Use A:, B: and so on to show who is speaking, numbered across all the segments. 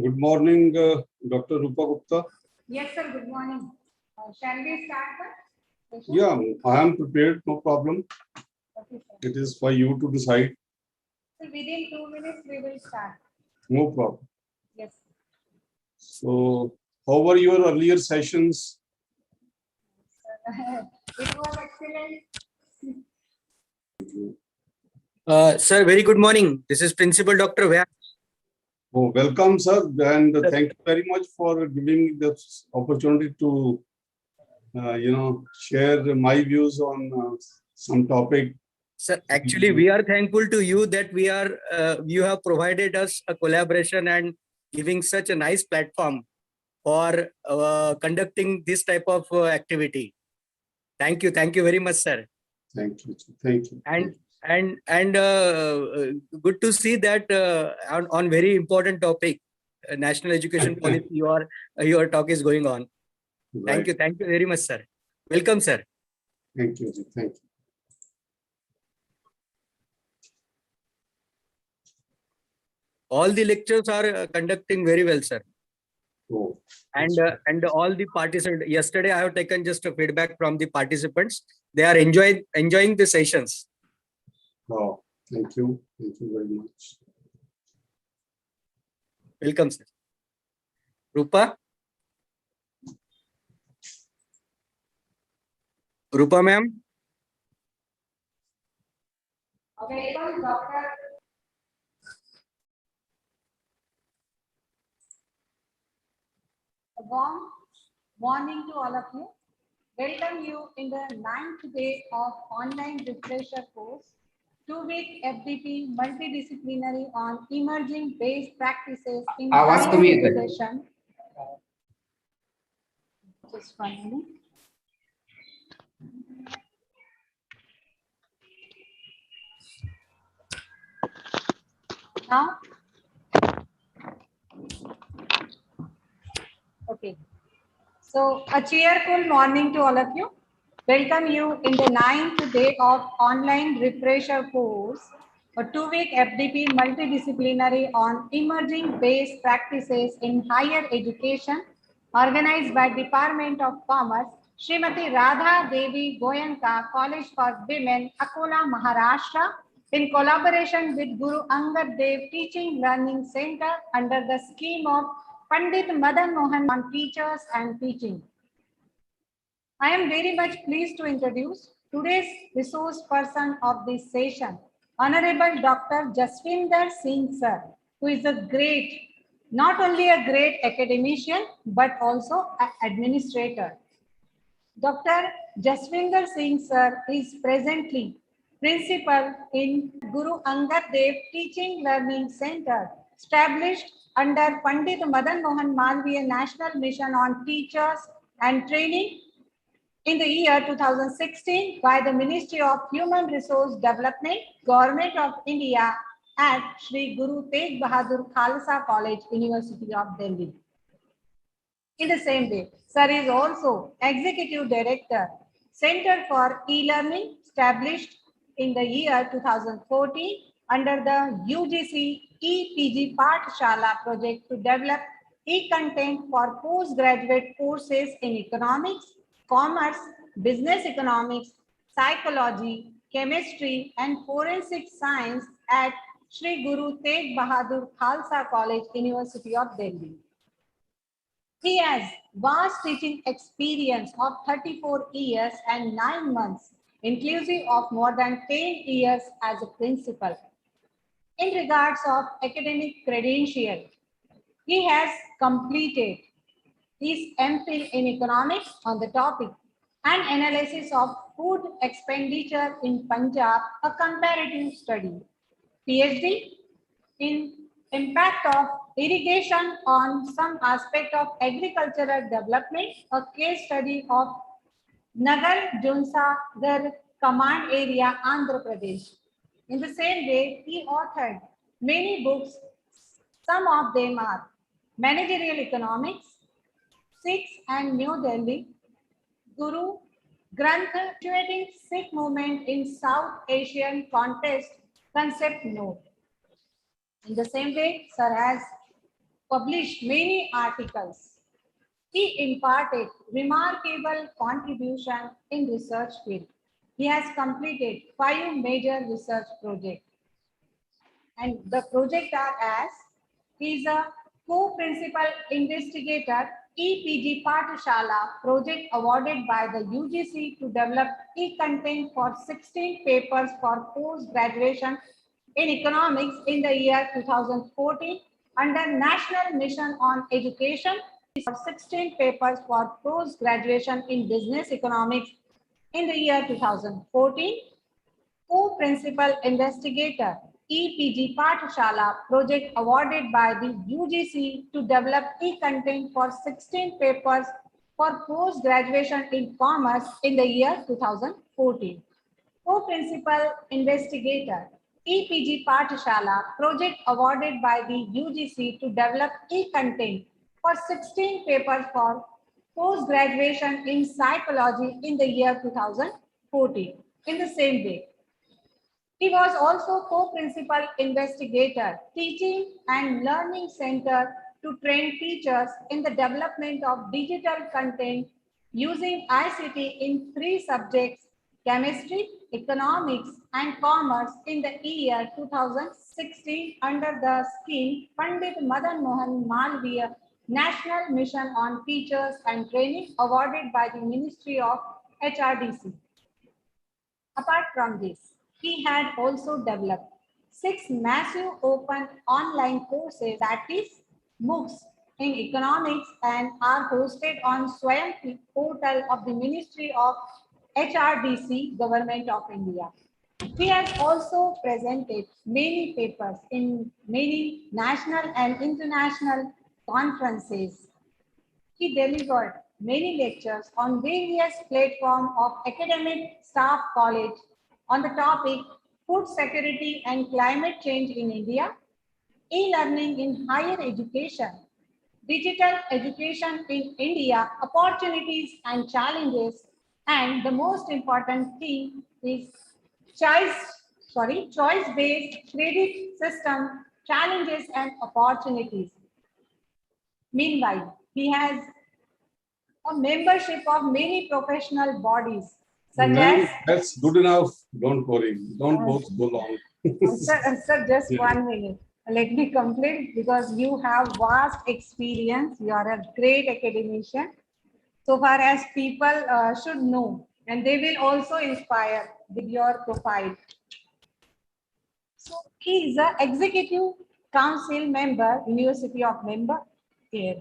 A: Good morning, Dr. Rupa Gupta.
B: Yes, sir. Good morning. Shall we start the session?
A: Yeah, I am prepared, no problem.
B: Okay, sir.
A: It is for you to decide.
B: So within 2 minutes, we will start.
A: No problem.
B: Yes.
A: So, how were your earlier sessions?
B: It was excellent.
C: Sir, very good morning. This is Principal Dr. Vyas.
A: Oh, welcome, sir, and thank you very much for giving me this opportunity to, share my views on some topic.
C: Sir, actually, we are thankful to you that you have provided us a collaboration and giving such a nice platform for conducting this type of activity. Thank you very much, sir.
A: Thank you. Thank you.
C: And good to see that on very important topic, national education policy, your talk is going on.
A: Right.
C: Thank you very much, sir. Welcome, sir.
A: Thank you. Thank you.
C: All the lectures are conducting very well, sir.
A: Oh,
C: And all the participants, yesterday I have taken just a feedback from the participants. They are enjoying the sessions.
A: oh, thank you very much.
C: Welcome, sir. Rupa ma'am.
B: Welcome, Doctor. A warm morning to all of you. Welcome you in the 9th day of online refresher course, 2-week FDP multidisciplinary on emerging best practices in higher education. Just 1 minute. Now, okay. So a cheerful morning to all of you. Welcome you in the 9th day of online refresher course, a 2-week FDP multidisciplinary on emerging best practices in higher education, organized by Department of Commerce, Srimati Radha Devi Goyanka College for Women, Akola, Maharashtra, in collaboration with Guru Angad Dev Teaching Learning Center under the scheme of Pandit Madan Mohan on Teachers and Teaching. I am very much pleased to introduce today's resource person of this session, Honorable Dr. Jaswinder Singh sir, who is not only a great academician, but also an administrator. Dr. Jaswinder Singh sir is presently principal in Guru Angad Dev Teaching Learning Center, established under Pandit Madan Mohan Malviya National Mission on Teachers and Training in the year 2016 by the Ministry of Human Resource Development, Government of India at Sri Guru Tegh Bahadur Khalsa College, University of Delhi. In the same way, sir is also Executive Director, Center for E-Learning, established in the year 2014 under the UGC E-PG Pathshala project to develop e-content for postgraduate courses in economics, commerce, business economics, psychology, chemistry, and forensic science at Sri Guru Tegh Bahadur Khalsa College, University of Delhi. He has vast teaching experience of 34 years and 9 months, inclusive of more than 10 years as a principal. In regards of academic credential, he has completed his MPhil in economics on the topic and analysis of food expenditure in Punjab, a comparative study. PhD in impact of irrigation on some aspect of agricultural development, a case study of Nagar Junsagar Command Area, Andhra Pradesh. In the same way, he authored many books. Some of them are Managerial Economics, Sikhs and New Delhi, Guru Granth, situating Sikh movement in South Asian context, concept note. In the same way, sir has published many articles. He imparted remarkable contribution in research field. He has completed 5 major research projects. And the project are as, he is a co-principal investigator EPG Pathshala project awarded by the UGC to develop e-content for 16 papers for post-graduation in economics in the year 2014 under National Mission on Education for 16 papers for post-graduation in business economics in the year 2014. Co-principal investigator EPG Pathshala project awarded by the UGC to develop e-content for 16 papers for post-graduation in commerce in the year 2014. Co-principal investigator EPG Pathshala project awarded by the UGC to develop e-content for 16 papers for post-graduation in psychology in the year 2014. In the same way, he was also co-principal investigator, Teaching and Learning Center to train teachers in the development of digital content using ICT in 3 subjects, chemistry, economics, and commerce in the year 2016 under the scheme Pandit Madan Mohan Malviya National Mission on Teachers and Training awarded by the Ministry of HRDC. Apart from this, he had also developed 6 massive open online courses, that is MOOCs, in economics and are hosted on Swayam portal of the Ministry of HRDC, Government of India. He has also presented many papers in many national and international conferences. He delivered many lectures on various platforms of academic staff college on the topic food security and climate change in India, e-learning in higher education, digital education in India, opportunities and challenges, and the most important thing is choice-based credit system, challenges and opportunities. Meanwhile, he has a membership of many professional bodies, such
A: Ma'am,
B: as...
A: that's good enough. Don't worry. Don't both go long.
B: Sir, just
A: Yeah.
B: 1 minute. Let me complete because you have vast experience. You are a great academician. So far as people should know, and they will also inspire with your profile. So he is an executive council member, University of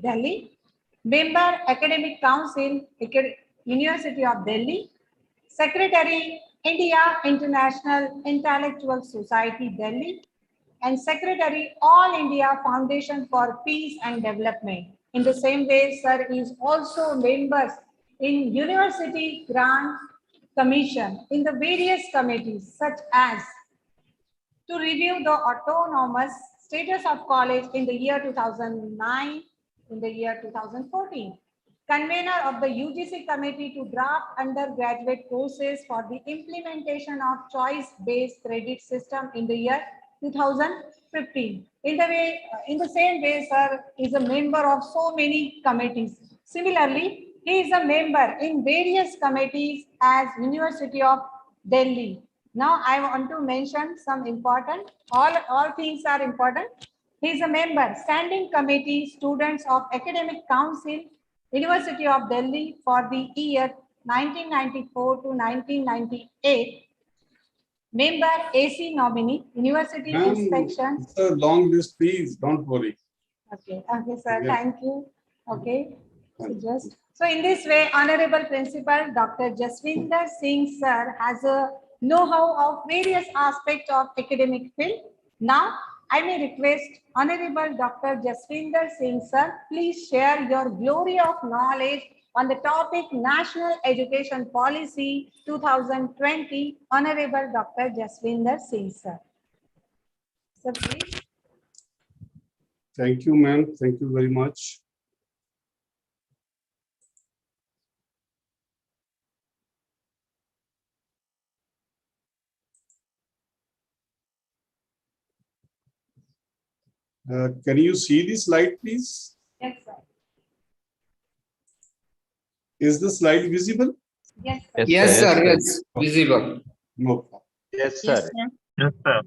B: Delhi, member academic council, University of Delhi, secretary India International Intellectual Society Delhi, and secretary All India Foundation for Peace and Development. In the same way, sir is also members in University Grant Commission in the various committees such as to review the autonomous status of college in the year 2009, in the year 2014. Convener of the UGC committee to draft undergraduate courses for the implementation of choice-based credit system in the year 2015. In the same way, sir is a member of so many committees. Similarly, he is a member in various committees as University of Delhi. Now I want to mention some important, all things are important. He is a member, Standing Committee, Students of Academic Council, University of Delhi for the year 1994 to 1998. Member AC nominee, University
A: Ma'am,
B: Inspection.
A: it's a long list, please. Don't worry.
B: Okay, sir,
A: Yeah.
B: thank you. Okay, so in this way, Honorable Principal Dr. Jaswinder Singh sir has a know-how of various aspects of academic field. Now, I may request Honorable Dr. Jaswinder Singh sir, please share your glory of knowledge on the topic National Education Policy 2020. Honorable Dr. Jaswinder Singh sir. Sir, please.
A: Thank you, ma'am. Thank you very much. Can you see the slide, please?
B: Yes, sir.
A: Is the slide visible?
B: Yes, sir.
D: Yes, sir.
E: Yes,
D: Visible.
A: No problem.
E: yes, sir.
F: Yes, sir.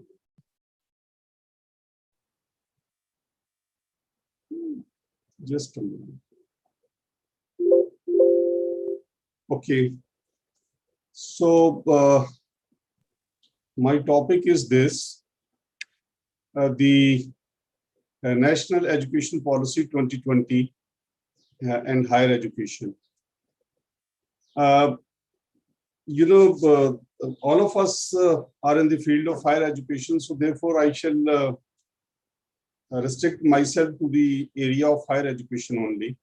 A: Just a minute. Okay. So my topic is this: the National Education Policy 2020 and higher education. All of us are in the field of higher education, so therefore I shall restrict myself to the area of higher education only.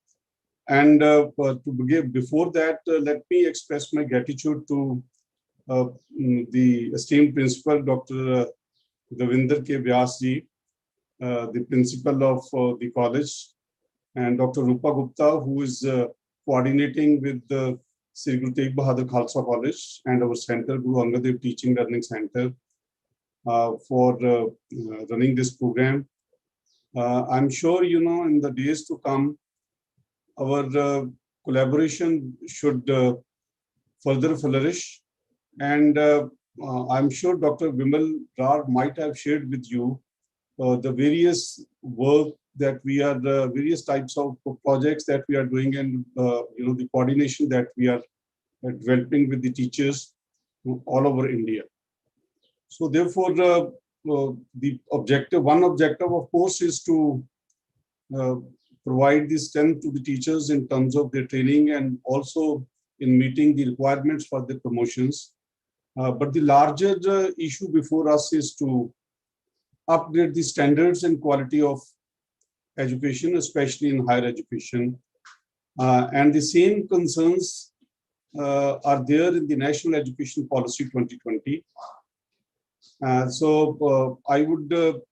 A: And to begin, before that, let me express my gratitude to the esteemed principal, Dr. Jaswinder K. Vyas ji, the principal of the college, and Dr. Rupa Gupta, who is coordinating with the Sri Guru Tegh Bahadur Khalsa College and our center, Guru Angad Dev Teaching Learning Center, for running this program. I'm sure, in the days to come, our collaboration should further flourish. And I'm sure Dr. Vimal Rar might have shared with you the various work that we are, various types of projects that we are doing, and the coordination that we are developing with the teachers all over India. So therefore, the objective, one objective, of course, is to provide the strength to the teachers in terms of their training and also in meeting the requirements for the promotions. But the larger issue before us is to upgrade the standards and quality of education, especially in higher education. And the same concerns are there in the National Education Policy 2020. So I would go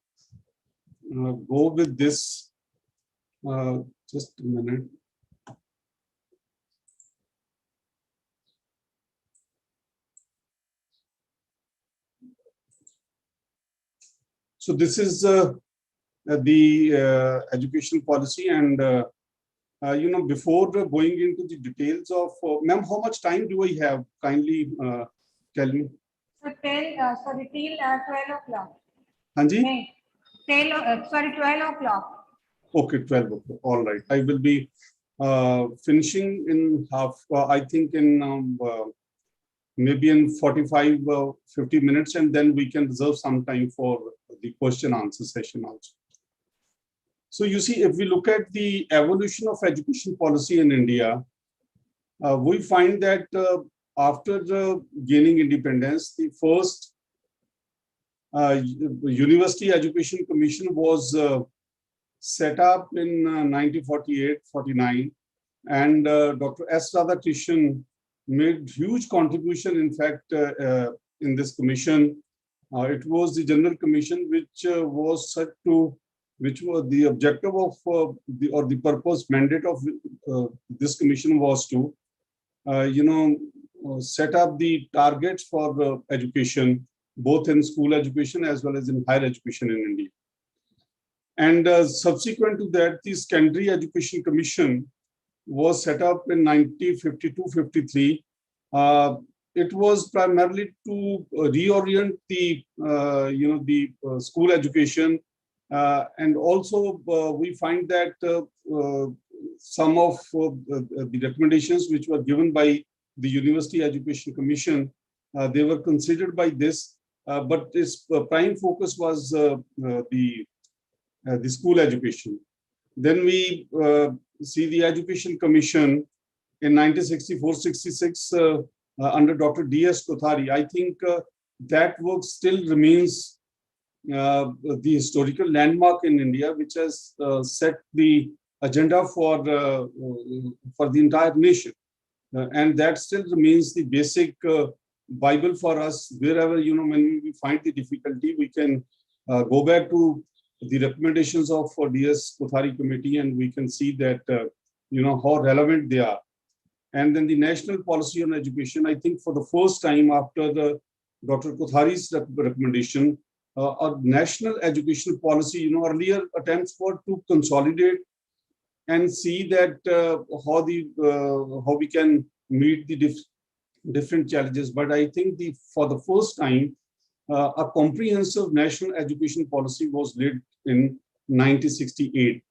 A: with this. Just a minute. So this is the education policy, and before going into the details of, ma'am, how much time do I have? Kindly tell me.
B: So till 12 o'clock.
A: Hanji?
B: Sorry, 12 o'clock.
A: Okay, 12 o'clock. All right. I will be finishing in half, I think in maybe in 45, 50 minutes, and then we can reserve some time for the question answer session also. So you see, if we look at the evolution of education policy in India, we find that after gaining independence, the first University Education Commission was set up in 1948-49, and Dr. S. Radhakrishnan made huge contribution, in fact, in this commission. It was the General Commission which was set to, which was the objective of the purpose mandate of this commission was to, set up the targets for education, both in school education as well as in higher education in India. And subsequent to that, the Secondary Education Commission was set up in 1952-53. It was primarily to reorient the, school education, and also we find that some of the recommendations which were given by the University Education Commission, they were considered by this, but its prime focus was the school education. Then we see the Education Commission in 1964-66 under Dr. D.S. Kothari. I think that work still remains the historical landmark in India, which has set the agenda for the entire nation. And that still remains the basic Bible for us. Wherever, when we find the difficulty, we can go back to the recommendations of D.S. Kothari committee, and we can see that, how relevant they are. And then the National Policy on Education, I think for the first time after the Dr. Kothari's recommendation, a national education policy. Earlier attempts were to consolidate and see that how we can meet the different challenges. But I think for the first time, a comprehensive national education policy was laid in 1968.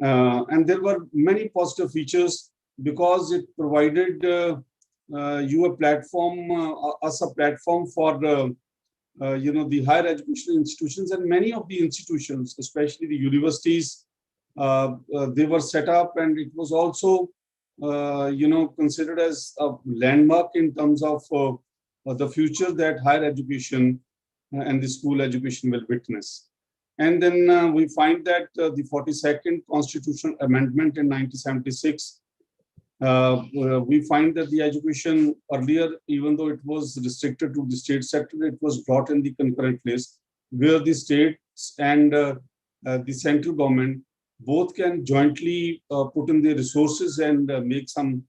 A: And there were many positive features because it provided you a platform, us a platform for the higher education institutions, and many of the institutions, especially the universities, they were set up, and it was also considered as a landmark in terms of the future that higher education and the school education will witness. And then we find that the 42nd Constitutional Amendment in 1976, we find that the education earlier, even though it was restricted to the state sector, it was brought in the concurrent place where the states and the central government both can jointly put in their resources and make some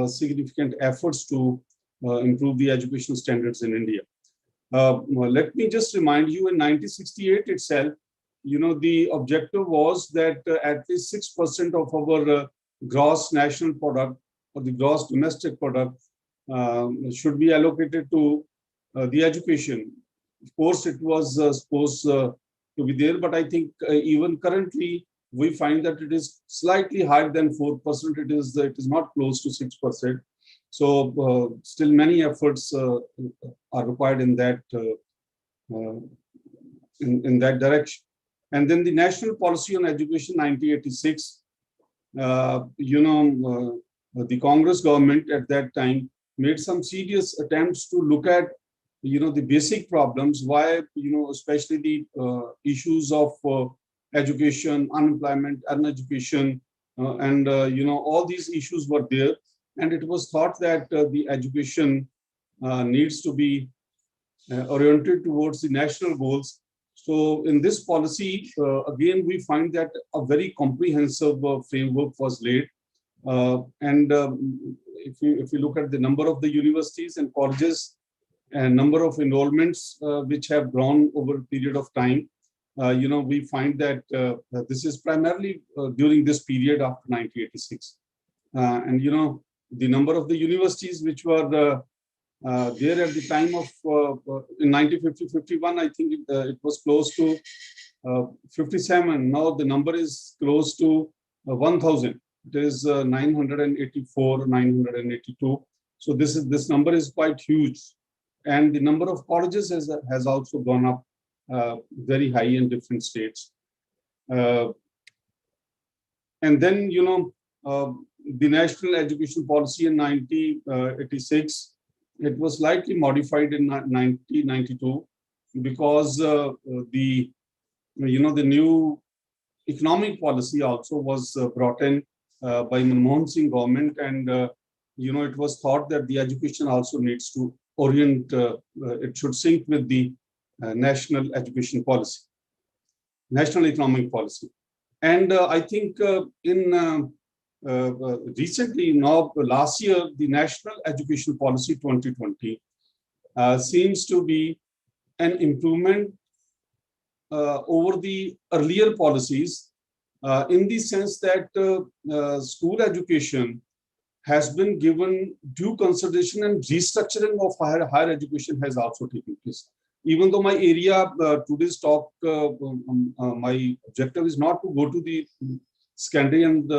A: significant efforts to improve the education standards in India. Let me just remind you, in 1968 itself, the objective was that at least 6% of our gross national product or the gross domestic product should be allocated to the education. Of course, it was supposed to be there, but I think even currently we find that it is slightly higher than 4%. It is not close to 6%. So still many efforts are required in that in that direction. And then the National Policy on Education 1986, the Congress government at that time made some serious attempts to look at, the basic problems, why, especially the issues of education, unemployment, uneducation, and, all these issues were there. And it was thought that the education needs to be oriented towards the national goals. So in this policy, again, we find that a very comprehensive framework was laid. And if you look at the number of the universities and colleges and number of enrollments which have grown over a period of time, we find that this is primarily during this period after 1986. And, the number of the universities which were there at the time of in 1950-51, I think it was close to 57. Now the number is close to 1,000. It is 984, 982. So this number is quite huge, and the number of colleges has also gone up very high in different states. And then the National Education Policy in 1986. It was slightly modified in 1992 because the new economic policy also was brought in by Manmohan Singh government, and it was thought that the education also needs to orient, it should sync with the national education policy, national economic policy. And I think in recently, now last year, the National Education Policy 2020 seems to be an improvement over the earlier policies in the sense that school education has been given due consideration, and restructuring of higher education has also taken place. Even though my area, today's talk, my objective is not to go to the secondary and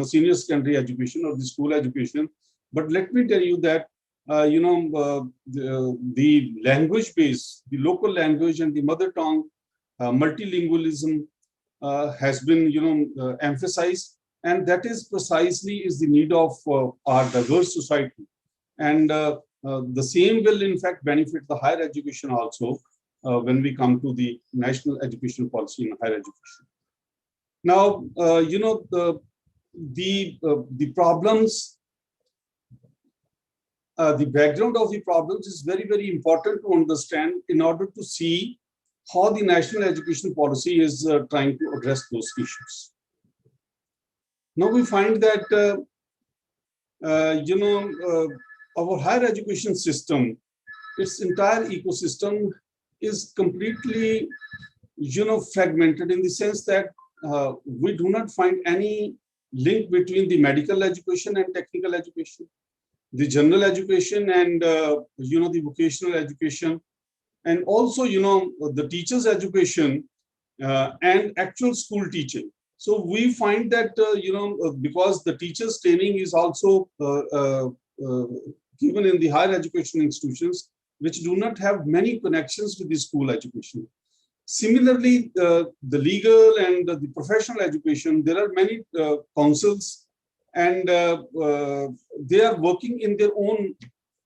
A: senior secondary education or the school education, but let me tell you that the language base, the local language and the mother tongue, multilingualism has been emphasized, and that is precisely the need of our diverse society. And the same will in fact benefit the higher education also when we come to the national education policy in higher education. Now, the problems, the background of the problems is very, very important to understand in order to see how the national education policy is trying to address those issues. Now we find that, our higher education system, its entire ecosystem is completely, fragmented in the sense that we do not find any link between the medical education and technical education, the general education and, the vocational education, and also, the teacher's education and actual school teaching. So we find that, because the teacher's training is also given in the higher education institutions, which do not have many connections with the school education. Similarly, the legal and the professional education, there are many councils, and they are working in their own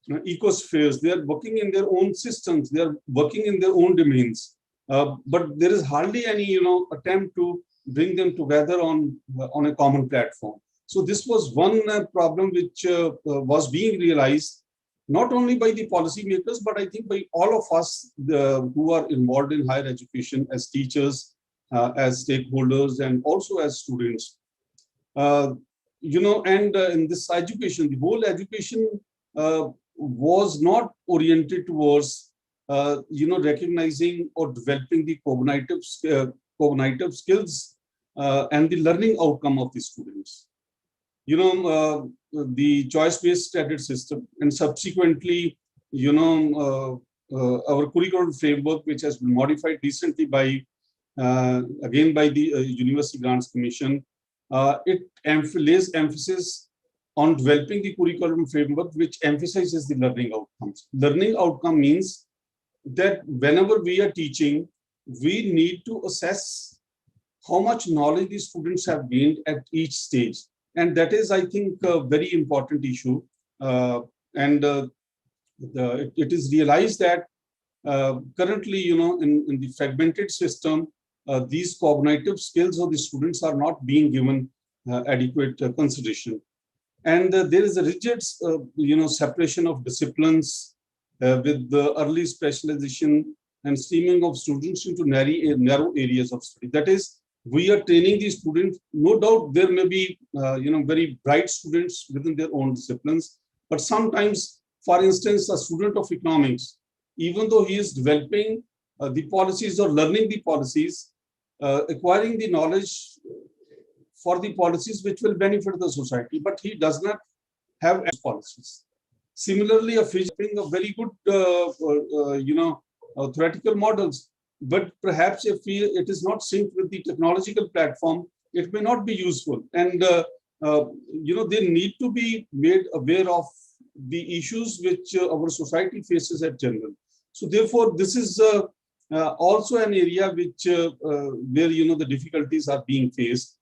A: ecospheres, they are working in their own systems, they are working in their own domains. But there is hardly any, attempt to bring them together on a common platform. So this was one problem which was being realized not only by the policymakers, but I think by all of us who are involved in higher education as teachers, as stakeholders, and also as students. And in this education, the whole education was not oriented towards, recognizing or developing the cognitive skills and the learning outcome of the students. The choice-based credit system, and subsequently, our curriculum framework, which has been modified recently by, again by the University Grants Commission, it lays emphasis on developing the curriculum framework, which emphasizes the learning outcomes. Learning outcome means that whenever we are teaching, we need to assess how much knowledge the students have gained at each stage. And that is, I think, a very important issue. It is realized that currently, in the fragmented system, these cognitive skills of the students are not being given adequate consideration. And there is a rigid, separation of disciplines with the early specialization and streaming of students into narrow areas of study. That is, we are training these students. No doubt there may be, very bright students within their own disciplines, but sometimes, for instance, a student of economics, even though he is developing the policies or learning the policies, acquiring the knowledge for the policies which will benefit the society, but he does not have policies. Similarly, a physician of very good, theoretical models, but perhaps if it is not synced with the technological platform, it may not be useful. And they need to be made aware of the issues which our society faces at general. So therefore, this is also an area which where the difficulties are being faced,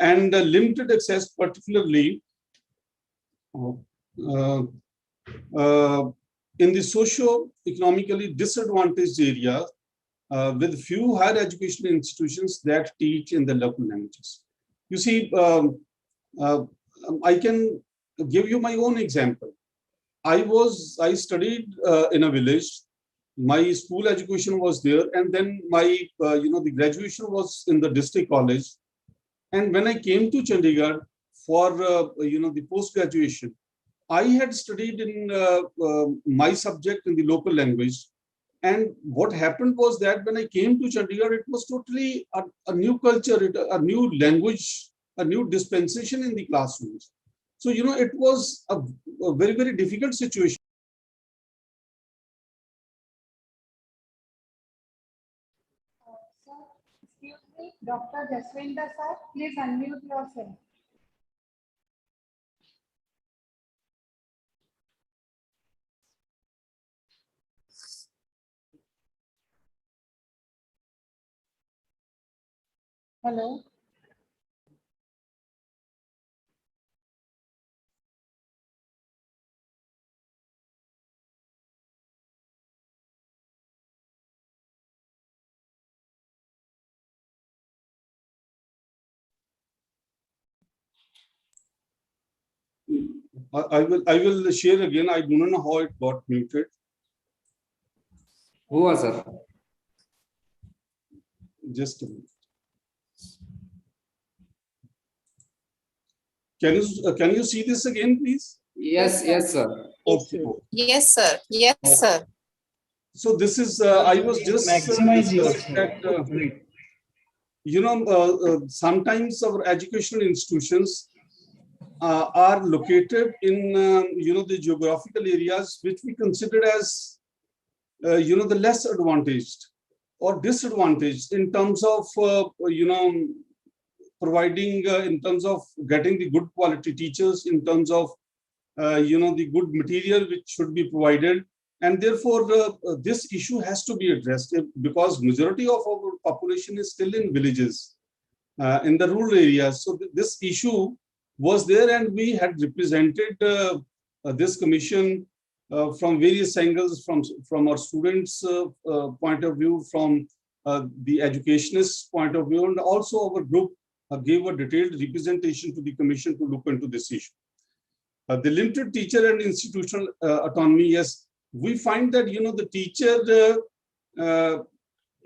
A: and limited access, particularly in the socio-economically disadvantaged areas, with few higher education institutions that teach in the local languages. You see, I can give you my own example. I studied in a village. My school education was there, and then my the graduation was in the district college. And when I came to Chandigarh for the post graduation, I had studied in my subject in the local language. And what happened was that when I came to Chandigarh, it was totally a new culture, a new language, a new dispensation in the classrooms. So, it was a very, very difficult situation.
B: Sir, excuse me, Dr. Jaswinder, sir, please unmute yourself. Hello.
A: I will share again. I do not know how it got muted.
D: Who was sir?
A: Just a minute. Can you see this again, please?
D: Yes, yes, sir.
A: Okay.
E: Yes, sir. Yes, sir.
A: So this is, I was just
D: Maximize
A: discussing that,
D: Wait.
A: sometimes our educational institutions are located in, the geographical areas which we consider as, the less advantaged or disadvantaged in terms of, providing, in terms of getting the good quality teachers, in terms of, the good material which should be provided. And therefore, this issue has to be addressed because majority of our population is still in villages, in the rural areas. So this issue was there, and we had represented this commission from various angles, from our students' point of view, from the educationists' point of view, and also our group gave a detailed representation to the commission to look into this issue. The limited teacher and institutional autonomy, yes, we find that the teacher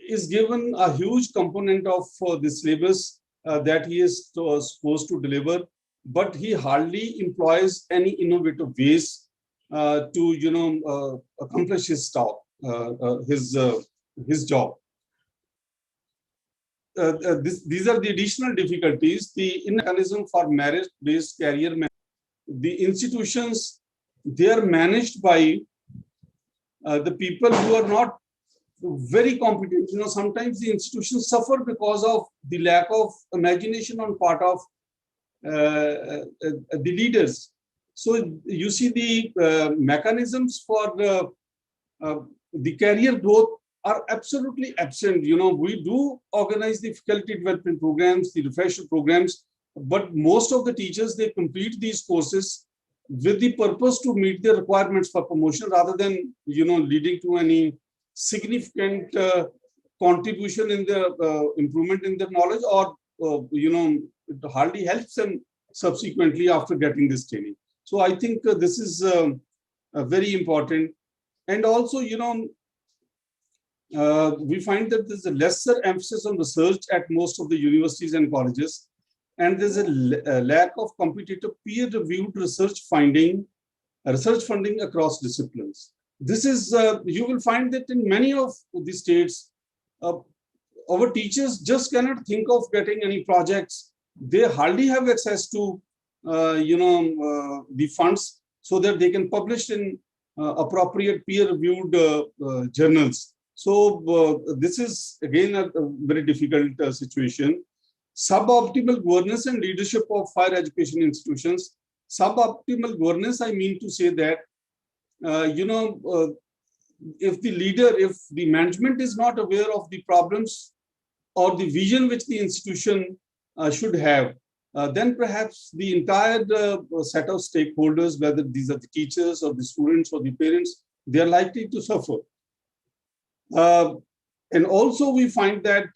A: is given a huge component of the syllabus that he is supposed to deliver, but he hardly employs any innovative ways to accomplish his job. These are the additional difficulties. The mechanism for merit-based career management. The institutions, they are managed by the people who are not very competent. Sometimes the institutions suffer because of the lack of imagination on part of the leaders. So you see the mechanisms for the career growth are absolutely absent. We do organize the faculty development programs, the refresher programs, but most of the teachers, they complete these courses with the purpose to meet their requirements for promotion rather than, leading to any significant contribution in the improvement in their knowledge, or, it hardly helps them subsequently after getting this training. So I think this is very important. And also, we find that there's a lesser emphasis on research at most of the universities and colleges. And there's a lack of competitive peer-reviewed research funding across disciplines. This is, you will find that in many of the states, our teachers just cannot think of getting any projects. They hardly have access to, the funds so that they can publish in appropriate peer-reviewed journals. So this is again a very difficult situation. Suboptimal governance and leadership of higher education institutions. Suboptimal governance, I mean to say that, if the management is not aware of the problems or the vision which the institution should have, then perhaps the entire set of stakeholders, whether these are the teachers or the students or the parents, they are likely to suffer. And also we find that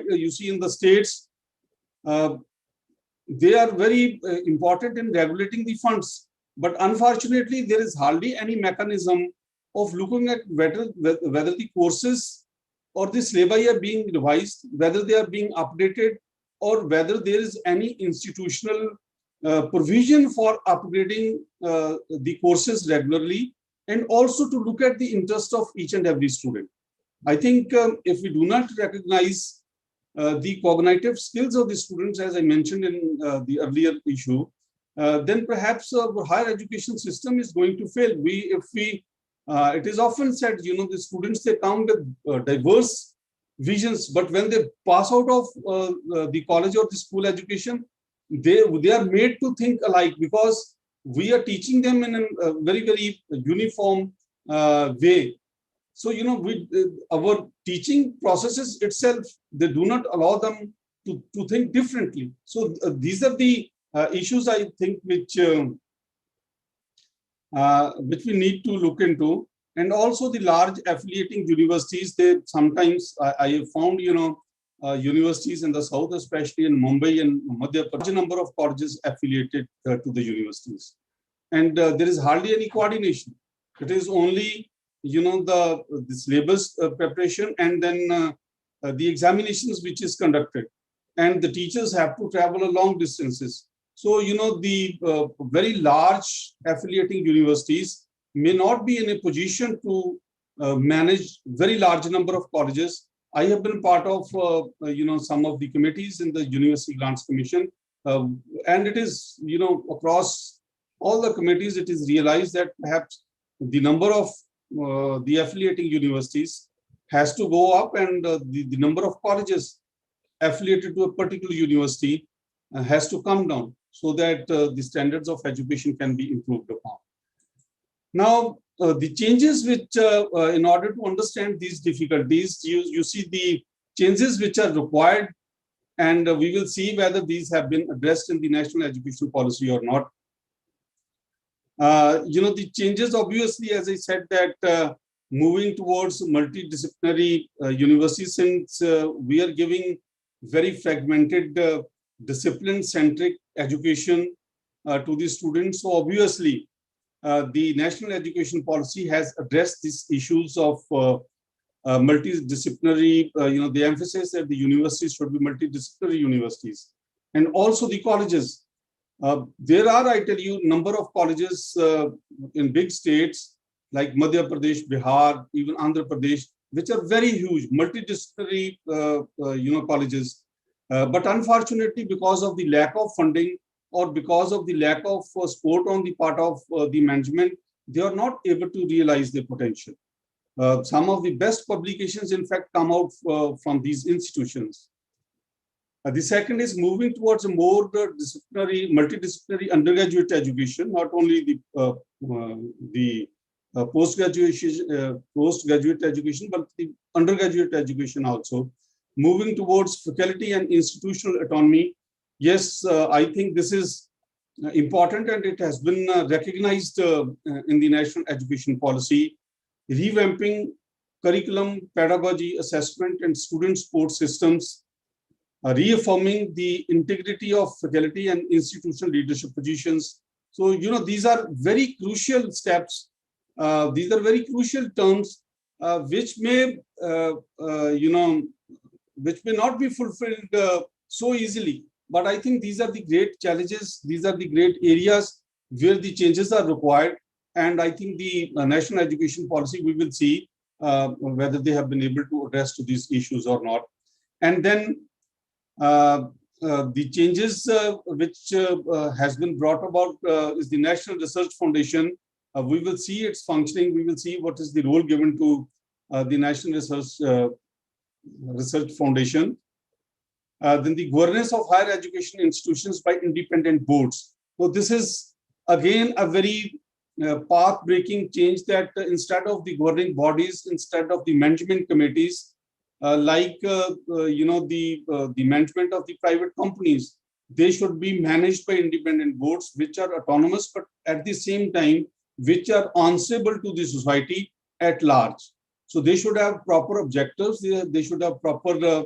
A: you see in the states, they are very important in regulating the funds, but unfortunately there is hardly any mechanism of looking at whether the courses or the syllabi are being revised, whether they are being updated, or whether there is any institutional provision for upgrading the courses regularly, and also to look at the interest of each and every student. I think if we do not recognize the cognitive skills of the students, as I mentioned in the earlier issue, then perhaps our higher education system is going to fail. It is often said, the students, they come with diverse visions, but when they pass out of the college or the school education, they are made to think alike, because we are teaching them in a very, very uniform way. So, our teaching processes itself, they do not allow them to think differently. So these are the issues, I think, which we need to look into. And also the large affiliating universities, they sometimes, I have found, universities in the south, especially in Mumbai and Madhya Pradesh, a number of colleges affiliated to the universities. And there is hardly any coordination. It is only, the syllabus preparation, and then the examinations which is conducted. And the teachers have to travel a long distances. So, the very large affiliating universities may not be in a position to manage very large number of colleges. I have been part of some of the committees in the University Grants Commission, and it is across all the committees it is realized that perhaps the number of the affiliating universities has to go up, and the number of colleges affiliated to a particular university has to come down so that the standards of education can be improved upon. Now, the changes which, in order to understand these difficulties, you see the changes which are required, and we will see whether these have been addressed in the national education policy or not. The changes, obviously, as I said, that moving towards multidisciplinary universities, since we are giving very fragmented, discipline-centric education to the students. So obviously, the national education policy has addressed these issues of multidisciplinary, the emphasis that the universities should be multidisciplinary universities, and also the colleges. There are, I tell you, number of colleges in big states like Madhya Pradesh, Bihar, even Andhra Pradesh, which are very huge, multidisciplinary, colleges. But unfortunately, because of the lack of funding or because of the lack of support on the part of the management, they are not able to realize their potential. Some of the best publications, in fact, come out from these institutions. The second is moving towards a more multidisciplinary undergraduate education, not only the postgraduate education, but the undergraduate education also. Moving towards faculty and institutional autonomy. Yes, I think this is important, and it has been recognized in the national education policy. Revamping curriculum, pedagogy, assessment, and student support systems, reaffirming the integrity of faculty and institutional leadership positions. So, these are very crucial steps. These are very crucial terms which may, which may not be fulfilled so easily. But I think these are the great challenges. These are the great areas where the changes are required. And I think the national education policy, we will see whether they have been able to address to these issues or not. And then the changes which has been brought about is the National Research Foundation. We will see its functioning. We will see what is the role given to the National Research Foundation. Then the governance of higher education institutions by independent boards. So this is again a very path-breaking change, that instead of the governing bodies, instead of the management committees, the management of the private companies, they should be managed by independent boards which are autonomous, but at the same time which are answerable to the society at large. So they should have proper objectives. They should have proper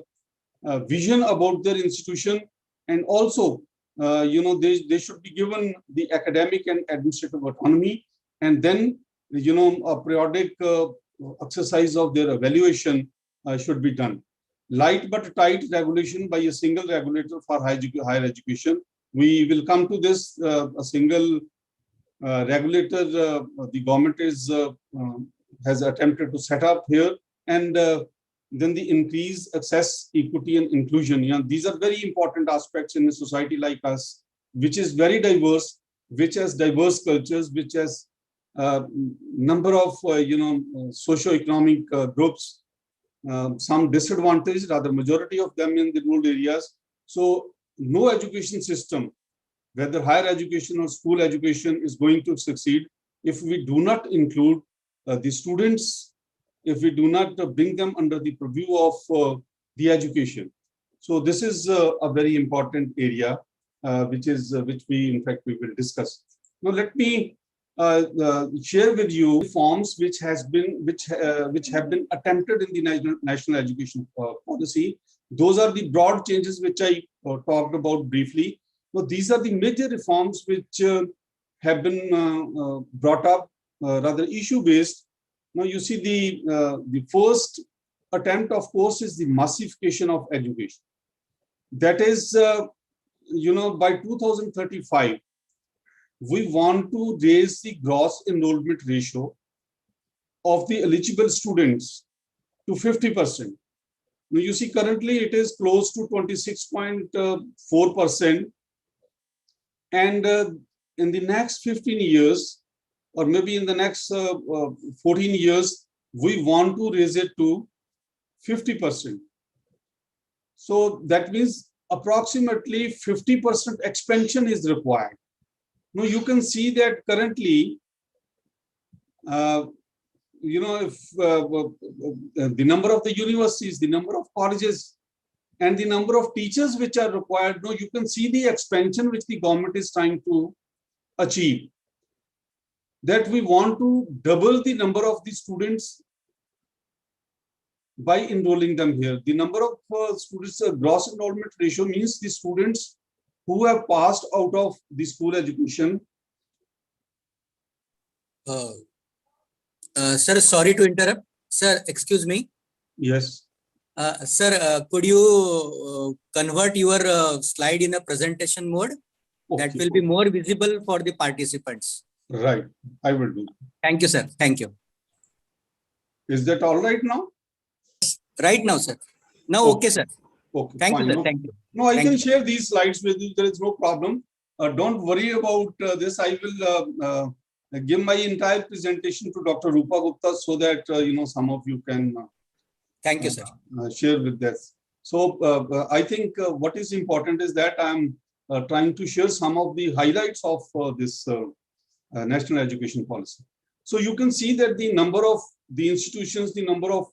A: vision about their institution, and also they should be given the academic and administrative autonomy, and then a periodic exercise of their evaluation should be done. Light but tight regulation by a single regulator for higher education. We will come to this. A single regulator the government has attempted to set up here, and then the increased access, equity, and inclusion. These are very important aspects in a society like us, which is very diverse, which has diverse cultures, which has number of socio-economic groups, some disadvantaged, rather majority of them in the rural areas. So no education system, whether higher education or school education, is going to succeed if we do not include the students, if we do not bring them under the purview of the education. So this is a very important area, which we in fact we will discuss. Now let me share with you reforms which have been attempted in the national education policy. Those are the broad changes which I talked about briefly. So these are the major reforms which have been brought up, rather issue-based. Now you see the first attempt, of course, is the massification of education. That is, by 2035, we want to raise the gross enrollment ratio of the eligible students to 50%. Now you see currently it is close to 26.4%, and in the next 15 years, or maybe in the next 14 years, we want to raise it to 50%. So that means approximately 50% expansion is required. Now you can see that currently, if the number of the universities, the number of colleges, and the number of teachers which are required, now you can see the expansion which the government is trying to achieve. That we want to double the number of the students by enrolling them here. The number of students, gross enrollment ratio means the students who have passed out of the school education.
C: Sir, sorry to interrupt. Sir, excuse me.
A: Yes.
C: Sir, could you convert your slide in a presentation mode?
A: Okay.
C: That will be more visible for the participants.
A: Right. I will do.
C: Thank you, sir. Thank you.
A: Is that all right now?
C: Right now, sir. Now, okay, sir.
A: Okay.
C: Thank
A: fine.
C: you, sir. Thank you.
A: No, I
C: Thank
A: can
C: you.
A: share these slides with you. There is no problem. Don't worry about this. I will give my entire presentation to Dr. Rupa Gupta so that some of you can
C: Thank you, sir.
A: share with this. So I think what is important is that I'm trying to share some of the highlights of this national education policy. So you can see that the number of the institutions, the number of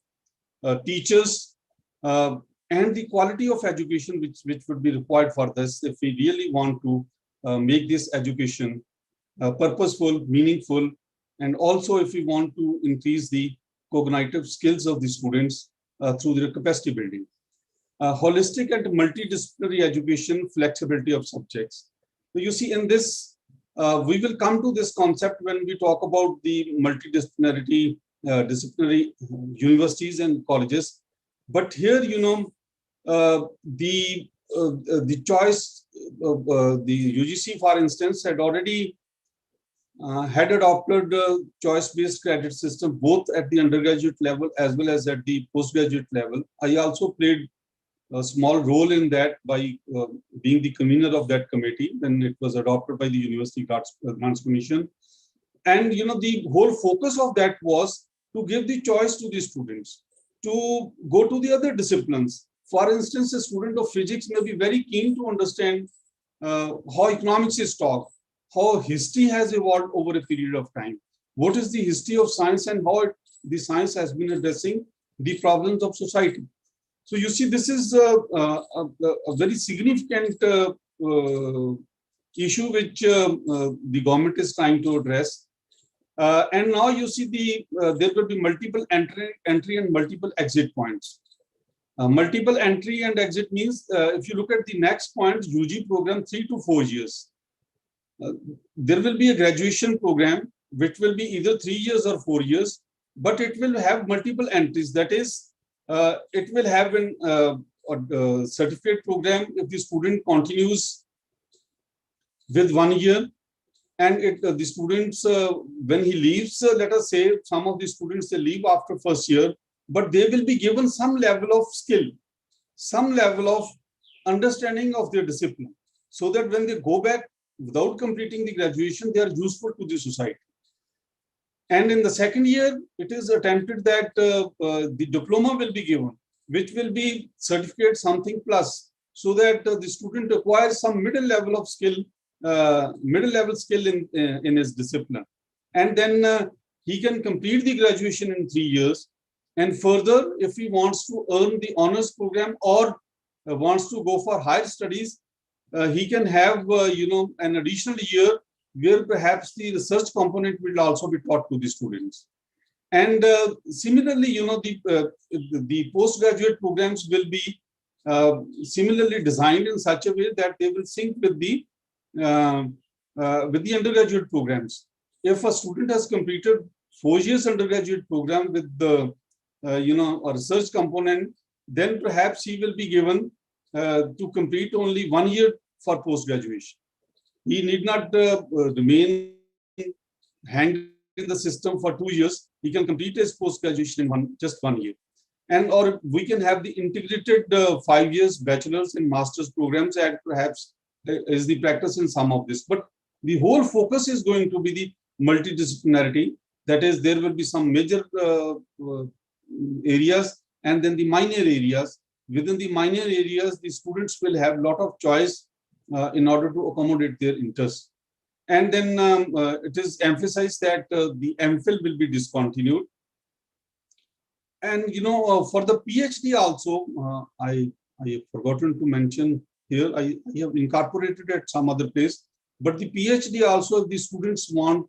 A: teachers, and the quality of education which would be required for this if we really want to make this education purposeful, meaningful, and also if we want to increase the cognitive skills of the students through their capacity building. Holistic and multidisciplinary education, flexibility of subjects. So you see in this, we will come to this concept when we talk about the multidisciplinary disciplinary universities and colleges. But here, the choice, the UGC, for instance, had already had adopted choice-based credit system both at the undergraduate level as well as at the postgraduate level. I also played a small role in that by being the convener of that committee when it was adopted by the University Grants Commission. And the whole focus of that was to give the choice to the students to go to the other disciplines. For instance, a student of physics may be very keen to understand how economics is taught, how history has evolved over a period of time, what is the history of science and how the science has been addressing the problems of society. So you see, this is a very significant issue which the government is trying to address. And now you see there will be multiple entry and multiple exit points. Multiple entry and exit means if you look at the next point, UG program 3 to 4 years. There will be a graduation program which will be either 3 years or 4 years, but it will have multiple entries. That is, it will have a certificate program if the student continues with 1 year. And the students, when he leaves, let us say some of the students, they leave after first year, but they will be given some level of skill, some level of understanding of their discipline, so that when they go back without completing the graduation, they are useful to the society. And in the second year, it is attempted that the diploma will be given, which will be certificate something plus, so that the student acquires some middle level of skill, in his discipline. And then he can complete the graduation in 3 years. And further, if he wants to earn the honors program or wants to go for higher studies, he can have an additional year where perhaps the research component will also be taught to the students. And similarly, the postgraduate programs will be similarly designed in such a way that they will sync with the undergraduate programs. If a student has completed 4 years undergraduate program with the a research component, then perhaps he will be given to complete only 1 year for post graduation. He need not remain hanged in the system for 2 years, he can complete his post-graduation in just 1 year. And or we can have the integrated 5 years bachelor's and master's programs, and perhaps is the practice in some of this. But the whole focus is going to be the multidisciplinarity. That is, there will be some major areas and then the minor areas. Within the minor areas, the students will have a lot of choice in order to accommodate their interests. And then it is emphasized that the MPhil will be discontinued. And for the PhD also, I have forgotten to mention here, I have incorporated at some other place, but the PhD also, if the students want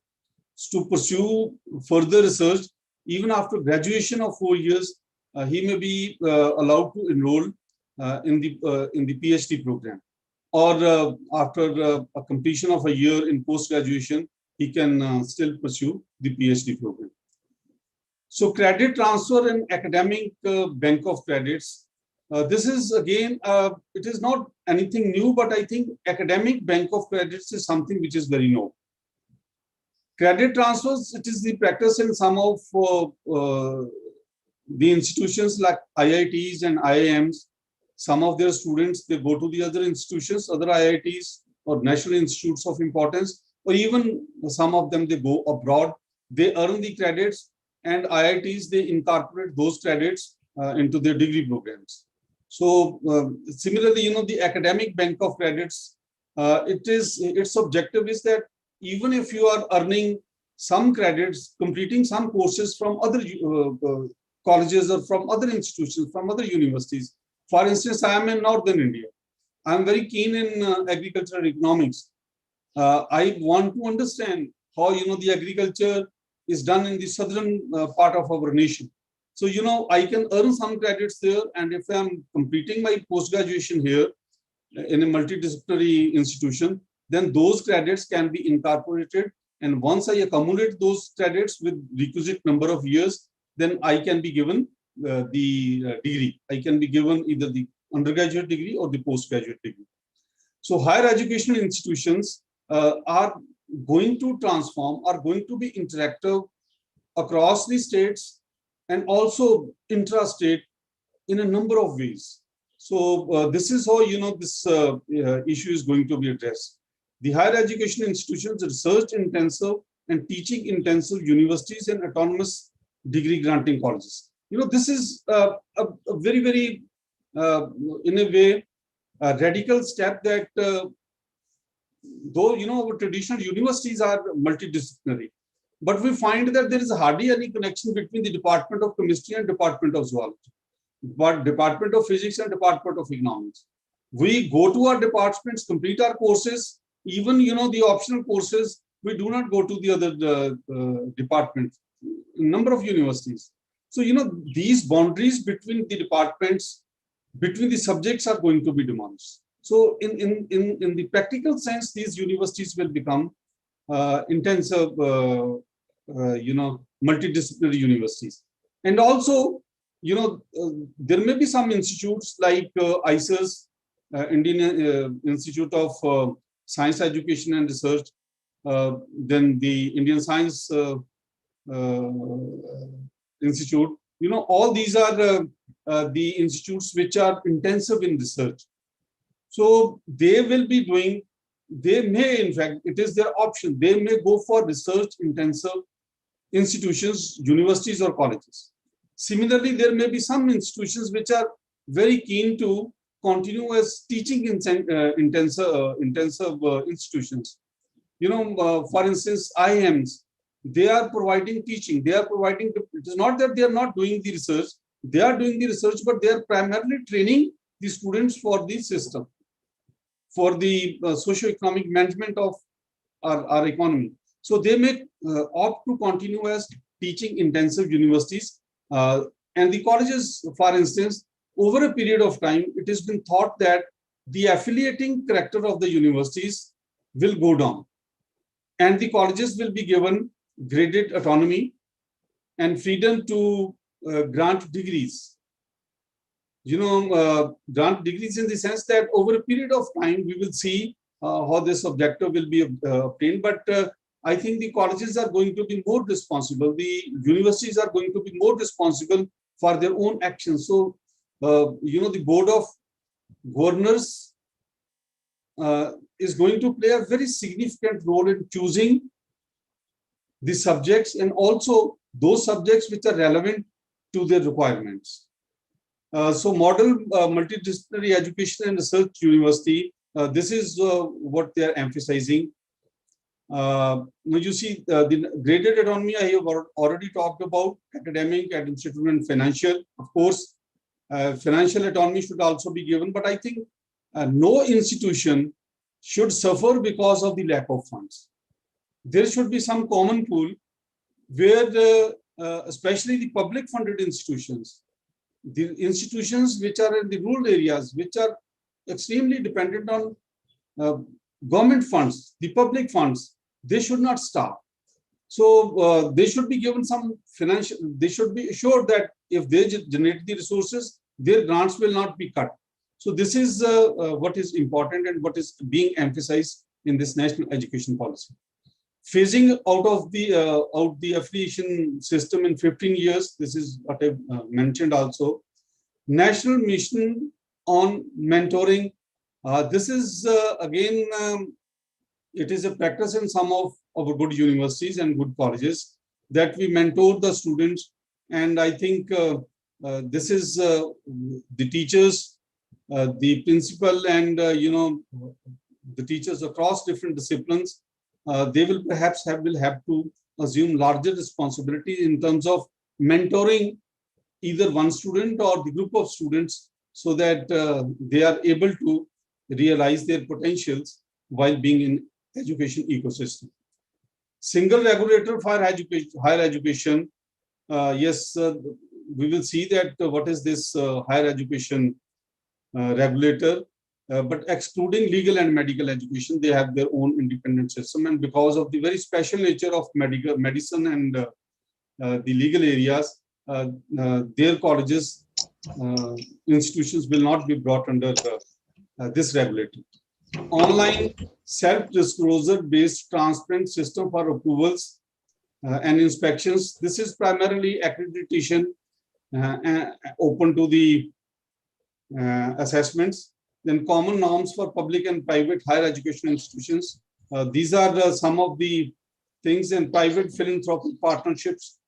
A: to pursue further research, even after graduation of 4 years, he may be allowed to enroll in the PhD program. Or after a completion of a year in post-graduation, he can still pursue the PhD program. So credit transfer and academic bank of credits. This is again, it is not anything new, but I think academic bank of credits is something which is very new. Credit transfers, it is the practice in some of the institutions like IITs and IIMs. Some of their students, they go to the other institutions, other IITs or national institutes of importance, or even some of them, they go abroad, they earn the credits, and IITs, they incorporate those credits into their degree programs. So similarly, the academic bank of credits, its objective is that even if you are earning some credits, completing some courses from other colleges or from other institutions, from other universities. For instance, I am in Northern India. I am very keen in agricultural economics. I want to understand how, the agriculture is done in the southern part of our nation. So, I can earn some credits there. And if I'm completing my post-graduation here in a multidisciplinary institution, then those credits can be incorporated. And once I accumulate those credits with requisite number of years, then I can be given the degree. I can be given either the undergraduate degree or the postgraduate degree. So higher education institutions are going to transform, are going to be interactive across the states and also intra-state in a number of ways. So this is how, this issue is going to be addressed. The higher education institutions, research-intensive and teaching-intensive universities and autonomous degree granting colleges. This is a very, very, in a way, a radical step that though, our traditional universities are multidisciplinary, but we find that there is hardly any connection between the Department of Chemistry and Department of Zoology, but Department of Physics and Department of Economics. We go to our departments, complete our courses, even, the optional courses, we do not go to the other departments, number of universities. So, these boundaries between the departments, between the subjects are going to be demolished. So in the practical sense, these universities will become intensive, multidisciplinary universities. And also, there may be some institutes like ICES, Indian Institute of Science Education and Research, then the Indian Science Institute. All these are the institutes which are intensive in research. So they will be doing, they may, in fact, it is their option, they may go for research intensive institutions, universities or colleges. Similarly, there may be some institutions which are very keen to continue as teaching intensive institutions. For instance, IIMs, they are providing teaching, they are providing, it is not that they are not doing the research, they are doing the research, but they are primarily training the students for the system, for the socio-economic management of our economy. So they may opt to continue as teaching intensive universities. And the colleges, for instance, over a period of time, it has been thought that the affiliating character of the universities will go down. And the colleges will be given graded autonomy and freedom to grant degrees. Grant degrees in the sense that over a period of time, we will see how this objective will be obtained. But I think the colleges are going to be more responsible. The universities are going to be more responsible for their own actions. So, the Board of Governors is going to play a very significant role in choosing the subjects and also those subjects which are relevant to their requirements. So Model Multidisciplinary Education and Research University, this is what they are emphasizing. Now you see the graded autonomy I have already talked about, academic, administrative and financial. Of course, financial autonomy should also be given, but I think no institution should suffer because of the lack of funds. There should be some common pool where especially the public funded institutions, the institutions which are in the rural areas, which are extremely dependent on government funds, the public funds, they should not stop. So they should be given some financial, they should be assured that if they generate the resources, their grants will not be cut. So this is what is important and what is being emphasized in this national education policy. Phasing out the affiliation system in 15 years, this is what I mentioned also. National mission on mentoring. This is again, it is a practice in some of our good universities and good colleges that we mentor the students. And I think this is the teachers, the principal and, the teachers across different disciplines, they will perhaps have to assume larger responsibility in terms of mentoring either one student or the group of students so that they are able to realize their potentials while being in education ecosystem. Single regulator for higher education. Yes, we will see that what is this higher education regulator. But excluding legal and medical education, they have their own independent system. And because of the very special nature of medicine and the legal areas, their colleges, institutions will not be brought under this regulator. Online self-disclosure based transparent system for approvals and inspections. This is primarily accreditation open to the assessments. Then common norms for public and private higher education institutions. These are some of the things in private philanthropic partnerships,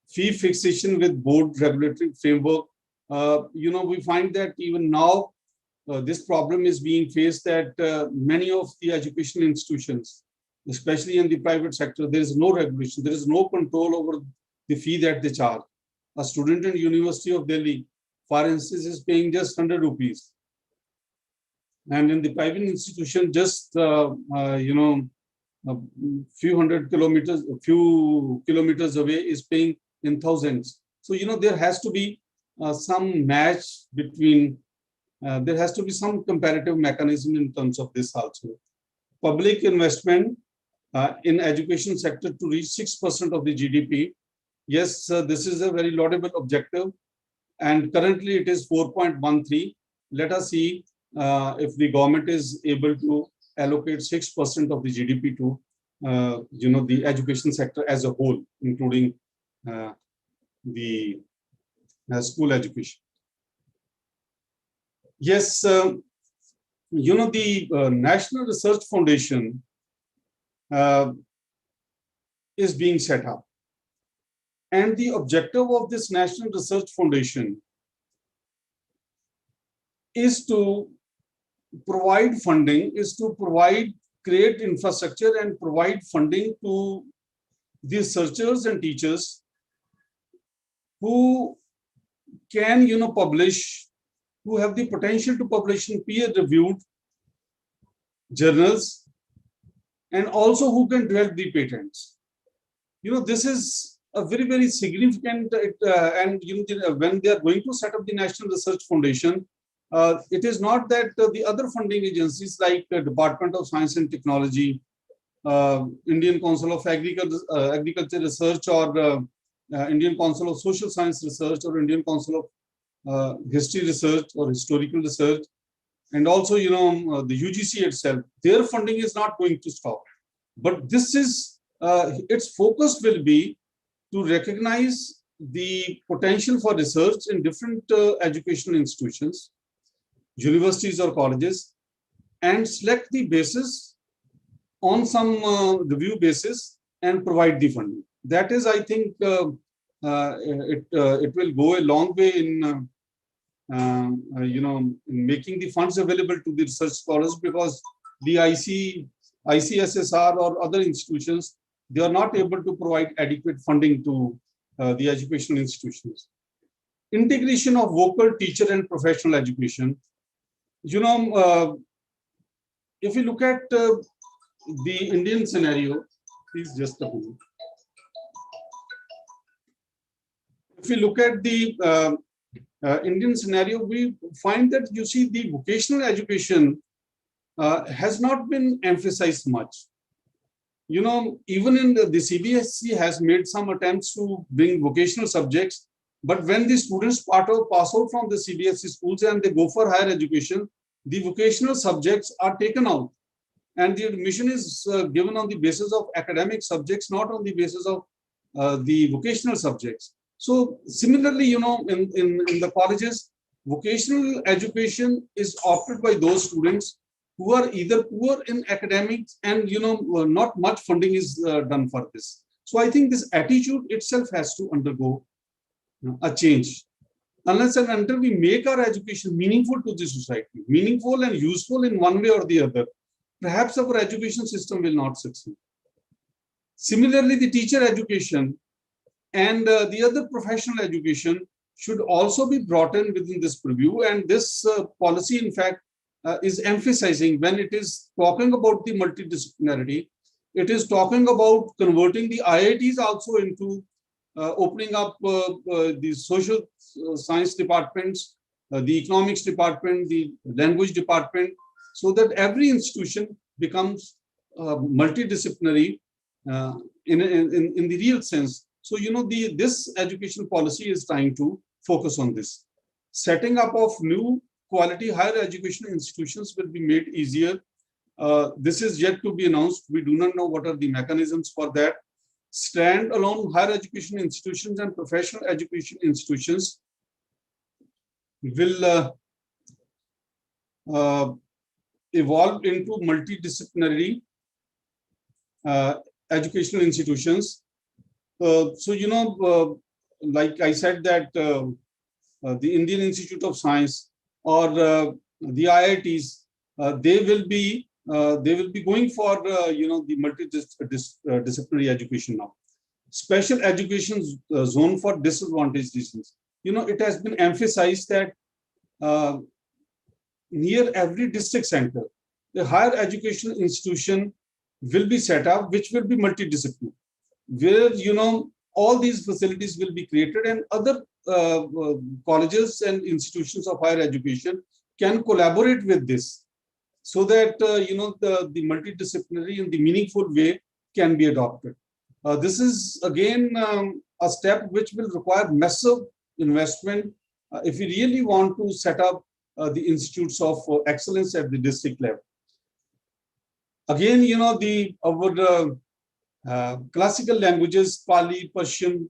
A: fee fixation with board regulatory framework. We find that even now, this problem is being faced that many of the education institutions, especially in the private sector, there is no regulation, there is no control over the fee that they charge. A student in University of Delhi, for instance, is paying just 100 rupees. And in the private institution, just a few kilometers away is paying in thousands. So there has to be some match between. There has to be some comparative mechanism in terms of this also. Public investment in education sector to reach 6% of the GDP. Yes, this is a very laudable objective, and currently it is 4.13. Let us see if the government is able to allocate 6% of the GDP to the education sector as a whole, including the school education. Yes, the National Research Foundation is being set up. And the objective of this National Research Foundation is to provide funding, create infrastructure and provide funding to the researchers and teachers who can, publish, who have the potential to publish in peer-reviewed journals, and also who can develop the patents. This is a very, very significant, and when they are going to set up the National Research Foundation, it is not that the other funding agencies like Department of Science and Technology, Indian Council of Agriculture Research, or Indian Council of Social Science Research, or Indian Council of History Research or Historical Research, and also the UGC itself, their funding is not going to stop. But this is its focus will be to recognize the potential for research in different educational institutions, universities or colleges, and select the basis on some review basis and provide the funding. That is, I think, it will go a long way in in making the funds available to the research scholars, because the ICSSR or other institutions, they are not able to provide adequate funding to the educational institutions. Integration of vocal, teacher, and professional education. If you look at the Indian scenario, please just a moment. If we look at the Indian scenario, we find that, you see, the vocational education has not been emphasized much. Even in the CBSE has made some attempts to bring vocational subjects, but when the students pass out from the CBSE schools and they go for higher education, the vocational subjects are taken out, and the admission is given on the basis of academic subjects, not on the basis of the vocational subjects. So similarly, in the colleges, vocational education is opted by those students who are either poor in academics and not much funding is done for this. So I think this attitude itself has to undergo a change. Unless and until we make our education meaningful to the society, meaningful and useful in one way or the other, perhaps our education system will not succeed. Similarly, the teacher education and the other professional education should also be brought in within this purview. And this policy, in fact, is emphasizing, when it is talking about the multidisciplinarity, it is talking about converting the IITs also into opening up the social science departments, the economics department, the language department, so that every institution becomes multidisciplinary in the real sense. So, this education policy is trying to focus on this. Setting up of new quality higher education institutions will be made easier. This is yet to be announced. We do not know what are the mechanisms for that. Stand-alone higher education institutions and professional education institutions will evolve into multidisciplinary educational institutions. Like I said, that the Indian Institute of Science or the IITs, they will be going for the multidisciplinary education now. Special education zone for disadvantaged regions. It has been emphasized that near every district center, the higher education institution will be set up, which will be multidisciplinary, where all these facilities will be created, and other colleges and institutions of higher education can collaborate with this, so that the multidisciplinary and the meaningful way can be adopted. This is again a step which will require massive investment if we really want to set up the institutes of excellence at the district level. Again, our classical languages, Pali, Persian,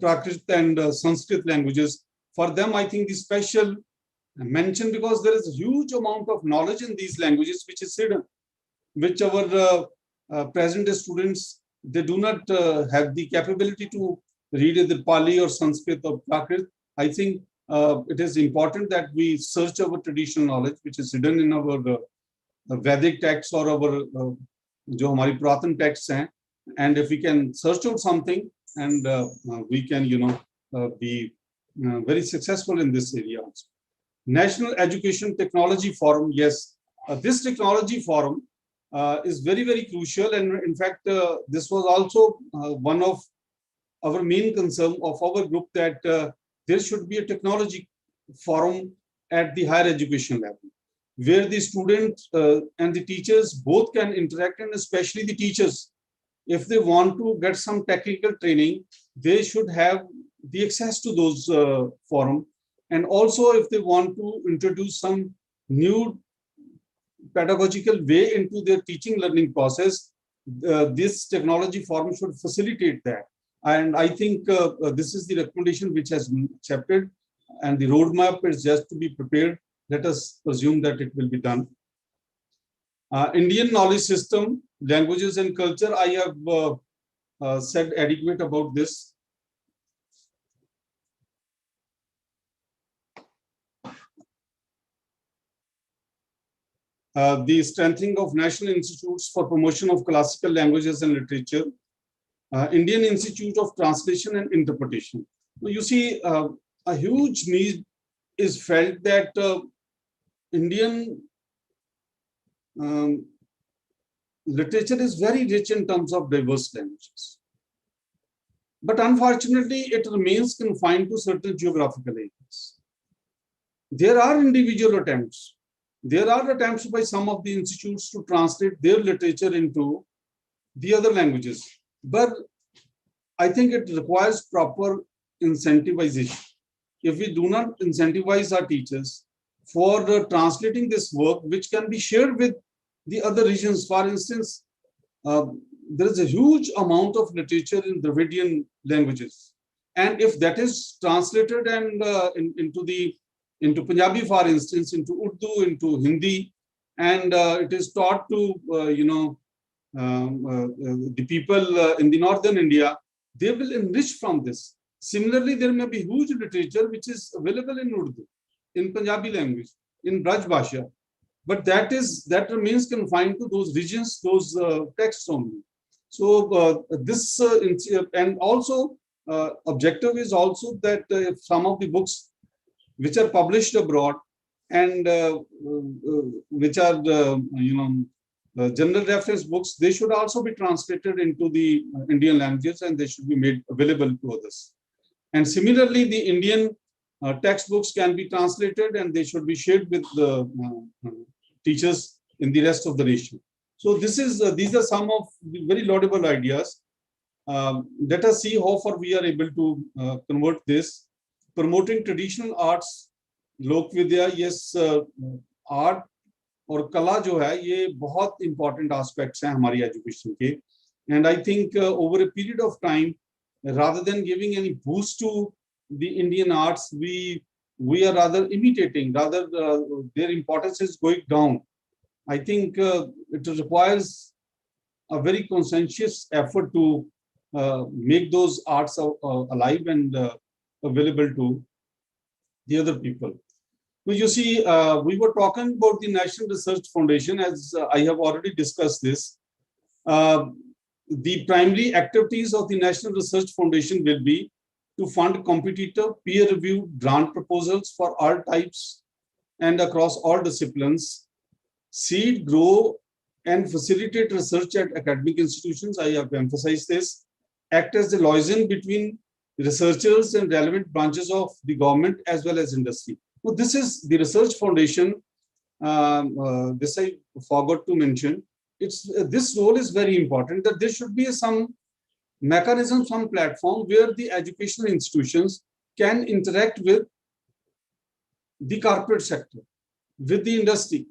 A: Prakrit, and Sanskrit languages, for them, I think the special mention, because there is a huge amount of knowledge in these languages which is hidden, which our present-day students, they do not have the capability to read either Pali or Sanskrit or Prakrit. I think it is important that we search our traditional knowledge, which is hidden in our Vedic texts or our जो हमारी पुरातन texts हैं, and if we can search out something, and we can be very successful in this area also. National Education Technology Forum, yes, this technology forum is very, very crucial, and in fact this was also one of our main concern of our group, that there should be a technology forum at the higher education level, where the students and the teachers both can interact, and especially the teachers, if they want to get some technical training, they should have the access to those forums. And also, if they want to introduce some new pedagogical way into their teaching learning process, this technology forum should facilitate that. And I think this is the recommendation which has been accepted, and the roadmap is just to be prepared. Let us presume that it will be done. Indian knowledge system, languages and culture, I have said adequate about this. The strengthening of national institutes for promotion of classical languages and literature, Indian Institute of Translation and Interpretation. You see, a huge need is felt that Indian literature is very rich in terms of diverse languages. But unfortunately, it remains confined to certain geographical areas. There are individual attempts. There are attempts by some of the institutes to translate their literature into the other languages. But I think it requires proper incentivization. If we do not incentivize our teachers for translating this work, which can be shared with the other regions, for instance, there is a huge amount of literature in Dravidian languages. And if that is translated and into Punjabi, for instance, into Urdu, into Hindi, and it is taught to, the people in the northern India, they will enrich from this. Similarly, there may be huge literature which is available in Urdu, in Punjabi language, in Braj Bhasha, but that remains confined to those regions, those texts only. So this and also objective is also that some of the books which are published abroad and which are general reference books, they should also be translated into the Indian languages and they should be made available to others. And similarly, the Indian textbooks can be translated and they should be shared with the teachers in the rest of the nation. So these are some of the very laudable ideas. Let us see how far we are able to convert this. Promoting traditional arts, Lok Vidya, yes, art और कला जो है ये बहुत important aspects हैं हमारी education के. And I think over a period of time, rather than giving any boost to the Indian arts, we are rather imitating, rather their importance is going down. I think it requires a very conscientious effort to make those arts alive and available to the other people. So you see, we were talking about the National Research Foundation, as I have already discussed this. The primary activities of the National Research Foundation will be to fund competitive, peer-reviewed grant proposals for all types and across all disciplines, seed, grow, and facilitate research at academic institutions. I have emphasized this. Act as the liaison between researchers and relevant branches of the government as well as industry. So this is the Research Foundation. This I forgot to mention. This role is very important, that there should be some mechanism, some platform where the educational institutions can interact with the corporate sector, with the industry.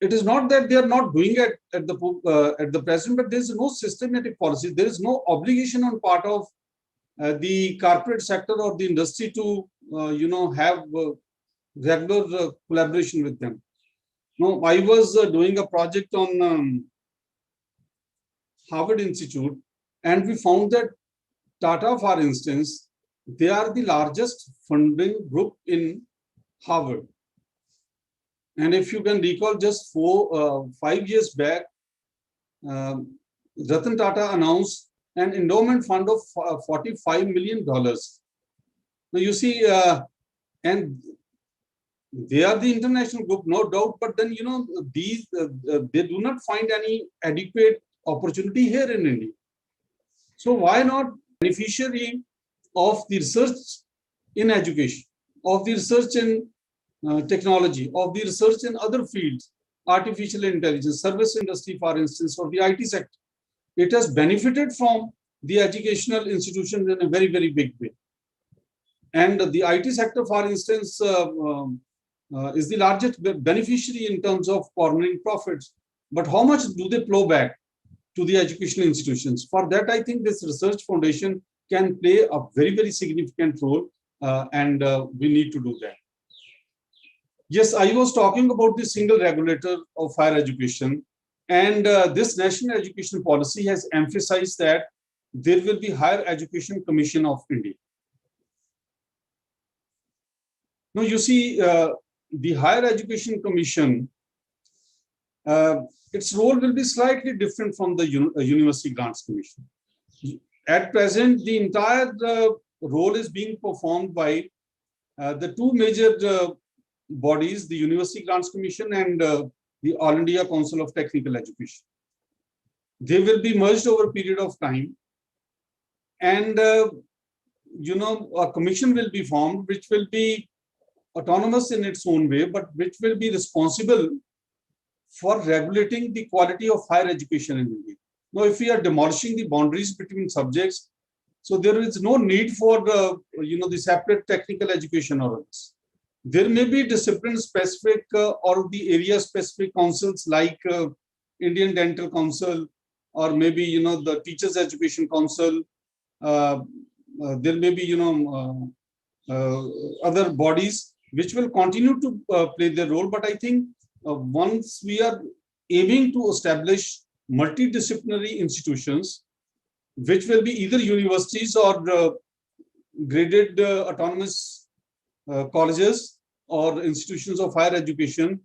A: It is not that they are not doing it at the present, but there is no systematic policy. There is no obligation on part of the corporate sector or the industry to have regular collaboration with them. No, I was doing a project on Harvard Institute, and we found that Tata, for instance, they are the largest funding group in Harvard. And if you can recall, just 5 years back, Ratan Tata announced an endowment fund of $45 million. Now you see, and they are the international group, no doubt, but then, these, they do not find any adequate opportunity here in India. So why not beneficiary of the research in education, of the research in technology, of the research in other fields, artificial intelligence, service industry, for instance, or the IT sector. It has benefited from the educational institutions in a very, very big way. And the IT sector, for instance, is the largest beneficiary in terms of foreign profits. But how much do they plow back? to the educational institutions. For that, I think this research foundation can play a very, very significant role, and we need to do that. Yes, I was talking about the single regulator of higher education, and this National Education Policy has emphasized that there will be Higher Education Commission of India. Now, you see, the Higher Education Commission, its role will be slightly different from the University Grants Commission. At present, the entire role is being performed by the two major bodies, the University Grants Commission and the All India Council of Technical Education. They will be merged over a period of time, and a commission will be formed which will be autonomous in its own way, but which will be responsible for regulating the quality of higher education in India. Now, if we are demolishing the boundaries between subjects, so there is no need for the separate technical education or else. There may be discipline-specific or the area-specific councils like Indian Dental Council, or maybe the Teachers Education Council. There may be other bodies which will continue to play their role. But I think once we are aiming to establish multidisciplinary institutions, which will be either universities or graded autonomous colleges or institutions of higher education,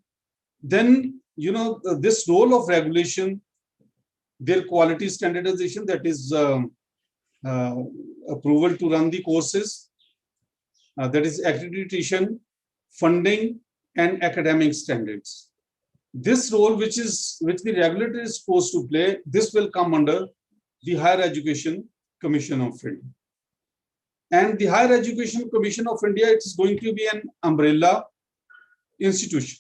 A: then this role of regulation, their quality standardization, that is approval to run the courses, that is accreditation, funding, and academic standards. This role, which the regulator is supposed to play, this will come under the Higher Education Commission of India. And the Higher Education Commission of India, it is going to be an umbrella institution,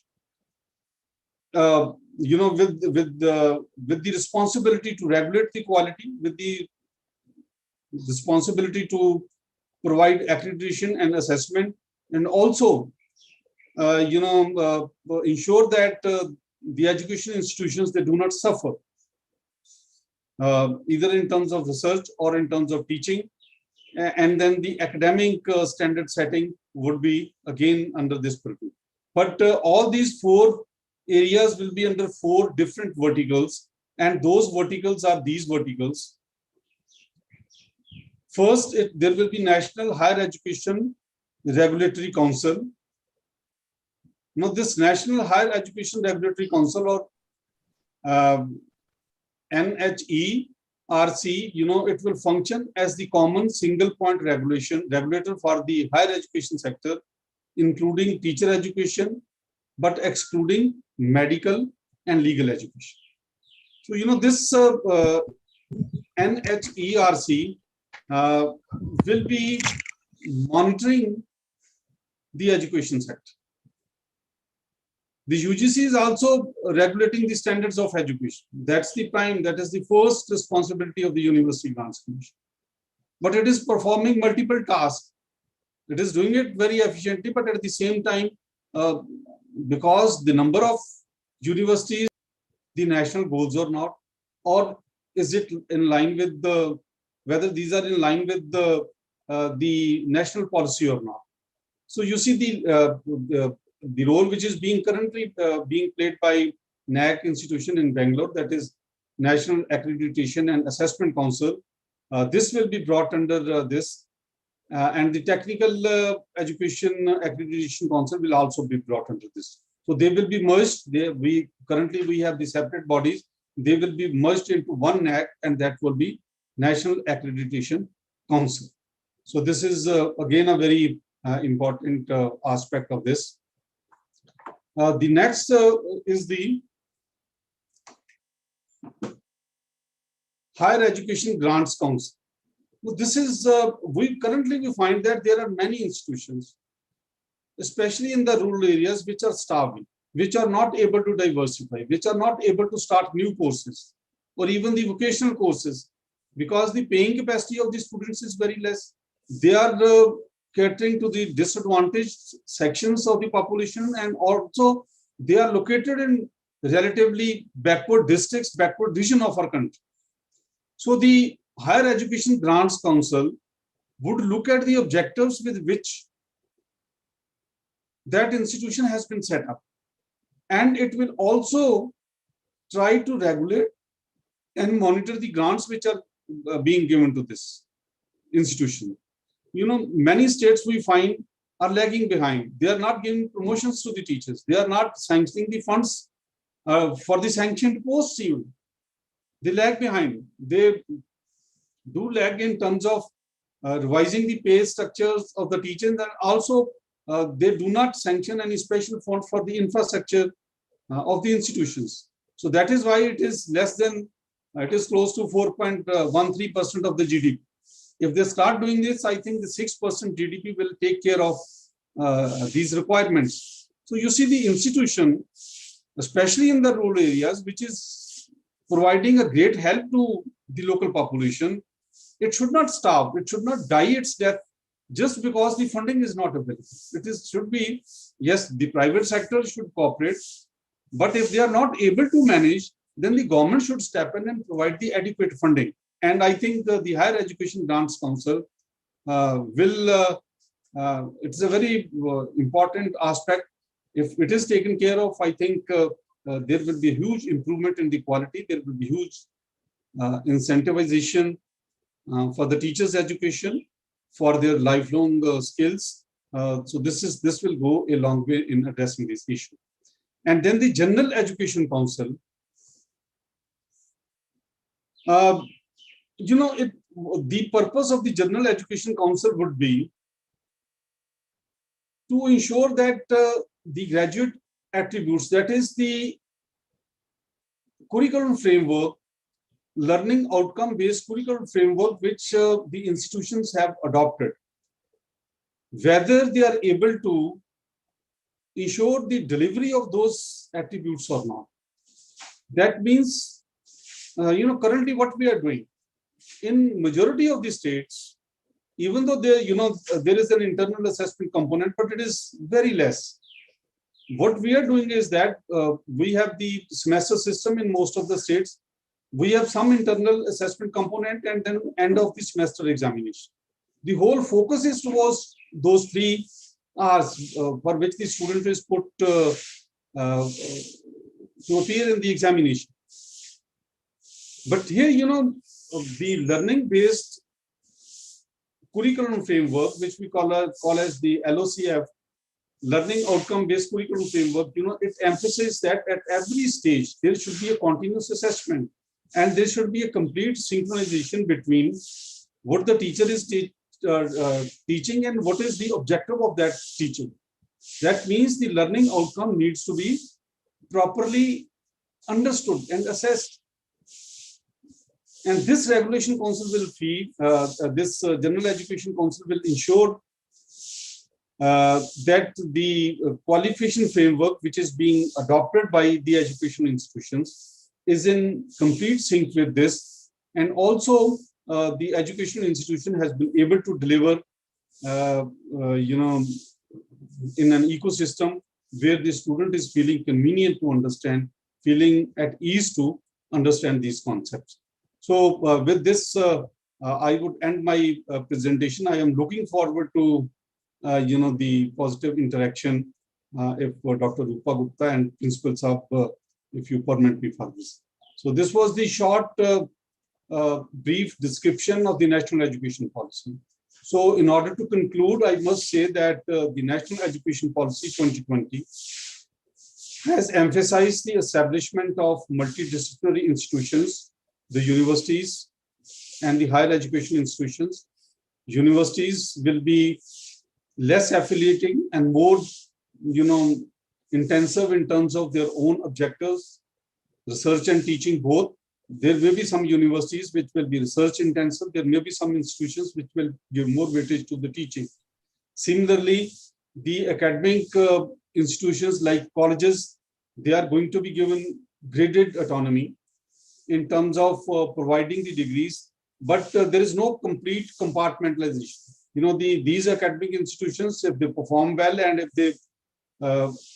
A: with the responsibility to regulate the quality, with the responsibility to provide accreditation and assessment, and also ensure that the education institutions, they do not suffer either in terms of research or in terms of teaching. And then the academic standard setting would be again under this purview. But all these four areas will be under four different verticals, and those verticals are these verticals. First, there will be National Higher Education Regulatory Council. Now, this National Higher Education Regulatory Council, or NHERC, it will function as the common single point regulator for the higher education sector, including teacher education, but excluding medical and legal education. So, this NHERC will be monitoring the education sector. The UGC is also regulating the standards of education. That is the first responsibility of the University Grants Commission. But it is performing multiple tasks. It is doing it very efficiently, but at the same time, because the number of universities, the national goals or not, or is it in line with whether these are in line with the national policy or not. So you see the role which is currently being played by NAC institution in Bangalore, that is National Accreditation and Assessment Council. This will be brought under this, and the Technical Education Accreditation Council will also be brought under this. So they will be merged. Currently we have the separate bodies. They will be merged into one NAC, and that will be National Accreditation Council. So this is again a very important aspect of this. The next is the Higher Education Grants Council. This is we find that there are many institutions, especially in the rural areas, which are starving, which are not able to diversify, which are not able to start new courses or even the vocational courses, because the paying capacity of the students is very less. They are catering to the disadvantaged sections of the population, and also they are located in relatively backward districts, backward region of our country. So the Higher Education Grants Council would look at the objectives with which that institution has been set up. And it will also try to regulate and monitor the grants which are being given to this institution. Many states we find are lagging behind. They are not giving promotions to the teachers. They are not sanctioning the funds for the sanctioned posts even. They lag behind. They do lag in terms of revising the pay structures of the teachers, and also they do not sanction any special fund for the infrastructure of the institutions. So that is why it is less than, it is close to 4.13% of the GDP. If they start doing this, I think the 6% GDP will take care of these requirements. So you see the institution, especially in the rural areas, which is providing a great help to the local population, it should not starve, it should not die its death just because the funding is not available. Should be, yes, the private sector should cooperate, but if they are not able to manage, then the government should step in and provide the adequate funding. And I think the Higher Education Grants Council it's a very important aspect. If it is taken care of, I think there will be a huge improvement in the quality. There will be huge incentivization for the teachers' education, for their lifelong skills. So this will go a long way in addressing this issue. And then the General Education Council, the purpose of the General Education Council would be to ensure that the graduate attributes, that is the curriculum framework, learning outcome-based curriculum framework, which the institutions have adopted, whether they are able to ensure the delivery of those attributes or not. That means, currently what we are doing in majority of the states, even though there is an internal assessment component, but it is very less. What we are doing is that we have the semester system in most of the states. We have some internal assessment component and then end of the semester examination. The whole focus is towards those 3 hours for which the student is put to appear in the examination. But here, the learning-based curriculum framework, which we call as the LOCF, learning outcome-based curriculum framework, it emphasizes that at every stage there should be a continuous assessment, and there should be a complete synchronization between what the teacher is teaching and what is the objective of that teaching. That means the learning outcome needs to be properly understood and assessed. And this regulation council will feed, this General Education Council will ensure that the qualification framework which is being adopted by the education institutions is in complete sync with this. And also the education institution has been able to deliver, in an ecosystem where the student is feeling convenient to understand, feeling at ease to understand these concepts. So with this, I would end my presentation. I am looking forward to, the positive interaction if Dr. Rupa Gupta and Principal Saab, if you permit me for this. So this was the short, brief description of the National Education Policy. So in order to conclude, I must say that the National Education Policy 2020 has emphasized the establishment of multidisciplinary institutions, the universities and the higher education institutions. Universities will be less affiliating and more, intensive in terms of their own objectives, research and teaching both. There may be some universities which will be research intensive. There may be some institutions which will give more weightage to the teaching. Similarly, the academic institutions like colleges, they are going to be given graded autonomy in terms of providing the degrees, but there is no complete compartmentalization. These academic institutions, if they perform well and if they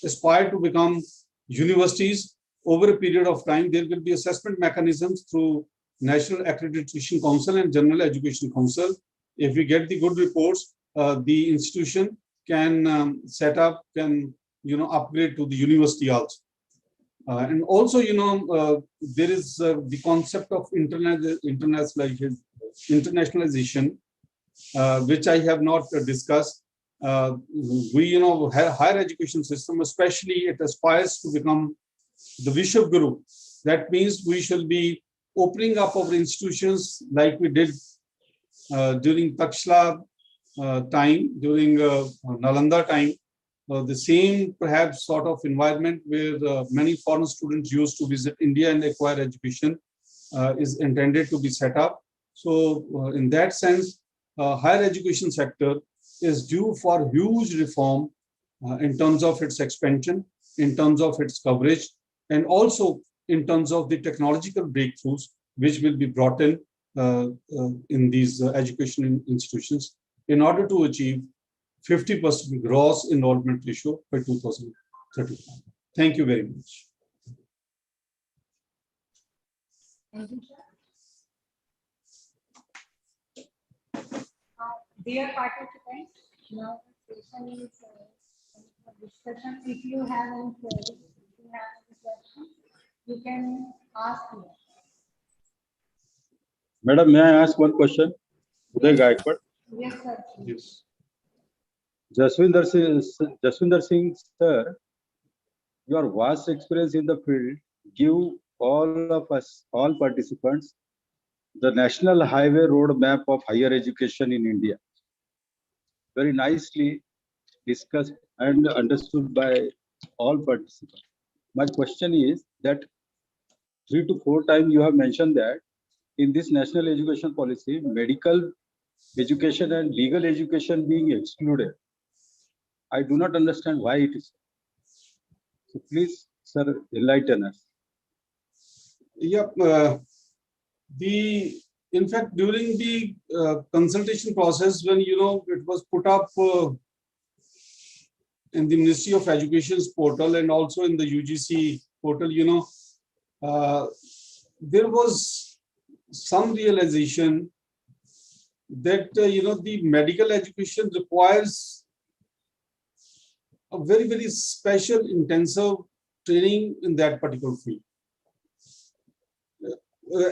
A: aspire to become universities, over a period of time, there will be assessment mechanisms through National Accreditation Council and General Education Council. If we get the good reports, the institution can set up, can upgrade to the university also. And also, there is the concept of internationalization, which I have not discussed. We, higher education system, especially it aspires to become the Vishwa Guru. That means we shall be opening up our institutions like we did during Takshla time, during Nalanda time. The same perhaps sort of environment where many foreign students used to visit India and acquire education is intended to be set up. So in that sense, higher education sector is due for huge reform in terms of its expansion, in terms of its coverage, and also in terms of the technological breakthroughs which will be brought in these education institutions in order to achieve 50% gross enrollment ratio by 2035. Thank you very much.
B: Dear participants, now the session is discussion. If you have any queries, if you have any questions, you can ask me.
D: Madam, may I ask one question? Uday Gaikwad.
B: Yes, sir.
A: Yes.
D: Jaswinder Singh, sir, your vast experience in the field give all of us, all participants, the national highway road map of higher education in India. Very nicely discussed and understood by all participants. My question is that 3 to 4 times you have mentioned that in this national education policy, medical education and legal education being excluded. I do not understand why it is. So please, sir, enlighten us.
A: Yeah, in fact, during the consultation process, when it was put up in the Ministry of Education's portal and also in the UGC portal, there was some realization that the medical education requires a very, very special intensive training in that particular field.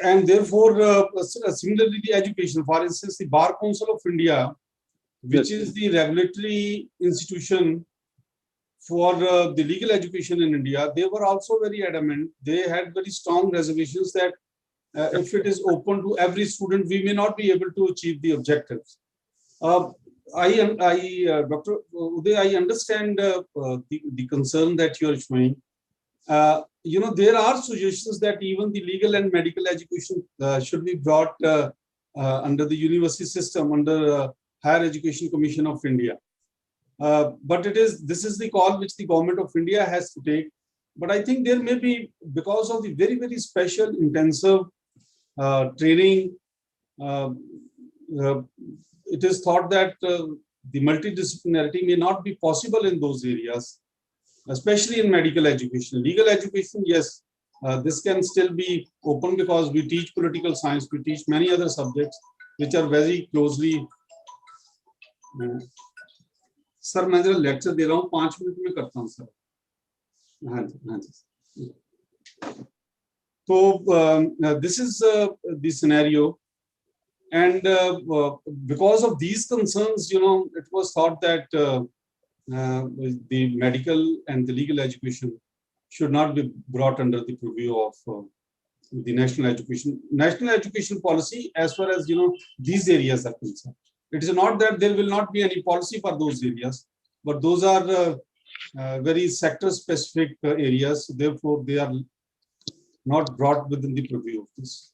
A: And therefore, similarly, the education, for instance, the Bar Council of India, which is the regulatory institution for the legal education in India, they were also very adamant. They had very strong reservations that if it is open to every student, we may not be able to achieve the objectives. Dr. Uday, I understand the concern that you are showing. There are suggestions that even the legal and medical education should be brought under the university system, under Higher Education Commission of India. But this is the call which the government of India has to take. But I think there may be, because of the very, very special, intensive training, it is thought that the multidisciplinarity may not be possible in those areas, especially in medical education. Legal education, yes, this can still be open because we teach political science, we teach many other subjects which are very closely. Sir, मैं जरा lecture दे रहा हूँ, 5 minute में करता हूँ sir. हाँ जी. So this is the scenario, and because of these concerns, it was thought that the medical and the legal education should not be brought under the purview of the national education policy as far as these areas are concerned. It is not that there will not be any policy for those areas, but those are very sector specific areas. Therefore, they are not brought within the purview of this.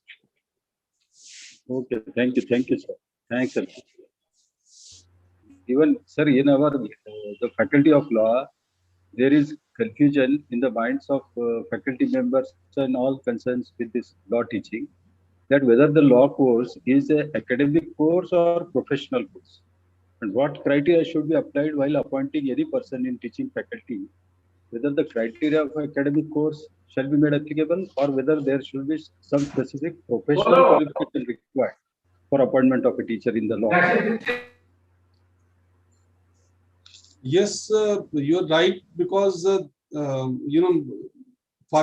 D: Okay, thank you, sir. Thanks, sir. Even, sir, in our the faculty of law, there is confusion in the minds of faculty members and all concerns with this law teaching, that whether the law course is an academic course or professional course, and what criteria should be applied while appointing any person in teaching faculty, whether the criteria of academic course shall be made applicable, or whether there should be some specific professional qualification required for appointment of a teacher in the law?
A: Yes, you're right, because for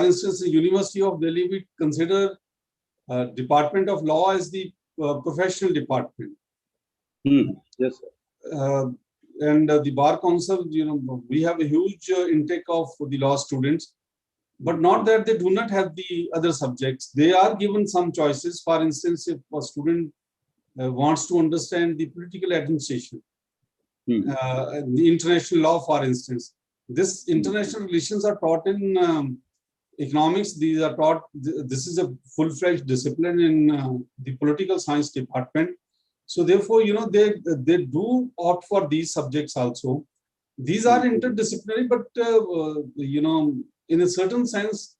A: instance, the University of Delhi, we consider Department of Law as the professional department.
D: Yes, sir.
A: And the Bar Council, we have a huge intake of the law students, but not that they do not have the other subjects. They are given some choices. For instance, if a student wants to understand the political administration, the international law, for instance, this international relations are taught in economics. These are taught. This is a full-fledged discipline in the political science department. So therefore, they do opt for these subjects also. These are interdisciplinary, but in a certain sense,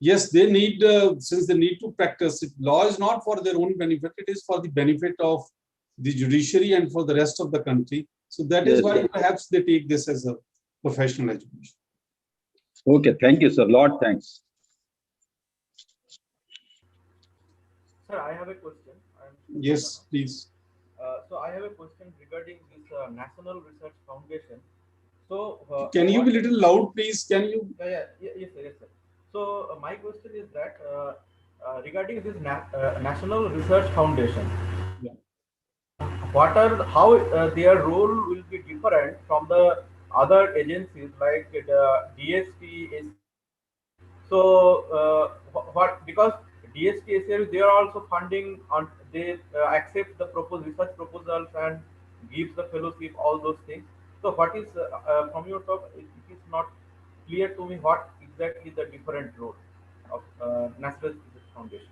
A: yes, they need, since they need to practice it. Law is not for their own benefit; it is for the benefit of the judiciary and for the rest of the country. So that is why perhaps they take this as a professional education.
D: Okay, thank you, sir. Lord, thanks.
E: Sir, I have a question.
A: Yes, please.
E: So I have a question regarding this National Research Foundation. So
A: can you be a little loud, please? Can you?
E: Yes, sir, yes, sir. So my question is that regarding this National Research Foundation, how their role will be different from the other agencies like the DST. So because DST, they are also funding on, they accept the research proposals and gives the fellowship, all those things. So what is from your talk, it is not clear to me what exactly the different role of National Research Foundation.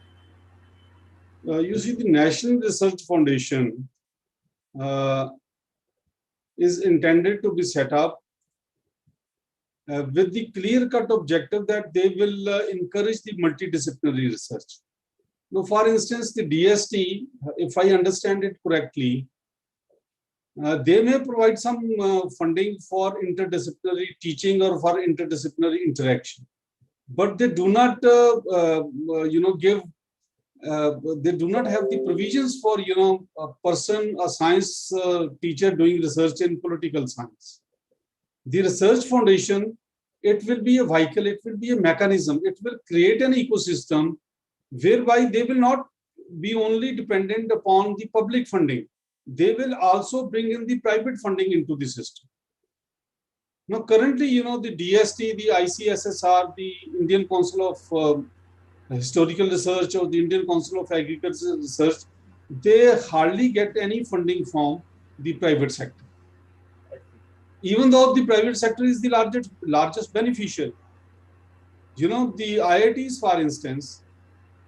A: You see, the National Research Foundation is intended to be set up with the clear-cut objective that they will encourage the multidisciplinary research. Now, for instance, the DST, if I understand it correctly, they may provide some funding for interdisciplinary teaching or for interdisciplinary interaction, but they do not, they do not have the provisions for, a science teacher doing research in political science. The Research Foundation, it will be a vehicle, it will be a mechanism, it will create an ecosystem whereby they will not be only dependent upon the public funding. They will also bring in the private funding into the system. Now, currently, the DST, the ICSSR, the Indian Council of Historical Research or the Indian Council of Agricultural Research, they hardly get any funding from the private sector. Even though the private sector is the largest beneficiary. The IITs, for instance,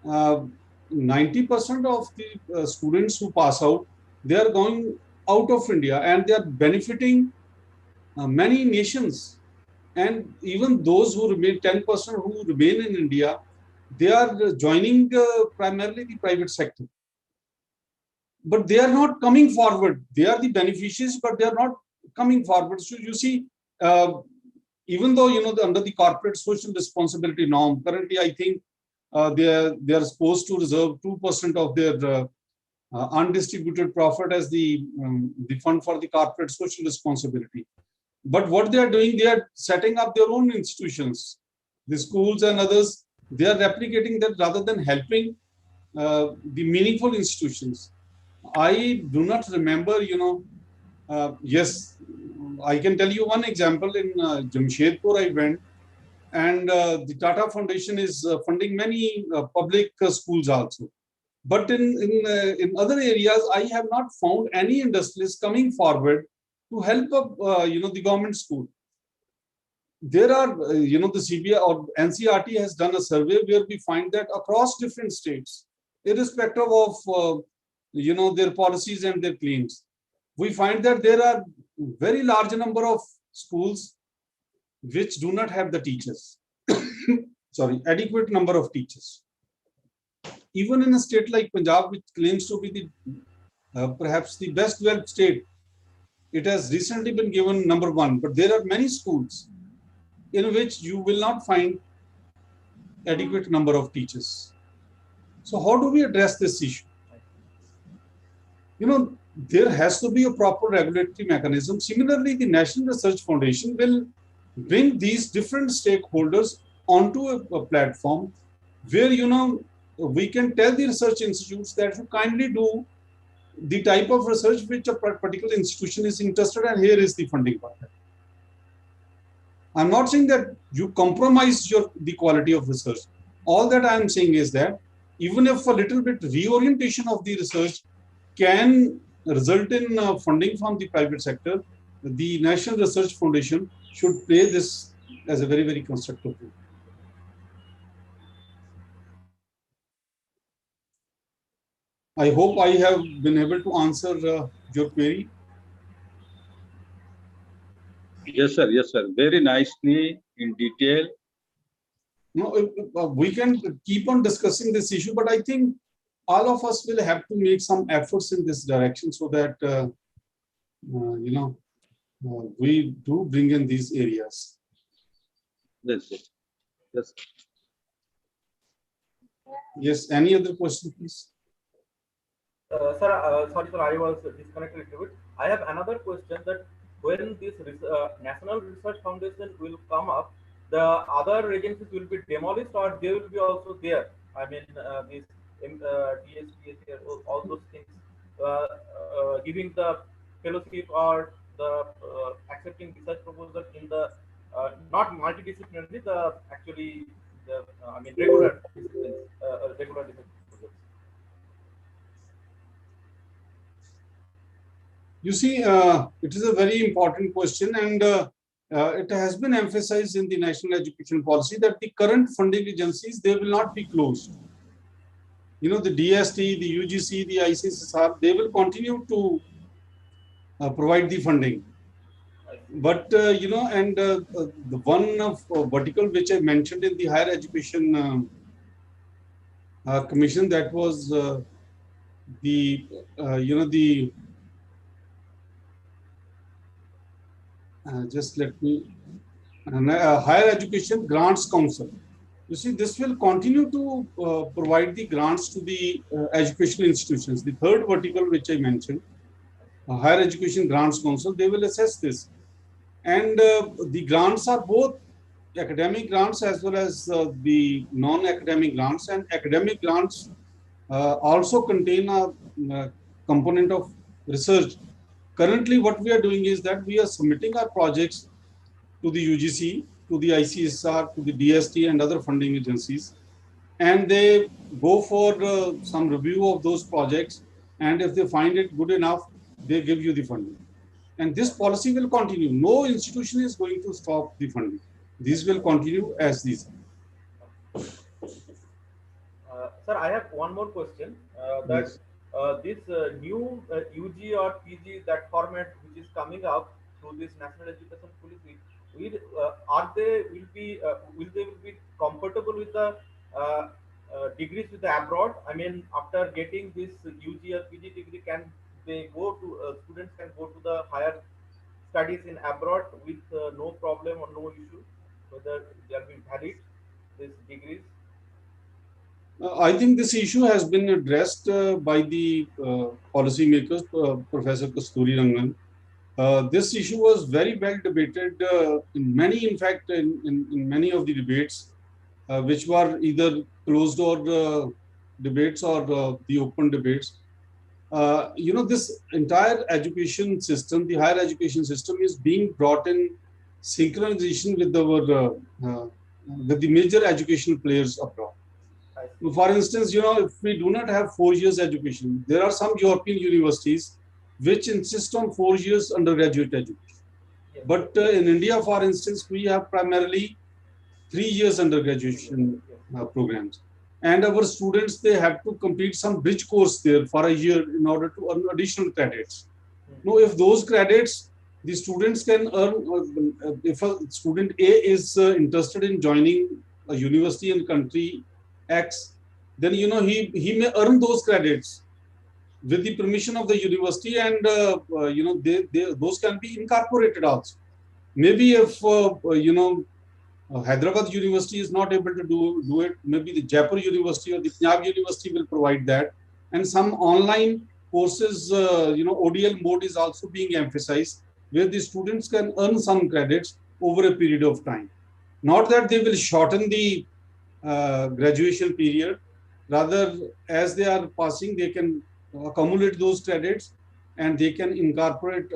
A: 90% of the students who pass out, they are going out of India and they are benefiting many nations. And even those who remain, 10% who remain in India, they are joining primarily the private sector. But they are not coming forward. They are the beneficiaries, but they are not coming forward. So you see, even though, under the corporate social responsibility norm, currently I think they are supposed to reserve 2% of their undistributed profit as the fund for the corporate social responsibility. But what they are doing, they are setting up their own institutions, the schools and others. They are replicating that rather than helping the meaningful institutions. I do not remember, yes, I can tell you one example. In Jamshedpur, I went, and the Tata Foundation is funding many public schools also. But in other areas, I have not found any industrialists coming forward to help up, the government school. There are, the CBI or NCRT has done a survey where we find that across different states, irrespective of, their policies and their claims, we find that there are very large number of schools which do not have the teachers, adequate number of teachers. Even in a state like Punjab, which claims to be the perhaps the best developed state, it has recently been given #1. But there are many schools in which you will not find adequate number of teachers. So how do we address this issue? There has to be a proper regulatory mechanism. Similarly, the National Research Foundation will bring these different stakeholders onto a platform where, we can tell the research institutes that you kindly do the type of research which a particular institution is interested in, and here is the funding part. I'm not saying that you compromise the quality of research. All that I'm saying is that even if a little bit reorientation of the research can result in funding from the private sector, the National Research Foundation should play this as a very, very constructive role. I hope I have been able to answer your query.
D: Yes, sir. Yes, sir. Very nicely in detail.
A: We can keep on discussing this issue, but I think all of us will have to make some efforts in this direction so that, we do bring in these areas.
D: Yes, yes. Yes.
A: Yes, any other question, please?
E: Sir, sorry, sir, I was disconnected a little bit. I have another question that when this National Research Foundation will come up, the other agencies will be demolished or they will be also there? I mean, this DST, all those things, giving the fellowship or the accepting research proposal in the not multidisciplinary, the actually the I mean regular disciplines, regular research proposals.
A: You see, it is a very important question, and it has been emphasized in the national education policy that the current funding agencies, they will not be closed. The DST, the UGC, the ICSR, they will continue to provide the funding. But, the one of vertical which I mentioned in the higher education commission, that was just let me, Higher Education Grants Council. You see, this will continue to provide the grants to the educational institutions. The third vertical which I mentioned, Higher Education Grants Council, they will assess this. And the grants are both academic grants as well as the non-academic grants. And academic grants also contain a component of research. Currently, what we are doing is that we are submitting our projects to the UGC, to the ICSR, to the DST and other funding agencies. And they go for some review of those projects. And if they find it good enough, they give you the funding. And this policy will continue. No institution is going to stop the funding. These will continue as these.
E: Sir, I have one more question.
A: Yes.
E: This new UG or PG, that format which is coming up through this national education policy, will they be comfortable with the degrees with the abroad? I mean, after getting this UG or PG degree, can they go to students can go to the higher studies in abroad with no problem or no issue, whether they are being valid these degrees?
A: I think this issue has been addressed by the policymakers, Professor Kasturirangan. This issue was very well debated in fact, in many of the debates, which were either closed door debates or the open debates. This entire education system, the higher education system, is being brought in synchronization with with the major educational players abroad. For instance, if we do not have 4 years education, there are some European universities which insist on 4 years undergraduate education.
E: Yes.
A: But in India, for instance, we have primarily 3 years undergraduation programs. And our students, they have to complete some bridge course there for a year in order to earn additional credits. Now, if those credits, the students can earn, if a student A is interested in joining a university in country X, then he may earn those credits with the permission of the university, and those can be incorporated also. Maybe if Hyderabad University is not able to do it. Maybe the Jaipur University or the Punjab University will provide that. And some online courses, ODL mode is also being emphasized, where the students can earn some credits over a period of time. Not that they will shorten the graduation period. Rather, as they are passing, they can accumulate those credits and they can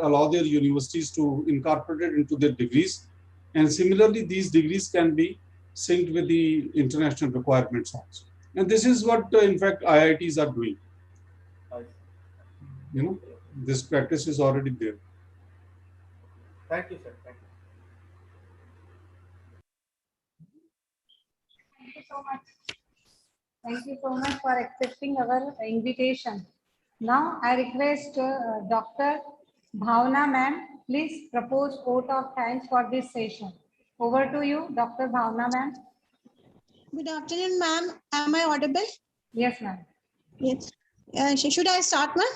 A: allow their universities to incorporate it into their degrees. And similarly, these degrees can be synced with the international requirements also. And this is what, in fact, IITs are doing. This practice is already there.
E: Thank you, sir. Thank you.
B: Thank you so much. Thank you so much for accepting our invitation. Now I request Dr. Bhavna ma'am, please propose vote of thanks for this session. Over to you, Dr. Bhavna ma'am.
F: Good afternoon, ma'am. Am I audible?
B: Yes, ma'am.
F: Yes. Should I start, ma'am?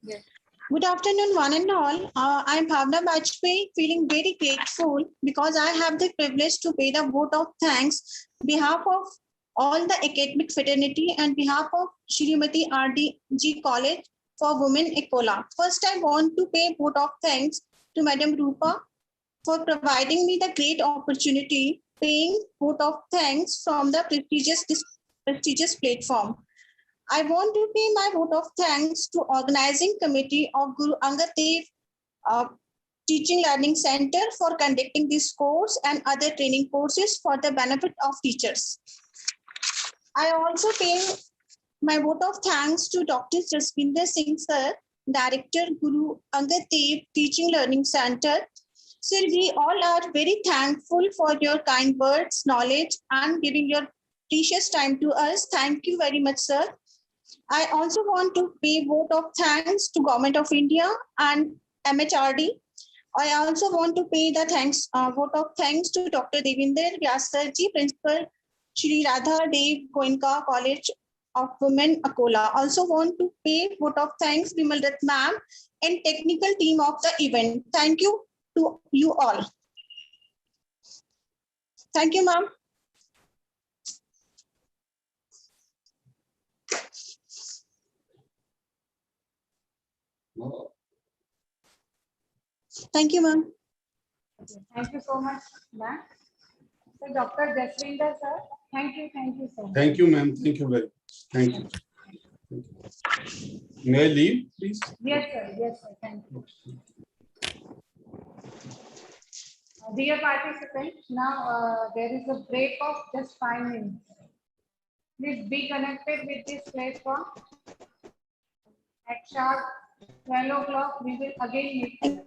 B: Yes.
F: Good afternoon, one and all. I'm Bhavna Bajpayee, feeling very grateful because I have the privilege to pay the vote of thanks on behalf of all the academic fraternity and behalf of Shrimati RDG College for Women Ecola. First, I want to pay vote of thanks to Madam Rupa for providing me the great opportunity paying vote of thanks from the prestigious platform. I want to pay my vote of thanks to organizing committee of Guru Angad Dev Teaching Learning Center for conducting this course and other training courses for the benefit of teachers. I also pay my vote of thanks to Dr. Jaswinder Singh sir, Director Guru Angad Dev Teaching Learning Center. Sir, we all are very thankful for your kind words, knowledge, and giving your precious time to us. Thank you very much, sir. I also want to pay vote of thanks to Government of India and MHRD. I also want to pay the vote of thanks to Dr. Devinder Vyasarji, Principal Shri Radha Dev Goenka College of Women Akola. Also want to pay vote of thanks Vimal Dutt ma'am and technical team of the event. Thank you to you all. Thank you, ma'am. Thank you, ma'am.
B: Thank you so much, ma'am. So, Dr. Jaswinder sir, thank you so much.
A: Thank you, ma'am. Thank you very much. Thank you. May I leave, please?
B: Yes, sir. Yes, sir. Thank you. Dear participants, now there is a break of just 5 minutes. Please be connected with this platform. At sharp 12 o'clock, we will again meet.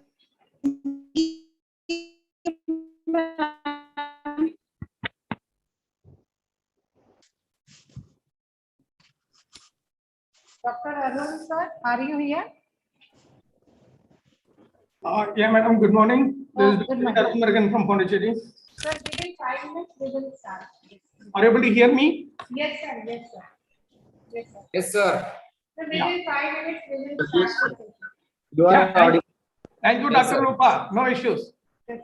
B: Dr. Arul sir, are you here?
G: Yeah, madam, good morning. This is
B: Good morning.
G: Arulmurugan from Pondicherry.
B: Sir, within 5 minutes, we will start.
G: Are you able to hear me?
B: Yes, sir. Yes, sir. Yes, sir.
H: Yes, sir.
B: So within 5 minutes, we will start the session.
H: You are
G: Yeah,
H: audible.
G: thank you,
H: Yes,
G: Dr.
H: sir.
G: Rupa. No issues.
B: Yes.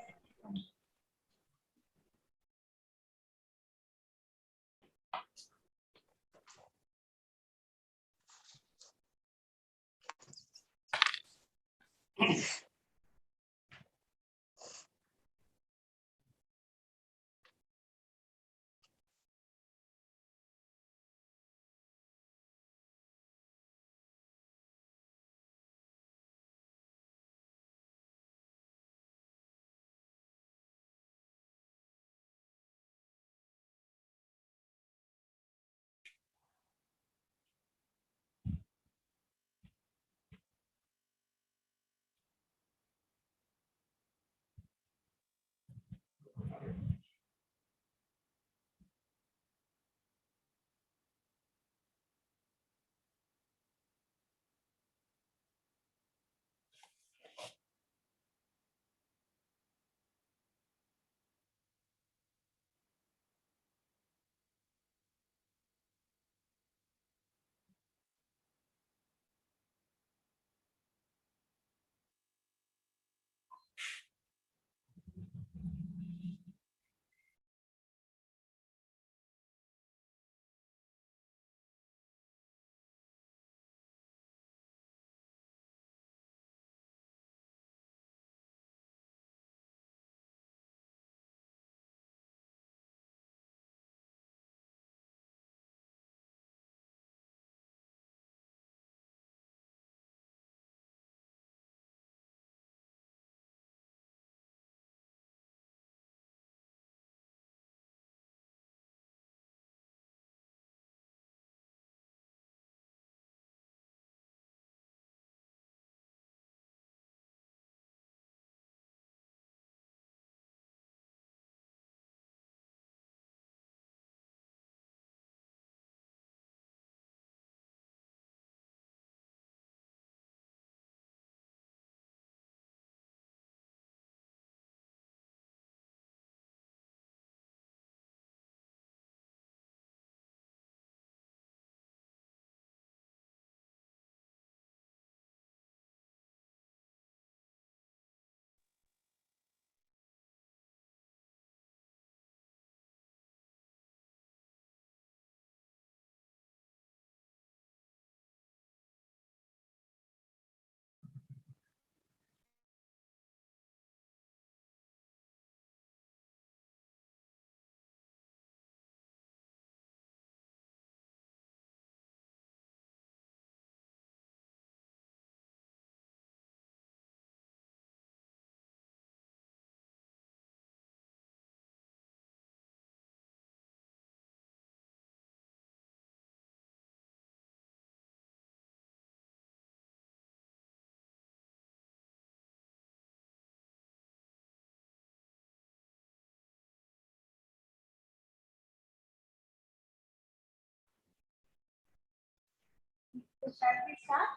B: So shall we start?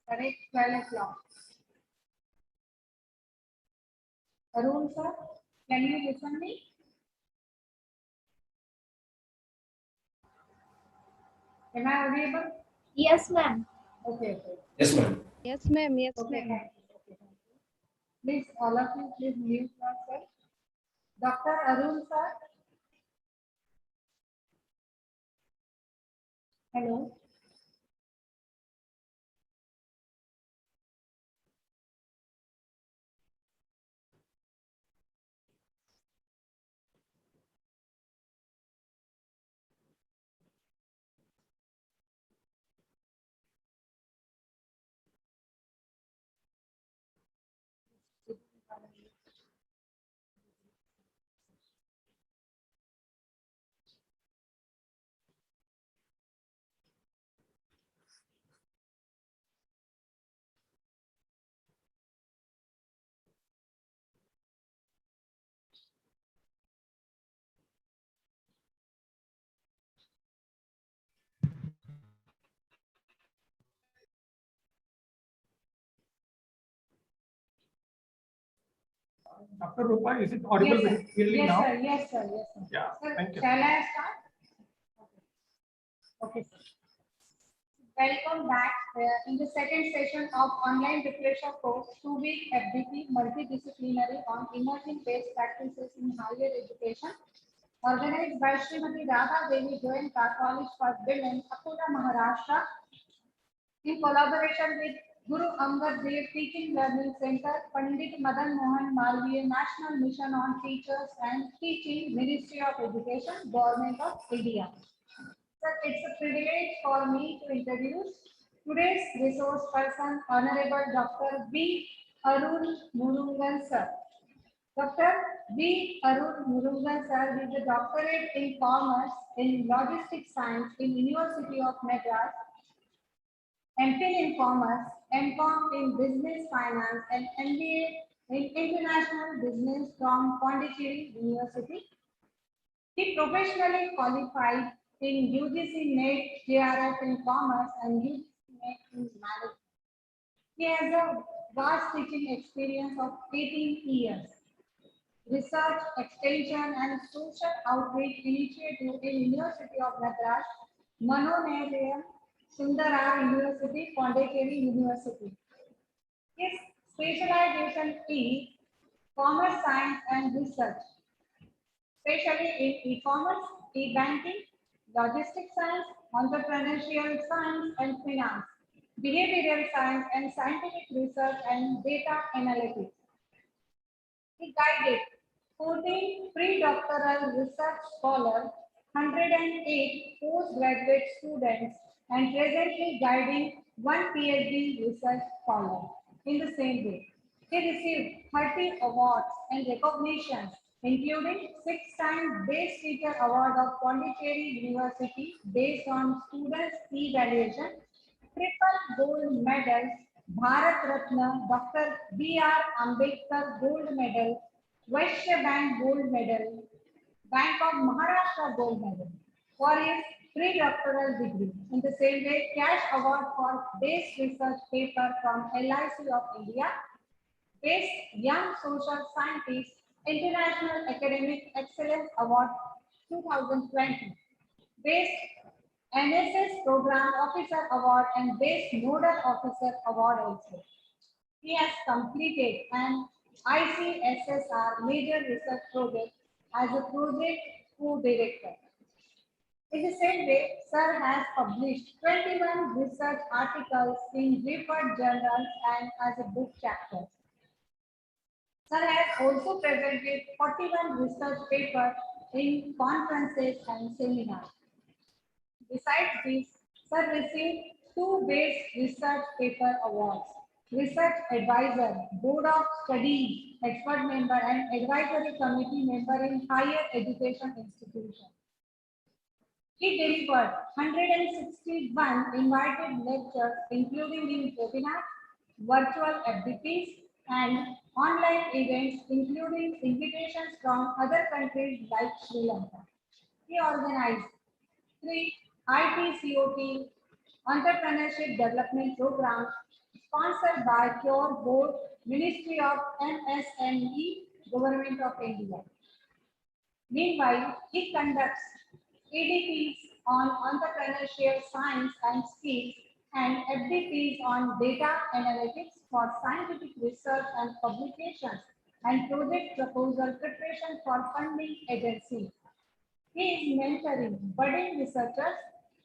B: Correct, 12 o'clock. Arun sir, can you listen me? Am I audible?
H: Yes, ma'am.
B: Okay, okay.
I: Yes, ma'am.
H: Yes, ma'am. Yes,
B: Okay,
H: ma'am.
B: thank you. Okay, thank you. Please, all of you, please mute yourself. Dr. Arun sir. Hello.
G: Dr. Rupa, is it audible
B: Yes,
G: very
B: sir.
G: clearly
B: Yes,
G: now?
B: sir. Yes, sir. Yes, sir.
G: Yeah,
B: Sir,
G: thank you.
B: shall I start? Okay, sir. Welcome back in the second session of online refresher course, 2-week FDP multidisciplinary on emerging best practices in higher education, organized by Srimati Radha Devi Goenka College for Women, Akula, Maharashtra, in collaboration with Guru Angad Dev Teaching Learning Center, Pandit Madan Mohan Malviya National Mission on Teachers and Teaching, Ministry of Education, Government of India. Sir, it's a privilege for me to introduce today's resource person, Honorable Dr. B. Arulmurugan sir. Dr. B. Arulmurugan sir is a doctorate in commerce in logistics science in University of Madras, MPhil in commerce, MCom in business finance, and MBA in international business from Pondicherry University. He professionally qualified in UGC NET JRF in commerce and UGC NET in management. He has a vast teaching experience of 18 years. Research, extension, and social outreach initiative in University of Madras, Manonaryam, Sundara University, Pondicherry University. His specialization is commerce science and research, especially in e-commerce, e-banking, logistics science, entrepreneurial science and finance, behavioral science and scientific research and data analytics. He guided 14 pre-doctoral research scholars, 108 postgraduate students, and presently guiding one PhD research scholar. In the same way, he received 30 awards and recognitions, including 6-time Best Teacher Award of Pondicherry University based on students' evaluation, triple gold medals, Bharat Ratna, Dr. B.R. Ambedkar Gold Medal, Vaishya Bank Gold Medal, Bank of Maharashtra Gold Medal for his pre-doctoral degree. In the same way, Cash Award for Best Research Paper from LIC of India, Best Young Social Scientist, International Academic Excellence Award 2020, Best NSS Program Officer Award and Best Nodal Officer Award also. He has completed an ICSSR major research project as a project co-director. In the same way, Sir has published 21 research articles in referred journals and as a book chapter. Sir has also presented 41 research papers in conferences and seminars. Besides this, Sir received 2 Best Research Paper Awards, Research Advisor, Board of Studies, Expert Member and Advisory Committee Member in Higher Education Institution. He delivered 161 invited lectures, including in webinars, virtual FDPs, and online events, including invitations from other countries like Sri Lanka. He organized 3 ITCOT Entrepreneurship Development Programs sponsored by Cure Board, Ministry of MSME, Government of India. Meanwhile, he conducts EDPs on entrepreneurship science and skills and FDPs on data analytics for scientific research and publications and project proposal preparation for funding agencies. He is mentoring budding researchers,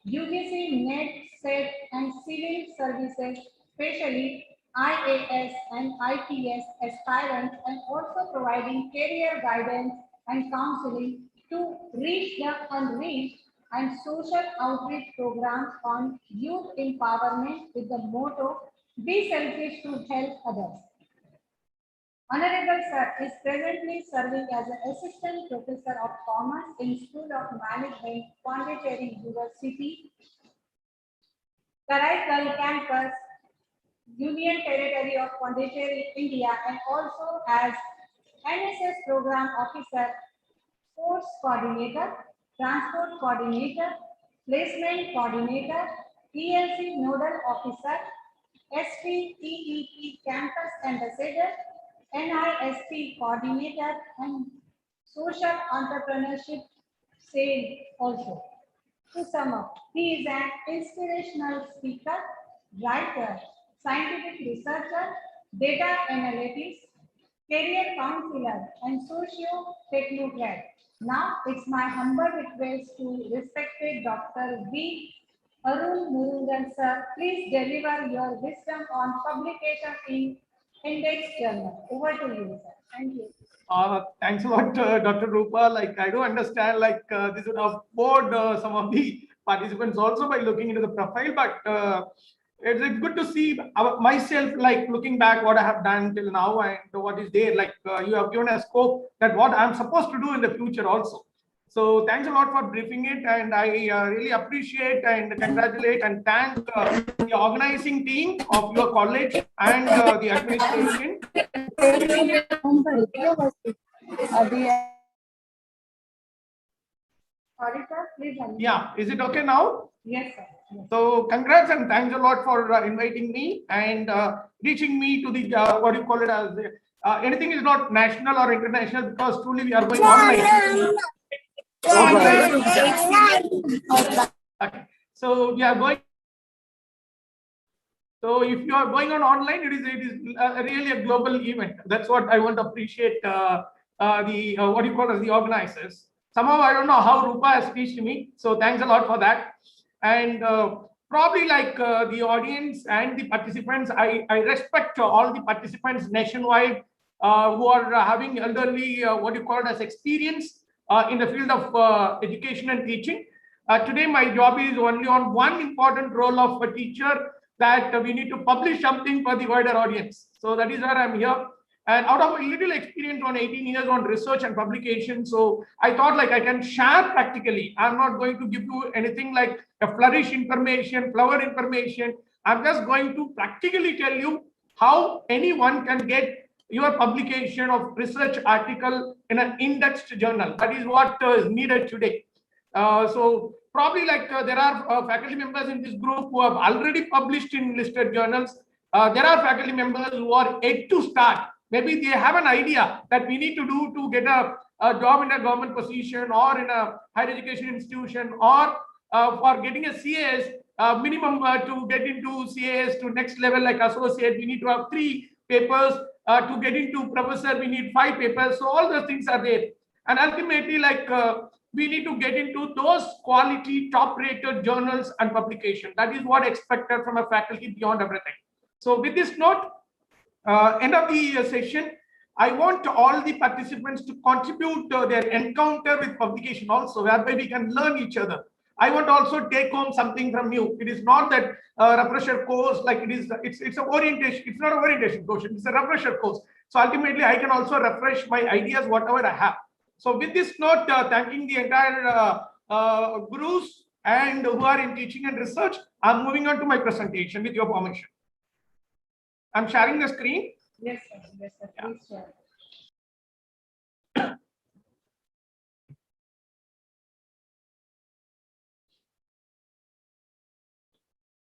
B: UGC, NET, SET, and civil services, especially IAS and IPS aspirants, and also providing career guidance and counseling to reach the unreached and social outreach programs on youth empowerment with the motto, be selfish to help others. Honorable Sir is presently serving as an Assistant Professor of Commerce in School of Management, Pondicherry University, Karaikal Campus, Union Territory of Pondicherry, India, and also as NSS Program Officer, Sports Coordinator, Transport Coordinator, Placement Coordinator, ELC Nodal Officer, SPTEP Campus Ambassador, NISP Coordinator, and Social Entrepreneurship Sale also. To sum up, he is an inspirational speaker, writer, scientific researcher, data analytics, career counselor, and socio-technocrat. Now, it's my humble request to respected Dr. V. Arulmurugan sir, please deliver your wisdom on publication in Index Journal. Over to you, sir. Thank you.
G: Thanks a lot, Dr. Rupa. Like, I do understand, like, this would have bored some of the participants also by looking into the profile, but it's good to see myself, like, looking back what I have done till now and what is there. Like, you have given a scope that what I'm supposed to do in the future also. So thanks a lot for briefing it, and I really appreciate and congratulate and thank the organizing team of your college and the administration.
B: Sorry, sir. Please.
G: Yeah, is it okay now?
B: Yes, sir. Yes.
G: So congrats and thanks a lot for inviting me and reaching me to the what do you call it as anything is not national or international, because truly we are going online. Okay. So we are going. So if you are going on online, it is really a global event. That's what I want to appreciate what you call as the organizers. Somehow I don't know how Rupa has reached me. So thanks a lot for that. And probably like the audience and the participants, I respect all the participants nationwide who are having elderly, what you call it as experience in the field of education and teaching. Today, my job is only on one important role of a teacher, that we need to publish something for the wider audience. So that is where I'm here. And out of a little experience on 18 years on research and publication, so I thought like I can share practically. I'm not going to give you anything like a flourish information, flower information. I'm just going to practically tell you how anyone can get your publication of research article in an indexed journal. That is what is needed today. So probably like there are faculty members in this group who have already published in listed journals. There are faculty members who are yet to start. Maybe they have an idea that we need to do to get a job in a government position or in a higher education institution, or for getting a CAS minimum to get into CAS to next level like associate, we need to have 3 papers. To get into professor, we need 5 papers. So all those things are there. And ultimately, like we need to get into those quality top-rated journals and publication. That is what expected from a faculty beyond everything. So with this note, end of the session, I want all the participants to contribute their encounter with publication also, whereby we can learn each other. I want to also take home something from you. It is not that refresher course, like it's a orientation. It's not an orientation course. It's a refresher course. So ultimately, I can also refresh my ideas, whatever I have. So with this note, thanking the entire gurus and who are in teaching and research, I'm moving on to my presentation with your permission. I'm sharing the screen.
B: Yes, sir. Yes, sir. Please share.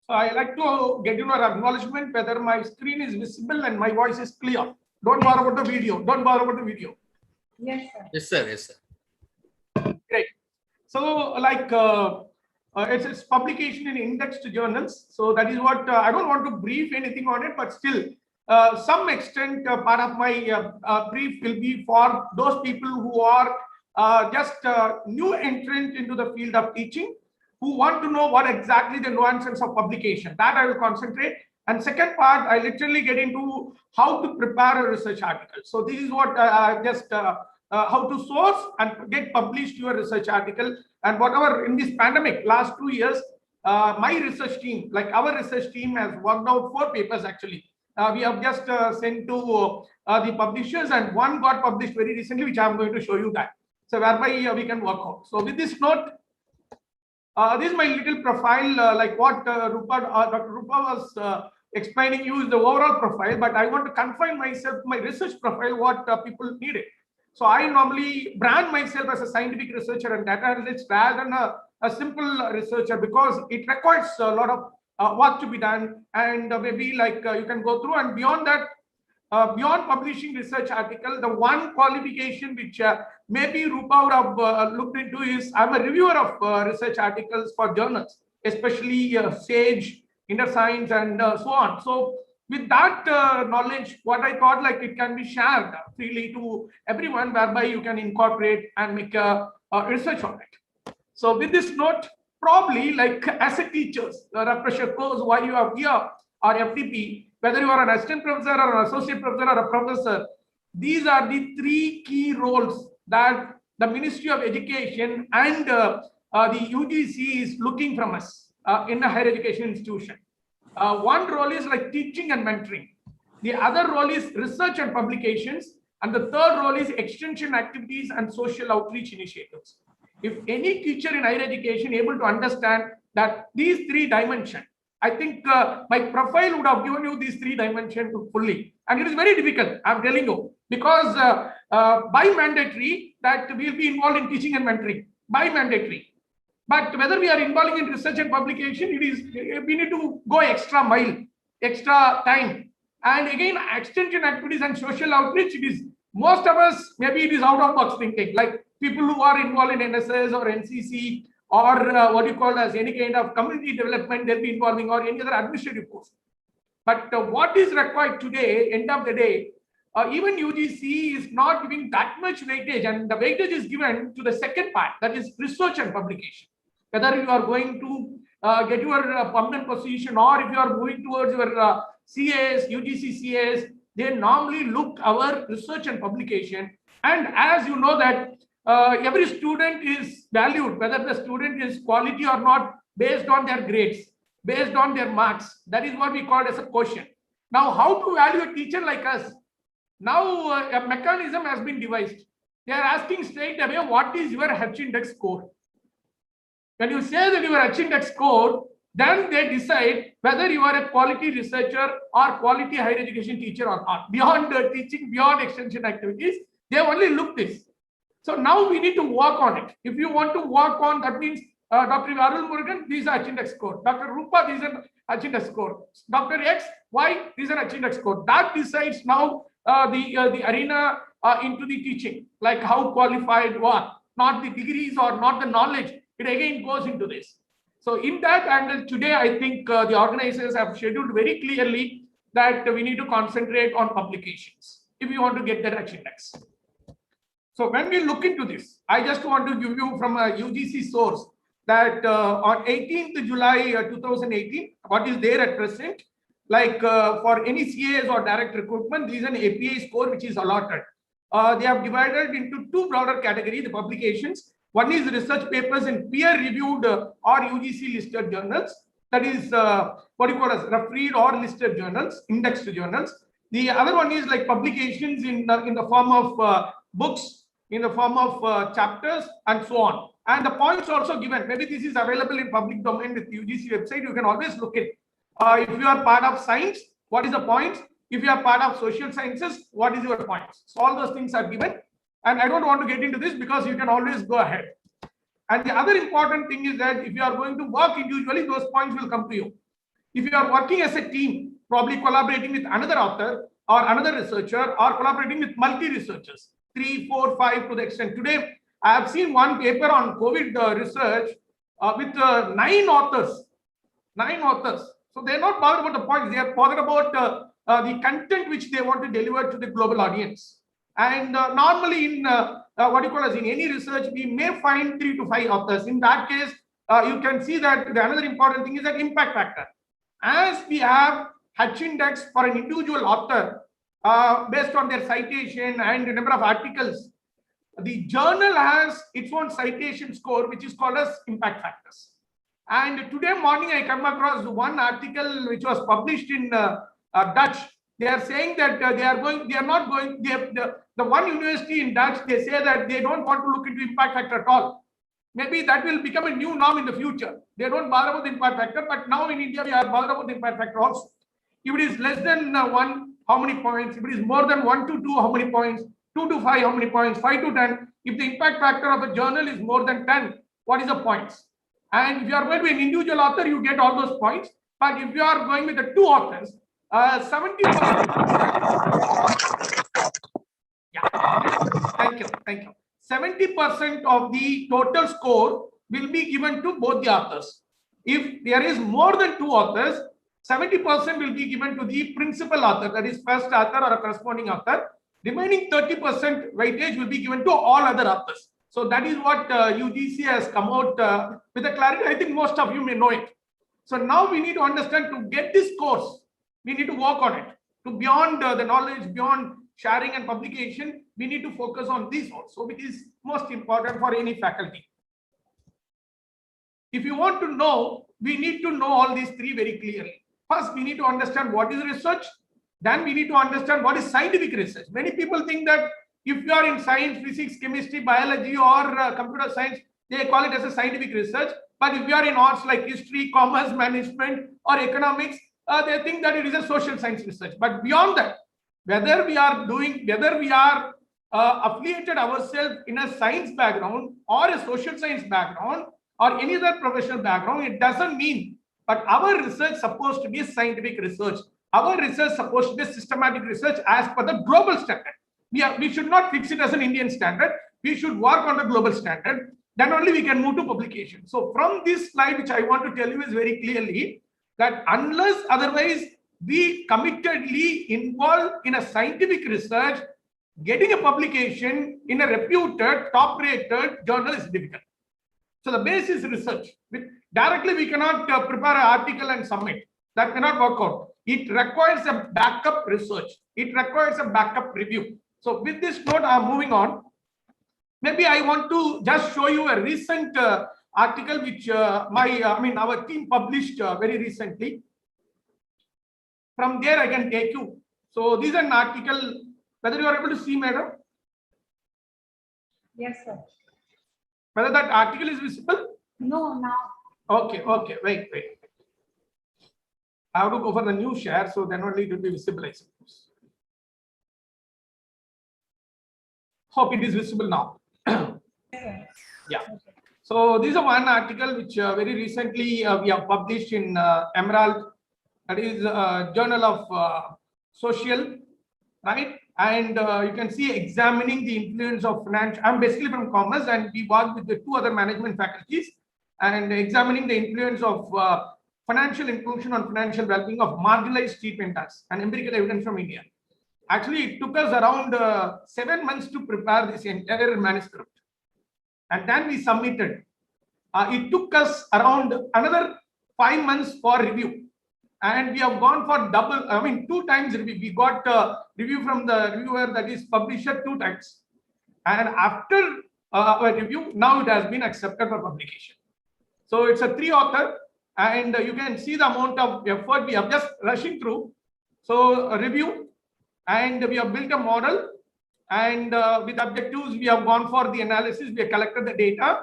G: So I like to get your acknowledgement whether my screen is visible and my voice is clear. Don't bother about the video. Don't bother about the video.
B: Yes, sir.
C: Yes, sir. Yes, sir.
G: Great. So like it's publication in indexed journals. So that is what I don't want to brief anything on it, but still some extent part of my brief will be for those people who are just new entrant into the field of teaching, who want to know what exactly the nuances of publication. That I will concentrate. And second part, I literally get into how to prepare a research article. So this is what just how to source and get published your research article. And whatever in this pandemic, last 2 years, my research team, like our research team has worked out 4 papers actually. We have just sent to the publishers, and one got published very recently, which I'm going to show you that. So whereby we can work out. So with this note, this is my little profile, like what Dr. Rupa was explaining you is the overall profile, but I want to confine myself to my research profile, what people needed. So I normally brand myself as a scientific researcher and data analyst rather than a simple researcher, because it requires a lot of work to be done, and maybe like you can go through, and beyond that, beyond publishing research article, the one qualification which maybe Rupa would have looked into is I'm a reviewer of research articles for journals, especially Sage, Inner Science, and so on. So with that knowledge, what I thought like it can be shared freely to everyone, whereby you can incorporate and make a research on it. So with this note, probably like as a teachers, the refresher course, why you are here, or FDP, whether you are an assistant professor or an associate professor or a professor, these are the 3 key roles that the Ministry of Education and the UGC is looking from us in a higher education institution. One role is like teaching and mentoring. The other role is research and publications. And the third role is extension activities and social outreach initiatives. If any teacher in higher education able to understand that these 3 dimensions, I think my profile would have given you these 3 dimensions fully. And it is very difficult, I'm telling you, because by mandatory that we will be involved in teaching and mentoring, by mandatory. But whether we are involving in research and publication, it is we need to go extra mile, extra time. And again, extension activities and social outreach, it is most of us, maybe it is out of box thinking, like people who are involved in NSS or NCC or what you call as any kind of community development, they'll be involving, or any other administrative course. But what is required today, end of the day, even UGC is not giving that much weightage, and the weightage is given to the second part, that is research and publication. Whether you are going to get your permanent position, or if you are moving towards your CAS, UGC CAS, they normally look our research and publication. And as you know that every student is valued, whether the student is quality or not, based on their grades, based on their marks. That is what we call as a quotient. Now, how to value a teacher like us? Now, a mechanism has been devised. They are asking straight away, what is your H index score? When you say that your H index score, then they decide whether you are a quality researcher or quality higher education teacher or not. Beyond teaching, beyond extension activities, they only look this. So now we need to work on it. If you want to work on, that means Dr. Arulmurugan, these are H index score. Dr. Rupa, these are H index score. Dr. X, Y, these are H index score. That decides now the arena into the teaching, like how qualified what, not the degrees or not the knowledge. It again goes into this. So in that angle, today I think the organizers have scheduled very clearly that we need to concentrate on publications if you want to get the H index. So when we look into this, I just want to give you from a UGC source that on 18th July 2018, what is there at present, like for any CAs or direct recruitment, there is an API score which is allotted. They have divided into two broader categories, the publications. One is research papers in peer-reviewed or UGC listed journals. That is what you call as refereed or listed journals, indexed journals. The other one is like publications in the form of books, in the form of chapters and so on. And the points also given. Maybe this is available in public domain with UGC website. You can always look at. If you are part of science, what is the points? If you are part of social sciences, what is your points? So all those things are given. And I don't want to get into this because you can always go ahead. And the other important thing is that if you are going to work individually, those points will come to you. If you are working as a team, probably collaborating with another author or another researcher or collaborating with multi-researchers, 3, 4, 5 to the extent. Today, I have seen one paper on COVID research with 9 authors. 9 authors. So they are not bothered about the points. They are bothered about the content which they want to deliver to the global audience. And normally in what you call as in any research, we may find 3 to 5 authors. In that case, you can see that the another important thing is that impact factor. As we have H index for an individual author based on their citation and the number of articles, the journal has its own citation score, which is called as impact factors. And today morning, I come across one article which was published in Dutch. They are saying that the one university in Dutch, they say that they don't want to look into impact factor at all. Maybe that will become a new norm in the future. They don't bother about the impact factor, but now in India, we are bothered about the impact factor also. If it is less than 1, how many points? If it is more than 1 to 2, how many points? 2 to 5, how many points? 5 to 10. If the impact factor of a journal is more than 10, what is the points? And if you are going to be an individual author, you get all those points. But if you are going with the 2 authors, 70%. Yeah, thank you. 70% of the total score will be given to both the authors. If there is more than 2 authors, 70% will be given to the principal author, that is first author or a corresponding author. Remaining 30% weightage will be given to all other authors. So that is what UGC has come out with a clarity. I think most of you may know it. So now we need to understand, to get this course, we need to work on it. To beyond the knowledge, beyond sharing and publication, we need to focus on this also, which is most important for any faculty. If you want to know, we need to know all these 3 very clearly. First, we need to understand what is research. Then we need to understand what is scientific research. Many people think that if you are in science, physics, chemistry, biology, or computer science, they call it as a scientific research. But if you are in arts like history, commerce, management, or economics, they think that it is a social science research. But beyond that, whether we are affiliated ourselves in a science background or a social science background or any other professional background, it doesn't mean. But our research is supposed to be scientific research. Our research is supposed to be systematic research as per the global standard. We should not fix it as an Indian standard. We should work on the global standard. Then only we can move to publication. So from this slide, which I want to tell you is very clearly that unless otherwise be committedly involved in a scientific research, getting a publication in a reputed, top-rated journal is difficult. So the base is research. Directly, we cannot prepare an article and submit. That cannot work out. It requires a backup research. It requires a backup review. So with this note, I'm moving on. Maybe I want to just show you a recent article which our team published very recently. From there, I can take you. So this is an article. Whether you are able to see, madam?
B: Yes, sir.
G: Whether that article is visible?
B: No, now.
G: Okay, wait. I have to go for the new share, so then only it will be visible, I suppose. Hope it is visible now. Yeah. So this is one article which very recently we have published in Emerald. That is Journal of Social, right? And you can see examining the influence of finance. I'm basically from commerce, and we work with the 2 other management faculties and examining the influence of financial inclusion on financial well-being of marginalized street vendors and empirical evidence from India. Actually, it took us around 7 months to prepare this entire manuscript, and then we submitted. It took us around another 5 months for review. And we have gone for 2 times review. We got review from the reviewer, that is publisher, 2 times. And after a review, now it has been accepted for publication. So it's a 3 author, and you can see the amount of effort we have just rushing through. So a review, and we have built a model, and with objectives, we have gone for the analysis. We have collected the data.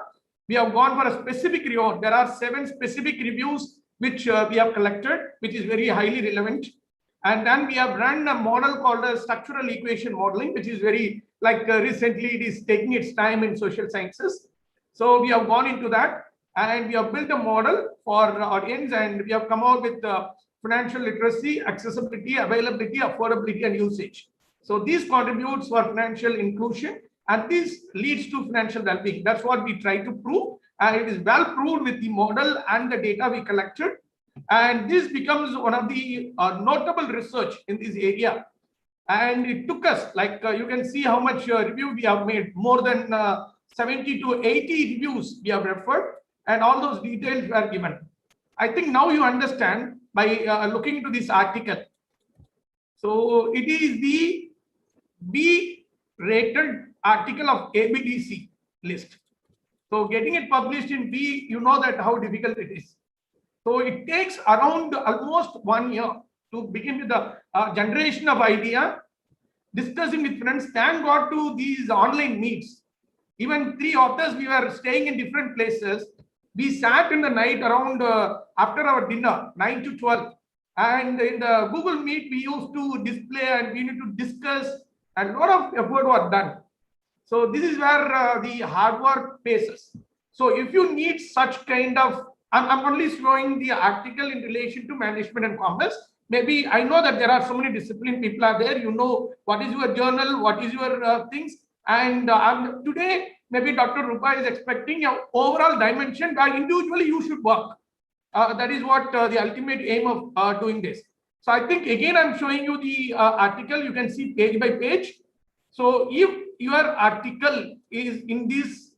G: We have gone for a specific review. There are 7 specific reviews which we have collected, which is very highly relevant. And then we have run a model called a structural equation modeling, which is very, recently it is taking its time in social sciences. So we have gone into that, and we have built a model for audience, and we have come out with financial literacy, accessibility, availability, affordability, and usage. So these contributes for financial inclusion, and this leads to financial well-being. That's what we try to prove. And it is well proved with the model and the data we collected. And this becomes one of the notable research in this area. And it took us, you can see how much review we have made, more than 70 to 80 reviews we have referred, and all those details were given. I think now you understand by looking into this article. So it is the B-rated article of ABDC list. So getting it published in B, you know that how difficult it is. So it takes around almost 1 year to begin with the generation of idea, discussing with friends. Thank God to these online meets. Even 3 authors, we were staying in different places. We sat in the night around after our dinner, 9 to 12. And in the Google Meet, we used to display and we need to discuss, and a lot of effort was done. So this is where the hard work pays us. So if you need such kind of, I'm only showing the article in relation to management and commerce. Maybe I know that there are so many discipline people are there. You know what is your journal, what is your things. And today, maybe Dr. Rupa is expecting an overall dimension where individually you should work. That is what the ultimate aim of doing this. So I think again, I'm showing you the article. You can see page by page. So if your article is in this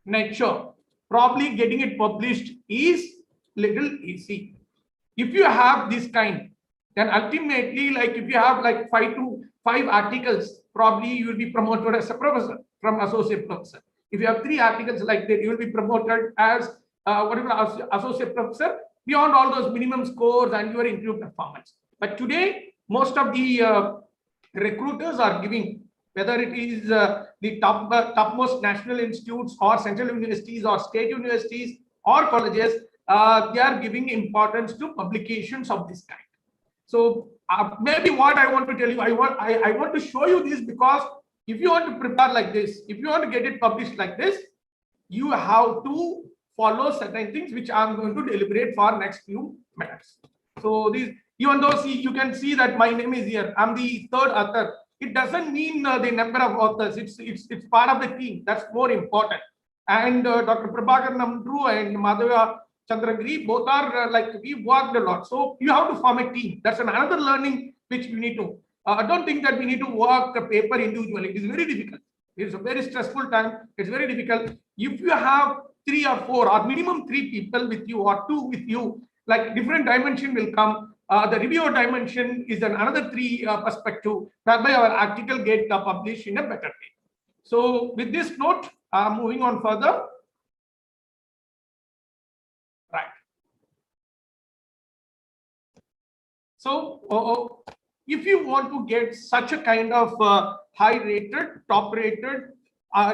G: nature, probably getting it published is little easy. If you have this kind, then ultimately, if you have 5 to 5 articles, probably you will be promoted as a professor from associate professor. If you have 3 articles like that, you will be promoted as associate professor beyond all those minimum scores and your interview performance. But today, most of the recruiters are giving, whether it is the topmost national institutes or central universities or state universities or colleges, they are giving importance to publications of this kind. So maybe what I want to tell you, I want to show you this, because if you want to prepare like this, if you want to get it published like this, you have to follow certain things which I'm going to deliberate for next few minutes. So these, even though you can see that my name is here, I'm the 3rd author. It doesn't mean the number of authors. It's part of the team. That's more important. And Dr. Prabhakar Namdru and Madhava Chandragiri, both are like we worked a lot. So you have to form a team. That's another learning which we need to. I don't think that we need to work the paper individually. It is very difficult. It's a very stressful time. It's very difficult. If you have 3 or 4 or minimum 3 people with you or 2 with you, like different dimension will come. The reviewer dimension is another 3 perspective, whereby our article get published in a better way. So with this note, moving on further. Right. So if you want to get such a kind of high-rated, top-rated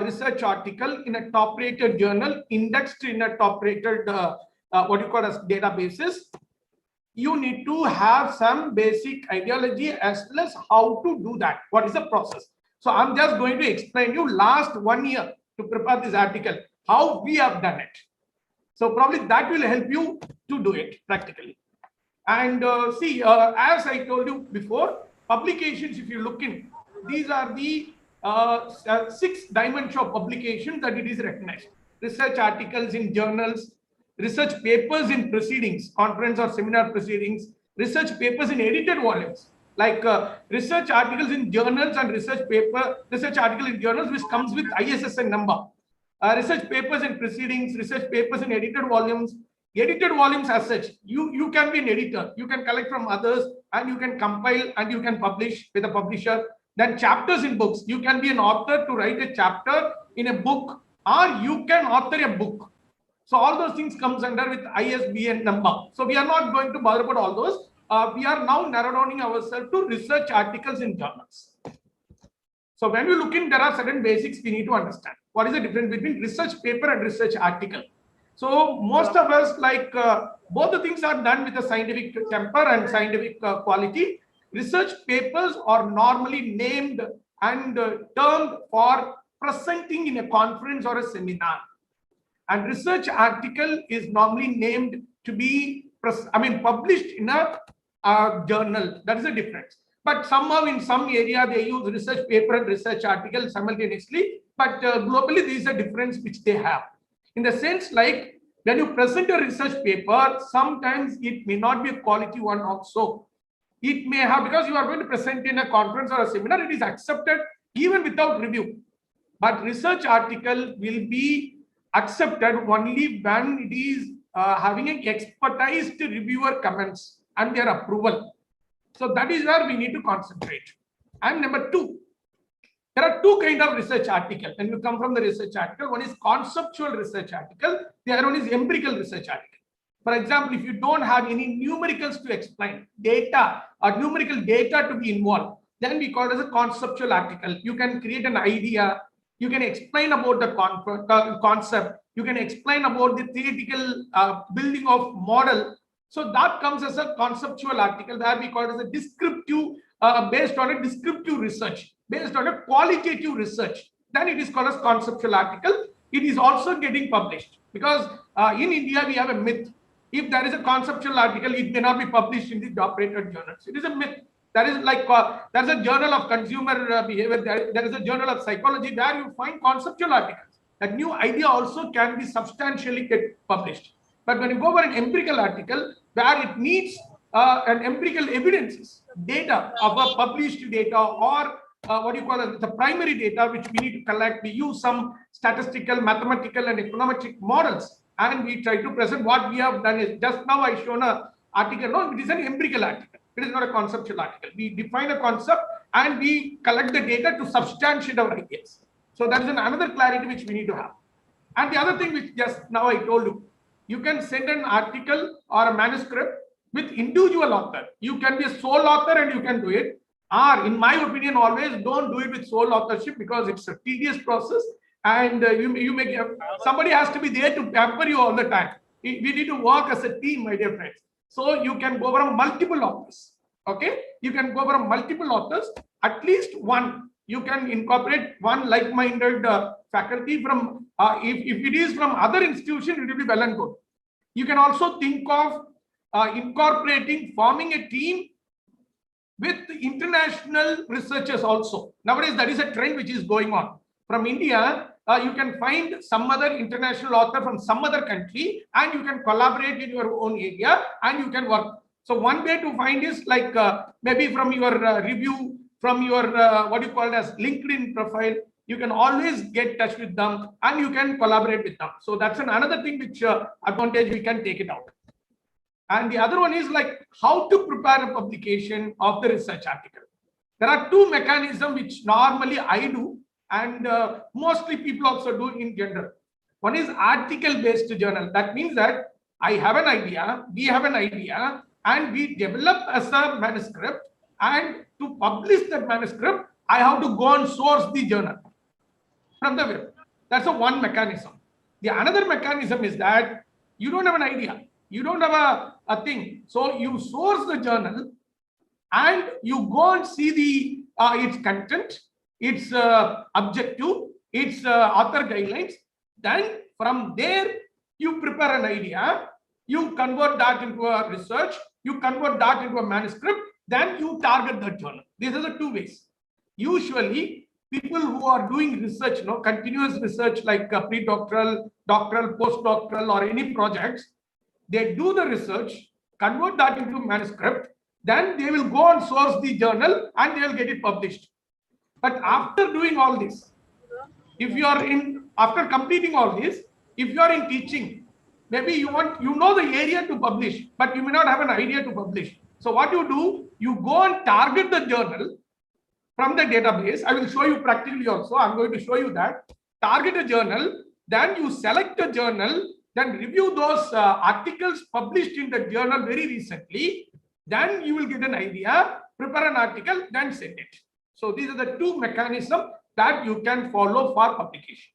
G: research article in a top-rated journal, indexed in a top-rated what you call as databases, you need to have some basic ideology as well as how to do that. What is the process? So I'm just going to explain you last 1 year to prepare this article, how we have done it. So probably that will help you to do it practically. And see, as I told you before, publications, if you look in, these are the 6 dimensions of publications that it is recognized. Research articles in journals, research papers in proceedings, conference or seminar proceedings, research papers in edited volumes, like research articles in journals and research article in journals which comes with ISSN number. Research papers in proceedings, research papers in edited volumes as such, you can be an editor, you can collect from others and you can compile and you can publish with a publisher. Then chapters in books, you can be an author to write a chapter in a book, or you can author a book. So all those things comes under with ISBN number. So we are not going to bother about all those. We are now narrowing ourselves to research articles in journals. So when we look in, there are certain basics we need to understand. What is the difference between research paper and research article? So most of us, like both the things are done with a scientific temper and scientific quality. Research papers are normally named and termed for presenting in a conference or a seminar. And research article is normally named to be, published in a journal. That is the difference. But somehow in some area they use research paper and research article simultaneously. But globally, there is a difference which they have. In the sense, like when you present a research paper, sometimes it may not be a quality one also. It may have, because you are going to present in a conference or a seminar, it is accepted even without review. But research article will be accepted only when it is having an expertise reviewer comments and their approval. So that is where we need to concentrate. And number 2, there are 2 kinds of research articles. When you come from the research article, one is conceptual research article, the other one is empirical research article. For example, if you don't have any numericals to explain, data or numerical data to be involved, then we call it as a conceptual article. You can create an idea, you can explain about the concept, you can explain about the theoretical building of model. So that comes as a conceptual article, where we call it as a descriptive, based on a descriptive research, based on a qualitative research. Then it is called as conceptual article. It is also getting published because in India we have a myth. If there is a conceptual article, it may not be published in the top-rated journals. It is a myth. There is like there's a journal of consumer behavior. There is a journal of psychology where you find conceptual articles. That new idea also can be substantially get published. But when you go for an empirical article, where it needs an empirical evidences, data of a published data or what you call as the primary data, which we need to collect. We use some statistical, mathematical, and econometric models, and we try to present. What we have done is, just now I shown an article. No, it is an empirical article. It is not a conceptual article. We define a concept and we collect the data to substantiate our ideas. So that is another clarity which we need to have. And the other thing which just now I told you, you can send an article or a manuscript with individual author. You can be a sole author and you can do it. Or in my opinion, always don't do it with sole authorship because it's a tedious process and you may get, somebody has to be there to pamper you all the time. We need to work as a team, my dear friends. So you can go from multiple authors. Okay, you can go from multiple authors, at least one. You can incorporate one like-minded faculty from, if it is from other institution, it will be well and good. You can also think of incorporating, forming a team with international researchers also. Nowadays, that is a trend which is going on. From India, you can find some other international author from some other country, and you can collaborate in your own area and you can work. So one way to find is like maybe from your review, from your what you call it as LinkedIn profile, you can always get touch with them and you can collaborate with them. So that's another thing which advantage we can take it out. And the other one is like how to prepare a publication of the research article. There are two mechanisms which normally I do, and mostly people also do in general. One is article-based journal. That means that I have an idea, we have an idea, and we develop as a manuscript, and to publish that manuscript, I have to go and source the journal from the web. That's a one mechanism. The another mechanism is that you don't have an idea, you don't have a thing. So you source the journal and you go and see the its content, its objective, its author guidelines. Then from there, you prepare an idea, you convert that into a research, you convert that into a manuscript, then you target the journal. These are the two ways. Usually, people who are doing research, continuous research like pre-doctoral, doctoral, postdoctoral, or any projects, they do the research, convert that into manuscript, then they will go and source the journal and they will get it published. But after doing all this, if you are after completing all this, if you are in teaching, maybe you know the area to publish, but you may not have an idea to publish. So what you do, you go and target the journal from the database. I will show you practically also. I'm going to show you that. Target a journal, then you select a journal, then review those articles published in the journal very recently. Then you will get an idea, prepare an article, then send it. So these are the two mechanisms that you can follow for publication.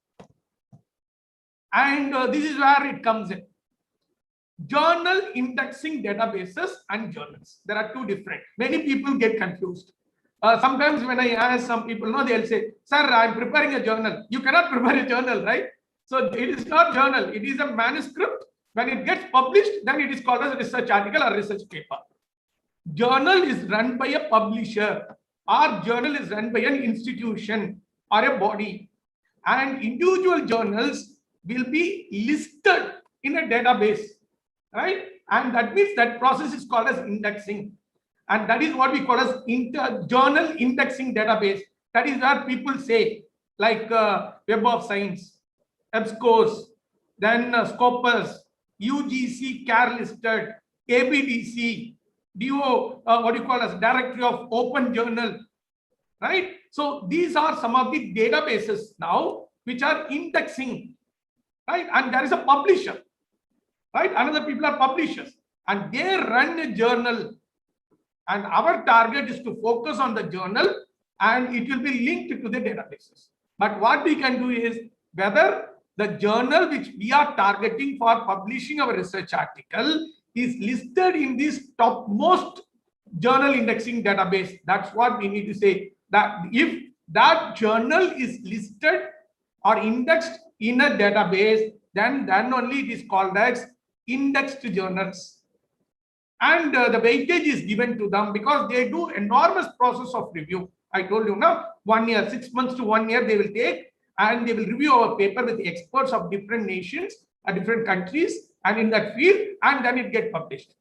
G: And this is where it comes in. Journal indexing databases and journals. There are two different. Many people get confused. Sometimes when I ask some people, they'll say, sir, I'm preparing a journal. You cannot prepare a journal, right? So it is not journal. It is a manuscript. When it gets published, then it is called as a research article or research paper. Journal is run by a publisher, or journal is run by an institution or a body. And individual journals will be listed in a database, right? And that means that process is called as indexing. And that is what we call as journal indexing database. That is where people say, like Web of Science, EBSCORS, then Scopus, UGC CARE listed, ABDC, DO, what you call as Directory of Open Journal, right? So these are some of the databases now which are indexing, right? And there is a publisher, right? Another people are publishers, and they run a journal. And our target is to focus on the journal, and it will be linked to the databases. But what we can do is whether the journal which we are targeting for publishing our research article is listed in this topmost journal indexing database. That's what we need to say. That if that journal is listed or indexed in a database, then only it is called as indexed journals. And the weightage is given to them because they do enormous process of review. I told you now, 1 year, 6 months to 1 year they will take, and they will review our paper with the experts of different nations, different countries, and in that field, and then it gets published.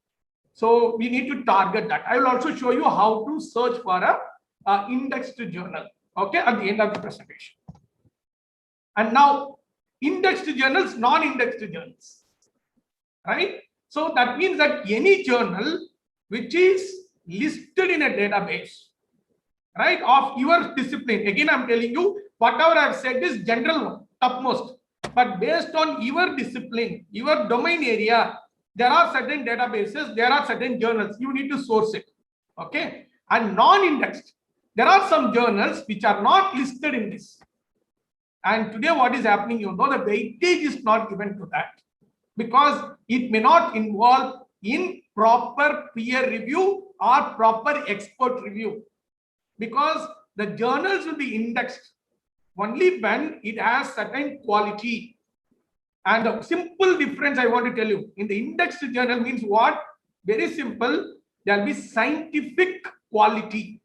G: So we need to target that. I will also show you how to search for a indexed journal, okay, at the end of the presentation. And now, indexed journals, non-indexed journals, right? So that means that any journal which is listed in a database, right, of your discipline. Again, I'm telling you, whatever I've said is general one, topmost. But based on your discipline, your domain area, there are certain databases, there are certain journals. You need to source it, okay? And non-indexed, there are some journals which are not listed in this. And today what is happening, the weightage is not given to that, because it may not involve in proper peer review or proper expert review, because the journals will be indexed only when it has certain quality. And a simple difference I want to tell you, in the indexed journal means what? Very simple, there will be scientific quality.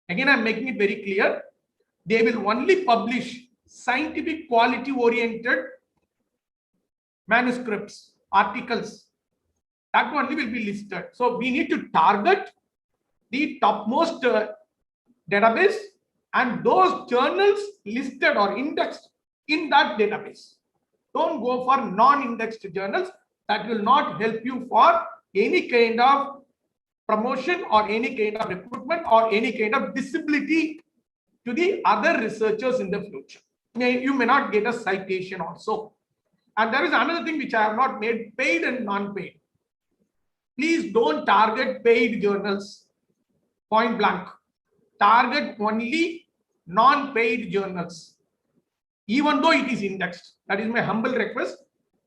G: Again, I'm making it very clear. They will only publish scientific quality oriented manuscripts, articles. That only will be listed. So we need to target the topmost database and those journals listed or indexed in that database. Don't go for non-indexed journals. That will not help you for any kind of promotion or any kind of recruitment or any kind of visibility to the other researchers in the future. You may not get a citation also. And there is another thing which I have not made, paid and non-paid. Please don't target paid journals, point blank. Target only non-paid journals, even though it is indexed. That is my humble request,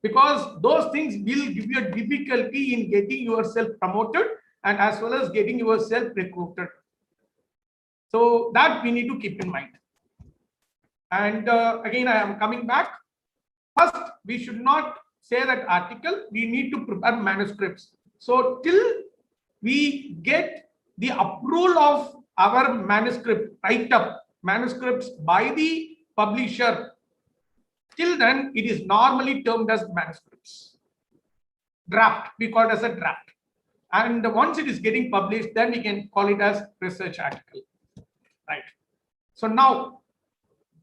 G: because those things will give you a difficulty in getting yourself promoted and as well as getting yourself recruited. So that we need to keep in mind. And again, I am coming back. First, we should not say that article, we need to prepare manuscripts. So till we get the approval of our manuscript, write-up manuscripts by the publisher, till then it is normally termed as manuscripts. Draft, we call it as a draft. And once it is getting published, then we can call it as research article. Right. So now,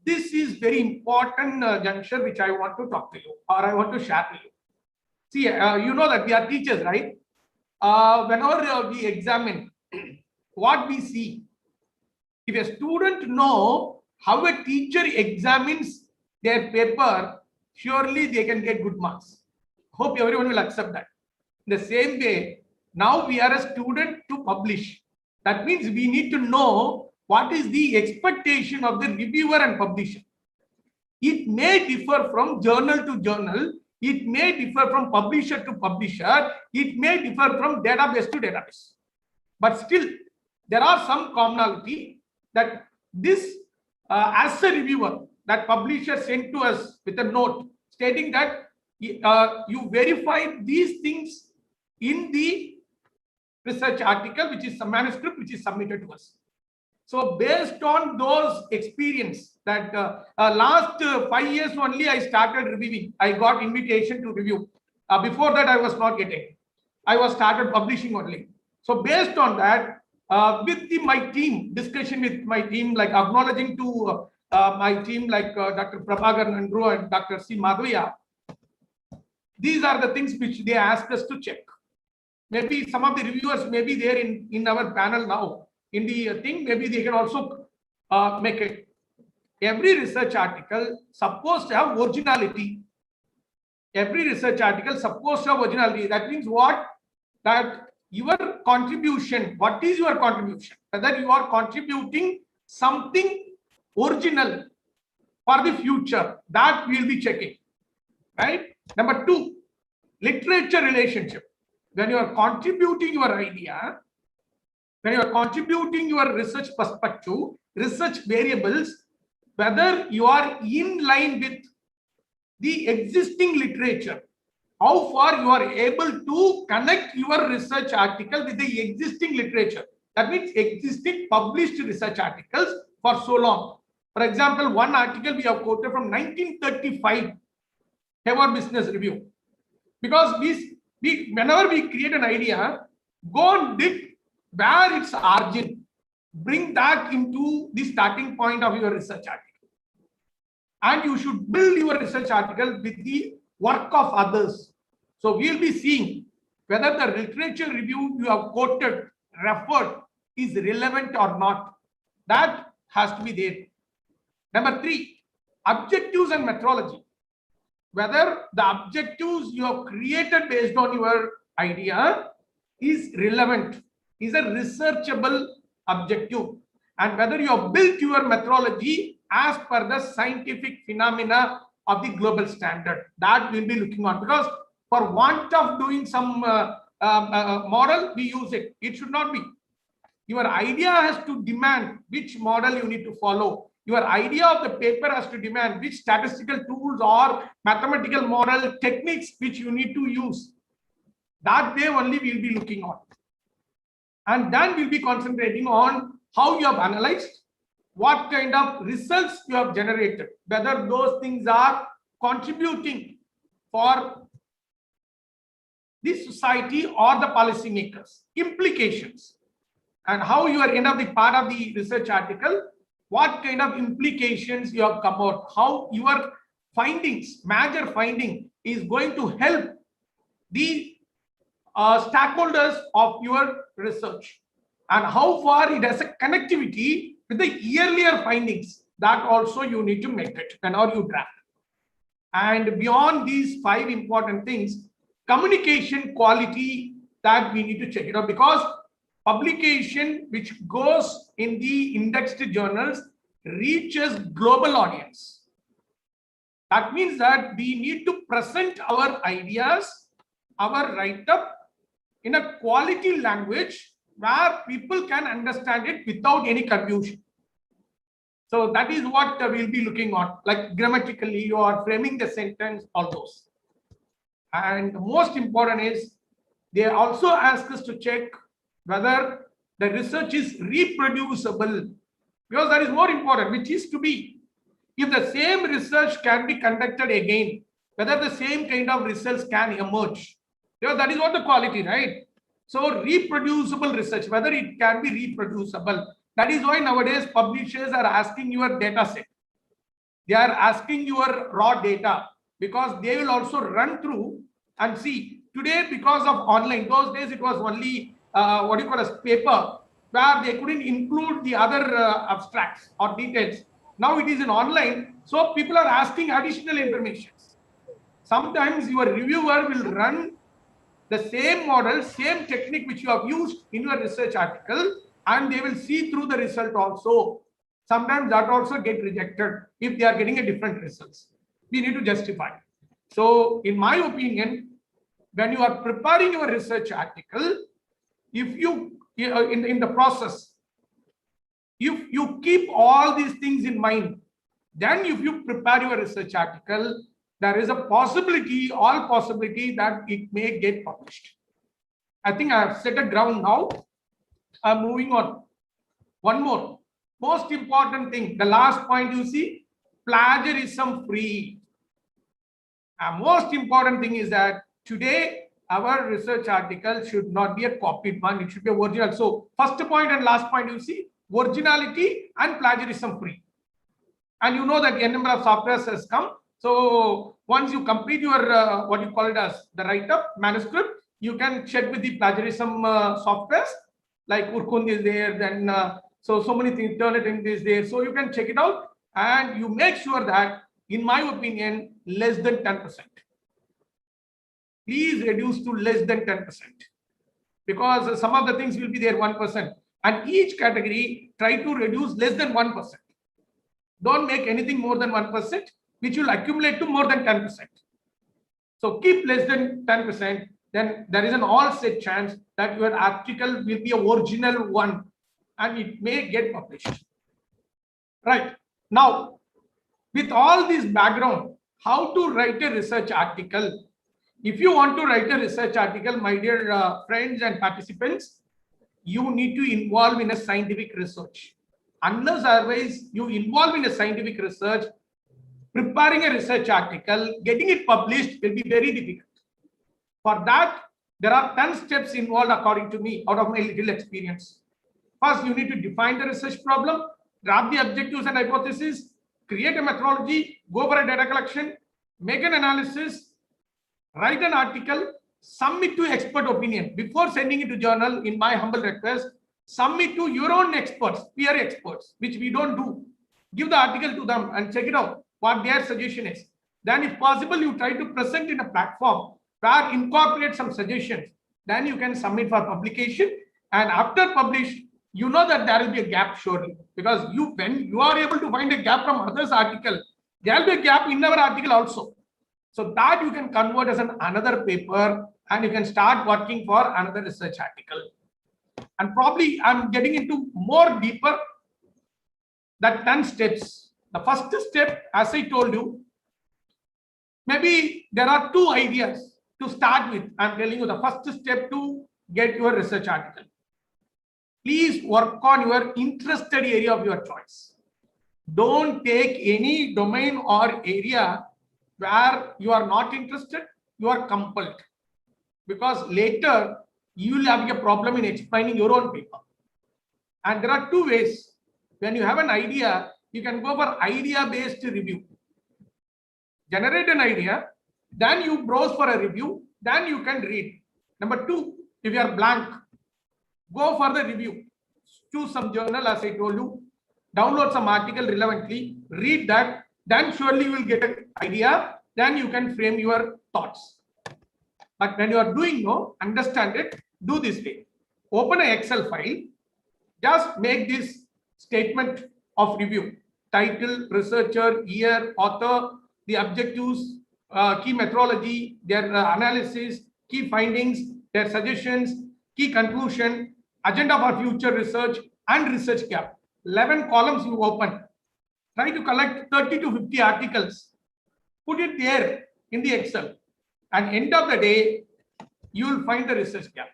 G: this is very important juncture which I want to talk to you, or I want to share with you. See, you know that we are teachers, right? Whenever we examine, what we see, if a student know how a teacher examines their paper, surely they can get good marks. Hope everyone will accept that. In the same way, now we are a student to publish. That means we need to know what is the expectation of the reviewer and publisher. It may differ from journal to journal. It may differ from publisher to publisher. It may differ from database to database. But still, there are some commonality that this, as a reviewer, that publisher sent to us with a note stating that you verified these things in the research article, which is some manuscript which is submitted to us. So based on those experience that last 5 years only I started reviewing. I got invitation to review. Before that I was not getting. I was started publishing only. So based on that, with my team, discussion with my team, like acknowledging to my team like Dr. Prabhakar Nandru and Dr. C. Madhvaya, these are the things which they asked us to check. Maybe some of the reviewers may be there in our panel now. In the thing, maybe they can also make it. Every research article supposed to have originality. Every research article supposed to have originality. That means what? That your contribution, what is your contribution? Whether you are contributing something original for the future, that we will be checking. Right? Number 2, literature relationship. When you are contributing your idea, when you are contributing your research perspective, research variables, whether you are in line with the existing literature, how far you are able to connect your research article with the existing literature. That means existing published research articles for so long. For example, one article we have quoted from 1935, Harvard Business Review. Because whenever we create an idea, go and dig where its origin, bring that into the starting point of your research article. And you should build your research article with the work of others. So we'll be seeing whether the literature review you have quoted, referred, is relevant or not. That has to be there. Number 3, objectives and methodology. Whether the objectives you have created based on your idea is relevant, is a researchable objective, and whether you have built your methodology as per the scientific phenomena of the global standard. That we'll be looking on, because for want of doing some model, we use it. It should not be. Your idea has to demand which model you need to follow. Your idea of the paper has to demand which statistical tools or mathematical model techniques which you need to use. That way only we'll be looking on. And then we'll be concentrating on how you have analyzed, what kind of results you have generated, whether those things are contributing for the society or the policymakers, implications, and how you are end up the part of the research article, what kind of implications you have come out, how your findings, major finding is going to help the stakeholders of your research, and how far it has a connectivity with the earlier findings. That also you need to make it whenever you draft. And beyond these 5 important things, communication quality, that we need to check it out, because publication which goes in the indexed journals reaches global audience. That means that we need to present our ideas, our write-up in a quality language where people can understand it without any confusion. So that is what we'll be looking at, like grammatically you are framing the sentence, all those. And most important is they also ask us to check whether the research is reproducible, because that is more important, which is to be, if the same research can be conducted again, whether the same kind of results can emerge, because that is what the quality, right? So reproducible research, whether it can be reproducible. That is why nowadays publishers are asking your data set. They are asking your raw data, because they will also run through and see. Today, because of online, those days it was only what you call as paper, where they couldn't include the other abstracts or details. Now it is in online, so people are asking additional information. Sometimes your reviewer will run the same model, same technique which you have used in your research article, and they will see through the result also. Sometimes that also get rejected if they are getting a different results. We need to justify. So in my opinion, when you are preparing your research article, if you in the process, if you keep all these things in mind, then if you prepare your research article, there is a possibility, all possibility, that it may get published. I think I have set a ground now. I'm moving on. One more. Most important thing, the last point you see, plagiarism free. Most important thing is that today our research article should not be a copied one, it should be original. So first point and last point you see, originality and plagiarism free. And you know that a number of softwares has come. So once you complete your what you call it as the write-up manuscript, you can check with the plagiarism softwares like Urkund is there, then so many things, Turnitin is there. So you can check it out, and you make sure that, in my opinion, less than 10%. Please reduce to less than 10%, because some of the things will be there 1%, and each category try to reduce less than 1%. Don't make anything more than 1%, which will accumulate to more than 10%. So keep less than 10%, then there is an all set chance that your article will be a original one and it may get published. Right. Now, with all this background, how to write a research article? If you want to write a research article, my dear friends and participants, you need to involve in a scientific research. Unless otherwise you involve in a scientific research, preparing a research article, getting it published will be very difficult. For that, there are 10 steps involved according to me, out of my little experience. First, you need to define the research problem, grab the objectives and hypotheses, create a methodology, go for a data collection, make an analysis, write an article, submit to expert opinion. Before sending it to journal, in my humble request, submit to your own experts, peer experts, which we don't do. Give the article to them and check it out, what their suggestion is. Then if possible, you try to present in a platform where incorporate some suggestions. Then you can submit for publication. And after publish, you know that there will be a gap surely. Because when you are able to find a gap from others' article, there will be a gap in our article also. So that you can convert as another paper, and you can start working for another research article. And probably I'm getting into more deeper, that 10 steps. The first step, as I told you, maybe there are 2 ideas to start with. I'm telling you the first step to get your research article. Please work on your interested area of your choice. Don't take any domain or area where you are not interested, you are compelled. Because later you will have a problem in explaining your own paper. And there are two ways. When you have an idea, you can go for idea-based review. Generate an idea, then you browse for a review, then you can read. Number two, if you are blank, go for the review. Choose some journal, as I told you, download some article relevantly, read that, then surely you will get an idea, then you can frame your thoughts. But when you are doing understand it, do this way. Open an Excel file, just make this statement of review. Title, researcher, year, author, the objectives, key methodology, their analysis, key findings, their suggestions, key conclusion, agenda for future research, and research gap. 11 columns you open. Try to collect 30 to 50 articles. Put it there in the Excel. And end of the day, you will find the research gap.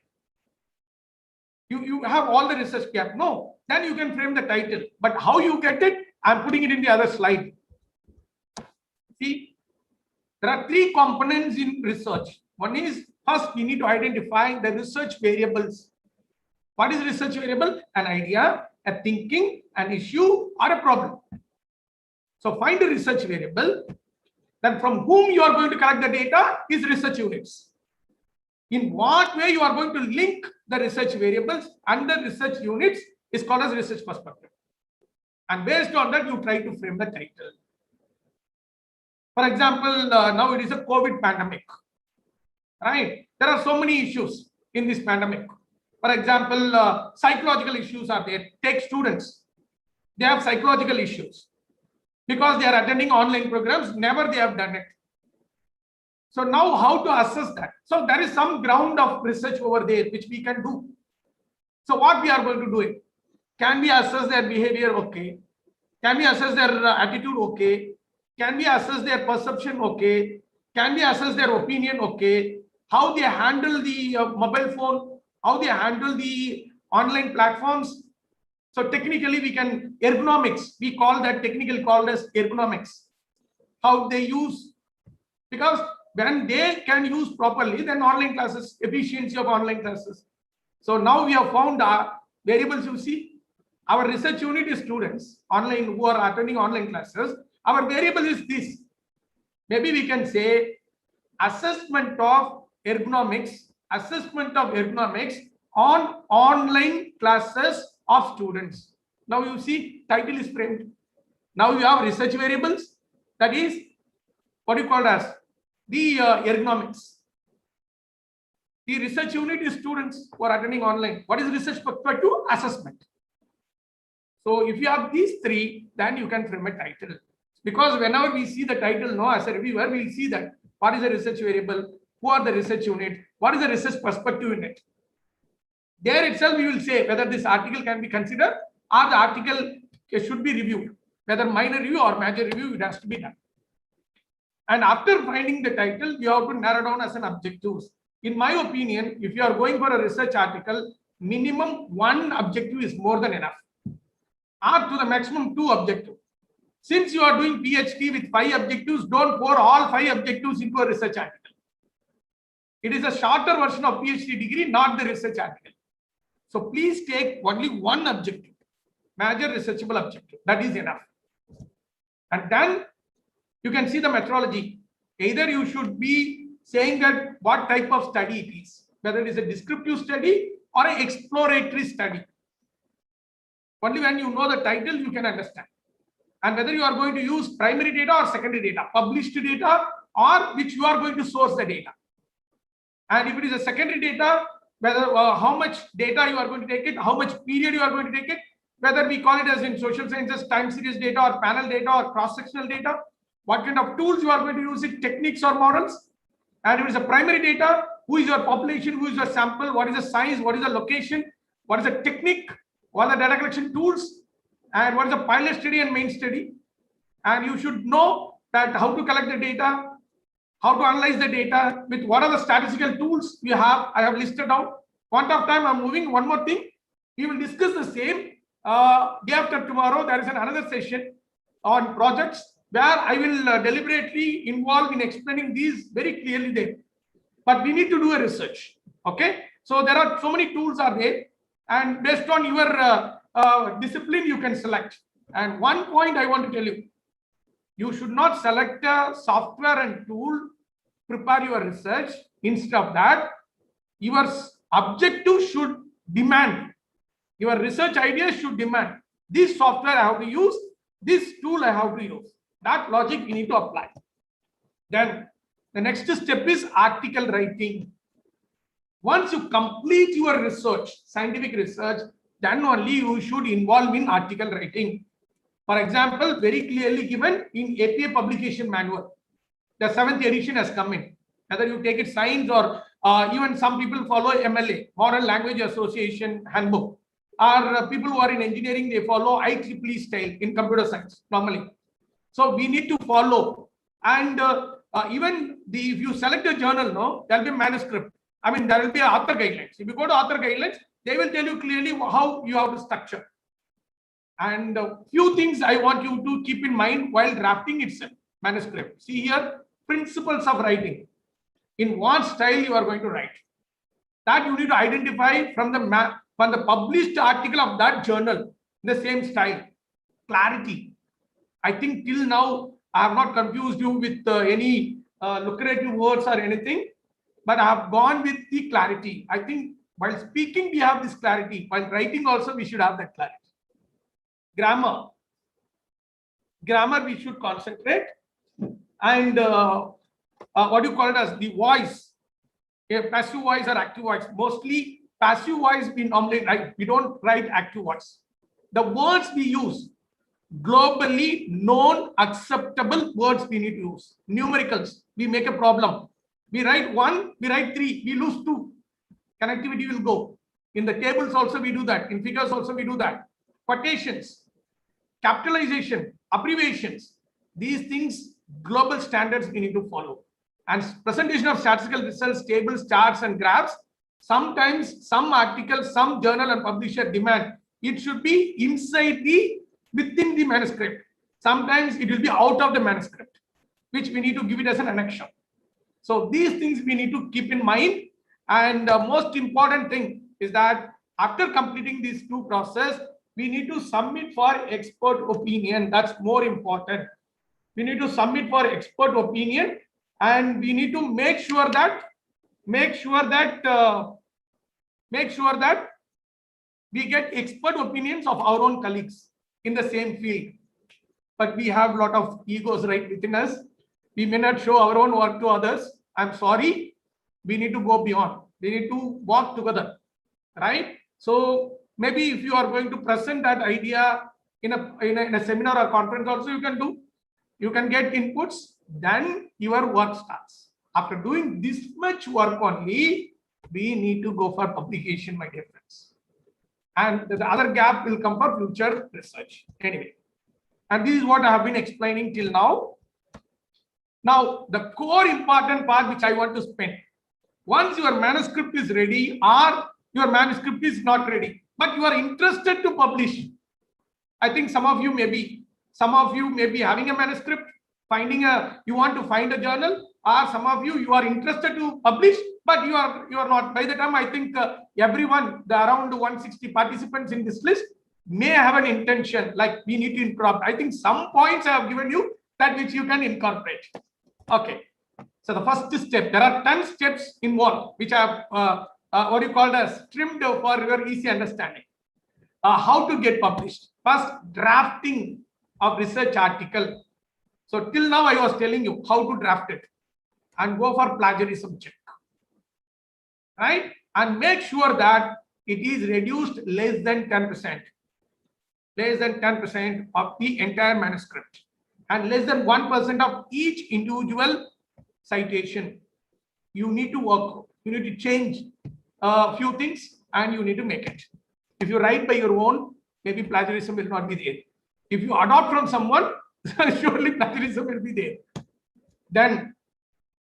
G: You have all the research gap. No, then you can frame the title. But how you get it, I'm putting it in the other slide. See, there are three components in research. One is, first we need to identify the research variables. What is research variable? An idea, a thinking, an issue, or a problem. So find the research variable. Then from whom you are going to collect the data is research units. In what way you are going to link the research variables and the research units is called as research perspective. And based on that, you try to frame the title. For example, now it is a COVID pandemic, right? There are so many issues in this pandemic. For example, psychological issues are there. Take students. They have psychological issues because they are attending online programs. Never they have done it. So now how to assess that? So there is some ground of research over there which we can do. So what we are going to do it? Can we assess their behavior? Okay. Can we assess their attitude? Okay. Can we assess their perception? Okay. Can we assess their opinion? Okay. How they handle the mobile phone? How they handle the online platforms? So technically we can, ergonomics, we call that technically called as ergonomics. How they use, because when they can use properly, then online classes, efficiency of online classes. So now we have found our variables. You see, our research unit is students online who are attending online classes. Our variable is this. Maybe we can say assessment of ergonomics on online classes of students. Now you see, title is framed. Now you have research variables. That is what you call as the ergonomics. The research unit is students who are attending online. What is research perspective? Assessment. So if you have these three, then you can frame a title. Because whenever we see the title, as a reviewer, we'll see that what is the research variable, who are the research unit, what is the research perspective in it. There itself, we will say whether this article can be considered or the article should be reviewed. Whether minor review or major review, it has to be done. And after finding the title, you have to narrow down as an objectives. In my opinion, if you are going for a research article, minimum one objective is more than enough. Or to the maximum 2 objectives. Since you are doing PhD with 5 objectives, don't pour all 5 objectives into a research article. It is a shorter version of PhD degree, not the research article. So please take only one objective, major researchable objective. That is enough. And then you can see the methodology. Either you should be saying that what type of study it is, whether it is a descriptive study or an exploratory study. Only when you know the title, you can understand. And whether you are going to use primary data or secondary data, published data, or which you are going to source the data. And if it is a secondary data, whether how much data you are going to take it, how much period you are going to take it, whether we call it as in social sciences, time series data or panel data or cross-sectional data, what kind of tools you are going to use it, techniques or models. And if it is a primary data, who is your population, who is your sample, what is the size, what is the location, what is the technique, what are the data collection tools, and what is the pilot study and main study. And you should know that how to collect the data, how to analyze the data, with what are the statistical tools you have. I have listed down. Point of time, I'm moving. One more thing. We will discuss the same day after tomorrow. There is another session. on projects where I will deliberately involve in explaining these very clearly there. But we need to do a research. Okay. So there are so many tools are there, and based on your discipline, you can select. And one point I want to tell you, you should not select a software and tool, prepare your research. Instead of that, your objective should demand, your research ideas should demand, this software I have to use, this tool I have to use. That logic we need to apply. Then the next step is article writing. Once you complete your research, scientific research, then only you should involve in article writing. For example, very clearly given in APA publication manual, the 7th edition has come in. Whether you take it science or even some people follow MLA, Modern Language Association handbook, or people who are in engineering, they follow IEEE style in computer science normally. So we need to follow. And even if you select a journal, no, there will be a manuscript. I mean, there will be author guidelines. If you go to author guidelines, they will tell you clearly how you have to structure. And a few things I want you to keep in mind while drafting itself, manuscript. See here, principles of writing. In what style you are going to write. That you need to identify from the published article of that journal in the same style. Clarity. I think till now, I have not confused you with any lucrative words or anything, but I have gone with the clarity. I think while speaking, we have this clarity. While writing also, we should have that clarity. Grammar. Grammar, we should concentrate. And what do you call it as the voice? A passive voice or active voice. Mostly passive voice we normally write. We don't write active voice. The words we use, globally known acceptable words we need to use. Numericals, we make a problem. We write 1, we write 3, we lose 2. Connectivity will go. In the tables also we do that. In figures also we do that. Quotations, capitalization, abbreviations. These things, global standards we need to follow. And presentation of statistical results, tables, charts, and graphs. Sometimes some articles, some journal and publisher demand it should be within the manuscript. Sometimes it will be out of the manuscript, which we need to give it as an annexure. So these things we need to keep in mind. And the most important thing is that after completing these two processes, we need to submit for expert opinion. That's more important. We need to submit for expert opinion, and we need to make sure that we get expert opinions of our own colleagues in the same field. But we have a lot of egos right within us. We may not show our own work to others. I'm sorry. We need to go beyond. We need to walk together, right? So maybe if you are going to present that idea in a seminar or conference also, you can do. You can get inputs. Then your work starts. After doing this much work only, we need to go for publication, my dear friends. And the other gap will come for future research. Anyway, and this is what I have been explaining till now. Now, the core important part which I want to spend. Once your manuscript is ready or your manuscript is not ready, but you are interested to publish. I think some of you may be having a manuscript, you want to find a journal, or some of you are interested to publish, but you are not. By the time I think everyone, the around 160 participants in this list may have an intention, like we need to incorporate. I think some points I have given you that which you can incorporate. Okay. So the first step, there are 10 steps involved, which I have what you call as trimmed for your easy understanding. How to get published. First, drafting of research article. So till now I was telling you how to draft it and go for plagiarism check, right? And make sure that it is reduced less than 10%, less than 10% of the entire manuscript, and less than 1% of each individual citation. You need to work, you need to change a few things and you need to make it. If you write by your own, maybe plagiarism will not be there. If you adopt from someone, surely plagiarism will be there. Then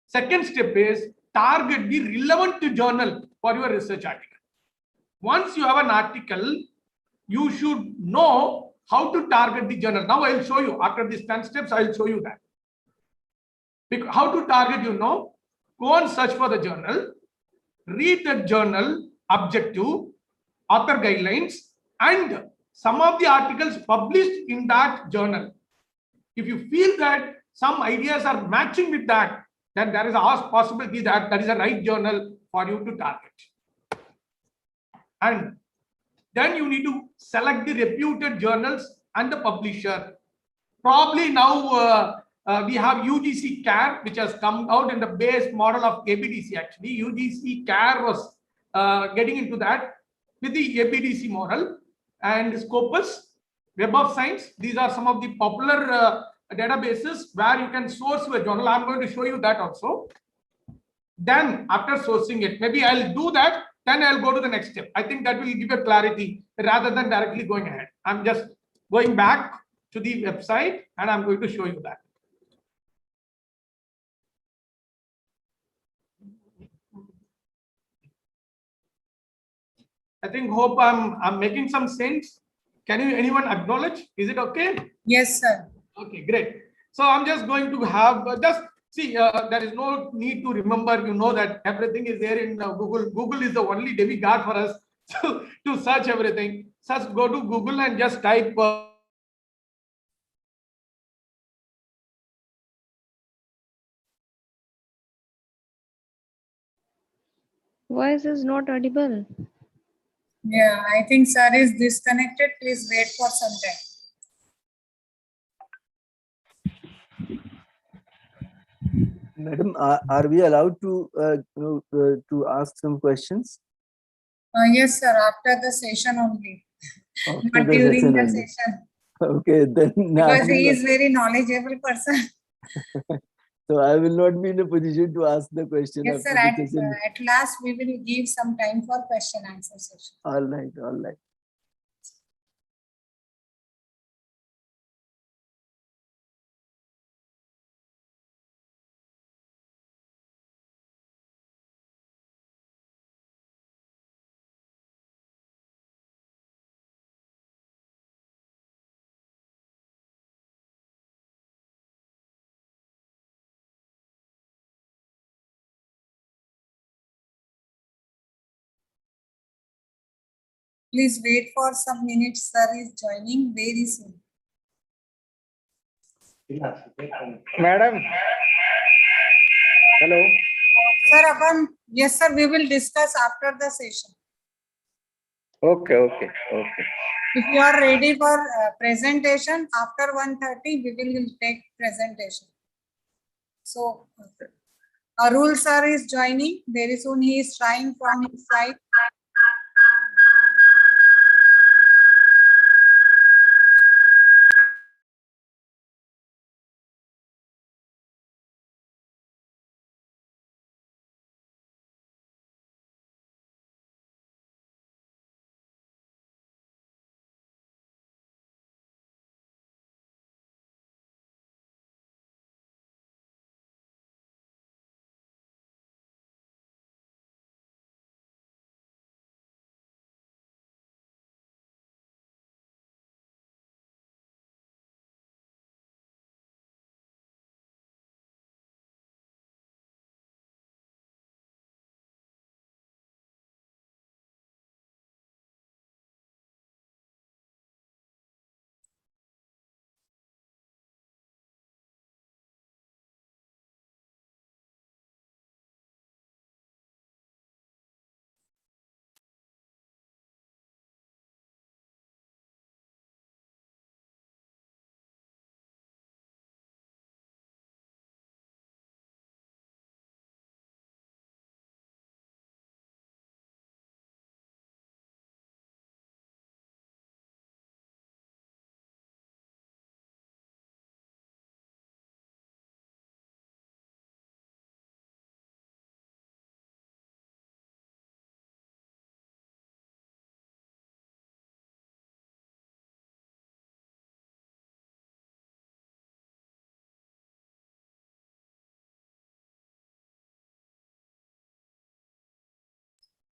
G: second step is target the relevant journal for your research article. Once you have an article, you should know how to target the journal. Now I'll show you after these 10 steps, I'll show you that. Because how to target, go and search for the journal, read the journal objective, author guidelines, and some of the articles published in that journal. If you feel that some ideas are matching with that, then there is a possibility that that is a right journal for you to target. And then you need to select the reputed journals and the publisher. Probably now we have UGC CARE, which has come out in the base model of ABDC. Actually, UGC CARE was getting into that with the ABDC model, and Scopus, Web of Science. These are some of the popular databases where you can source your journal. I'm going to show you that also. Then after sourcing it, maybe I'll do that. Then I'll go to the next step. I think that will give a clarity rather than directly going ahead. I'm just going back to the website and I'm going to show you that. I think, hope I'm making some sense. Can you anyone acknowledge? Is it okay?
B: Yes, sir.
G: Okay, great. So I'm just going to have just see, there is no need to remember, that everything is there in Google. Google is the only demigod for us to search everything. Just go to Google and just type.
H: Voice is not audible.
B: Yeah, I think sir is disconnected. Please wait for some time.
I: Madam, are we allowed to ask some questions?
B: Yes, sir. After the session only,
I: After
B: not
I: the
B: during
I: session
B: the
I: only.
B: session.
I: Okay, then
B: Because he is very knowledgeable person.
I: so I will not be in a position to ask the question.
B: Yes, sir.
I: after the session.
B: At last, we will give some time for question answer session.
I: All right, all right.
B: Please wait for some minutes. Sir is joining very soon.
C: Madam. Hello.
B: Sir, yes, sir. We will discuss after the session.
C: Okay.
B: If you are ready for presentation, after 1:30, we will take presentation. So, Arul sir is joining. Very soon he is trying from his side.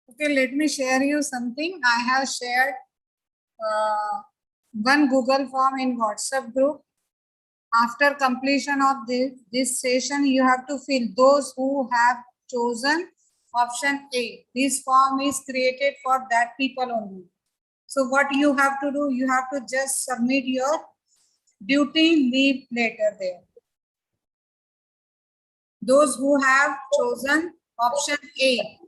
B: Okay, let me share you something. I have shared one Google form in WhatsApp group. After completion of this session, you have to fill those who have chosen option A. This form is created for that people only. So what you have to do, you have to just submit your duty leave letter there. Those who have chosen option A.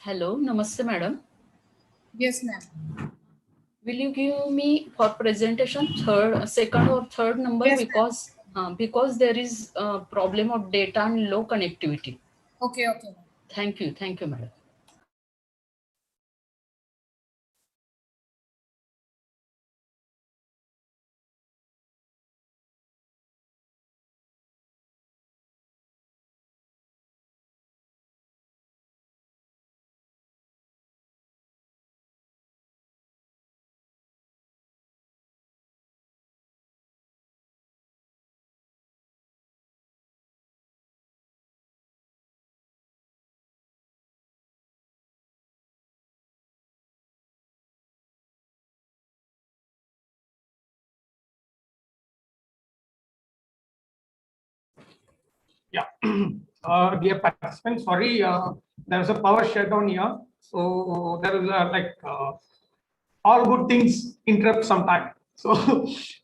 J: Hello, Namaste, madam.
B: Yes, ma'am.
J: Will you give me for presentation second or third number,
B: Yes,
J: because there is a problem of data and low connectivity.
B: Okay, okay.
J: Thank you, madam.
G: Yeah. Dear participants, sorry, there's a power shutdown here. So there is all good things interrupt sometime. So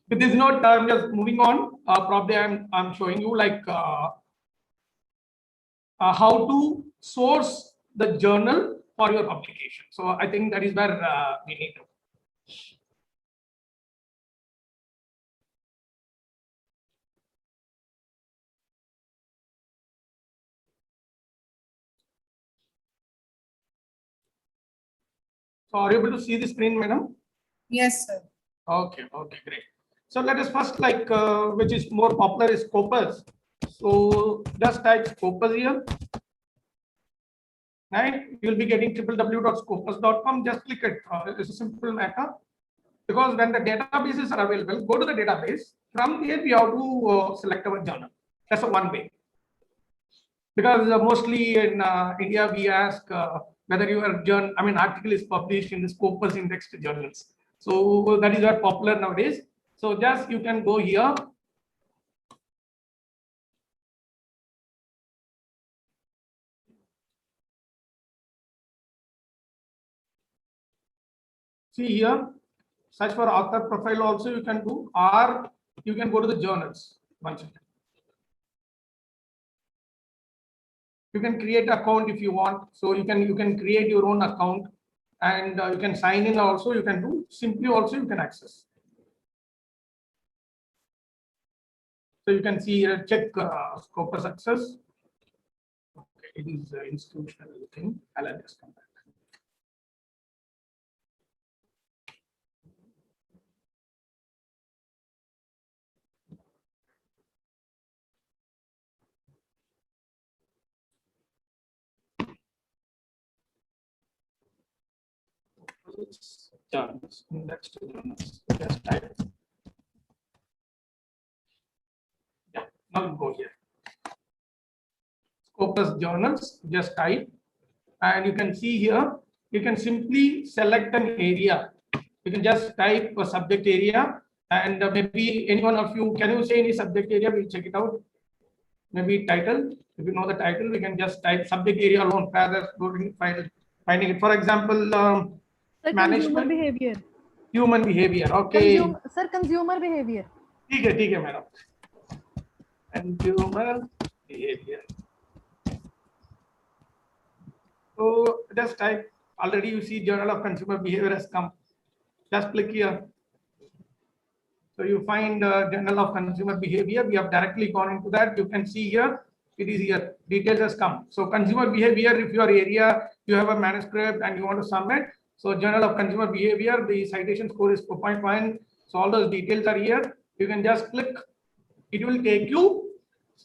G: with this note, I'm just moving on. Probably I'm showing you how to source the journal for your publication. So I think that is where we need to. So are you able to see the screen, madam?
B: Yes, sir.
G: Okay, great. So let us first which is more popular is Scopus. So just type Scopus here. Right, you will be getting www.scopus.com. Just click it. It's a simple matter. Because when the databases are available, go to the database. From there, we have to select our journal. That's a one way. Because mostly in India, we ask whether your article is published in the Scopus indexed journals. So that is what popular nowadays. So just you can go here. See here, search for author profile also you can do, or you can go to the journals. One second. You can create an account if you want. So you can create your own account, and you can sign in also. You can do simply also you can access. So you can see here, check Scopus access. Okay, it is institutional thing. I'll just come back. Journals, indexed journals. Just type. Yeah, now go here. Scopus journals, just type, and you can see here, you can simply select an area. You can just type a subject area, and maybe any one of you, can you say any subject area? We'll check it out. Maybe title. If you know the title, we can just type subject area alone, rather than finding it. For example, management.
K: Consumer behavior.
G: Human behavior. Okay.
K: Consumer behavior.
G: ठीक है madam. Consumer behavior. So just type. Already you see Journal of Consumer Behavior has come. Just click here. So you find Journal of Consumer Behavior. We have directly gone into that. You can see here, it is here. Details has come. So consumer behavior, if your area, you have a manuscript and you want to submit. So Journal of Consumer Behavior, the citation score is 4.1. So all those details are here. You can just click. It will take you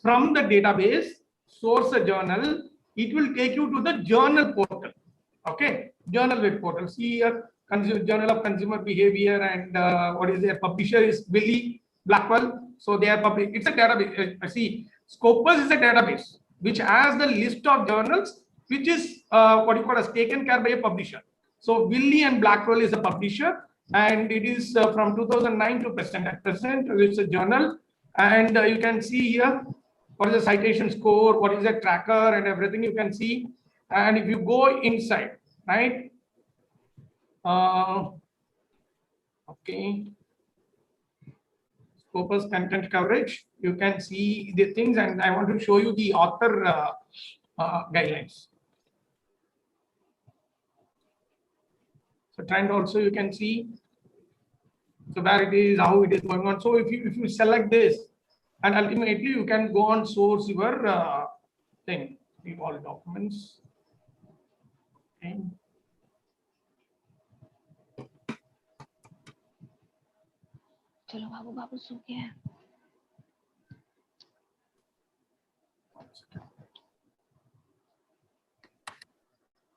G: from the database, source a journal. It will take you to the journal portal. Okay, journal web portal. See here, Journal of Consumer Behavior, and what is their publisher is Wiley Blackwell. So they are public. It's a database. See, Scopus is a database which has the list of journals, which is what you call as taken care by a publisher. So Wiley and Blackwell is a publisher, and it is from 2009 to present. At present, it's a journal, and you can see here what is the citation score, what is the tracker, and everything you can see. And if you go inside, right? Okay. Scopus content coverage, you can see the things, and I want to show you the author guidelines. So trend also you can see. So where it is, how it is going on. So if you select this, and ultimately you can go on source your thing, all documents. Okay.
H: चलो बाबू बाबू सो गया है.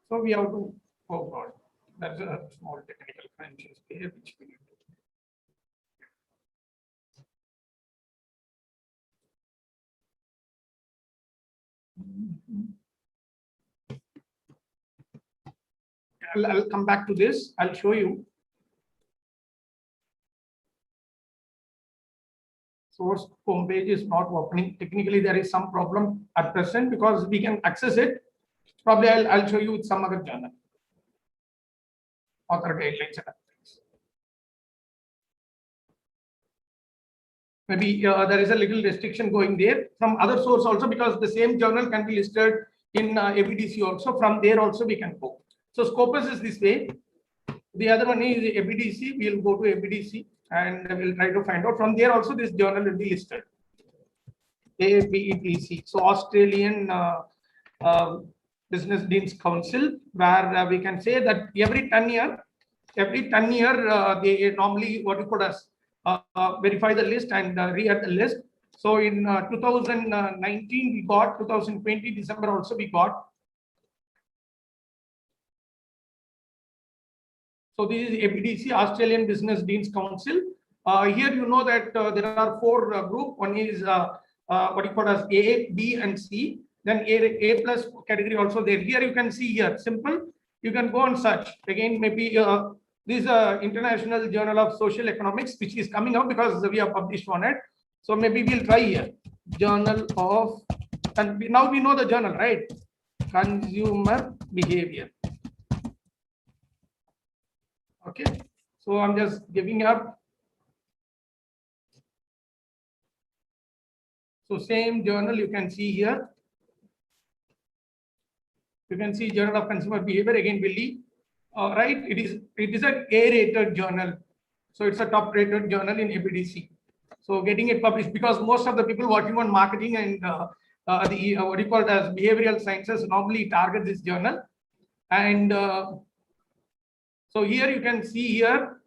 G: So we have to, oh God, that's a small technical crunches here which we need to. I'll come back to this. I'll show you. Source homepage is not opening. Technically, there is some problem at present because we can access it. Probably I'll show you with some other journal. Author guidelines and things. Maybe there is a little restriction going there from other source also, because the same journal can be listed in ABDC also. From there also we can go. So Scopus is this way. The other one is ABDC. We'll go to ABDC and we'll try to find out. From there also this journal will be listed. ABDC. So Australian Business Deans Council, where we can say that every 10 year, they normally what you call as verify the list and re-add the list. So in 2019 we got, 2020 December also we got. So this is ABDC, Australian Business Deans Council. Here you know that there are 4 groups. One is what you call as A, B, and C. Then A plus category also there. Here you can see here, simple. You can go and search. Again, maybe this is International Journal of Social Economics, which is coming out because we have published on it. So maybe we'll try here. Journal of, and now we know the journal, right? Consumer Behavior. Okay, so I'm just giving up. So same journal you can see here. You can see Journal of Consumer Behavior, again Wiley, right? It is an A-rated journal, so it's a top-rated journal in ABDC. So getting it published, because most of the people working on marketing and what do you call it as behavioral sciences normally target this journal. And so here you can see here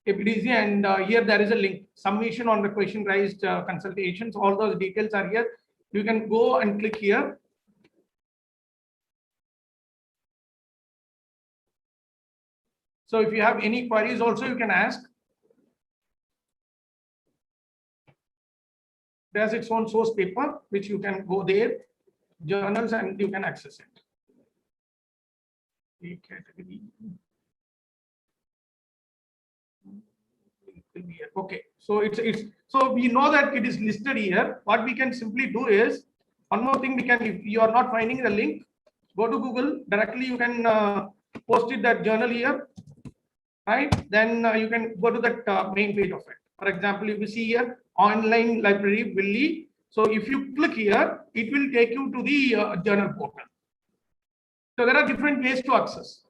G: ABDC, and here there is a link, submission on the question raised consultations. All those details are here. You can go and click here. So if you have any queries also you can ask. There's its own source paper, which you can go there, journals, and you can access it. Okay, so so we know that it is listed here. What we can simply do is, one more thing we can, if you are not finding the link, go to Google directly. You can post it that journal here, right? Then you can go to that main page of it. For example, if you see here, online library Wiley. So if you click here, it will take you to the journal portal. So there are different ways to access.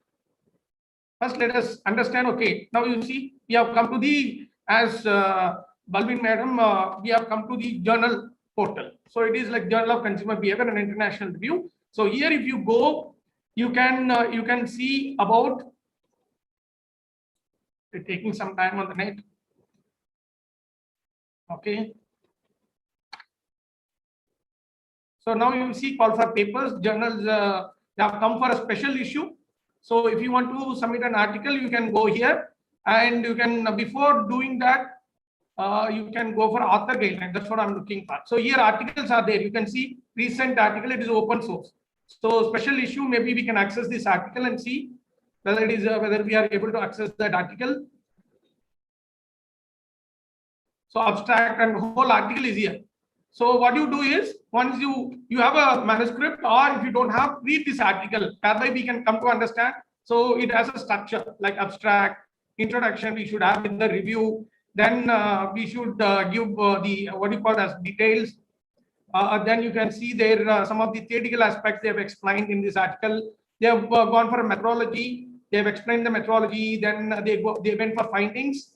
G: First, let us understand. Okay, now you see we have come to the as Balvin madam, we have come to the journal portal. So it is like Journal of Consumer Behavior and International Review. So here, if you go, you can see about. It's taking some time on the net. Okay. So now you see call for papers, journals, they have come for a special issue. So if you want to submit an article, you can go here, and you can, before doing that, you can go for author guideline. That's what I'm looking for. So here articles are there. You can see recent article, it is open source. So special issue, maybe we can access this article and see whether it is whether we are able to access that article. So abstract and whole article is here. So what you do is, once you have a manuscript, or if you don't have, read this article. Thereby we can come to understand. So it has a structure like abstract, introduction we should have in the review. Then we should give the what you call as details. Then you can see there some of the theoretical aspects they have explained in this article. They have gone for a methodology. They have explained the methodology. Then they went for findings,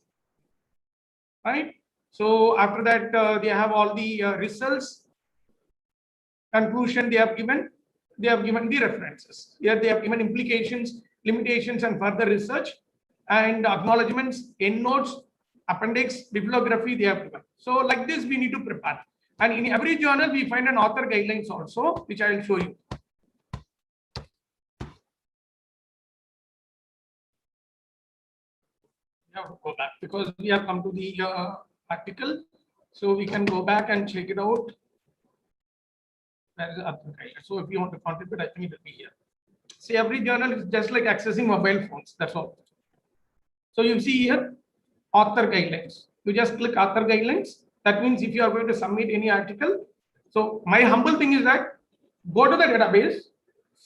G: right? So after that, they have all the results, conclusion they have given the references. Here they have given implications, limitations, and further research, and acknowledgements, endnotes, appendix, bibliography they have given. So like this, we need to prepare. And in every journal, we find an author guidelines also, which I will show you. Now go back, because we have come to the article, so we can go back and check it out. There is author guidelines. So if you want to contribute, I think it will be here. See, every journal is just like accessing mobile phones. That's all. So you see here, author guidelines. You just click author guidelines. That means if you are going to submit any article. So my humble thing is that go to the database,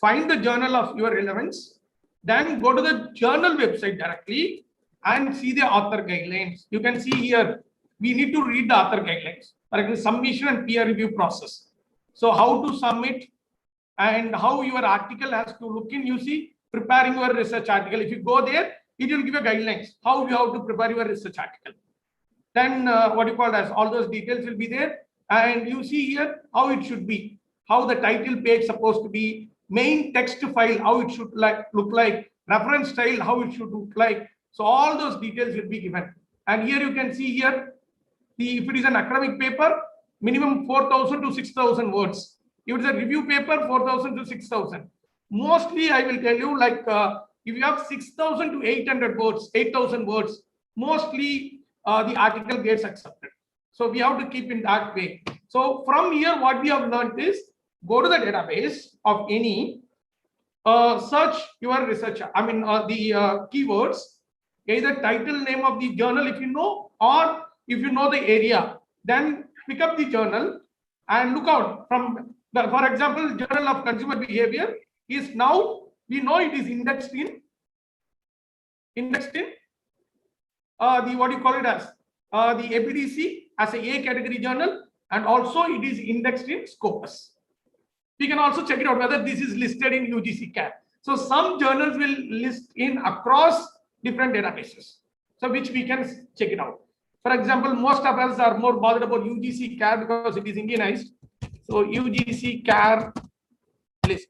G: find the journal of your relevance, then go to the journal website directly and see the author guidelines. You can see here, we need to read the author guidelines. For example, submission and peer review process. So how to submit and how your article has to look in. You see, preparing your research article. If you go there, it will give you guidelines how you have to prepare your research article. Then what you call as all those details will be there, and you see here how it should be, how the title page supposed to be, main text file how it should look like, reference style how it should look like. So all those details will be given. And here you can see here, if it is an academic paper, minimum 4,000 to 6,000 words. If it's a review paper, 4,000 to 6,000. Mostly I will tell you, like if you have 6,000 to 800 words, 8,000 words, mostly the article gets accepted. So we have to keep in that way. So from here, what we have learned is, go to the database of any, search your research, the keywords, either title, name of the journal if you know, or if you know the area, then pick up the journal and look out from the, for example, Journal of Consumer Behavior is now, we know it is indexed in the what you call it as the APDC as a category journal, and also it is indexed in Scopus. We can also check it out whether this is listed in UGC CAR. So some journals will list in across different databases, so which we can check it out. For example, most of us are more bothered about UGC CAR because it is Indianized. So UGC CAR list.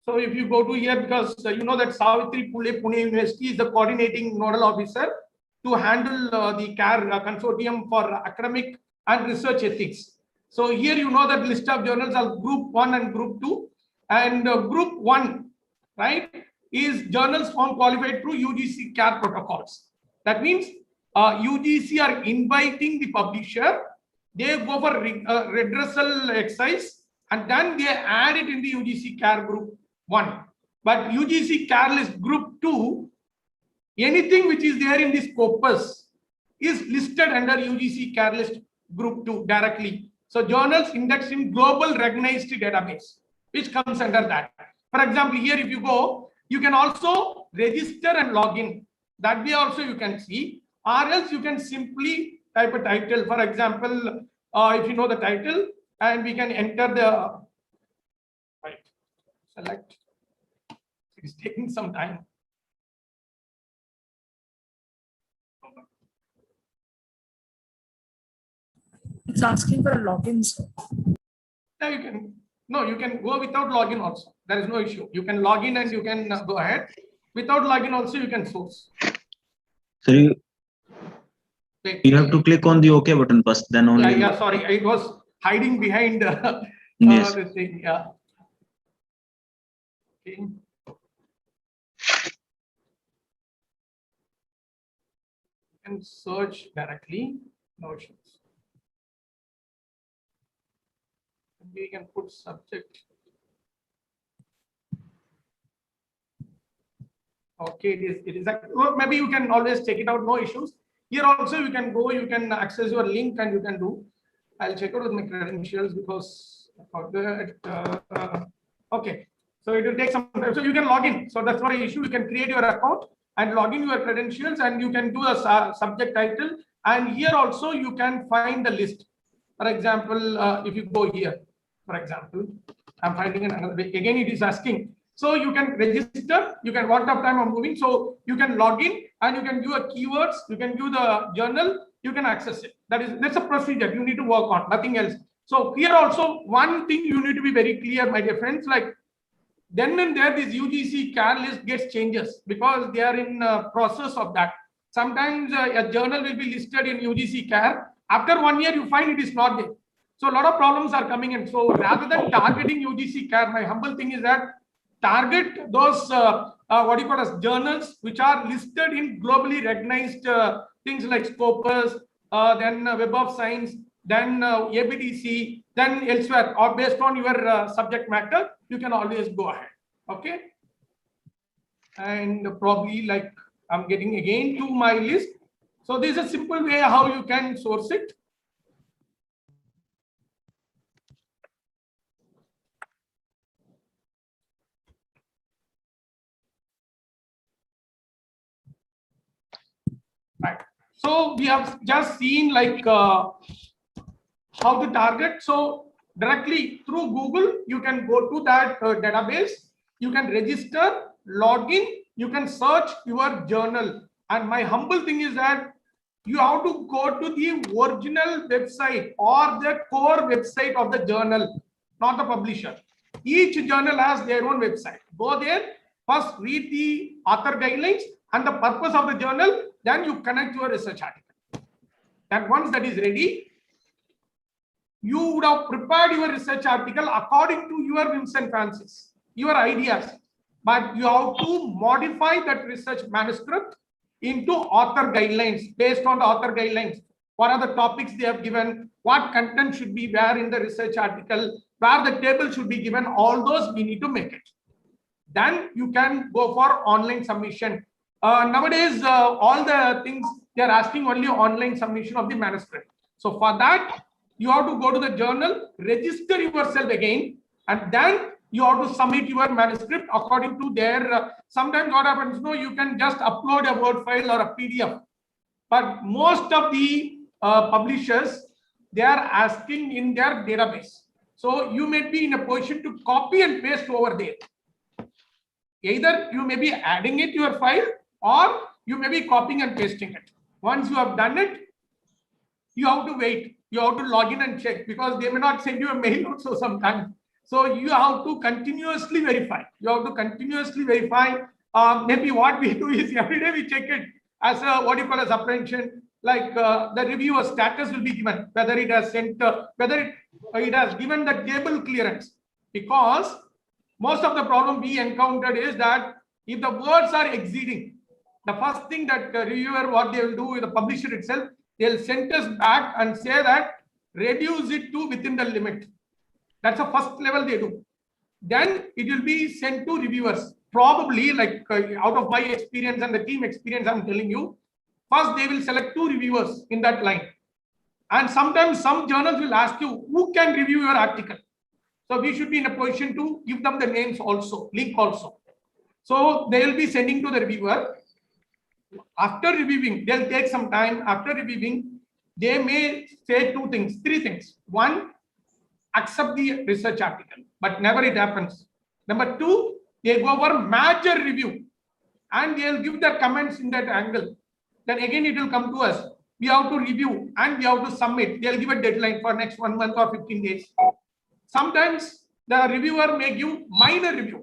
G: So if you go to here, because you know that Savitri Phule Pune University is the coordinating nodal officer to handle the CAR consortium for academic and research ethics. So here you know that list of journals are group 1 and group 2, and group 1, right, is journals found qualified through UGC CAR protocols. That means UGC are inviting the publisher, they go for redressal exercise, and then they add it in the UGC CAR group 1. But UGC CAR list group 2, anything which is there in this corpus is listed under UGC CAR list group 2 directly. So journals indexed in global recognized database, which comes under that. For example, here if you go, you can also register and log in. That way also you can see, or else you can simply type a title. For example, if you know the title, and we can enter the, right, select. It is taking some time.
J: It's asking for a login, sir.
G: Yeah, you can. No, you can go without login also. There is no issue. You can log in and you can go ahead. Without login also, you can source.
L: So you have to click on the OK button first, then only.
G: Yeah, sorry. It was hiding behind
L: Yes.
G: this thing. Yeah. Okay. And search directly. No issues. We can put subject. Okay, it is well, maybe you can always check it out, no issues. Here also you can go, you can access your link and you can do. I'll check out with my credentials because okay. So it will take some time. So you can log in. So that's not an issue. You can create your account and log in your credentials and you can do a subject title. And here also you can find the list. For example, if you go here, for example, I'm finding another way. Again, it is asking. So you can register, you can what time I'm moving. So you can log in and you can do a keywords, you can do the journal, you can access it. That's a procedure you need to work on, nothing else. So here also one thing you need to be very clear, my dear friends, like then and there this UGC CAR list gets changes because they are in process of that. Sometimes a journal will be listed in UGC CAR. After 1 year, you find it is not there. So a lot of problems are coming in. So rather than targeting UGC CAR, my humble thing is that target those what you call as journals which are listed in globally recognized things like Scopus, then Web of Science, then ABDC, then elsewhere, or based on your subject matter, you can always go ahead. Okay. And probably like I'm getting again to my list. So this is a simple way how you can source it. Right. So we have just seen like how to target. So directly through Google, you can go to that database. You can register, log in, you can search your journal. And my humble thing is that you have to go to the original website or the core website of the journal, not the publisher. Each journal has their own website. Go there, first read the author guidelines and the purpose of the journal, then you connect your research article. And once that is ready, you would have prepared your research article according to your whims and fancies, your ideas. But you have to modify that research manuscript into author guidelines, based on the author guidelines. What are the topics they have given? What content should be where in the research article? Where the table should be given? All those we need to make it. Then you can go for online submission. Nowadays, all the things they are asking only online submission of the manuscript. So for that, you have to go to the journal, register yourself again, and then you have to submit your manuscript according to their. Sometimes what happens, you can just upload a Word file or a PDF. But most of the publishers, they are asking in their database. So you may be in a position to copy and paste over there. Either you may be adding it to your file or you may be copying and pasting it. Once you have done it, you have to wait. You have to log in and check because they may not send you a mail also sometimes. So you have to continuously verify. You have to continuously verify. Maybe what we do is every day we check it as a what you call as apprehension. Like the reviewer status will be given, whether it has sent, whether it has given the table clearance. Because most of the problem we encountered is that if the words are exceeding, the first thing that the reviewer, what they will do with the publisher itself, they'll send us back and say that reduce it to within the limit. That's the first level they do. Then it will be sent to reviewers. Probably like out of my experience and the team experience, I'm telling you, first they will select 2 reviewers in that line. And sometimes some journals will ask you, who can review your article? So we should be in a position to give them the names also, link also. So they will be sending to the reviewer. After reviewing, they'll take some time. After reviewing, they may say 2 things, 3 things. 1, accept the research article, but never it happens. Number 2, they go over major review and they'll give their comments in that angle. Then again, it will come to us. we have to review and we have to submit. They'll give a deadline for next 1 month or 15 days. Sometimes the reviewer may give minor review.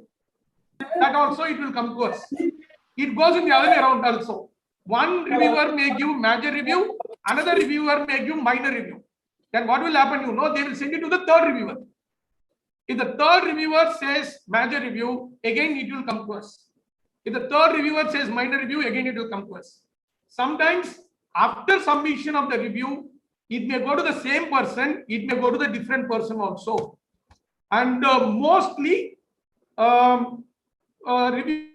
G: That also it will come to us. It goes in the other way around also. One reviewer may give major review, another reviewer may give minor review. Then what will happen? You know, they will send it to the third reviewer. If the third reviewer says major review, again it will come to us. If the third reviewer says minor review, again it will come to us. Sometimes after submission of the review, it may go to the same person, it may go to the different person also. And mostly review.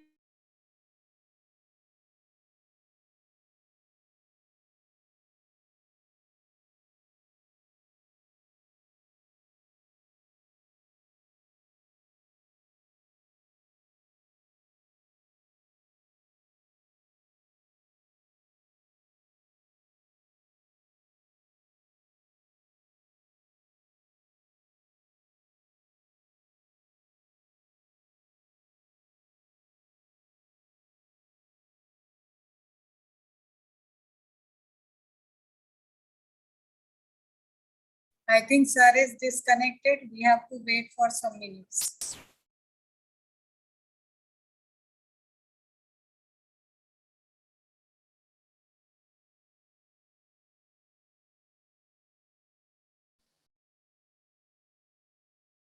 B: I think sir is disconnected. We have to wait for some minutes.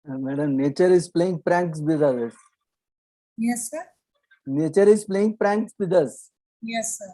I: Madam, nature is playing pranks with us.
B: Yes, sir.
I: Nature is playing pranks with us.
B: Yes, sir.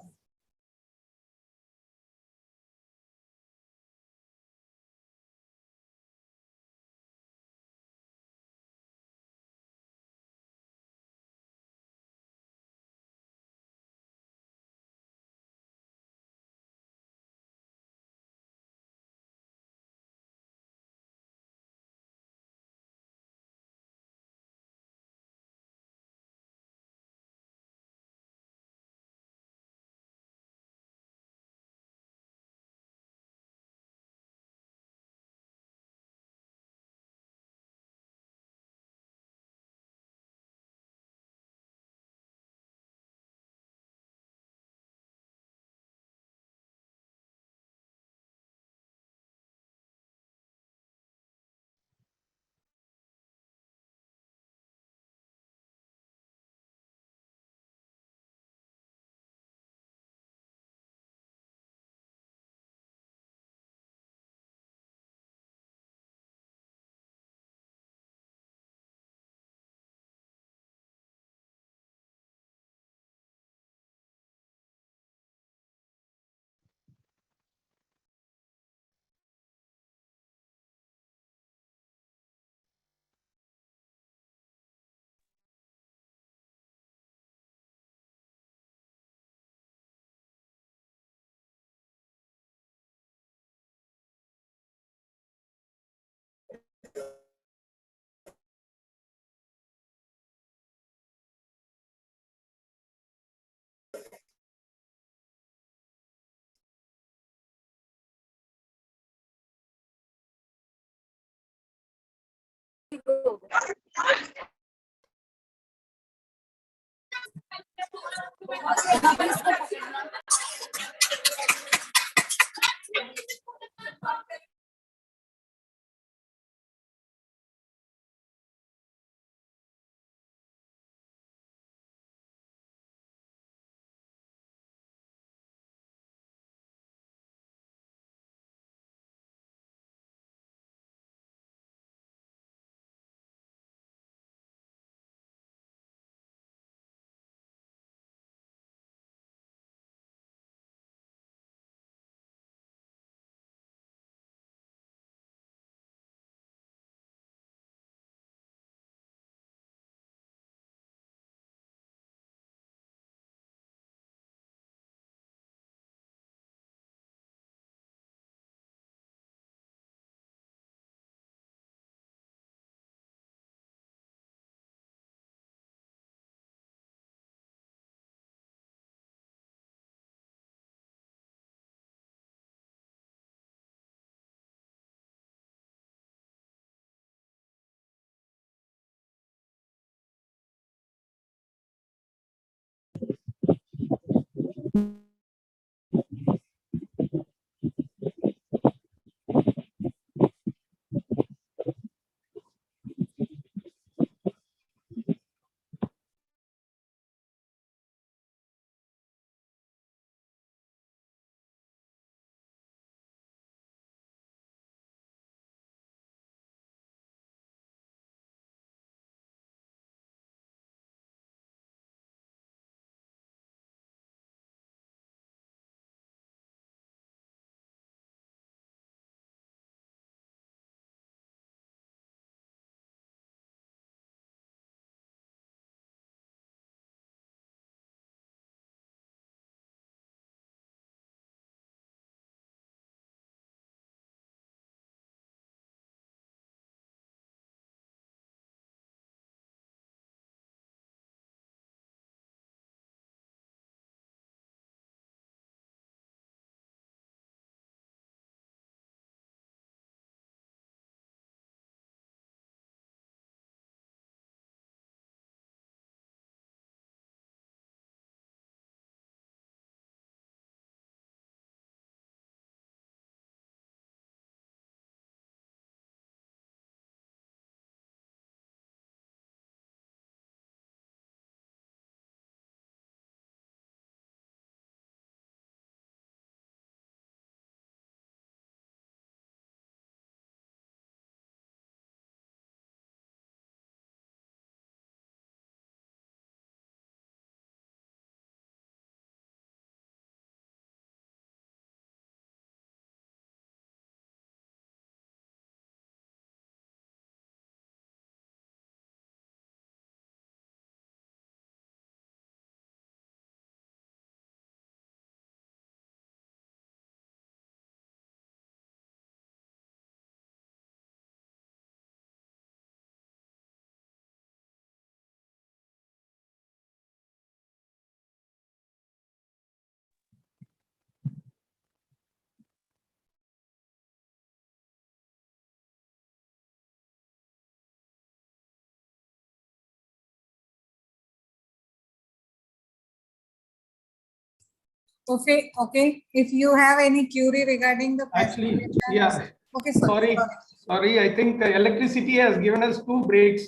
B: Okay. If you have any query regarding the
G: Actually, yeah.
B: Okay, sir.
G: Sorry. I think electricity has given us 2 breaks.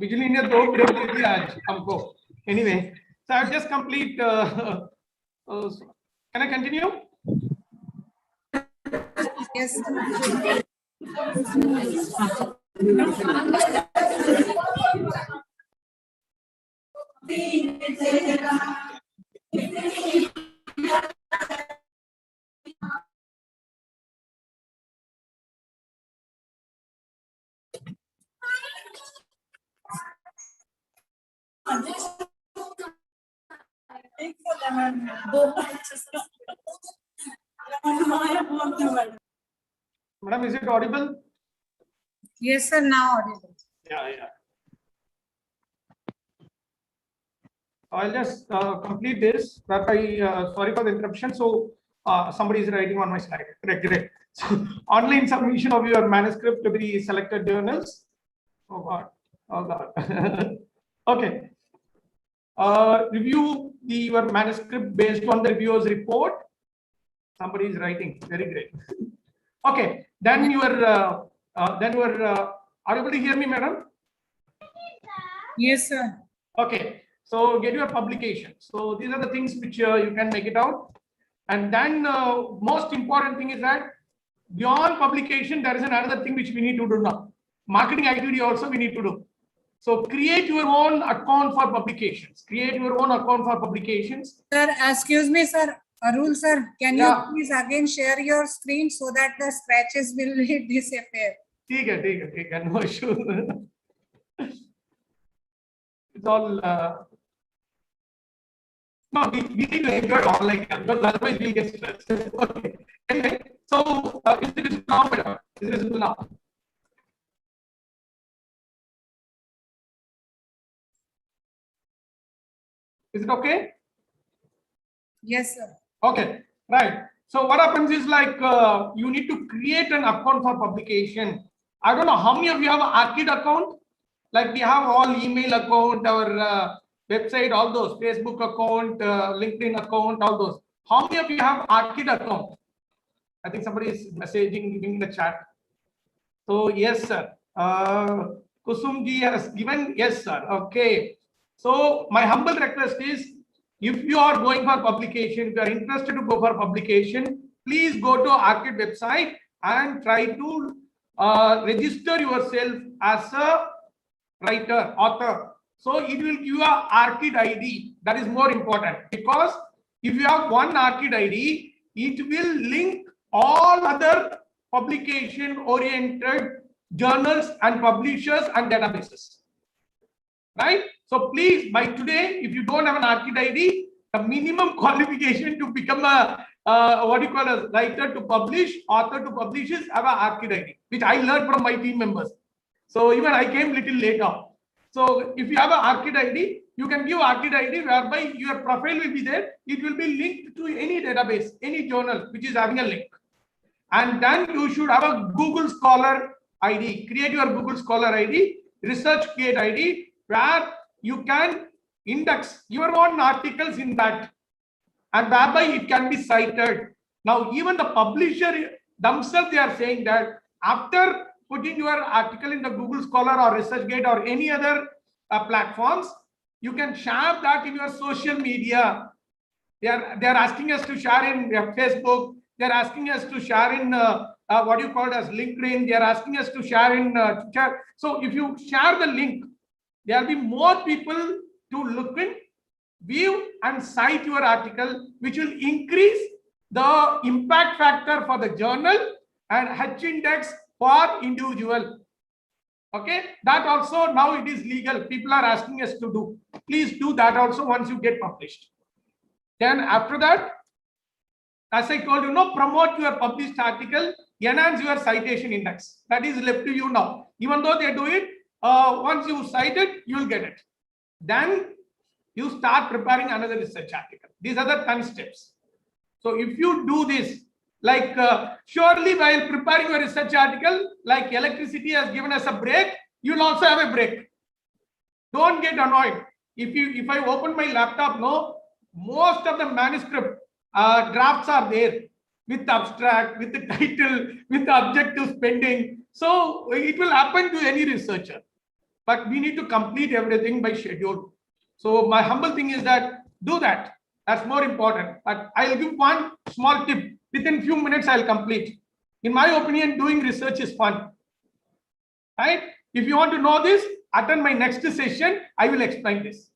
G: बिजली ने 2 break दे दिया आज हमको. Anyway, so I'll just complete. Can I continue?
B: Yes.
G: Madam, is it audible?
B: Yes, sir. Now audible.
G: Yeah. I'll just complete this. That sorry for the interruption. So somebody is writing on my slide. Great. So online submission of your manuscript to the selected journals. Oh God. Okay. Review your manuscript based on the reviewer's report. Somebody is writing. Very great. Okay. Then you are able to hear me, madam?
B: Yes, sir.
G: Okay. So get your publication. So these are the things which you can make it out. And then most important thing is that beyond publication, there is another thing which we need to do now. Marketing activity also we need to do. So create your own account for publications.
B: Sir, excuse me, sir. Arul, sir, can you please again share your screen so that the scratches will disappear?
G: ठीक है. No issue. It's all. No, we need to enjoy online because otherwise we get stressed. Okay. Anyway, so is it now, madam? Is it now? Is it okay?
B: Yes, sir.
G: Okay, right. So what happens is like you need to create an account for publication. I don't know how many of you have an Archid account. Like we have all email account, our website, all those, Facebook account, LinkedIn account, all those. How many of you have Archid account? I think somebody is messaging, giving in the chat. So yes, sir. Kusumji has given yes, sir. Okay. So my humble request is, if you are going for publication, if you are interested to go for publication, please go to Archid website and try to register yourself as a writer, author. So it will give you a Archid ID. That is more important, because if you have one Archid ID, it will link all other publication oriented journals and publishers and databases. Right? So please, by today, if you don't have an Archid ID, the minimum qualification to become a writer to publish, author to publish is have an Archid ID, which I learned from my team members. So even I came little later. So if you have an Archid ID, you can give Archid ID whereby your profile will be there. It will be linked to any database, any journal which is having a link. And then you should have a Google Scholar ID. Create your Google Scholar ID, ResearchGate ID, where you can index your own articles in that, and thereby it can be cited. Now, even the publisher themselves, they are saying that after putting your article in the Google Scholar or ResearchGate or any other platforms, you can share that in your social media. They are asking us to share in Facebook. They are asking us to share in what you call as LinkedIn. They are asking us to share in Twitter. So if you share the link, there will be more people to look in, view and cite your article, which will increase the impact factor for the journal and H index for individual. Okay, that also now it is legal. People are asking us to do. Please do that also once you get published. Then after that, as I told you, promote your published article, enhance your citation index. That is left to you now. Even though they do it, once you cite it, you will get it. Then you start preparing another research article. These are the 10 steps. So if you do this, like surely while preparing your research article, like electricity has given us a break, you will also have a break. Don't get annoyed. If I open my laptop, most of the manuscript, drafts are there with abstract, with the title, with the objective spending. So it will happen to any researcher, but we need to complete everything by schedule. So my humble thing is that do that. That's more important. But I'll give one small tip. Within few minutes, I'll complete. In my opinion, doing research is fun. Right? If you want to know this, attend my next session. I will explain this.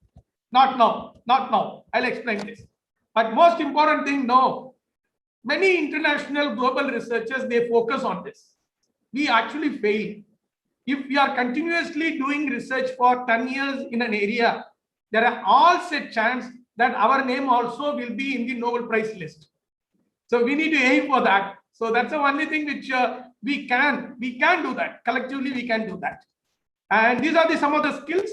G: Not now. Not now. I'll explain this. But most important thing, no. Many international global researchers, they focus on this. We actually fail. If we are continuously doing research for 10 years in an area, there are all set chance that our name also will be in the Nobel Prize list. So we need to aim for that. So that's the only thing which we can do that. Collectively, we can do that. And these are some of the skills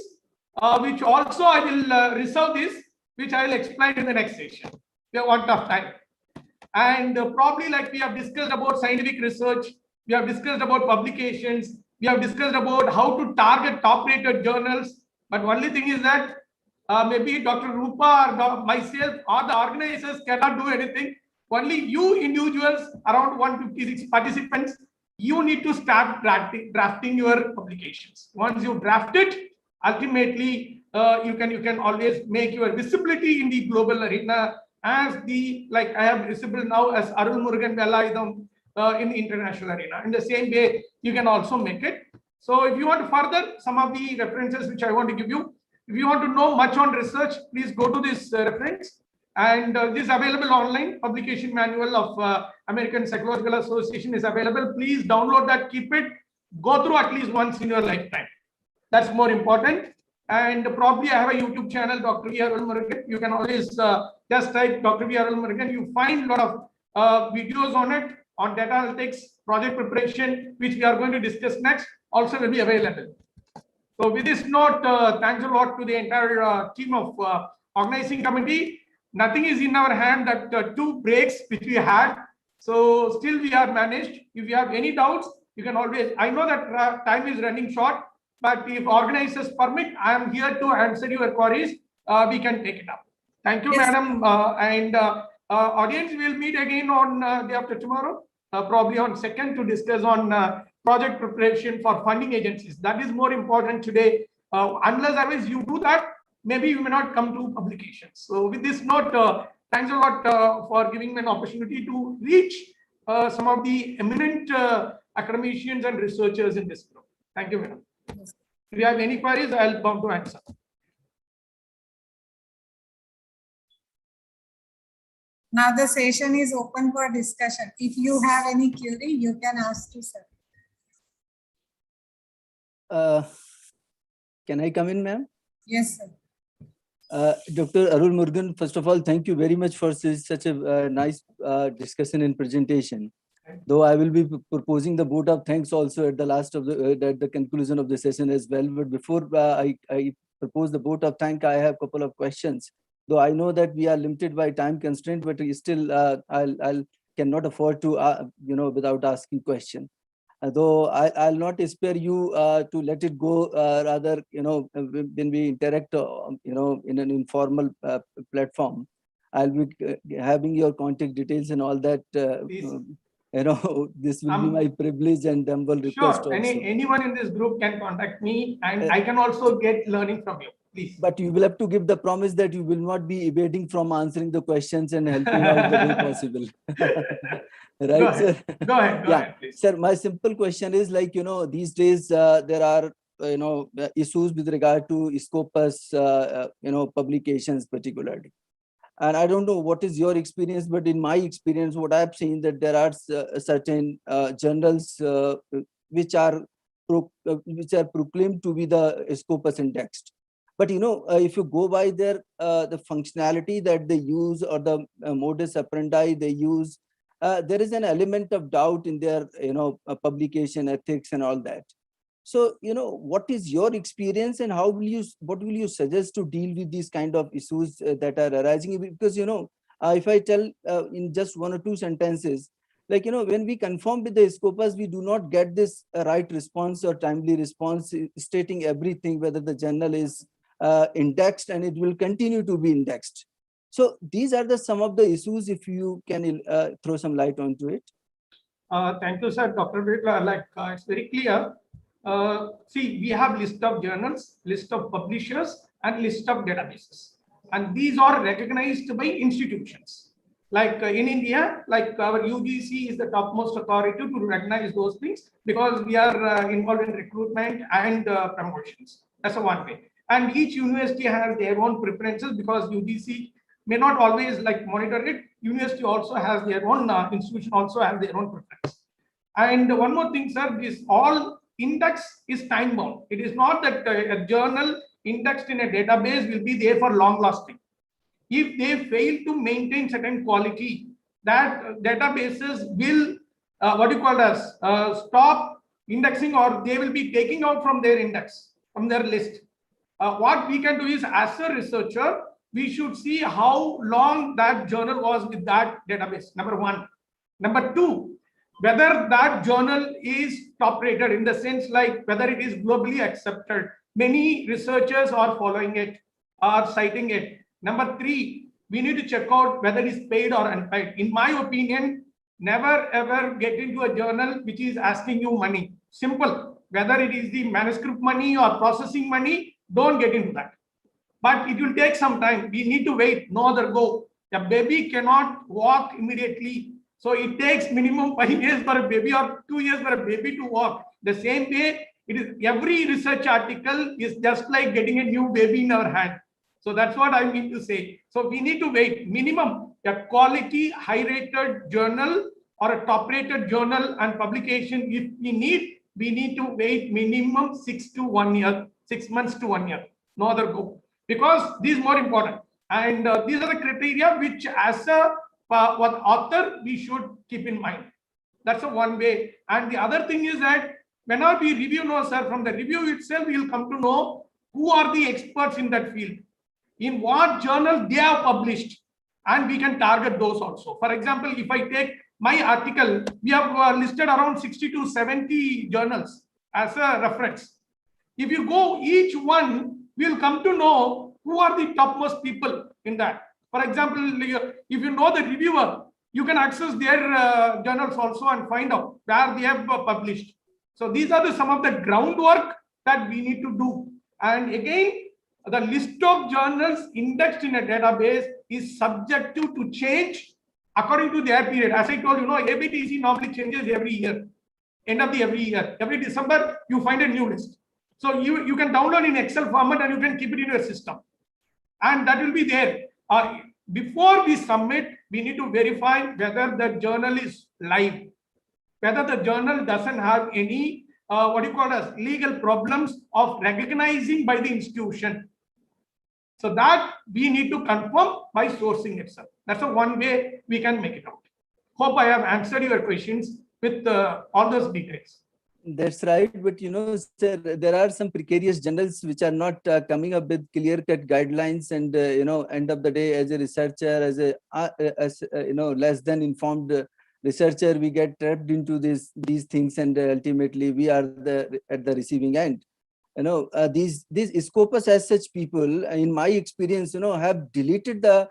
G: which also I will reserve this, which I will explain in the next session. We have want of time. And probably like we have discussed about scientific research, we have discussed about publications, we have discussed about how to target top-rated journals. But only thing is that maybe Dr. Rupa or myself or the organizers cannot do anything. Only you individuals, around 156 participants, you need to start drafting your publications. Once you draft it, ultimately you can always make your visibility in the global arena as like I have visible now as Arulmurugan in the international arena. In the same way, you can also make it. So if you want to further some of the references which I want to give you, if you want to know much on research, please go to this reference. And this is available online. Publication manual of American Psychological Association is available. Please download that, keep it, go through at least once in your lifetime. That's more important. And probably I have a YouTube channel, Dr. V. Arulmurugan. You can always just type Dr. V. Arulmurugan. You find a lot of videos on it, on data analytics, project preparation, which we are going to discuss next, also will be available. So with this note, thanks a lot to the entire team of organizing committee. Nothing is in our hand, that 2 breaks which we had. So still we are managed. If you have any doubts, you can always, I know that time is running short, but if organizers permit, I am here to answer your queries. We can take it up. Thank you, yes, madam. And audience, will meet again on day after tomorrow, probably on 2nd, to discuss on project preparation for funding agencies. That is more important today. Unless otherwise you do that, maybe you may not come to publications. So with this note, thanks a lot for giving me an opportunity to reach some of the eminent academicians and researchers in this group. Thank you, madam. If you have any queries, I'll bound to answer.
B: Now the session is open for discussion. If you have any query, you can ask to sir.
I: Can I come in, ma'am?
B: Yes, sir.
I: Dr. Arulmurugan, first of all, thank you very much for such a nice discussion and presentation. Though I will be proposing the vote of thanks also at the last of at the conclusion of the session as well. But before I propose the vote of thanks, I have a couple of questions. Though I know that we are limited by time constraint, but still I'll cannot afford to without asking question. Though I'll not spare you to let it go. Rather, when we interact, in an informal platform, I'll be having your contact details and all that. This will be my privilege and humble request.
G: Sure, anyone in this group can contact me, and I can also get learning from you. Please.
I: But you will have to give the promise that you will not be evading from answering the questions and helping out the way possible. Right, sir?
G: Go ahead, please.
I: Sir, my simple question is like, these days there are, issues with regard to Scopus, publications particularly. And I don't know what is your experience, but in my experience, what I've seen that there are certain journals which are proclaimed to be the Scopus indexed. But if you go by their the functionality that they use or the modus operandi they use, there is an element of doubt in their publication ethics and all that. So what is your experience and what will you suggest to deal with these kind of issues that are arising? Because if I tell in just 1 or 2 sentences, like when we confirm with the Scopus, we do not get this right response or timely response stating everything, whether the journal is indexed and it will continue to be indexed. So these are the some of the issues, if you can throw some light onto it.
G: Thank you, sir. Dr. Like it's very clear. See, we have list of journals, list of publishers, and list of databases, and these are recognized by institutions. Like in India, like our UGC is the topmost authority to recognize those things because we are involved in recruitment and promotions. That's a one way. And each university has their own preferences because UGC may not always like monitor it. University also has their own institution also has their own preference. And one more thing, sir, this all index is time bound. It is not that a journal indexed in a database will be there for long lasting. If they fail to maintain certain quality, that databases will stop indexing, or they will be taking out from their index, from their list. What we can do is, as a researcher, we should see how long that journal was with that database, number one. Number two, whether that journal is top rated, in the sense like whether it is globally accepted. Many researchers are following it, are citing it. Number three, we need to check out whether it is paid or unpaid. In my opinion, never ever get into a journal which is asking you money. Simple. Whether it is the manuscript money or processing money, don't get into that. But it will take some time. We need to wait, no other go. A baby cannot walk immediately. So it takes minimum 5 years for a baby or 2 years for a baby to walk. The same way, it is every research article is just like getting a new baby in our hand. So that's what I mean to say. So we need to wait minimum a quality high-rated journal or a top-rated journal and publication. If we need to wait minimum 6 to 1 year, 6 months to 1 year. No other go. Because this is more important. And these are the criteria which as a author we should keep in mind. That's a one way. And the other thing is that whenever we review, no, sir, from the review itself, we will come to know who are the experts in that field, in what journal they have published, and we can target those also. For example, if I take my article, we have listed around 60 to 70 journals as a reference. If you go each one, we will come to know who are the topmost people in that. For example, if you know the reviewer, you can access their journals also and find out where they have published. So these are some of the groundwork that we need to do. And again, the list of journals indexed in a database is subjective to change according to their period. As I told you, ABTC normally changes every year, end of the every year. Every December, you find a new list. So you can download in Excel format and you can keep it in your system. And that will be there. Before we submit, we need to verify whether the journal is live, whether the journal doesn't have any legal problems of recognizing by the institution. So that we need to confirm by sourcing itself. That's the one way we can make it out. Hope I have answered your questions with all those details.
I: That's right. But, sir, there are some precarious journals which are not coming up with clear-cut guidelines. And, end of the day, as a researcher, as less than informed researcher, we get trapped into these things, and ultimately we are at the receiving end. These Scopus as such people, in my experience, have deleted the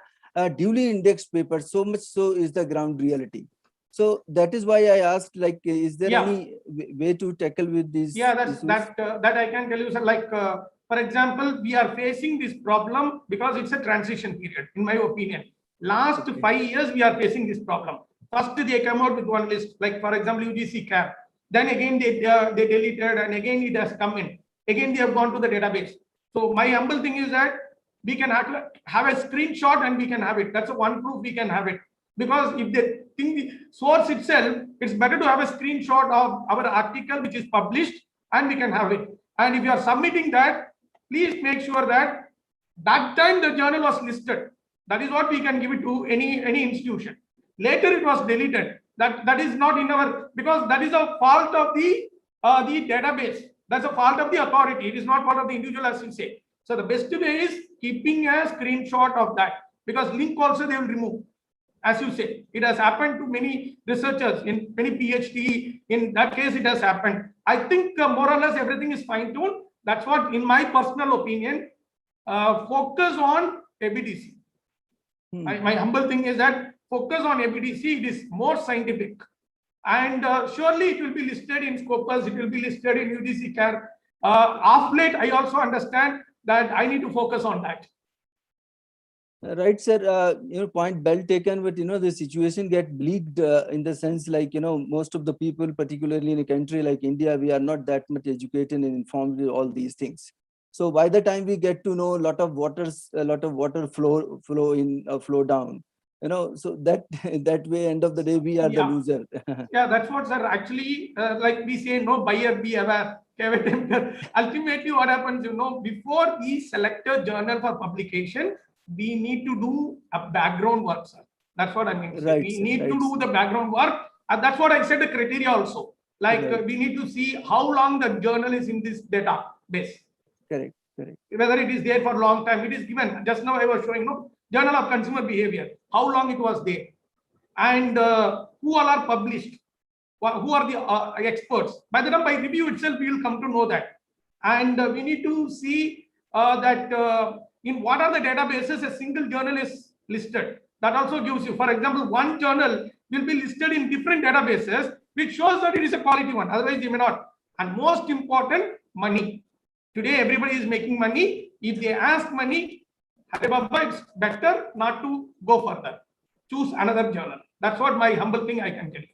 I: duly indexed papers. So much so is the ground reality. So that is why I asked, like, is there any way to tackle with these?
G: Yeah, that I can tell you, sir. Like, for example, we are facing this problem because it's a transition period, in my opinion. Last 5 years, we are facing this problem. First, they come out with one list, like, for example, UGC CAP. Then again, they deleted, and again, it has come in. Again, they have gone to the database. So my humble thing is that we can have a screenshot and we can have it. That's the one proof we can have it. Because if they think the source itself, it's better to have a screenshot of our article which is published, and we can have it. And if you are submitting that, please make sure that that time the journal was listed. That is what we can give it to any institution. Later it was deleted. That is not in our, because that is a fault of the database. That's a fault of the authority. It is not part of the individual, as you say. So the best way is keeping a screenshot of that, because link also they will remove. As you say, it has happened to many researchers in many PhD. In that case, it has happened. I think more or less everything is fine-tuned. That's what, in my personal opinion, focus on ABTC. My humble thing is that focus on ABDC, it is more scientific. And surely it will be listed in Scopus, it will be listed in UGC CARE. Of late, I also understand that I need to focus on that.
I: Right, sir. Point well taken, but the situation get bleaked in the sense like most of the people, particularly in a country like India, we are not that much educated and informed with all these things. So by the time we get to know a lot of water flow in, flow down, so that that way, end of the day, we are the loser.
G: Yeah, that's what, sir. Actually, like we say, no buyer, be aware. Ultimately, what happens, before we select a journal for publication, we need to do a background work, sir. That's what I mean.
I: Right,
G: we
I: sir,
G: need
I: right,
G: to do
I: sir.
G: the background work. And that's what I said, the criteria also. Like
I: Right.
G: we need to see how long the journal is in this database.
I: Correct, correct.
G: Whether it is there for a long time, it is given. Just now I was showing, Journal of Consumer Behavior, how long it was there. And who all are published. Who are the experts? By the time by review itself, we will come to know that. And we need to see that in what are the databases a single journal is listed. That also gives you, for example, one journal will be listed in different databases, which shows that it is a quality one. Otherwise, they may not. And most important, money. Today, everybody is making money. If they ask money, it's better not to go further. Choose another journal. That's what my humble thing I can tell you.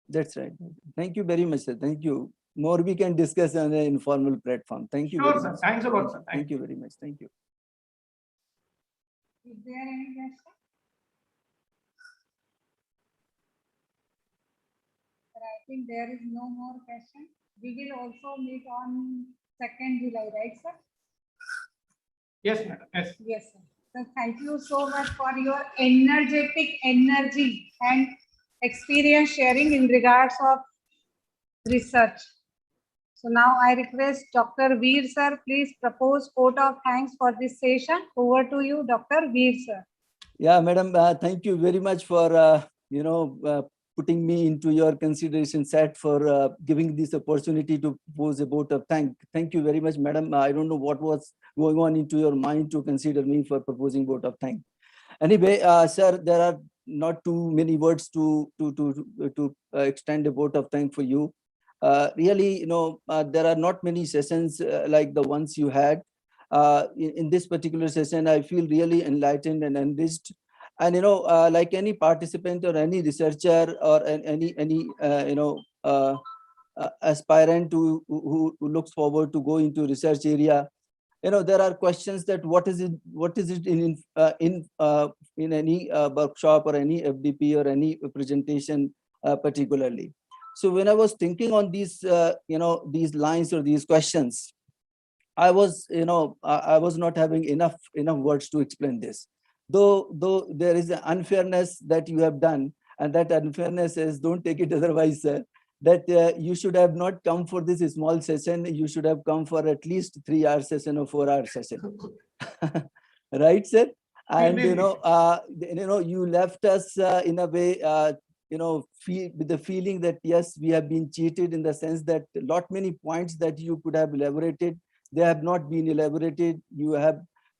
I: That's right. Thank you very much, sir. Thank you. More we can discuss on an informal platform. Thank you
G: Sure,
I: very
G: sir.
I: much.
G: Thanks a lot, sir.
I: Thank you very much. Thank you.
B: Is there any question? Sir, I think there is no more question. We will also meet on 2nd July, right, sir?
G: Yes, madam. Yes.
B: Yes, sir. So thank you so much for your energetic energy and experience sharing in regards of research. So now I request Dr. Veer sir, please propose vote of thanks for this session. Over to you, Dr. Veer sir.
I: Yeah, madam, thank you very much for, putting me into your consideration set for giving this opportunity to pose a vote of thank. Thank you very much, madam. I don't know what was going on into your mind to consider me for proposing vote of thank. Anyway, sir, there are not too many words to extend a vote of thank for you. Really, there are not many sessions like the ones you had. In this particular session, I feel really enlightened and enriched. And like any participant or any researcher or any aspirant who looks forward to go into research area, there are questions that what is it in any workshop or any FDP or any presentation particularly. So when I was thinking on these these lines or these questions, I was I was not having enough words to explain this. Though there is an unfairness that you have done, and that unfairness is, don't take it otherwise, sir, that you should have not come for this small session. You should have come for at least 3-hour session or 4-hour session. Right, sir? And you left us in a way with the feeling that yes, we have been cheated, in the sense that many points that you could have elaborated, they have not been elaborated. You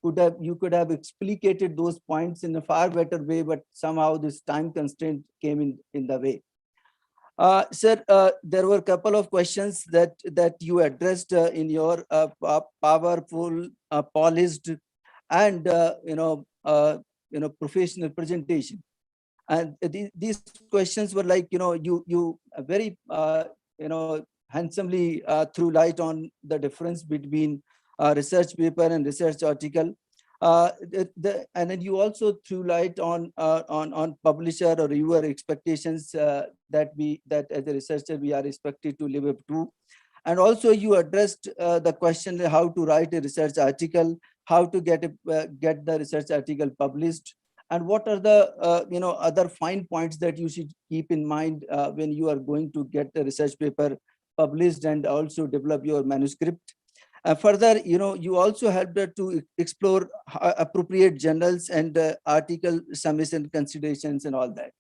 I: could have explicated those points in a far better way, but somehow this time constraint came in the way. Sir, there were a couple of questions that you addressed in your powerful, polished, and professional presentation. And these questions were like, you very handsomely threw light on the difference between research paper and research article. And then you also threw light on publisher or reviewer expectations that as a researcher we are expected to live up to. And also you addressed the question how to write a research article, how to get the research article published, and what are the other fine points that you should keep in mind when you are going to get the research paper published and also develop your manuscript. Further, you also helped to explore appropriate journals and article submission considerations and all that.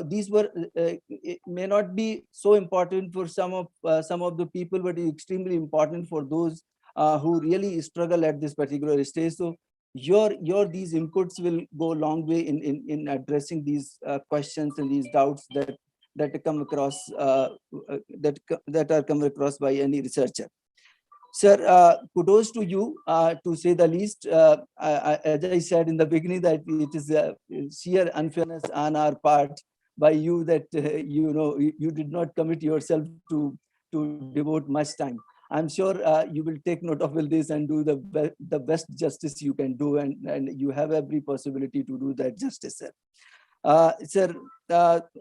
I: These were it may not be so important for some of the people, but extremely important for those who really struggle at this particular stage. So your these inputs will go a long way in addressing these questions and these doubts that come across that are come across by any researcher. Sir, kudos to you, to say the least. As I said in the beginning, that it is sheer unfairness on our part by you that you did not commit yourself to devote much time. I'm sure you will take note of all this and do the best justice you can do, and you have every possibility to do that justice, sir. Sir,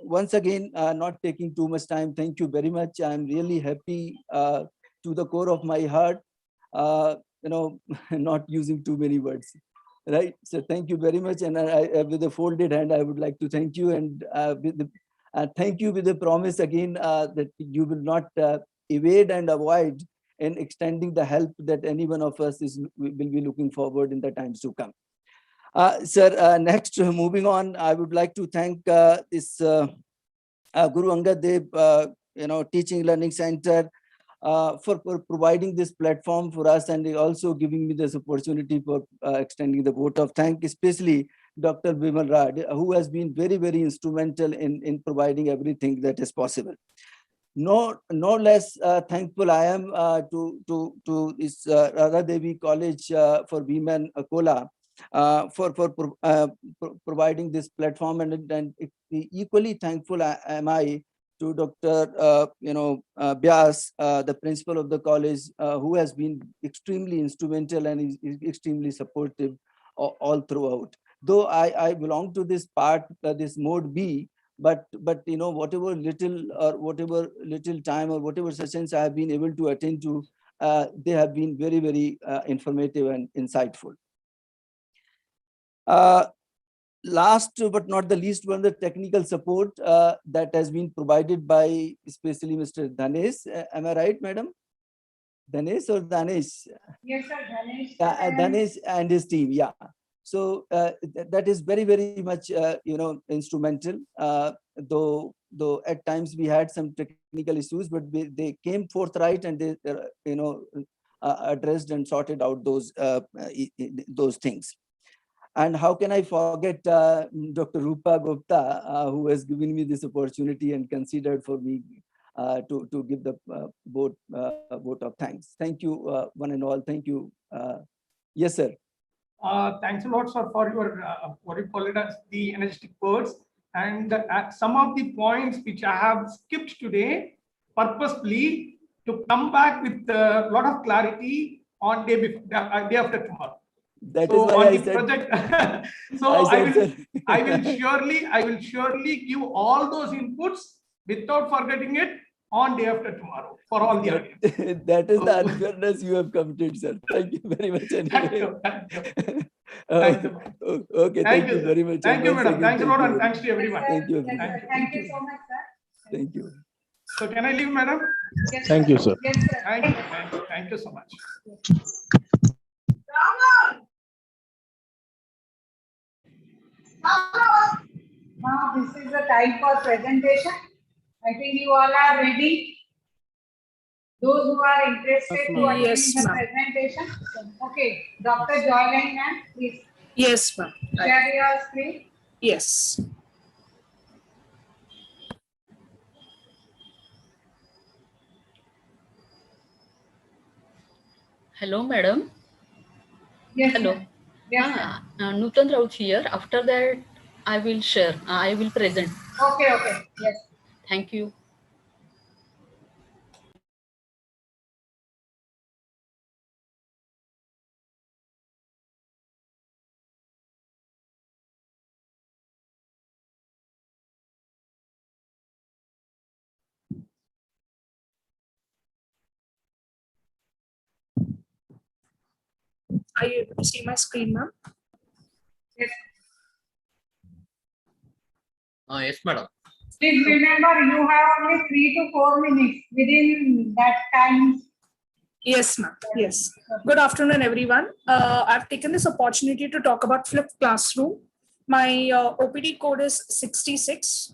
I: once again, not taking too much time, thank you very much. I'm really happy to the core of my heart, not using too many words. Right. So thank you very much. And with a folded hand, I would like to thank you, and thank you with the promise again that you will not evade and avoid in extending the help that any one of us will be looking forward in the times to come. Sir, next, moving on, I would like to thank this Guru Angad Dev, Teaching Learning Center for providing this platform for us, and also giving me this opportunity for extending the vote of thanks, especially Dr. Bimal Rad, who has been very, very instrumental in providing everything that is possible. No less thankful I am to this Radha Devi College for Women, Akola, for providing this platform, and equally thankful am I to Dr. Byas, the principal of the college, who has been extremely instrumental and is extremely supportive all throughout. Though I belong to this part, this mode B, but whatever little time or whatever sessions I have been able to attend to, they have been very, very informative and insightful. Last but not the least one, the technical support that has been provided by especially Mr. Dhanesh. Am I right, madam? Dhanesh or Dhanesh?
B: Yes, sir, Dhanesh.
I: Dhanesh and his team, yeah. So that is very, very much instrumental. Though at times we had some technical issues, but they came forthright and they addressed and sorted out those things. And how can I forget Dr. Rupa Gupta, who has given me this opportunity and considered for me to give the vote of thanks. Thank you, one and all. Thank you. Yes, sir.
G: Thanks a lot, sir, for your what you call it as the energetic words, and some of the points which I have skipped today purposefully to come back with a lot of clarity on day after tomorrow.
I: That so is why I said.
G: Project, so I will surely give all those inputs without forgetting it on day after tomorrow for all the audience.
I: That is the unfairness you have committed, sir. Thank you very much. Anyway.
G: Thank you.
I: Okay, thank you very much.
G: Thank you, madam. Thanks a lot, and thanks to everyone.
I: Thank you.
B: Thank you so much, sir.
I: Thank you.
G: So can I leave, madam?
B: Yes,
M: thank you, sir.
B: Yes, sir.
G: Thank you so much.
B: Now this is the time for presentation. I think you all are ready. Those who are interested to attend the presentation. Okay, Dr. Joyline, ma'am, please.
J: Yes, ma'am.
B: Share your screen.
J: Yes. Hello, madam.
B: Yes.
J: Hello.
B: Yes.
J: Nutan Raut here. After that, I will share. I will present.
B: Okay. Yes.
J: Thank you. Are you able to see my screen, ma'am?
B: Yes.
N: Yes, madam.
B: Please remember, you have only 3 to 4 minutes within that time.
J: Yes, ma'am. Yes. Good afternoon, everyone. I've taken this opportunity to talk about flipped classroom. My OPD code is 66.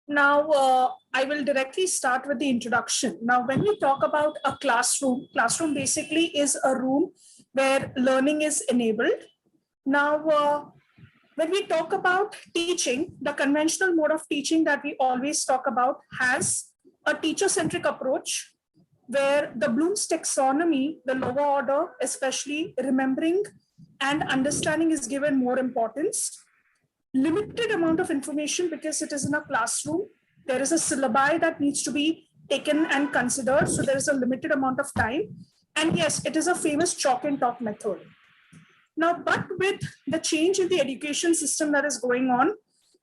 J: Now, I will directly start with the introduction. Now, when we talk about a classroom basically is a room where learning is enabled. Now, when we talk about teaching, the conventional mode of teaching that we always talk about has a teacher-centric approach, where the Bloom's taxonomy, the lower order, especially remembering and understanding, is given more importance. Limited amount of information because it is in a classroom. There is a syllabi that needs to be taken and considered. So there is a limited amount of time. And yes, it is a famous chalk and talk method. Now, but with the change in the education system that is going on,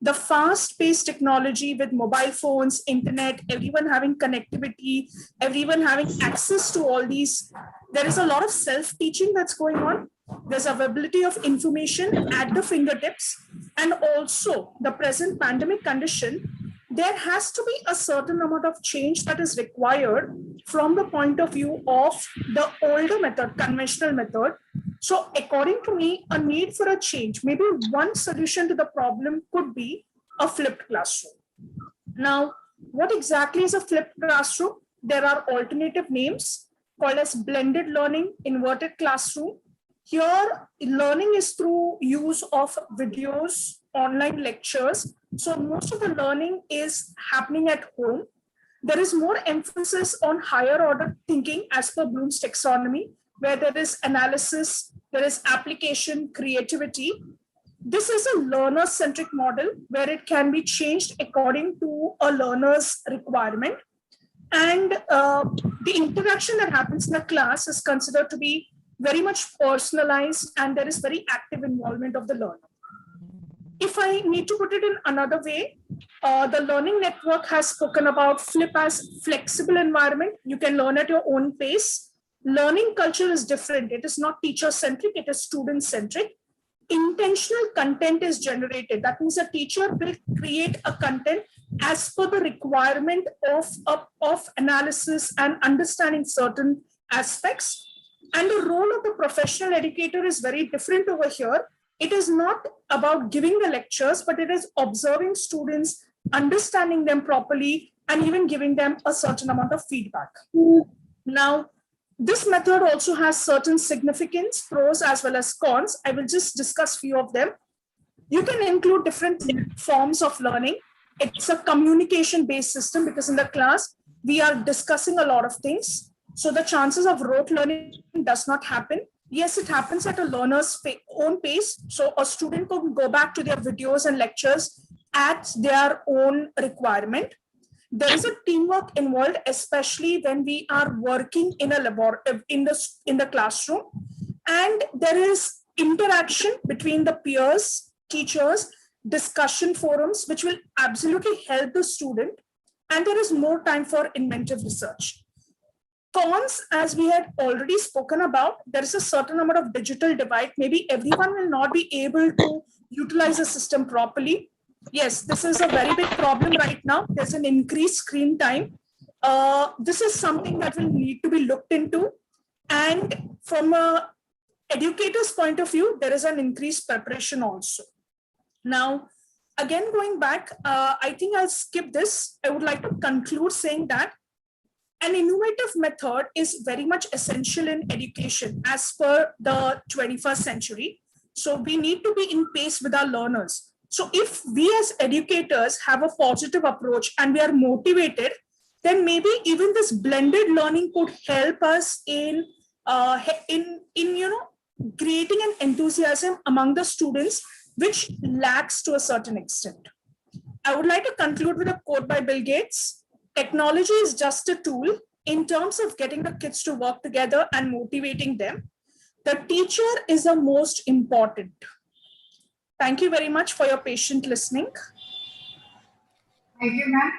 J: the fast-paced technology with mobile phones, internet, everyone having connectivity, everyone having access to all these, there is a lot of self-teaching that's going on. There's availability of information at the fingertips, and also the present pandemic condition, there has to be a certain amount of change that is required from the point of view of the older method, conventional method. So according to me, a need for a change, maybe one solution to the problem could be a flipped classroom. Now, what exactly is a flipped classroom? There are alternative names called as blended learning, inverted classroom. Here, learning is through use of videos, online lectures. So most of the learning is happening at home. There is more emphasis on higher order thinking as per Bloom's taxonomy, where there is analysis, there is application, creativity. This is a learner-centric model where it can be changed according to a learner's requirement. And the interaction that happens in the class is considered to be very much personalized, and there is very active involvement of the learner. If I need to put it in another way, the learning network has spoken about flip as flexible environment. You can learn at your own pace. Learning culture is different. It is not teacher-centric, it is student-centric. Intentional content is generated. That means a teacher will create a content as per the requirement of analysis and understanding certain aspects. And the role of the professional educator is very different over here. It is not about giving the lectures, but it is observing students, understanding them properly, and even giving them a certain amount of feedback. Now, this method also has certain significance, pros as well as cons. I will just discuss few of them. You can include different forms of learning. It's a communication-based system because in the class, we are discussing a lot of things. So the chances of rote learning does not happen. Yes, it happens at a learner's own pace. So a student can go back to their videos and lectures at their own requirement. There is a teamwork involved, especially when we are working in a in the classroom, and there is interaction between the peers, teachers, discussion forums, which will absolutely help the student, and there is more time for inventive research. Cons, as we had already spoken about, there is a certain amount of digital divide. Maybe everyone will not be able to utilize the system properly. Yes, this is a very big problem right now. There's an increased screen time. This is something that will need to be looked into. And from a educator's point of view, there is an increased preparation also. Now, again, going back, I think I'll skip this. I would like to conclude saying that an innovative method is very much essential in education as per the 21st century. So we need to be in pace with our learners. So if we as educators have a positive approach and we are motivated, then maybe even this blended learning could help us in creating an enthusiasm among the students, which lacks to a certain extent. I would like to conclude with a quote by Bill Gates. Technology is just a tool in terms of getting the kids to work together and motivating them. The teacher is the most important. Thank you very much for your patient listening.
B: Thank you, ma'am.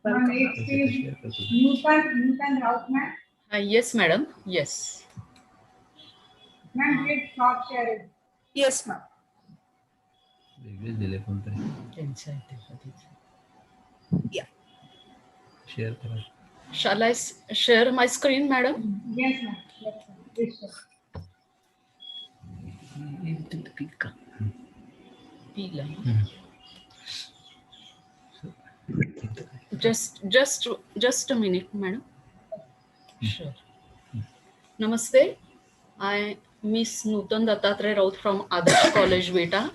B: Next is Newton Raut, ma'am.
M: Yes, madam. Yes.
B: Ma'am, please stop sharing.
J: Yes, ma'am. Yeah.
M: Shall I share my screen, madam?
B: Yes, ma'am. Yes, ma'am. Please share.
M: Just a minute, madam. Sure. Namaste. Miss Nutan Dattatray Raut from Adarsh College, Beta,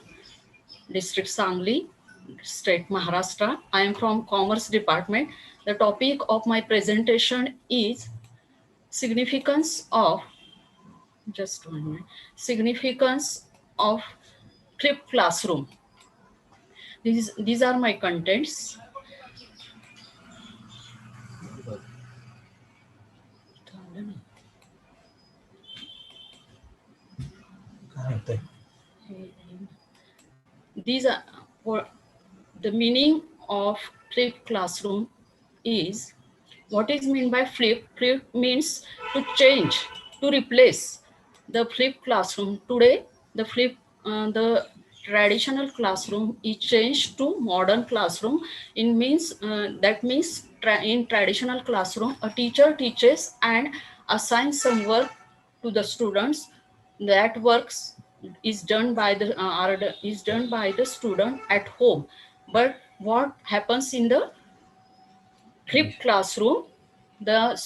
M: District Sangli, State Maharashtra. I am from Commerce Department. The topic of my presentation is significance of, just 1 minute, significance of flipped classroom. These are my contents. These are what the meaning of flipped classroom is. What is meant by flip? Flip means to change, to replace. The flipped classroom today, the traditional classroom is changed to modern classroom. In means that means in traditional classroom, a teacher teaches and assigns some work to the students. That works is done by the student at home. But what happens in the flipped classroom? The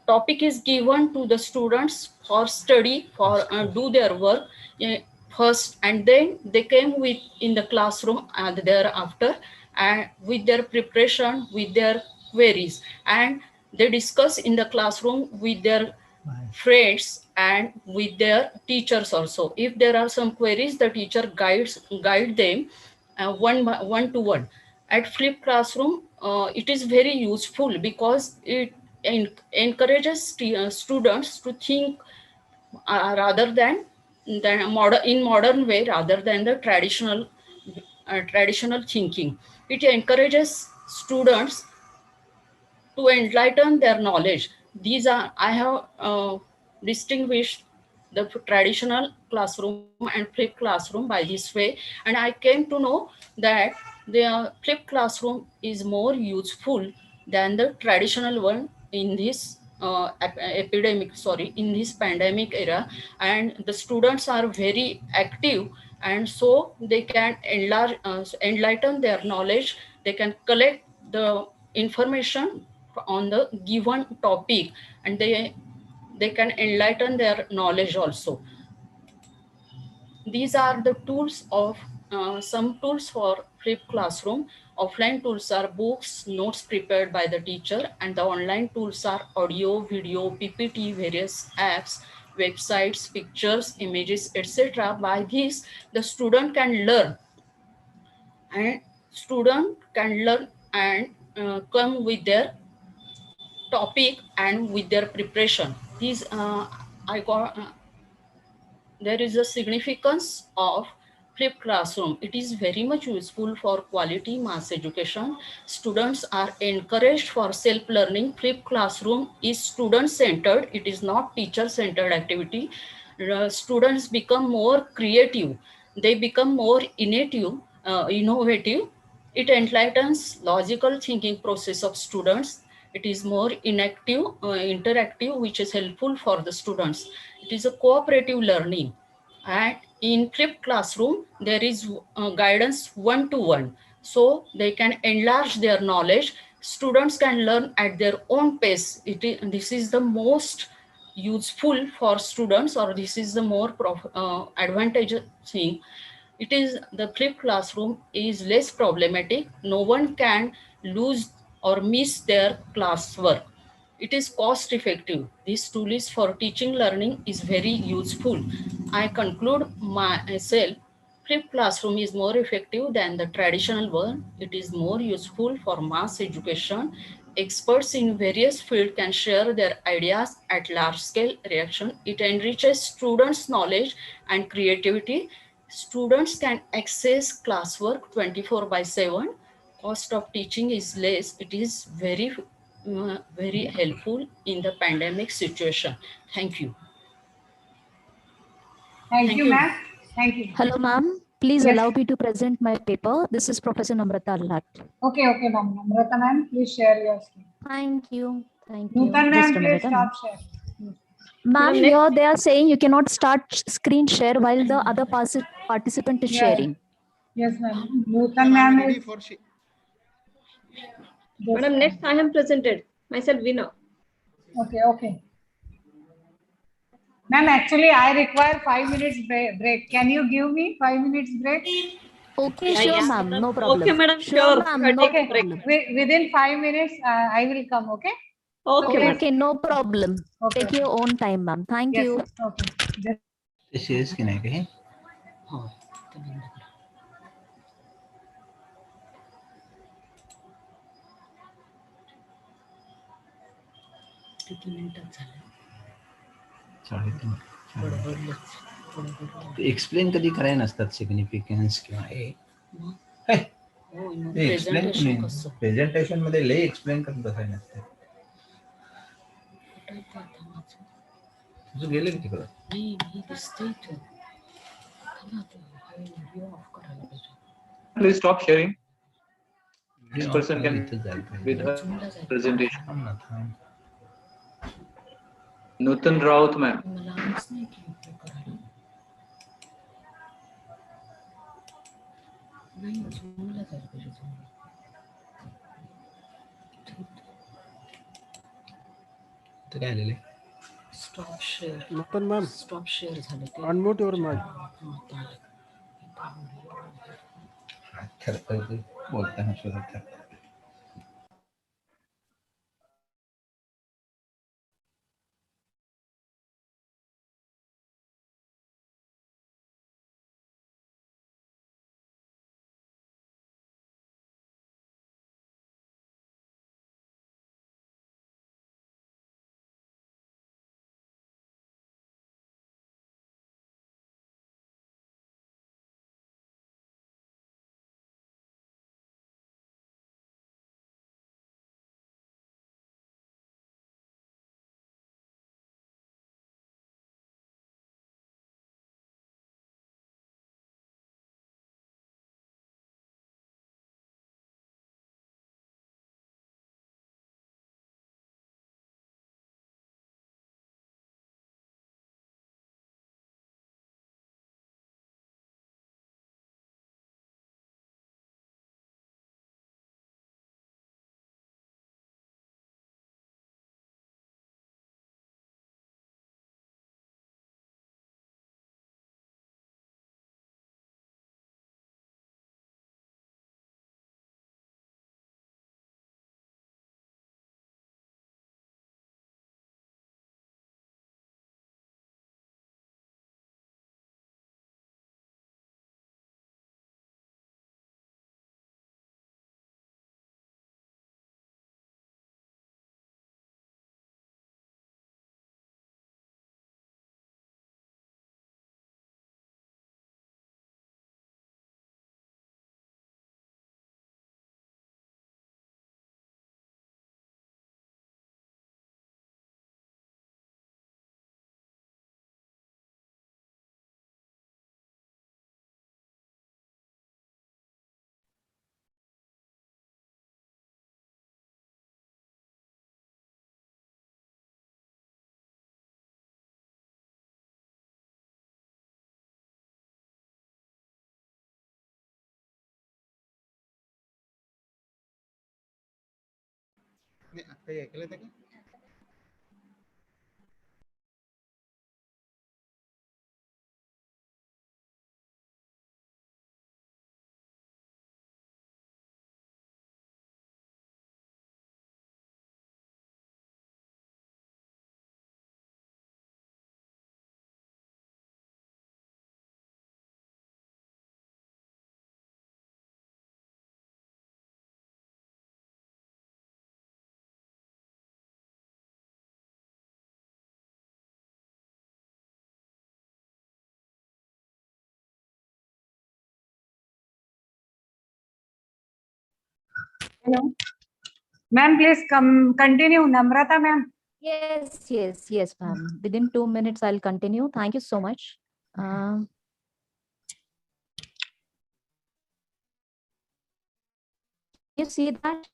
M: topic is given to the students for study, for do their work first, and then they came with in the classroom and thereafter, and with their preparation, with their queries, and they discuss in the classroom with their friends and with their teachers also. If there are some queries, the teacher guide them one to one. At flipped classroom, it is very useful because it encourages students to think rather than in modern way rather than the traditional thinking. It encourages students to enlighten their knowledge. These are, I have distinguished the traditional classroom and flipped classroom by this way, and I came to know that the flipped classroom is more useful than the traditional one in this in this pandemic era, and the students are very active, and so they can enlighten their knowledge. They can collect the information on the given topic, and they can enlighten their knowledge also. These are the tools of some tools for flipped classroom. Offline tools are books, notes prepared by the teacher, and the online tools are audio, video, PPT, various apps, websites, pictures, images, etc. By this, the student can learn, and come with their topic and with their preparation. These I got. There is a significance of flipped classroom. It is very much useful for quality mass education. Students are encouraged for self-learning. Flipped classroom is student-centered. It is not teacher-centered activity. Students become more creative. They become more innovative. It enlightens logical thinking process of students. It is more interactive, which is helpful for the students. It is a cooperative learning. And in flipped classroom, there is guidance one-to-one. So they can enlarge their knowledge. Students can learn at their own pace. This is the most useful for students, or this is the more advantageous thing. It is the flipped classroom is less problematic. No one can lose or miss their classwork. It is cost effective. This tool is for teaching learning is very useful. I conclude myself, flipped classroom is more effective than the traditional one. It is more useful for mass education. Experts in various fields can share their ideas at large scale reaction. It enriches students' knowledge and creativity. Students can access classwork 24/7. Cost of teaching is less. It is very helpful in the pandemic situation. Thank you.
B: Thank you, ma'am. Thank you.
H: Hello, ma'am. Please
B: Yes.
H: allow me to present my paper. This is Professor Namrata Lat.
B: Okay, ma'am. Namrata ma'am, please share your screen.
H: Thank you. Thank you.
B: Nutan
H: Just
B: ma'am,
H: a
B: please
H: minute.
B: stop share.
H: Ma'am, here they are saying you cannot start screen share while the other participant is
B: Yeah.
H: sharing.
B: Yes, ma'am. Nutan ma'am is.
O: Madam, next I am presented. Myself winner.
B: Okay. Ma'am, actually, I require 5 minutes break. Can you give me 5 minutes break?
H: Okay,
M: Yeah,
H: sure,
M: yeah.
H: ma'am. No
O: Okay,
H: problem.
O: madam,
H: Sure,
O: sure.
H: ma'am.
O: We are
H: No
O: taking break.
H: problem.
B: Within 5 minutes, I will come. Okay.
O: Okay, madam.
H: Okay, no problem.
B: Okay.
H: Take your own time, ma'am. Thank
B: Yes.
H: you.
B: Okay. Just
L: shares की नाही का हे
M: हो, ते बंद करा. किती मिनिटात झालं?
L: 3:30
M: बडबडलंच. बडबडलं.
L: एक्सप्लेन कधी कराय नसतात सिग्निफिकन्स किंवा हे
M: हो, मग प्रेझेंटेशन कसं?
L: प्रेझेंटेशन मध्ये लय एक्सप्लेन करत बसाय नसते.
M: कुठं आहे ते आता माझं?
L: तुझं गेलं की तिकडं
M: नाही, मी दिसते इथं. थांबा आता, हा व्हिडिओ ऑफ करायला पाहिजे.
P: Please stop sharing. This
L: Video
P: person can
L: इथं जायला पाहिजे.
P: with her
M: झूमला जायला
P: presentation.
L: थांब ना, थांब.
P: Nutan Raut, ma'am.
M: मला आलंच नाही की उपयोग करायला. नाही, झूमला जायला पाहिजे. झूमला.
L: इथं काय आलेलं आहे?
M: Stop share.
Q: Nutan ma'am,
M: stop share झालं ते.
Q: unmute your mic.
M: आता आलं.
L: थरथरते बोलताना सुद्धा थरथर. आता ऐकलं का?
B: hello. Ma'am, please come continue. Namrata, ma'am.
H: Yes, ma'am. Within 2 minutes, I'll continue. Thank you so much. You see that?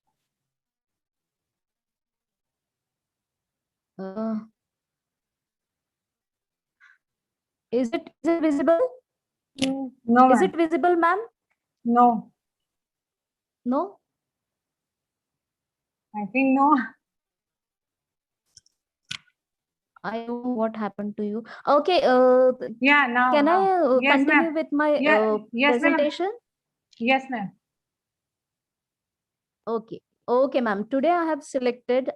H: Is it visible?
B: No,
H: Is
B: ma'am.
H: it visible, ma'am?
B: No.
H: No?
B: I think no.
H: I don't know what happened to you. Okay.
B: Yeah, now.
H: Can
B: now.
H: I
B: Yes,
H: continue
B: ma'am.
H: with my
B: Yes, ma'am.
H: presentation?
B: Yes, ma'am.
H: Okay. Okay, ma'am. Today I have selected.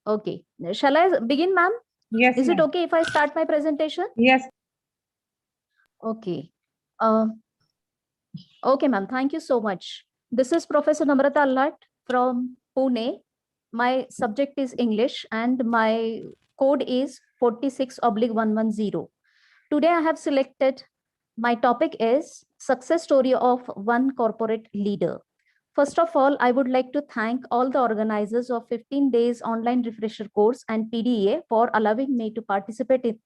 H: Okay. Shall I begin, ma'am?
B: Yes.
H: Is it
B: ma'am.
H: okay if I start my presentation?
B: Yes.
H: Okay. Okay, ma'am. Thank you so much. This is Professor Namrata Allat from Pune. My subject is English and my code is 46/110. Today I have selected, my topic is success story of one corporate leader. First of all, I would like to thank all the organizers of 15 days online refresher course and PDA for allowing me to participate in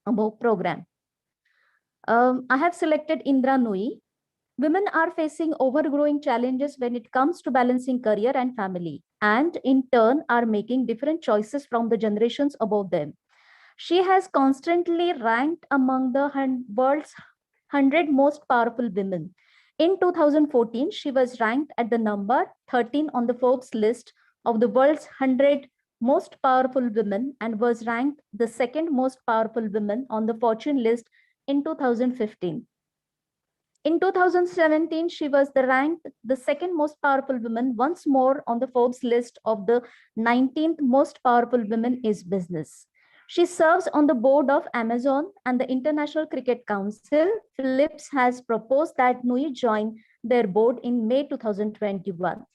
H: above program. I have selected Indra Nui. Women are facing overgrowing challenges when it comes to balancing career and family, and in turn are making different choices from the generations above them. She has constantly ranked among the world's 100 most powerful women. In 2014, she was ranked at the number 13 on the Forbes list of the world's 100 most powerful women and was ranked the second most powerful woman on the Fortune list in 2015. In 2017, she was ranked the second most powerful woman once more on the Forbes list of the 19th most powerful women in business. She serves on the board of Amazon and the International Cricket Council. Phillips has proposed that Nui join their board in May 2021.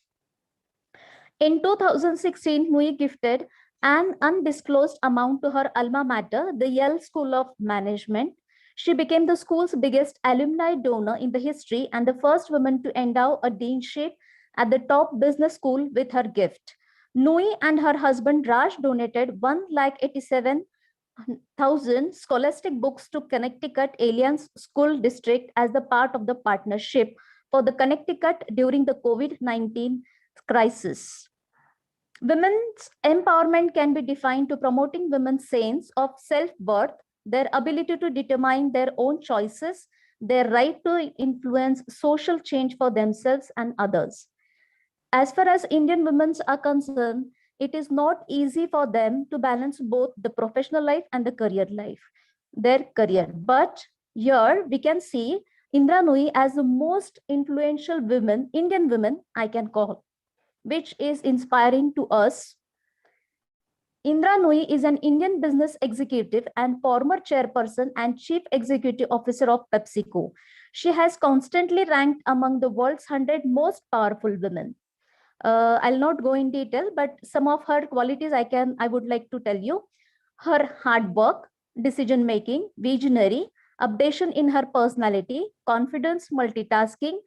H: In 2016, Nui gifted an undisclosed amount to her alma mater, the Yale School of Management. She became the school's biggest alumni donor in the history and the first woman to endow a deanship at the top business school with her gift. Nui and her husband Raj donated 1,87,000 scholastic books to Connecticut Alliance School District as the part of the partnership for the Connecticut during the COVID-19 crisis. Women's empowerment can be defined to promoting women's sense of self-worth, their ability to determine their own choices, their right to influence social change for themselves and others. As far as Indian women are concerned, it is not easy for them to balance both the professional life and the career life, their career. But here we can see Indra Nui as the most influential women, Indian women, I can call, which is inspiring to us. Indra Nui is an Indian business executive and former chairperson and chief executive officer of PepsiCo. She has constantly ranked among the world's 100 most powerful women. I'll not go in detail, but some of her qualities I would like to tell you. Her hard work, decision making, visionary, updation in her personality, confidence, multitasking,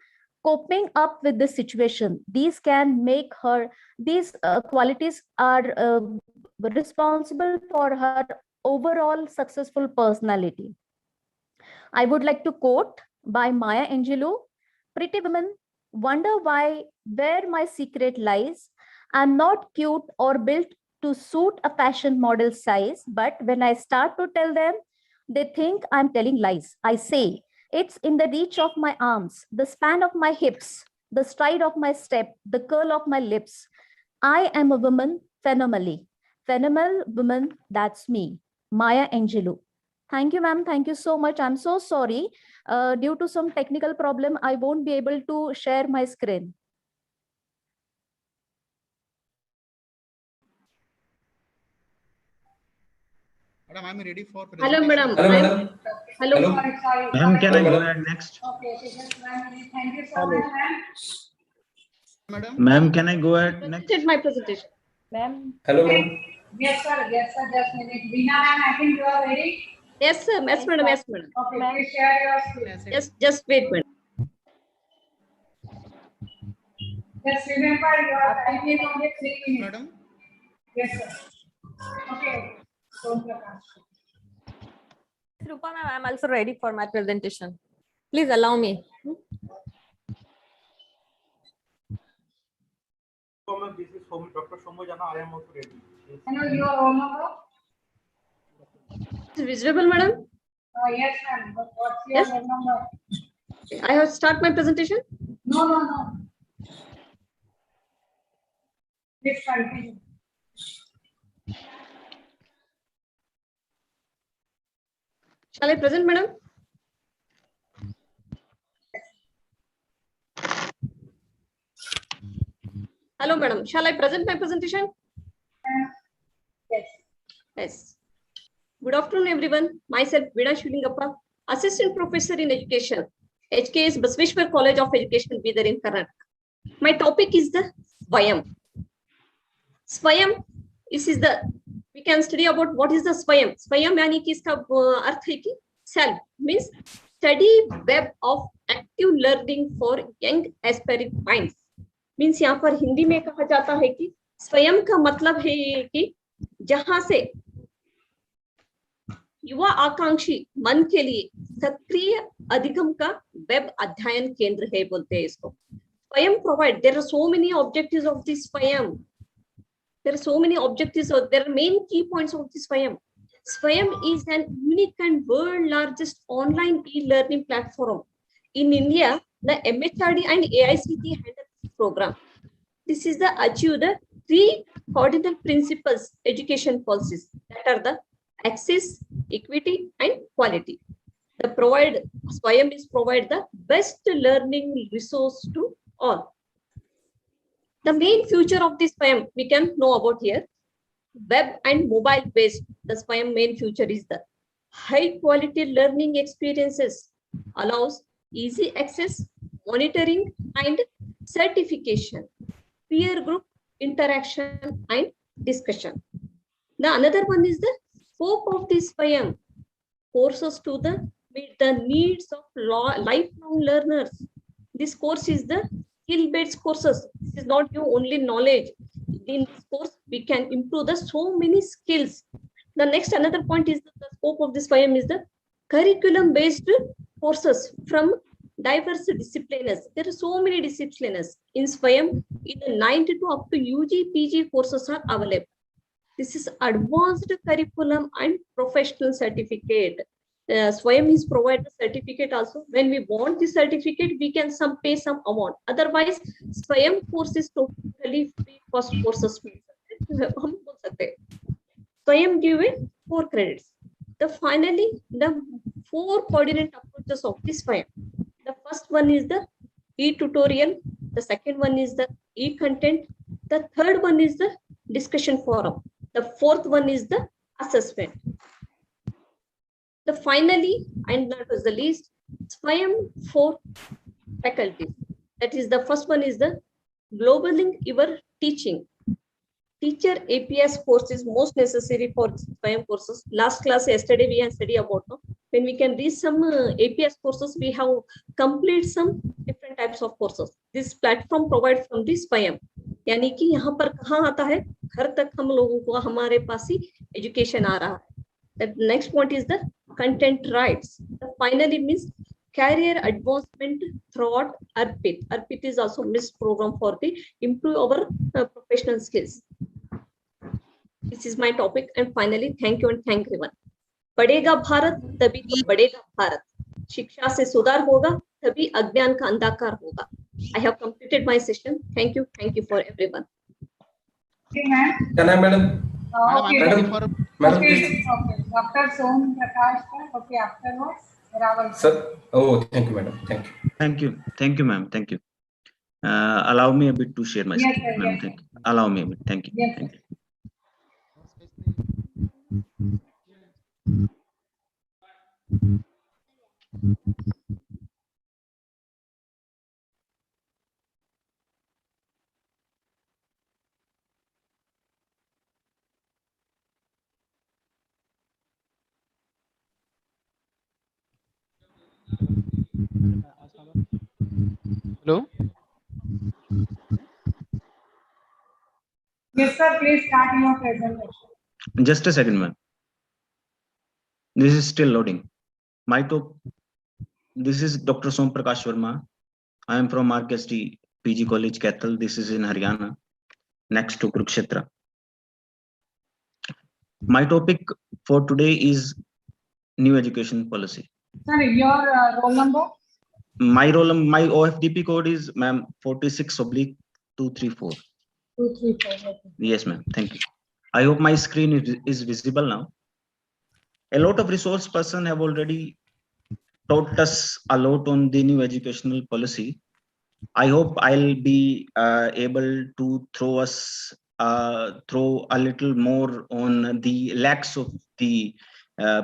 H: coping up with the situation. These can make her, these qualities are responsible for her overall successful personality. I would like to quote by Maya Angelou, "Pretty women wonder where my secret lies. I'm not cute or built to suit a fashion model size, but when I start to tell them, they think I'm telling lies. I say, it's in the reach of my arms, the span of my hips, the stride of my step, the curl of my lips. I am a woman phenomenally. Phenomenal woman, that's me." Maya Angelou. Thank you, ma'am. Thank you so much. I'm so sorry. Due to some technical problem, I won't be able to share my screen.
O: Madam, I'm ready for
Q: Hello,
O: presentation.
Q: madam.
O: Hello, madam.
Q: Hello.
B: Sorry.
L: Ma'am, can I go ahead next?
B: Okay, just 1 minute. Thank you so much, ma'am.
O: Madam.
L: Ma'am, can I go ahead next?
Q: Presented my presentation.
B: Ma'am.
P: Hello, ma'am.
B: Yes, sir. Yes, sir. Just a minute. Veena, ma'am, I think you are ready.
Q: Yes, sir. Yes, madam. Yes, madam.
B: Okay, please share your screen.
Q: Just wait, madam.
B: Just remember your time is only 3 minutes.
O: Madam.
B: Yes, sir. Okay. So,
R: Rupa ma'am, I'm also ready for my presentation. Please allow me.
E: This is Dr. Somojana. I am also ready.
B: Hello, your roll number?
Q: Is visible, madam?
B: Yes, ma'am. But what's your roll number?
Q: I have start my presentation.
B: No. Please continue.
Q: Shall I present, madam? Hello, madam. Shall I present my presentation?
B: Yes.
Q: Yes. Good afternoon, everyone. Myself, Vida Shulingappa, Assistant Professor in Education, HKS Basveshwar College of Education, Bidar in Karnataka. My topic is the Swayam. Swayam, this is the, we can study about what is the Swayam. Swayam यानी कि इसका अर्थ है कि self, means study web of active learning for young aspiring minds. Means यहाँ पर हिंदी में कहा जाता है कि स्वयं का मतलब है ये कि जहां से युवा आकांक्षी मन के लिए सक्रिय अधिगम का वेब अध्ययन केंद्र है बोलते हैं इसको. Swayam provide, there are so many objectives of this Swayam. There are so many objectives, or there are main key points of this Swayam. Swayam is an unique and world largest online e-learning platform. In India, the MHRD and AICT handle this program. This is the achieve the three cardinal principles education policies, that are the access, equity, and quality. The Swayam is provide the best learning resource to all. The main feature of this Swayam we can know about here. Web and mobile based, the Swayam main feature is the high quality learning experiences, allows easy access, monitoring, and certification, peer group interaction and discussion. The another one is the scope of this Swayam, courses to meet the needs of lifelong learners. This course is the skill-based courses. This is not your only knowledge. In this course, we can improve the so many skills. The next another point is the scope of this Swayam is the curriculum-based courses from diverse disciplines. There are so many disciplines in Swayam. In the 90 to up to UG, PG courses are available. This is advanced curriculum and professional certificate. Swayam is provide the certificate also. When we want the certificate, we can pay some amount. Otherwise, Swayam course is totally free cost courses. Swayam give it 4 credits. Finally, the 4 coordinate approaches of this Swayam. The first one is the e-tutorial. The second one is the e-content. The third one is the discussion forum. The fourth one is the assessment. Finally, and that was the least, Swayam for faculty. That is the first one is the globalizing your teaching. Teacher APS course is most necessary for Swayam courses. Last class yesterday we have studied about when we can read some APS courses, we have complete some different types of courses. This platform provides from this Swayam. यानी कि यहाँ पर कहाँ आता है, घर तक हम लोगों को हमारे पास ही एजुकेशन आ रहा है. The next point is the content rights. The finally means career advancement throughout ARPIT. ARPIT is also MIS program for the improve our professional skills. This is my topic, and finally thank you and thank everyone. पढ़ेगा भारत तभी तो बढ़ेगा भारत. शिक्षा से सुधार होगा तभी अज्ञान का अंधकार होगा. I have completed my session. Thank you for everyone.
B: Okay, ma'am.
S: Can I, madam?
B: Okay.
S: Madam,
B: okay.
S: please.
B: Okay. Dr. Som Prakash. Okay, afterwards, Raval.
S: Sir, oh, thank you, madam. Thank you.
L: Thank you, ma'am. Thank you. Allow me a bit to share my
B: Yes,
L: screen,
B: sir,
L: ma'am.
B: yes,
L: Thank you. Allow me a bit. Thank you.
B: Yes,
L: Thank you.
O: Hello.
B: Yes, sir. Please start your presentation.
L: Just a second, ma'am. This is still loading. This is Dr. Som Prakash Verma. I am from RKST PG College, Kaithal. This is in Haryana, next to Kurukshetra. My topic for today is new education policy.
B: Sorry, your roll number?
L: My OFDP code is, ma'am, 46/234.
B: 234. Okay.
L: Yes, ma'am. Thank you. I hope my screen is visible now. A lot of resource persons have already taught us a lot on the new educational policy. I hope I'll be able to throw a little more on the lacks of the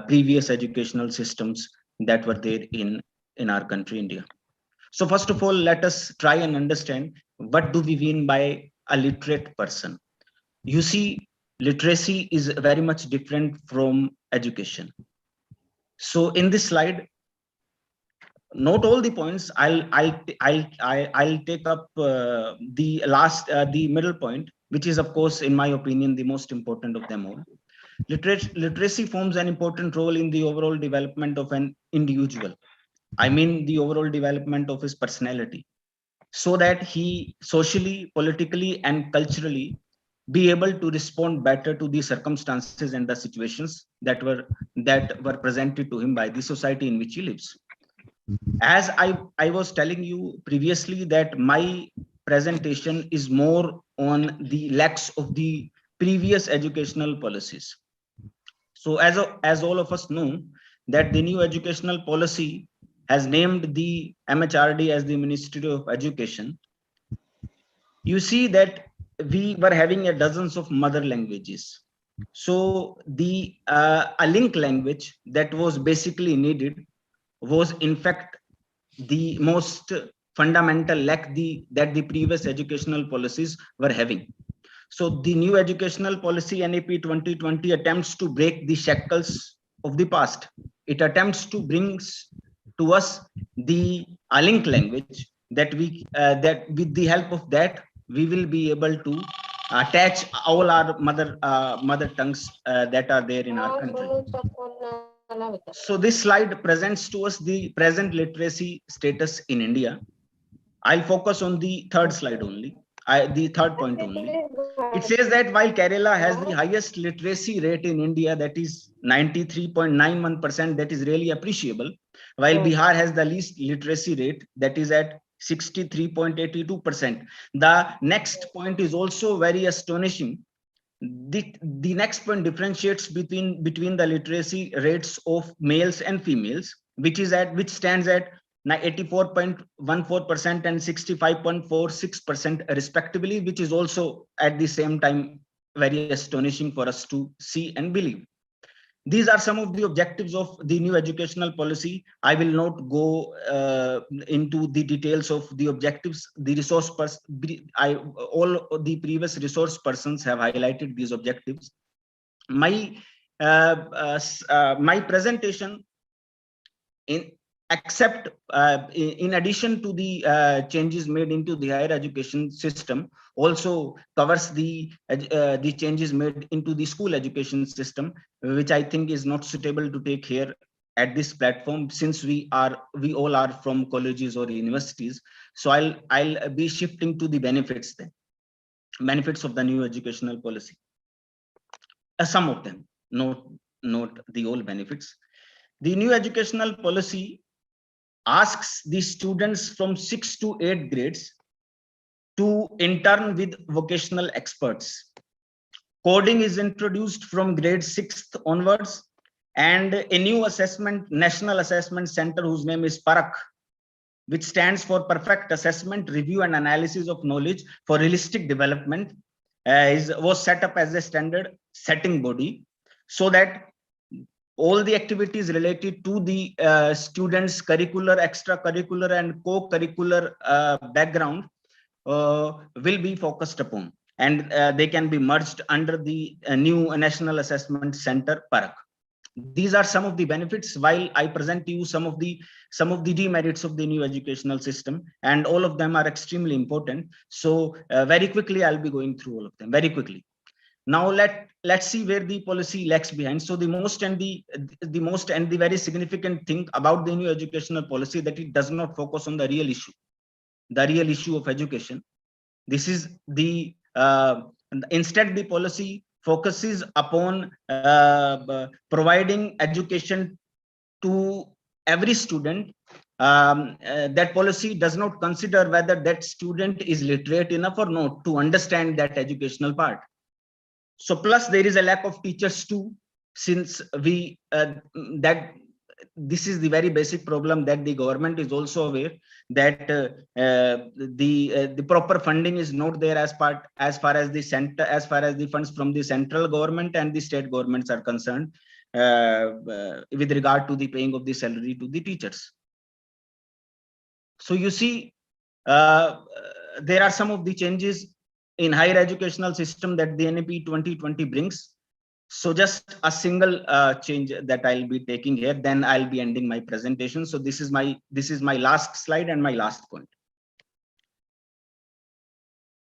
L: previous educational systems that were there in our country, India. So first of all, let us try and understand what do we mean by a literate person. You see, literacy is very much different from education. So in this slide, not all the points. I'll take up the middle point, which is of course, in my opinion, the most important of them all. Literacy forms an important role in the overall development of an individual. I mean, the overall development of his personality, so that he socially, politically, and culturally be able to respond better to the circumstances and the situations that were presented to him by the society in which he lives. As I was telling you previously, that my presentation is more on the lacks of the previous educational policies. So as all of us know, that the new educational policy has named the MHRD as the Ministry of Education. You see that we were having dozens of mother languages. So the a link language that was basically needed was in fact the most fundamental lack that the previous educational policies were having. So the new educational policy NEP 2020 attempts to break the shackles of the past. It attempts to bring to us the link language that that with the help of that we will be able to attach all our mother tongues that are there in our country. So this slide presents to us the present literacy status in India. I'll focus on the third slide only, the third point only. It says that while Kerala has the highest literacy rate in India, that is 93.91%, that is really appreciable, while Bihar has the least literacy rate, that is at 63.82%. The next point is also very astonishing. The next point differentiates between the literacy rates of males and females, which stands at 84.14% and 65.46% respectively, which is also at the same time very astonishing for us to see and believe. These are some of the objectives of the new educational policy. I will not go into the details of the objectives. The all the previous resource persons have highlighted these objectives. My presentation, in addition to the changes made into the higher education system, also covers the changes made into the school education system, which I think is not suitable to take here at this platform, since we all are from colleges or universities. So I'll be shifting to the benefits then, benefits of the new educational policy. Some of them, not the all benefits. The new educational policy asks the students from 6 to 8 grades to intern with vocational experts. Coding is introduced from grade 6th onwards, and a new national assessment center whose name is PARAK, which stands for Perfect Assessment, Review and Analysis of Knowledge for Realistic Development, was set up as a standard setting body, so that all the activities related to the students' curricular, extracurricular, and co-curricular background will be focused upon, and they can be merged under the new National Assessment Center, PARAK. These are some of the benefits, while I present to you some of the demerits of the new educational system, and all of them are extremely important. So very quickly, I'll be going through all of them very quickly. Now let's see where the policy lags behind. So the most and the very significant thing about the new educational policy, that it does not focus on the real issue of education. This is the instead the policy focuses upon providing education to every student. That policy does not consider whether that student is literate enough or not to understand that educational part. So plus there is a lack of teachers too. since we that this is the very basic problem that the government is also aware that the proper funding is not there as far as the center, as far as the funds from the central government and the state governments are concerned with regard to the paying of the salary to the teachers. So you see, there are some of the changes in higher educational system that the NEP 2020 brings. So just a single change that I'll be taking here, then I'll be ending my presentation. So this is my last slide and my last point.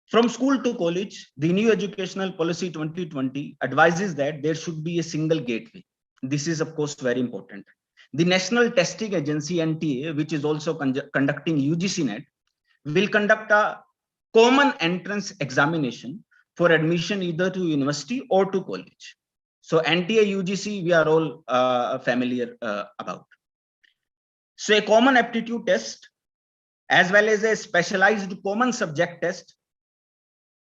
L: From school to college, the new educational policy 2020 advises that there should be a single gateway. This is of course very important. The National Testing Agency NTA, which is also conducting UGC NET, will conduct a common entrance examination for admission either to university or to college. So NTA UGC, we are all familiar about. So a common aptitude test, as well as a specialized common subject test,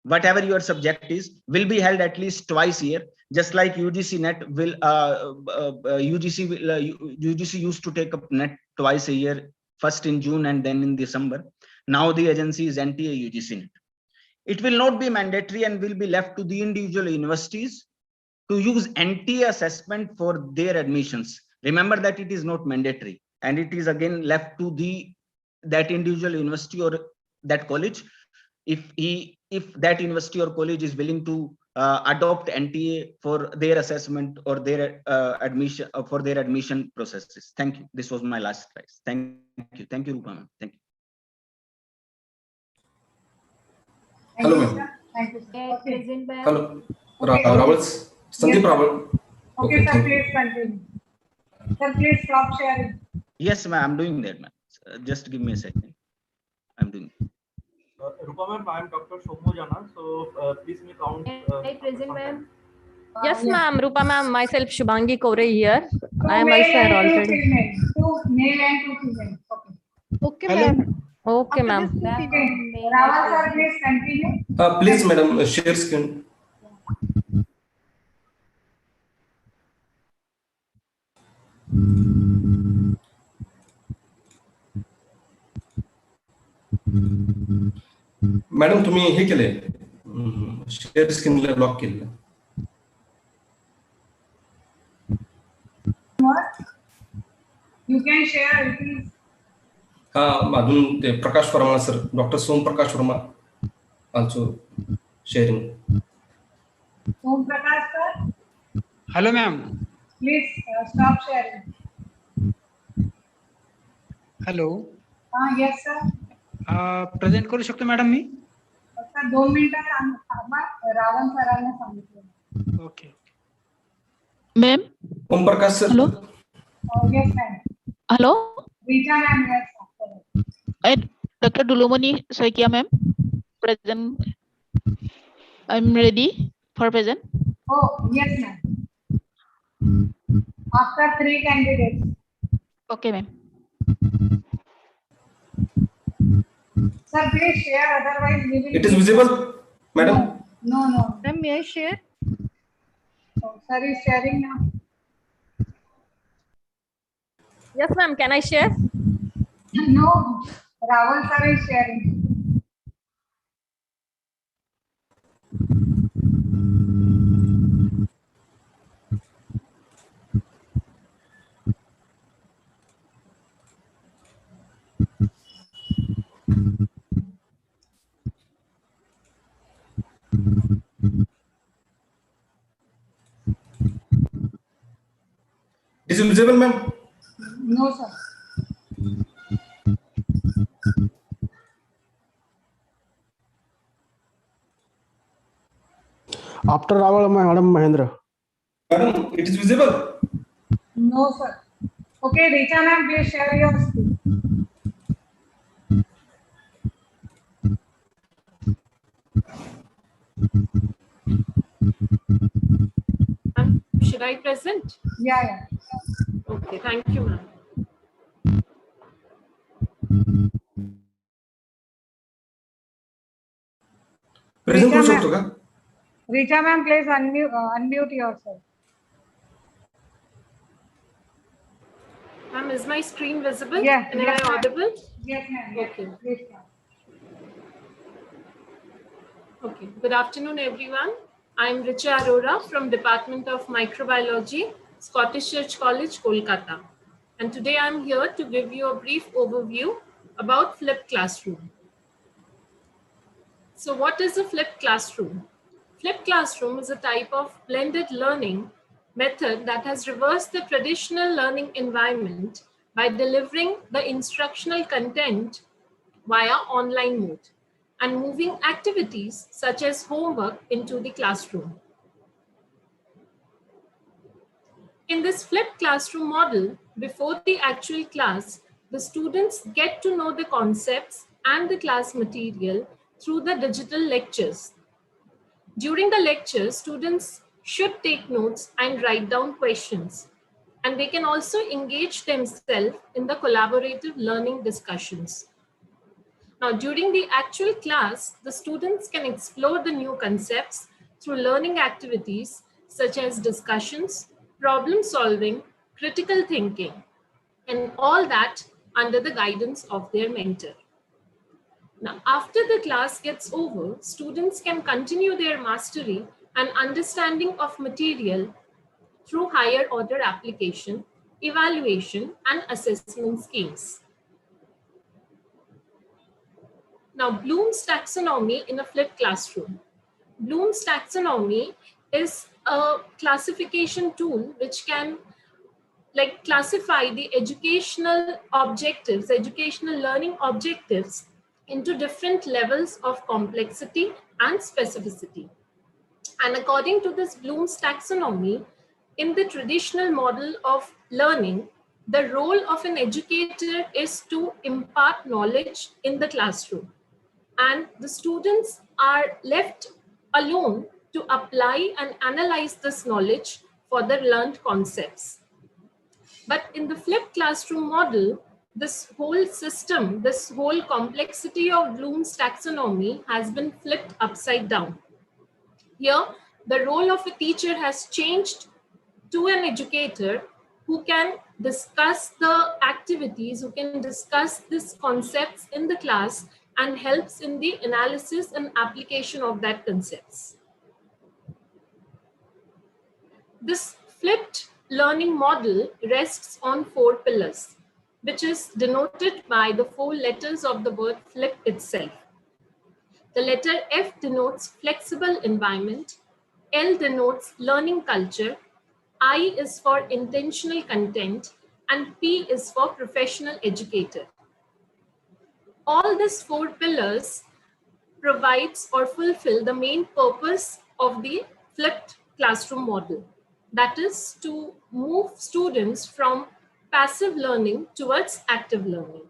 L: whatever your subject is, will be held at least twice a year. Just like UGC NET will, UGC used to take up NET twice a year, first in June and then in December. Now the agency is NTA UGC NET. It will not be mandatory and will be left to the individual universities to use NTA assessment for their admissions. Remember that it is not mandatory, and it is again left to that individual university or that college if that university or college is willing to adopt NTA for their assessment or their admission for their admission processes. Thank you. This was my last slide. Thank you. Thank you, Rupa ma'am. Thank you.
B: Hello,
S: ma'am.
B: Thank you, sir. Okay.
S: Hello.
B: Okay.
S: Rawal, Sandeep Rawal.
B: Okay, sir, please continue. Sir, please stop sharing.
L: Yes, ma'am, I'm doing that, ma'am. Just give me a second. I'm doing it.
E: Rupa ma'am, I am Dr. Shobhu Jana. So please me count.
R: Present, ma'am. Yes, ma'am. Rupa ma'am, myself Shubhangi Kore here. I am also
B: Male
R: here
B: and
R: already.
B: two male and two female. Okay.
K: Okay, ma'am.
R: Okay, ma'am.
B: Okay. Rawal sir, please continue.
S: Please, madam, share screen. Madam तुम्ही हे केले share स्क्रीनला lock केलं
B: You can share it, please.
S: हा अजून ते Prakash Verma sir doctor Som Prakash Verma also sharing.
B: Om Prakash sir,
T: Hello, ma'am.
B: please stop sharing.
T: Hello.
B: Yes sir.
T: Present करू शकतो madam मी?
B: Sir 2 मिनिटं थांबा, रावण सरांना सांगितलं.
T: Okay.
P: Ma'am.
S: Om Prakash sir.
P: Hello.
B: Yes ma'am.
P: Hello.
B: Rita ma'am, yes.
P: And Dr. Dulomani Saikia ma'am. Present. I'm ready for present.
B: Oh, yes ma'am. After 3 candidates.
P: Okay, ma'am.
B: Sir, please share, otherwise we will.
S: It is visible, madam?
B: No.
K: Ma'am, may I share?
B: Oh, sir is sharing now.
R: Yes, ma'am. Can I share?
B: No, Raval sir is sharing.
S: Is it visible, ma'am?
B: No, sir.
T: After Raval, Madam Mahendra.
S: Madam, it is visible.
B: No, sir. Okay, Richa ma'am, please share your screen.
M: Should I present?
B: Yeah.
M: Okay, thank you, ma'am.
S: Present करू शकतो का?
B: Richa ma'am, please unmute yourself.
U: is my screen visible?
B: Yes,
U: And
B: yes,
U: am I
B: ma'am.
U: audible?
B: Yes, ma'am.
U: Okay.
B: Yes, ma'am.
U: Okay. Good afternoon, everyone. I'm Richa Arora from Department of Microbiology, Scottish Church College, Kolkata. And today I'm here to give you a brief overview about flipped classroom. So what is a flipped classroom? Flipped classroom is a type of blended learning method that has reversed the traditional learning environment by delivering the instructional content via online mode and moving activities such as homework into the classroom. In this flipped classroom model, before the actual class, the students get to know the concepts and the class material through the digital lectures. During the lecture, students should take notes and write down questions. And they can also engage themselves in the collaborative learning discussions. Now, during the actual class, the students can explore the new concepts through learning activities such as discussions, problem solving, critical thinking, and all that under the guidance of their mentor. Now, after the class gets over, students can continue their mastery and understanding of material through higher order application, evaluation, and assessment schemes. Now, Bloom's taxonomy in a flipped classroom. Bloom's taxonomy is a classification tool which can classify the educational objectives, educational learning objectives into different levels of complexity and specificity. And according to this Bloom's taxonomy, in the traditional model of learning, the role of an educator is to impart knowledge in the classroom. And the students are left alone to apply and analyze this knowledge for the learned concepts. But in the flipped classroom model, this whole system, this whole complexity of Bloom's taxonomy has been flipped upside down. Here, the role of a teacher has changed to an educator who can discuss the activities, who can discuss these concepts in the class and helps in the analysis and application of that concepts. This flipped learning model rests on 4 pillars, which is denoted by the 4 letters of the word flip itself. The letter F denotes flexible environment, L denotes learning culture, I is for intentional content, and P is for professional educator. All these 4 pillars provides or fulfill the main purpose of the flipped classroom model. That is to move students from passive learning towards active learning.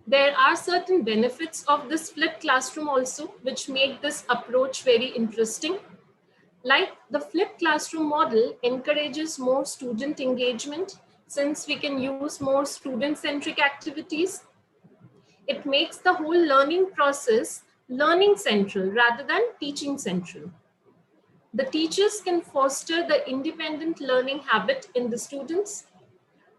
U: There are certain benefits of this flipped classroom also, which make this approach very interesting. Like the flipped classroom model encourages more student engagement since we can use more student-centric activities. It makes the whole learning process learning central rather than teaching central. The teachers can foster the independent learning habit in the students,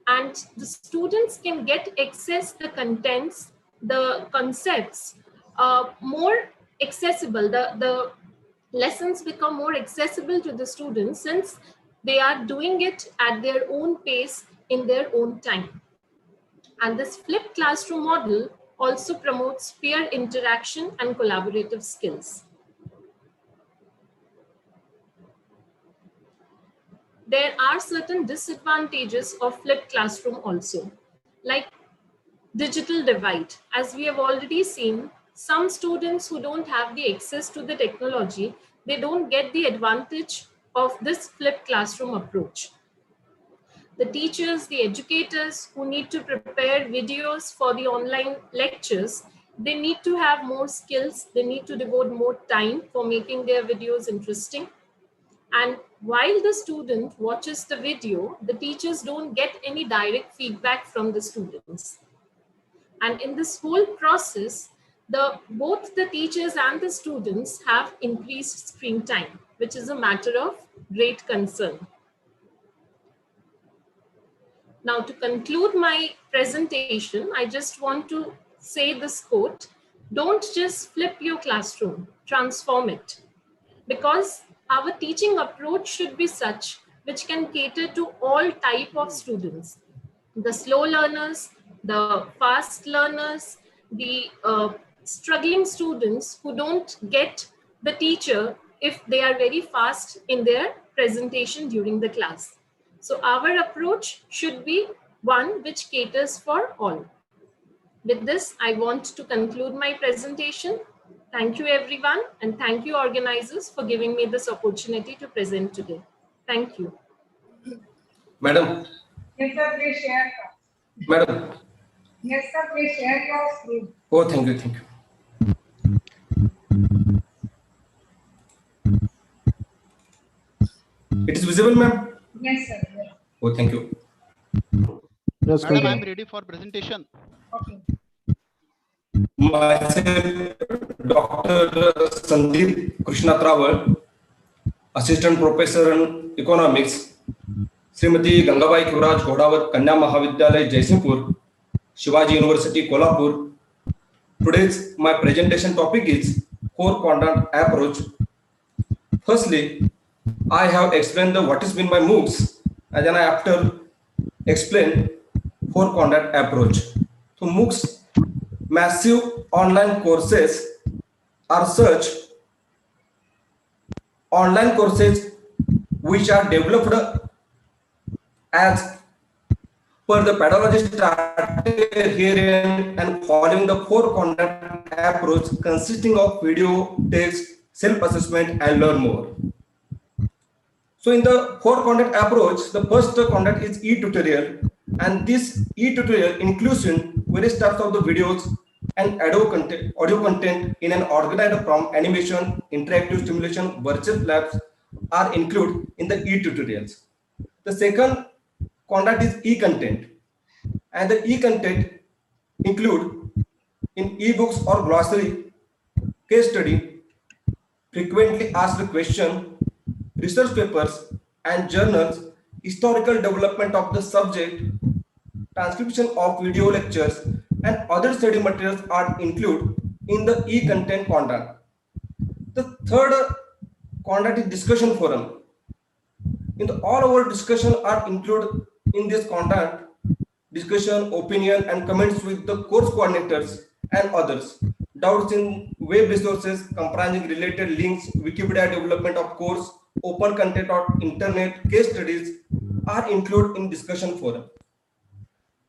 U: and the students can get access the contents, the concepts more accessible. The lessons become more accessible to the students since they are doing it at their own pace in their own time. And this flipped classroom model also promotes peer interaction and collaborative skills. There are certain disadvantages of flipped classroom also, like digital divide. As we have already seen, some students who don't have the access to the technology, they don't get the advantage of this flipped classroom approach. The teachers, the educators who need to prepare videos for the online lectures, they need to have more skills, they need to devote more time for making their videos interesting. And while the student watches the video, the teachers don't get any direct feedback from the students. And in this whole process, both the teachers and the students have increased screen time, which is a matter of great concern. Now, to conclude my presentation, I just want to say this quote: don't just flip your classroom, transform it. Because our teaching approach should be such which can cater to all type of students: the slow learners, the fast learners, the struggling students who don't get the teacher if they are very fast in their presentation during the class. So our approach should be one which caters for all. With this, I want to conclude my presentation. Thank you, everyone, and thank you, organizers, for giving me this opportunity to present today. Thank you.
S: Madam,
B: Yes, sir, please share.
S: madam.
B: Yes, sir, please share your screen.
S: Oh, thank you, thank you. It is visible, ma'am?
B: Yes, sir. Yes.
S: Oh, thank you.
T: Yes,
O: Madam, I'm ready for presentation.
B: Okay.
S: Myself, Dr. Sandeep Krishna Traval, Assistant Professor in Economics, Srimati Gangabai Kivraj Ghodawat Kanya Mahavidyalay Jaisinghpur, Shivaji University Kolhapur. Today's my presentation topic is core content approach. Firstly, I have explained what is meant by MOOCs, and then I after explain core content approach. So MOOCs, massive online courses, are such online courses which are developed as per the pedagogy started herein and following the core content approach consisting of video, text, self-assessment, and learn more. So in the core content approach, the first content is e-tutorial, and this e-tutorial includes in various types of the videos and audio content in an organized from animation, interactive stimulation, virtual labs are included in the e-tutorials. The second content is e-content, and the e-content include in e-books or glossary, case study, frequently asked question, research papers and journals, historical development of the subject, transcription of video lectures, and other study materials are included in the e-content content. The third content is discussion forum. In the all our discussion are included in this content, discussion, opinion, and comments with the course coordinators and others. Doubts in web resources comprising related links, Wikipedia development of course, open content on internet, case studies are included in discussion forum.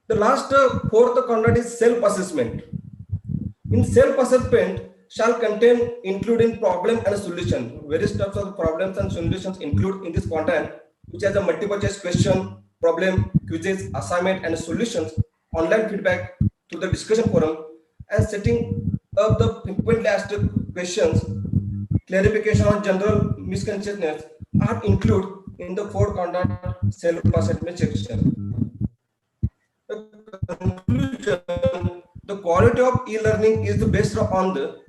S: The last fourth content is self-assessment. In self-assessment shall contain including problem and solution. Various types of problems and solutions include in this content, which has a multiple choice question, problem, quizzes, assignment, and solutions, online feedback to the discussion forum, and setting up the frequently asked questions, clarification on general misconceptions are included in the fourth content self-assessment section. The conclusion, the quality of e-learning is based on the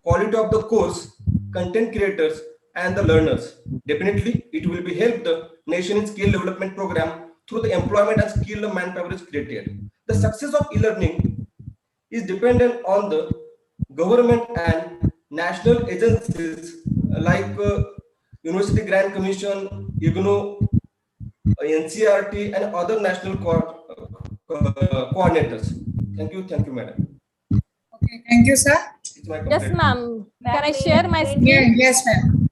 S: quality of the course, content creators, and the learners. Definitely, it will be help the nation in skill development program through the employment and skill manpower is created. The success of e-learning is dependent on the government and national agencies like University Grant Commission, IGNO, NCRT, and other national coordinators. Thank you, madam.
B: Okay, thank you, sir.
R: Yes, ma'am. Can I share my screen?
B: Yes, ma'am.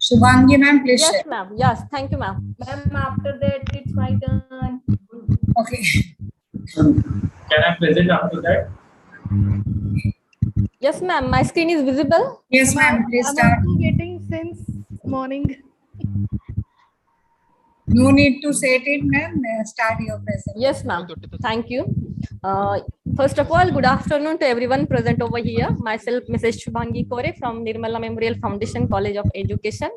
B: Shubhangi, ma'am, please
R: Yes,
B: share.
R: ma'am. Yes, thank you, ma'am.
H: Ma'am, after that, it's my turn.
B: Okay.
D: Can I present after that?
R: Yes, ma'am. My screen is visible.
B: Yes, ma'am. Please
K: I'm
B: start.
K: also getting since morning.
B: No need to say it, ma'am. Start your presentation.
R: Yes, ma'am. Thank you. First of all, good afternoon to everyone present over here. Myself, Mrs. Shubhangi Kore from Nirmala Memorial Foundation College of Education.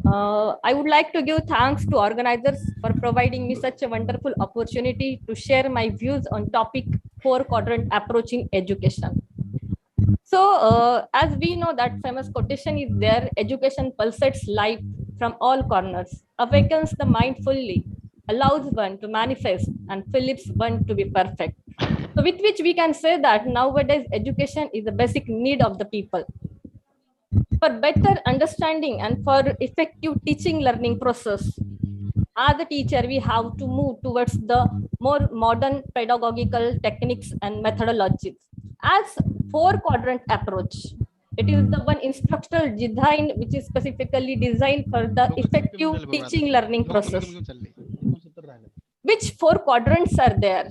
R: I would like to give thanks to organizers for providing me such a wonderful opportunity to share my views on topic 4 quadrant approaching education. So, as we know that famous quotation is there, education pulsates life from all corners, awakens the mind fully, allows one to manifest and Phillips one to be perfect. So with which we can say that nowadays education is a basic need of the people. For better understanding and for effective teaching learning process, as a teacher, we have to move towards the more modern pedagogical techniques and methodologies. As 4-quadrant approach, it is the one instructional design which is specifically designed for the effective teaching learning process. Which 4 quadrants are there?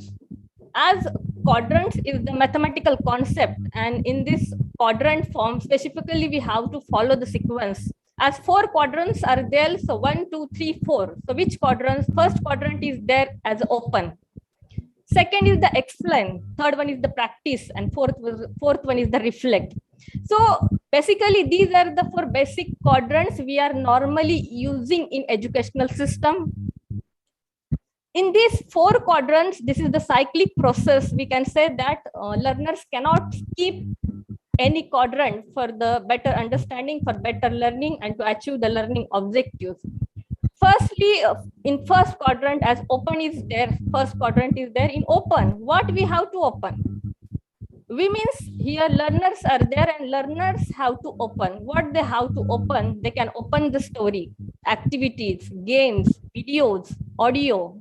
R: As quadrants is the mathematical concept, and in this quadrant form, specifically we have to follow the sequence. As 4 quadrants are there, so 1, 2, 3, 4. So which quadrants? First quadrant is there as open. Second is the explain. Third one is the practice, and fourth one is the reflect. So basically, these are the 4 basic quadrants we are normally using in educational system. In these 4 quadrants, this is the cyclic process. We can say that learners cannot skip any quadrant for the better understanding, for better learning, and to achieve the learning objectives. Firstly, in first quadrant, as open is there, first quadrant is there. In open, what we have to open? We means here learners are there and learners have to open. What they have to open? They can open the story, activities, games, videos, audio.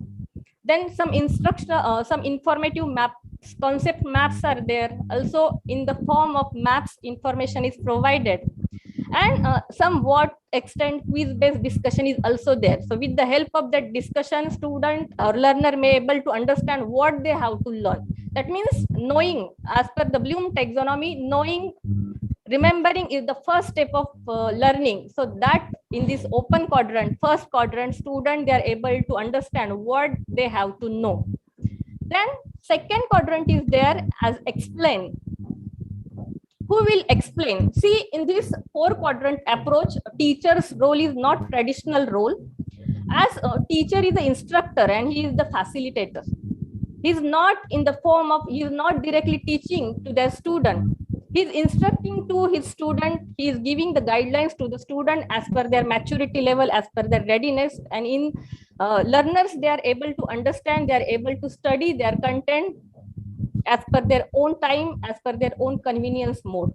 R: Then some instructional, some informative maps, concept maps are there. Also in the form of maps, information is provided. And somewhat extent quiz-based discussion is also there. So with the help of that discussion, student or learner may able to understand what they have to learn. That means knowing, as per the Bloom taxonomy, knowing, remembering is the first step of learning. So that in this open quadrant, first quadrant, student, they are able to understand what they have to know. Then second quadrant is there as explain. Who will explain? See, in this 4-quadrant approach, teacher's role is not traditional role. As a teacher is the instructor and he is the facilitator. He is not in the form of, he is not directly teaching to the student. He is instructing to his student. He is giving the guidelines to the student as per their maturity level, as per their readiness. And in learners, they are able to understand, they are able to study their content as per their own time, as per their own convenience mode.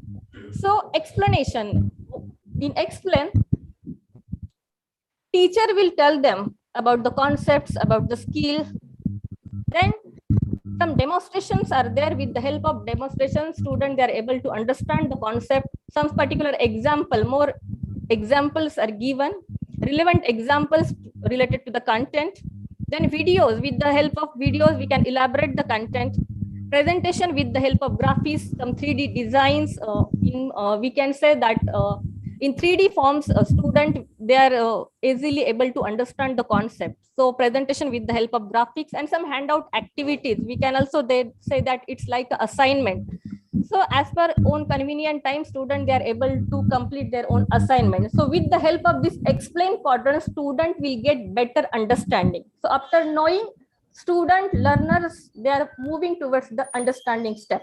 R: So explanation. In explain, teacher will tell them about the concepts, about the skills. Then some demonstrations are there. With the help of demonstrations, students, they are able to understand the concept. Some particular example, more examples are given, relevant examples related to the content. Then videos, with the help of videos, we can elaborate the content. Presentation with the help of graphics, some 3D designs. We can say that in 3D forms, a student, they are easily able to understand the concept. So presentation with the help of graphics and some handout activities. We can also say that it's like an assignment. So as per own convenient time, student, they are able to complete their own assignment. So with the help of this explain quadrant, student will get better understanding. So after knowing, student, learners, they are moving towards the understanding step.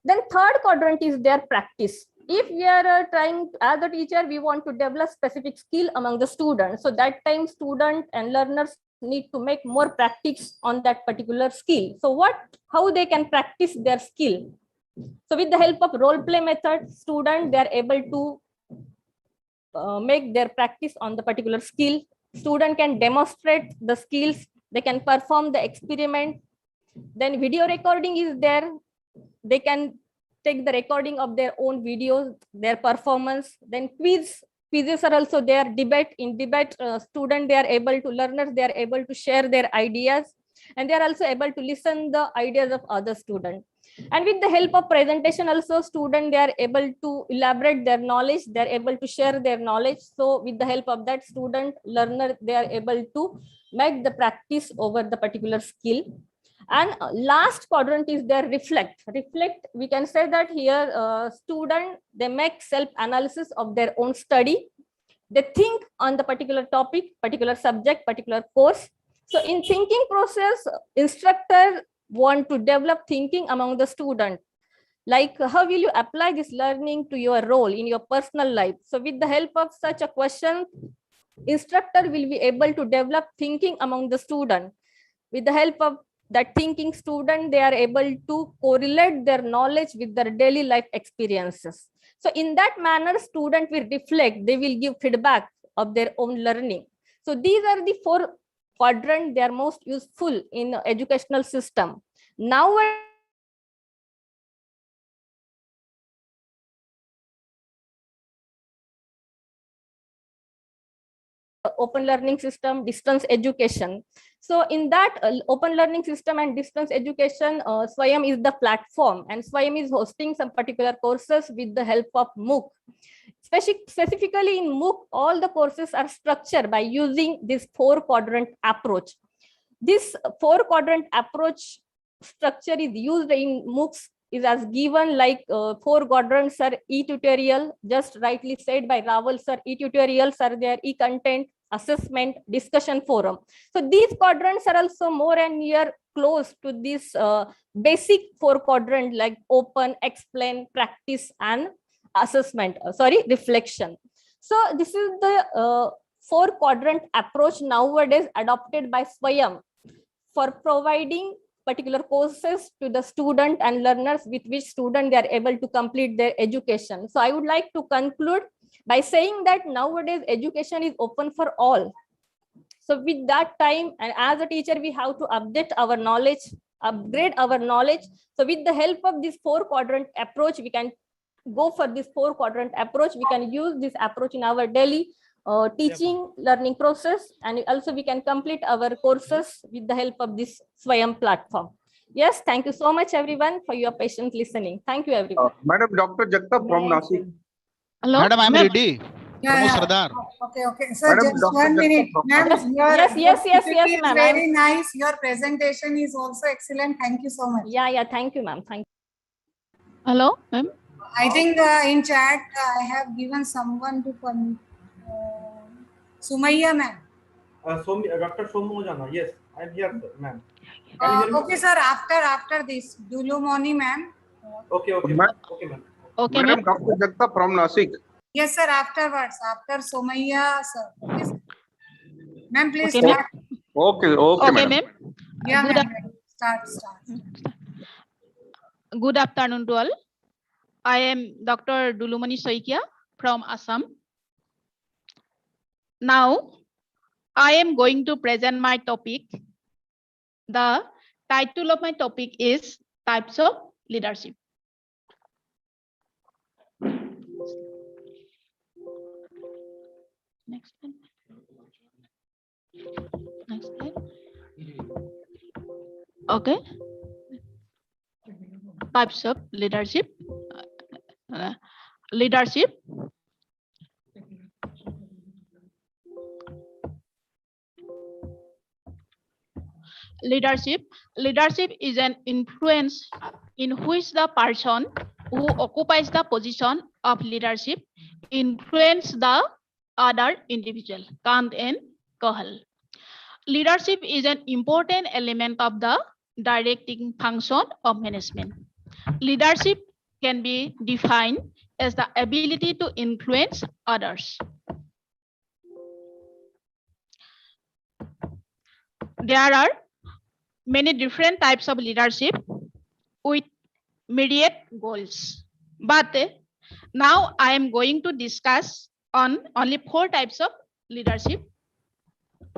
R: Then third quadrant is their practice. If we are trying, as a teacher, we want to develop specific skill among the students. So that time student and learners need to make more practice on that particular skill. So how they can practice their skill? So with the help of role play method, student, they are able to make their practice on the particular skill. Student can demonstrate the skills. They can perform the experiment. Then video recording is there. They can take the recording of their own videos, their performance. Then quizzes are also there. In debate, student, they are able to, learners, they are able to share their ideas, and they are also able to listen the ideas of other students. And with the help of presentation also, student, they are able to elaborate their knowledge, they are able to share their knowledge. So with the help of that, student, learner, they are able to make the practice over the particular skill. And last quadrant is their reflect. Reflect, we can say that here student, they make self-analysis of their own study. They think on the particular topic, particular subject, particular course. So in thinking process, instructor want to develop thinking among the student. Like how will you apply this learning to your role in your personal life? So with the help of such a question, instructor will be able to develop thinking among the student. With the help of that thinking student, they are able to correlate their knowledge with their daily life experiences. So in that manner, student will reflect, they will give feedback of their own learning. So these are the 4 quadrants, they are most useful in educational system. Now open learning system, distance education. So in that open learning system and distance education, Swayam is the platform, and Swayam is hosting some particular courses with the help of MOOC. Specifically in MOOC, all the courses are structured by using this 4 quadrant approach. This 4 quadrant approach structure is used in MOOCs is as given, like 4 quadrants are e-tutorial, just rightly said by Rawal sir. E-tutorials are there, e-content, assessment, discussion forum. So these quadrants are also more and near close to this basic 4 quadrant, like open, explain, practice, and assessment, reflection. So this is the 4 quadrant approach nowadays adopted by Swayam for providing particular courses to the student and learners, with which student they are able to complete their education. So I would like to conclude by saying that nowadays education is open for all. So with that time, and as a teacher, we have to update our knowledge, upgrade our knowledge. So with the help of this 4 quadrant approach, we can go for this 4 quadrant approach. We can use this approach in our daily teaching learning process, and also we can complete our courses with the help of this Swayam platform. Yes, thank you so much everyone for your patient listening. Thank you everyone.
F: Madam Dr. Jagtap from Nasik.
P: Hello?
O: Madam, I'm ready.
B: Yeah,
O: Pramod
B: yeah.
O: Sardar.
B: Okay. Sir,
F: Madam,
B: just
F: Dr.
B: 1 minute.
F: Jagtap from
B: Ma'am,
F: Nasik.
R: Yes,
B: PPT is
R: ma'am.
B: very nice. Your presentation is also excellent. Thank you so much.
R: Yeah, thank you, ma'am. Thank you.
P: Hello, ma'am.
B: I think in chat I have given someone to Sumaya ma'am.
E: Dr. Somojana, yes, I'm here, ma'am.
B: Okay, sir. After this, Dulumoni ma'am.
E: Okay,
F: Ma'am.
E: Okay, ma'am.
P: Okay,
F: Madam
P: ma'am.
F: Dr. Jagtap from Nasik.
B: Yes, sir. Afterwards, after Somaya, sir. Please. Ma'am, please
P: Okay, ma'am.
B: start.
F: Okay,
P: Okay,
F: madam.
P: ma'am.
B: Yeah,
P: Good
B: ma'am. Start.
P: Good afternoon to all. I am Dr. Dulumani Soikia from Assam. Now, I am going to present my topic. The title of my topic is Types of Leadership. Next slide. Next slide. Okay. Types of leadership. Leadership. Leadership is an influence in which the person who occupies the position of leadership influence the other individual. Kant and Kohal. Leadership is an important element of the directing function of management. Leadership can be defined as the ability to influence others. There are many different types of leadership with myriad goals. But now I am going to discuss on only 4 types of leadership.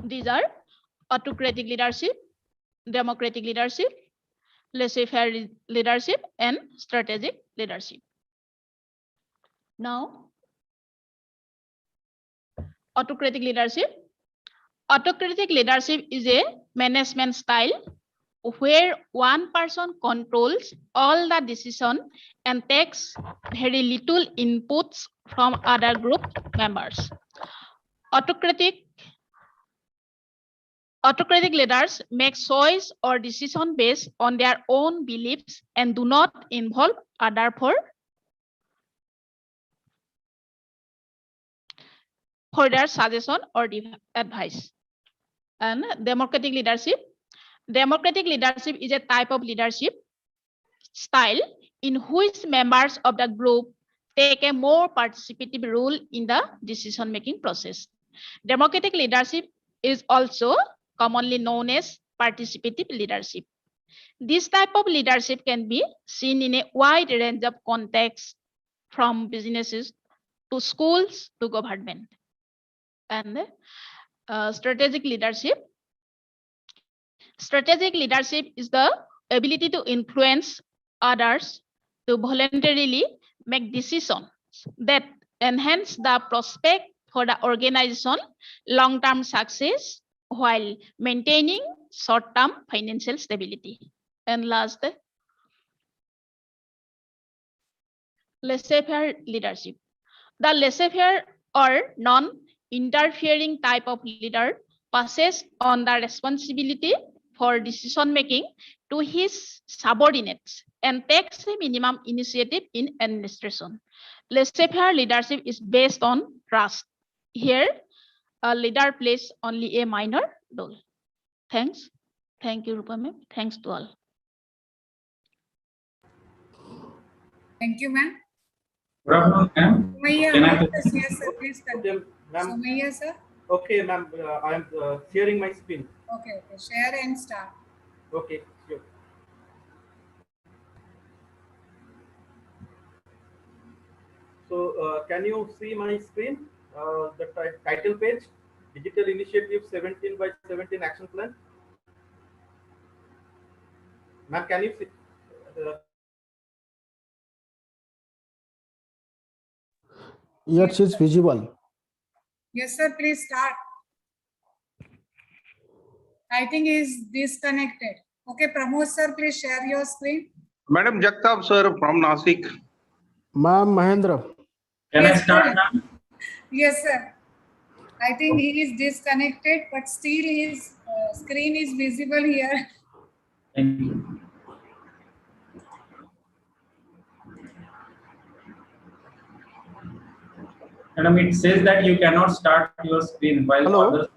P: These are autocratic leadership, democratic leadership, laissez-faire leadership, and strategic leadership. Now, autocratic leadership. Autocratic leadership is a management style where one person controls all the decision and takes very little inputs from other group members. Autocratic leaders make choice or decision based on their own beliefs and do not involve others for their suggestion or advice. And democratic leadership. Democratic leadership is a type of leadership style in which members of the group take a more participative role in the decision-making process. Democratic leadership is also commonly known as participative leadership. This type of leadership can be seen in a wide range of contexts, from businesses to schools to government. And strategic leadership. Strategic leadership is the ability to influence others to voluntarily make decisions that enhance the prospect for the organization long-term success while maintaining short-term financial stability. And last, laissez-faire leadership. The laissez-faire or non-interfering type of leader passes on the responsibility for decision making to his subordinates and takes a minimum initiative in administration. Laissez-faire leadership is based on trust. Here, a leader plays only a minor role. Thanks. Thank you, Rupa ma'am. Thanks to all.
B: Thank you, ma'am.
D: Good afternoon, ma'am. Can I
B: Yes, sir. Please continue. Somaya, sir.
E: Okay, ma'am. I am sharing my screen.
B: Okay, okay. Share and start.
E: Okay, sure. So, can you see my screen? The title page, Digital Initiative 17 by 17 Action Plan. Ma'am, can you see?
T: Yes, it's visible.
B: Yes, sir. Please start. I think he's disconnected. Okay, Pramod sir, please share your screen.
F: Madam Jagtap sir from Nasik.
T: Ma'am Mahendra.
D: Can I start,
B: sir.
D: ma'am?
B: Yes, sir. I think he is disconnected, but still his screen is visible here.
D: Thank you. Madam, it says that you cannot start your screen while others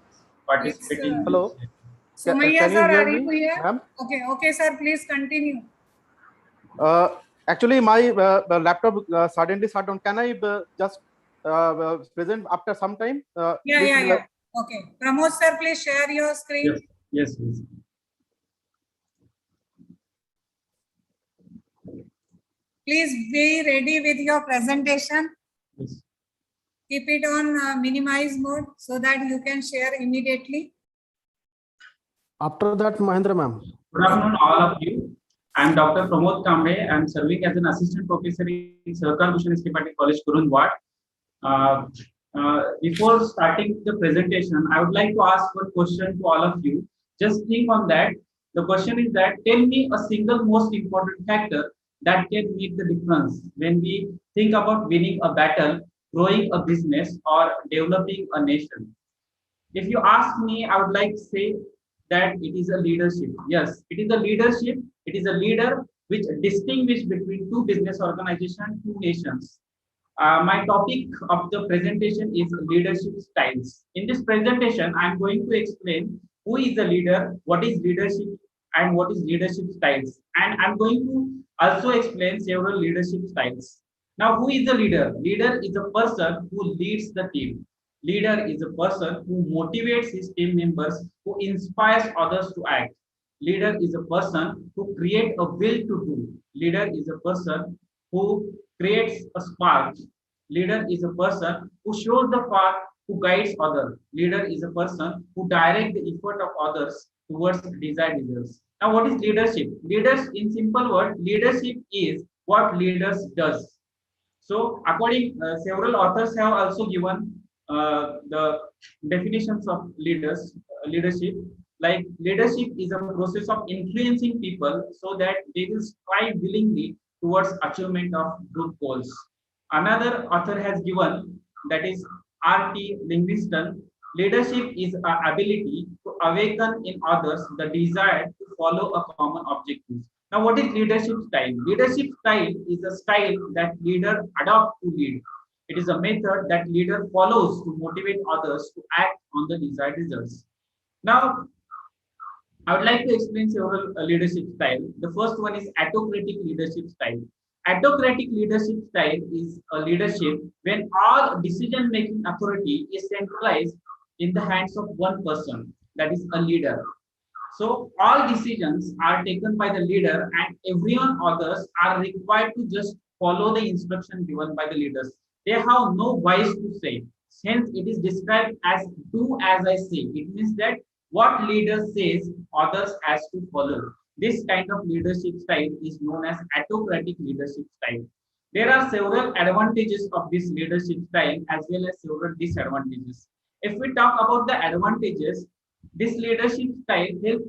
D: participating.
B: Yes,
T: Hello.
B: Somaya
T: Can you
B: sir,
T: hear
B: are you
T: me,
B: here?
T: ma'am?
B: Okay, okay, sir. Please continue.
T: Actually, my laptop suddenly shut down. Can I just present after some time?
B: Yeah. Okay. Pramod sir, please share your screen.
D: Yes.
B: Please be ready with your presentation.
D: Yes.
B: Keep it on minimize mode so that you can share immediately.
T: After that, Mahendra ma'am.
D: Good afternoon, all of you. I am Dr. Pramod Kamble. I am serving as an assistant professor in Sahakar Bhushan Tripathi College, Kurundwad. Before starting the presentation, I would like to ask one question to all of you. Just think on that. The question is that, tell me a single most important factor that can make the difference when we think about winning a battle, growing a business, or developing a nation. If you ask me, I would like to say that it is a leadership. Yes, it is a leadership. It is a leader which distinguish between two business organizations, two nations. My topic of the presentation is leadership styles. In this presentation, I am going to explain who is a leader, what is leadership, and what is leadership styles. And I'm going to also explain several leadership styles. Now, who is a leader? Leader is a person who leads the team. Leader is a person who motivates his team members, who inspires others to act. Leader is a person who creates a will to do. Leader is a person who creates a spark. Leader is a person who shows the path, who guides others. Leader is a person who directs the effort of others towards desired results. Now, what is leadership? Leaders, in simple word, leadership is what leaders does. So, according several authors have also given the definitions of leadership. Like leadership is a process of influencing people so that they will strive willingly towards achievement of group goals. Another author has given, that is R.T. Livingston, leadership is an ability to awaken in others the desire to follow a common objective. Now, what is leadership style? Leadership style is a style that leader adopt to lead. It is a method that leader follows to motivate others to act on the desired results. Now, I would like to explain several leadership styles. The first one is autocratic leadership style. Autocratic leadership style is a leadership when all decision-making authority is centralized in the hands of one person, that is a leader. So all decisions are taken by the leader and everyone others are required to just follow the instruction given by the leaders. They have no voice to say. Hence, it is described as do as I say. It means that what leader says, others has to follow. This kind of leadership style is known as autocratic leadership style. There are several advantages of this leadership style as well as several disadvantages. If we talk about the advantages, this leadership style helps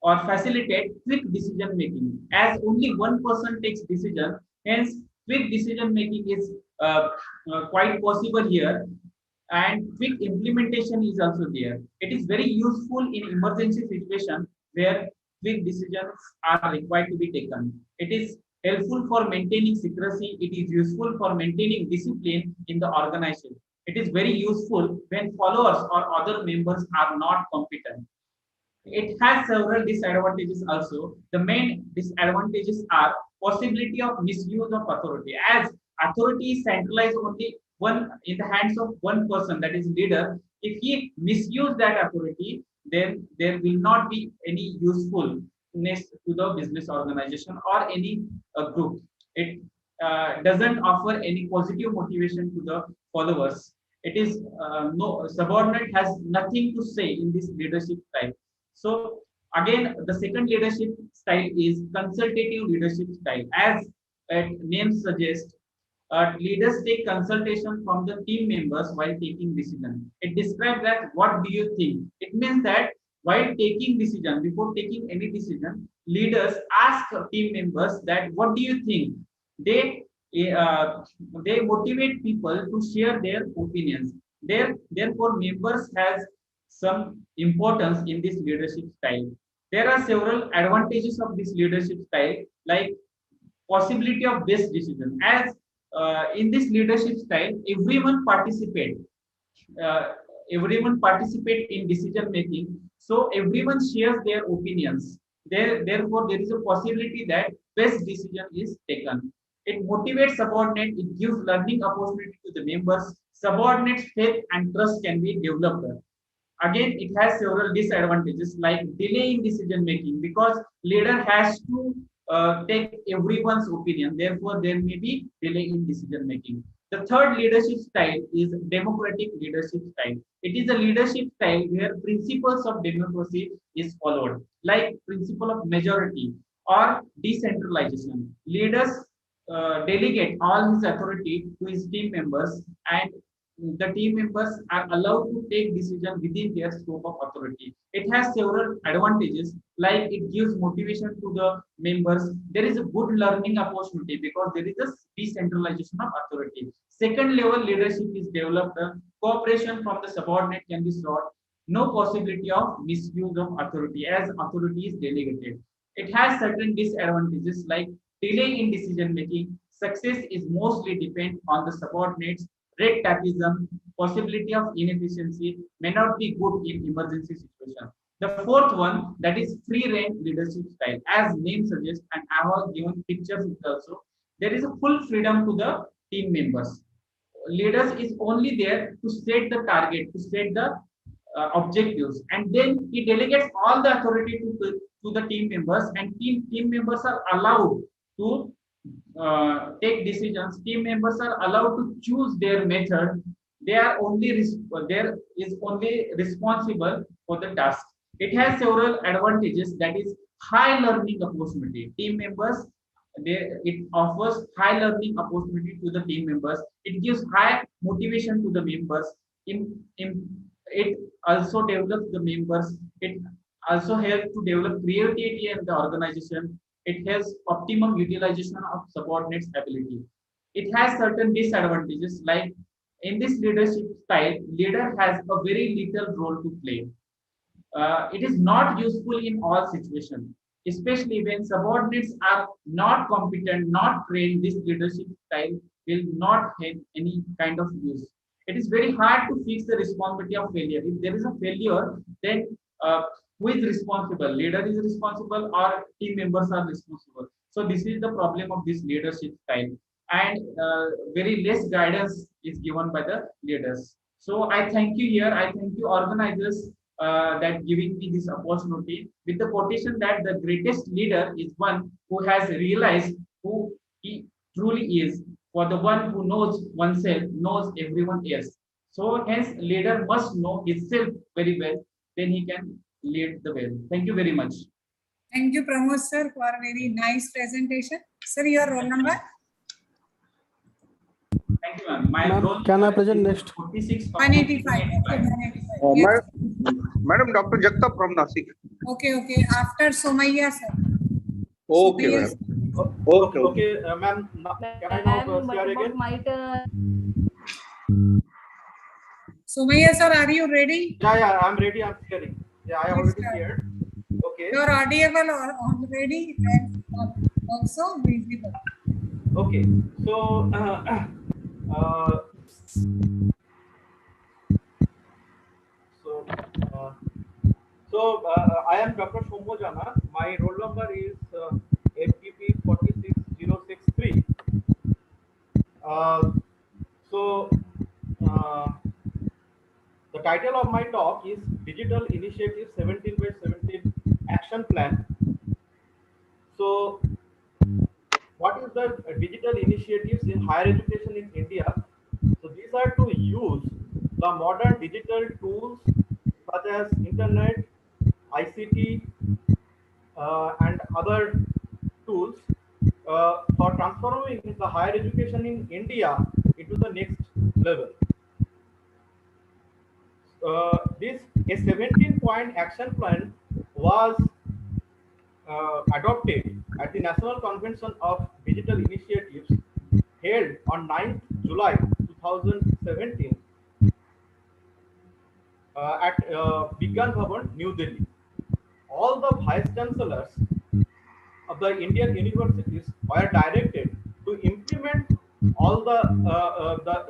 D: or facilitate quick decision making. As only one person takes decision, hence quick decision making is quite possible here, and quick implementation is also there. It is very useful in emergency situation where quick decisions are required to be taken. It is helpful for maintaining secrecy. It is useful for maintaining discipline in the organization. It is very useful when followers or other members are not competent. It has several disadvantages also. The main disadvantages are possibility of misuse of authority. As authority is centralized only one in the hands of one person, that is leader. If he misuse that authority, then there will not be any usefulness to the business organization or any group. It doesn't offer any positive motivation to the followers. It is no subordinate has nothing to say in this leadership style. So again, the second leadership style is consultative leadership style. As name suggests, leaders take consultation from the team members while taking decision. It describes that what do you think? It means that while taking decision, before taking any decision, leaders ask team members that what do you think? They they motivate people to share their opinions. Therefore, members has some importance in this leadership style. There are several advantages of this leadership style, like possibility of best decision. As in this leadership style, uh, everyone participate in decision making, so everyone shares their opinions. Therefore, there is a possibility that best decision is taken. It motivates subordinate, it gives learning opportunity to the members, subordinates faith and trust can be developed. Again, it has several disadvantages like delay in decision making, because leader has to take everyone's opinion. Therefore, there may be delay in decision making. The third leadership style is democratic leadership style. It is a leadership style where principles of democracy is followed, like principle of majority or decentralization. Leaders delegate all his authority to his team members, and the team members are allowed to take decision within their scope of authority. It has several advantages, like it gives motivation to the members. There is a good learning opportunity because there is a decentralization of authority. Second level leadership is developed. Cooperation from the subordinate can be sought. No possibility of misuse of authority as authority is delegated. It has certain disadvantages like delay in decision making. Success is mostly depend on the subordinates. Red tapeism, possibility of inefficiency may not be good in emergency situation. The fourth one, that is free reign leadership style. As name suggests, and I have given pictures also, there is a full freedom to the team members. Leaders is only there to set the target, to set the objectives, and then he delegates all the authority to the team members, and team members are allowed to take decisions. Team members are allowed to choose their method. They are only there is only responsible for the task. It has several advantages, that is high learning opportunity. Team members, it offers high learning opportunity to the team members. It gives high motivation to the members. It also develops the members. It also helps to develop creativity in the organization. It has optimum utilization of subordinates' ability. It has certain disadvantages, like in this leadership style, leader has a very little role to play. It is not useful in all situations, especially when subordinates are not competent, not trained. This leadership style will not have any kind of use. It is very hard to fix the responsibility of failure. If there is a failure, then who is responsible? Leader is responsible or team members are responsible. So this is the problem of this leadership style, and very less guidance is given by the leaders. So I thank you here. I thank you organizers that giving me this opportunity with the quotation that the greatest leader is one who has realized who he truly is. For the one who knows oneself knows everyone else. So hence leader must know himself very well, then he can lead the well. Thank you very much.
B: Thank you, Pramod sir, for a very nice presentation. Sir, your roll number?
D: Thank you, ma'am. My roll
T: can I present next?
D: 46.
B: 185. Okay, 185. Yes.
F: Madam Dr. Jagtap from Nasik.
B: Okay, okay. After Somaiya sir.
F: Okay,
B: Somaiya
F: madam.
B: sir.
F: Okay.
T: Ma'am, can I now share again?
B: Somaiya sir, are you ready?
T: Yeah, I'm ready. I'm sharing. Yeah, I already shared. Okay.
B: You're audible or already and also visible.
T: Okay. So, I am Dr. Shomo Jana. My roll number is FPP 46063. The title of my talk is Digital Initiative 17 by 17 Action Plan. So, what is the digital initiatives in higher education in India? So these are to use the modern digital tools such as internet, ICT, and other tools for transforming the higher education in India into the next level. This a 17-point action plan was adopted at the National Convention of Digital Initiatives held on 9th July 2017 at Vigyan Bhavan, New Delhi. All the vice chancellors of the Indian universities were directed to implement all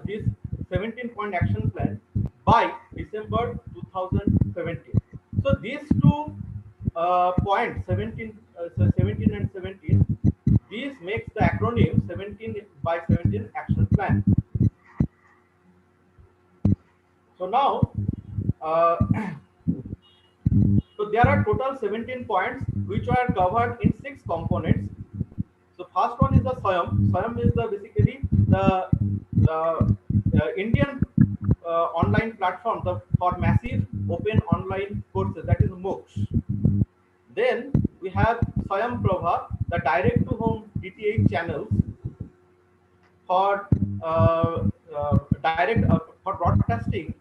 T: this 17-point action plan by December 2017. So these two points, 17 and 17, these makes the acronym 17 by 17 action plan. So now, so there are total 17 points which are covered in 6 components. So first one is the SWAYAM. SWAYAM is basically the Indian online platform for massive open online courses, that is MOOCs. Then we have SWAYAM Prabha, the direct to home DTH channels for for broadcasting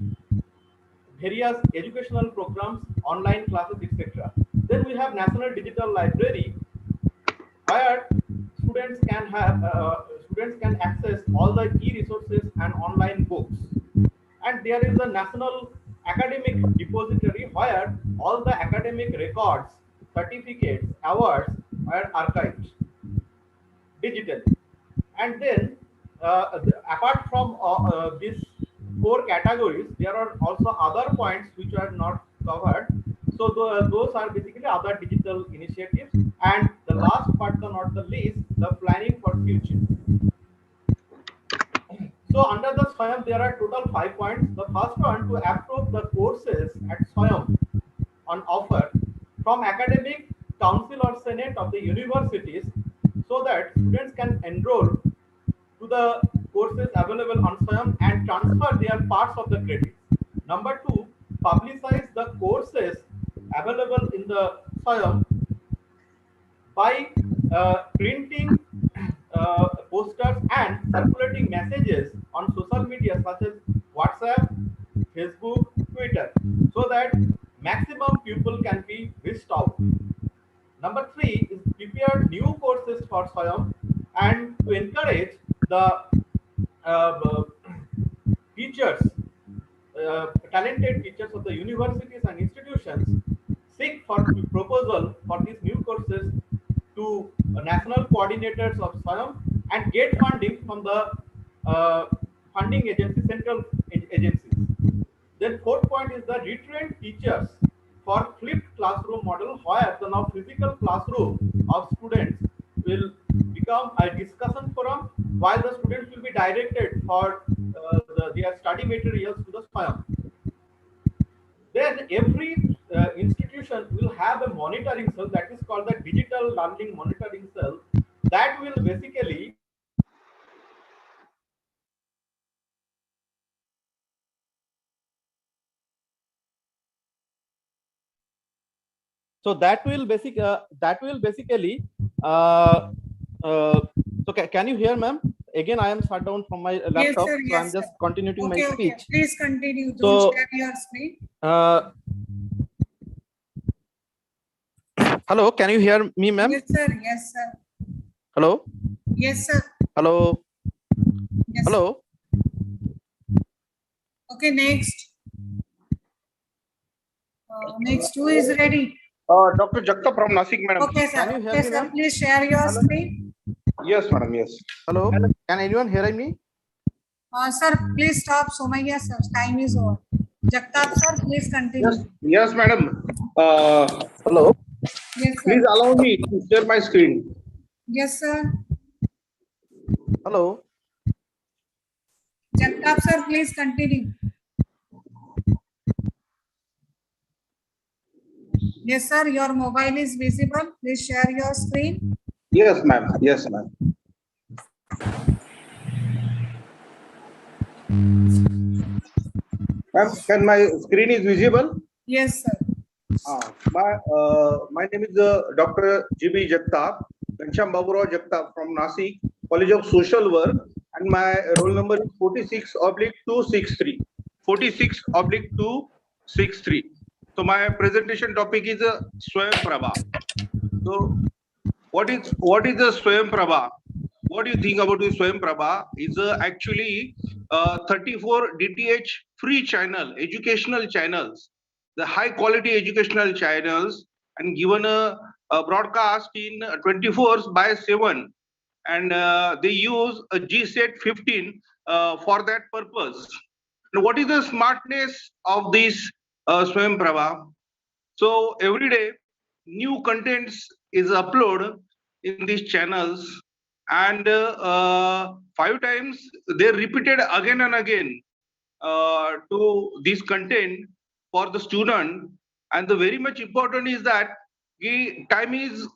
T: various educational programs, online classes, etc. Then we have National Digital Library, where students can access all the e-resources and online books. And there is a National Academic Depository where all the academic records, certificates, awards are archived digitally. And then apart from these 4 categories, there are also other points which are not covered. So those are basically other digital initiatives. And the last but not the least, the planning for future. So under the SWAYAM, there are total 5 points. The first one, to approve the courses at SWAYAM on offer from academic council or senate of the universities, so that students can enroll to the courses available on SWAYAM and transfer their parts of the credits. Number 2, publicize the courses available in the SWAYAM by printing posters and circulating messages on social media such as WhatsApp, Facebook, Twitter, so that maximum people can be reached out. Number 3 is prepare new courses for SWAYAM and to encourage the teachers, talented teachers of the universities and institutions seek for proposal for these new courses to national coordinators of SWAYAM and get funding from the funding agency, central agencies. Then 4th point is the retrain teachers for flipped classroom model, where the now physical classroom of students will become a discussion forum, while the students will be directed for their study materials to the Swayam. Then every institution will have a monitoring cell that is called the digital learning monitoring cell that will basically basically so can you hear, ma'am? Again, I am shut down from my laptop,
B: Yes, sir.
T: so
B: Yes,
T: I'm just
B: sir.
T: continuing my
B: Okay.
T: speech.
B: Please continue.
T: So,
B: Don't share your screen.
T: Hello, can you hear me, ma'am?
B: Yes, sir. Yes, sir.
T: Hello?
B: Yes, sir.
T: Hello?
B: Yes.
T: Hello?
B: Okay, next. Next, who is ready?
F: Dr. Jagta from Nasik, madam.
B: Okay, sir.
T: Can you hear
B: Okay,
T: me,
B: sir.
T: ma'am?
B: Please share your screen.
F: Yes, madam. Yes.
T: Hello? Can anyone hear me?
B: Sir, please stop. Somaya, sir. Time is over. Jagtap, sir, please continue.
F: Yes. Yes, madam. Hello.
B: Yes, sir.
F: Please allow me to share my screen.
B: Yes, sir.
T: Hello?
B: Jagtap, sir, please continue. Yes, sir. Your mobile is visible. Please share your screen.
F: Yes, ma'am. Yes, ma'am. Ma'am, can my screen is visible?
B: Yes, sir.
F: My name is Dr. G.B. Jagtap, Ghanshyam Baburao Jagtap from Nasik, College of Social Work, and my roll number is 46/263. 46/263. So my presentation topic is Swayam Prabha. So what is the Swayam Prabha? What do you think about the Swayam Prabha? Is actually 34 DTH free channel, educational channels, the high quality educational channels, and given a broadcast in 24/7, and they use a GSET 15 for that purpose. And what is the smartness of this Swayam Prabha? So every day new contents is uploaded in these channels, and 5 times they repeated again and again to this content for the student. And the very much important is that the time is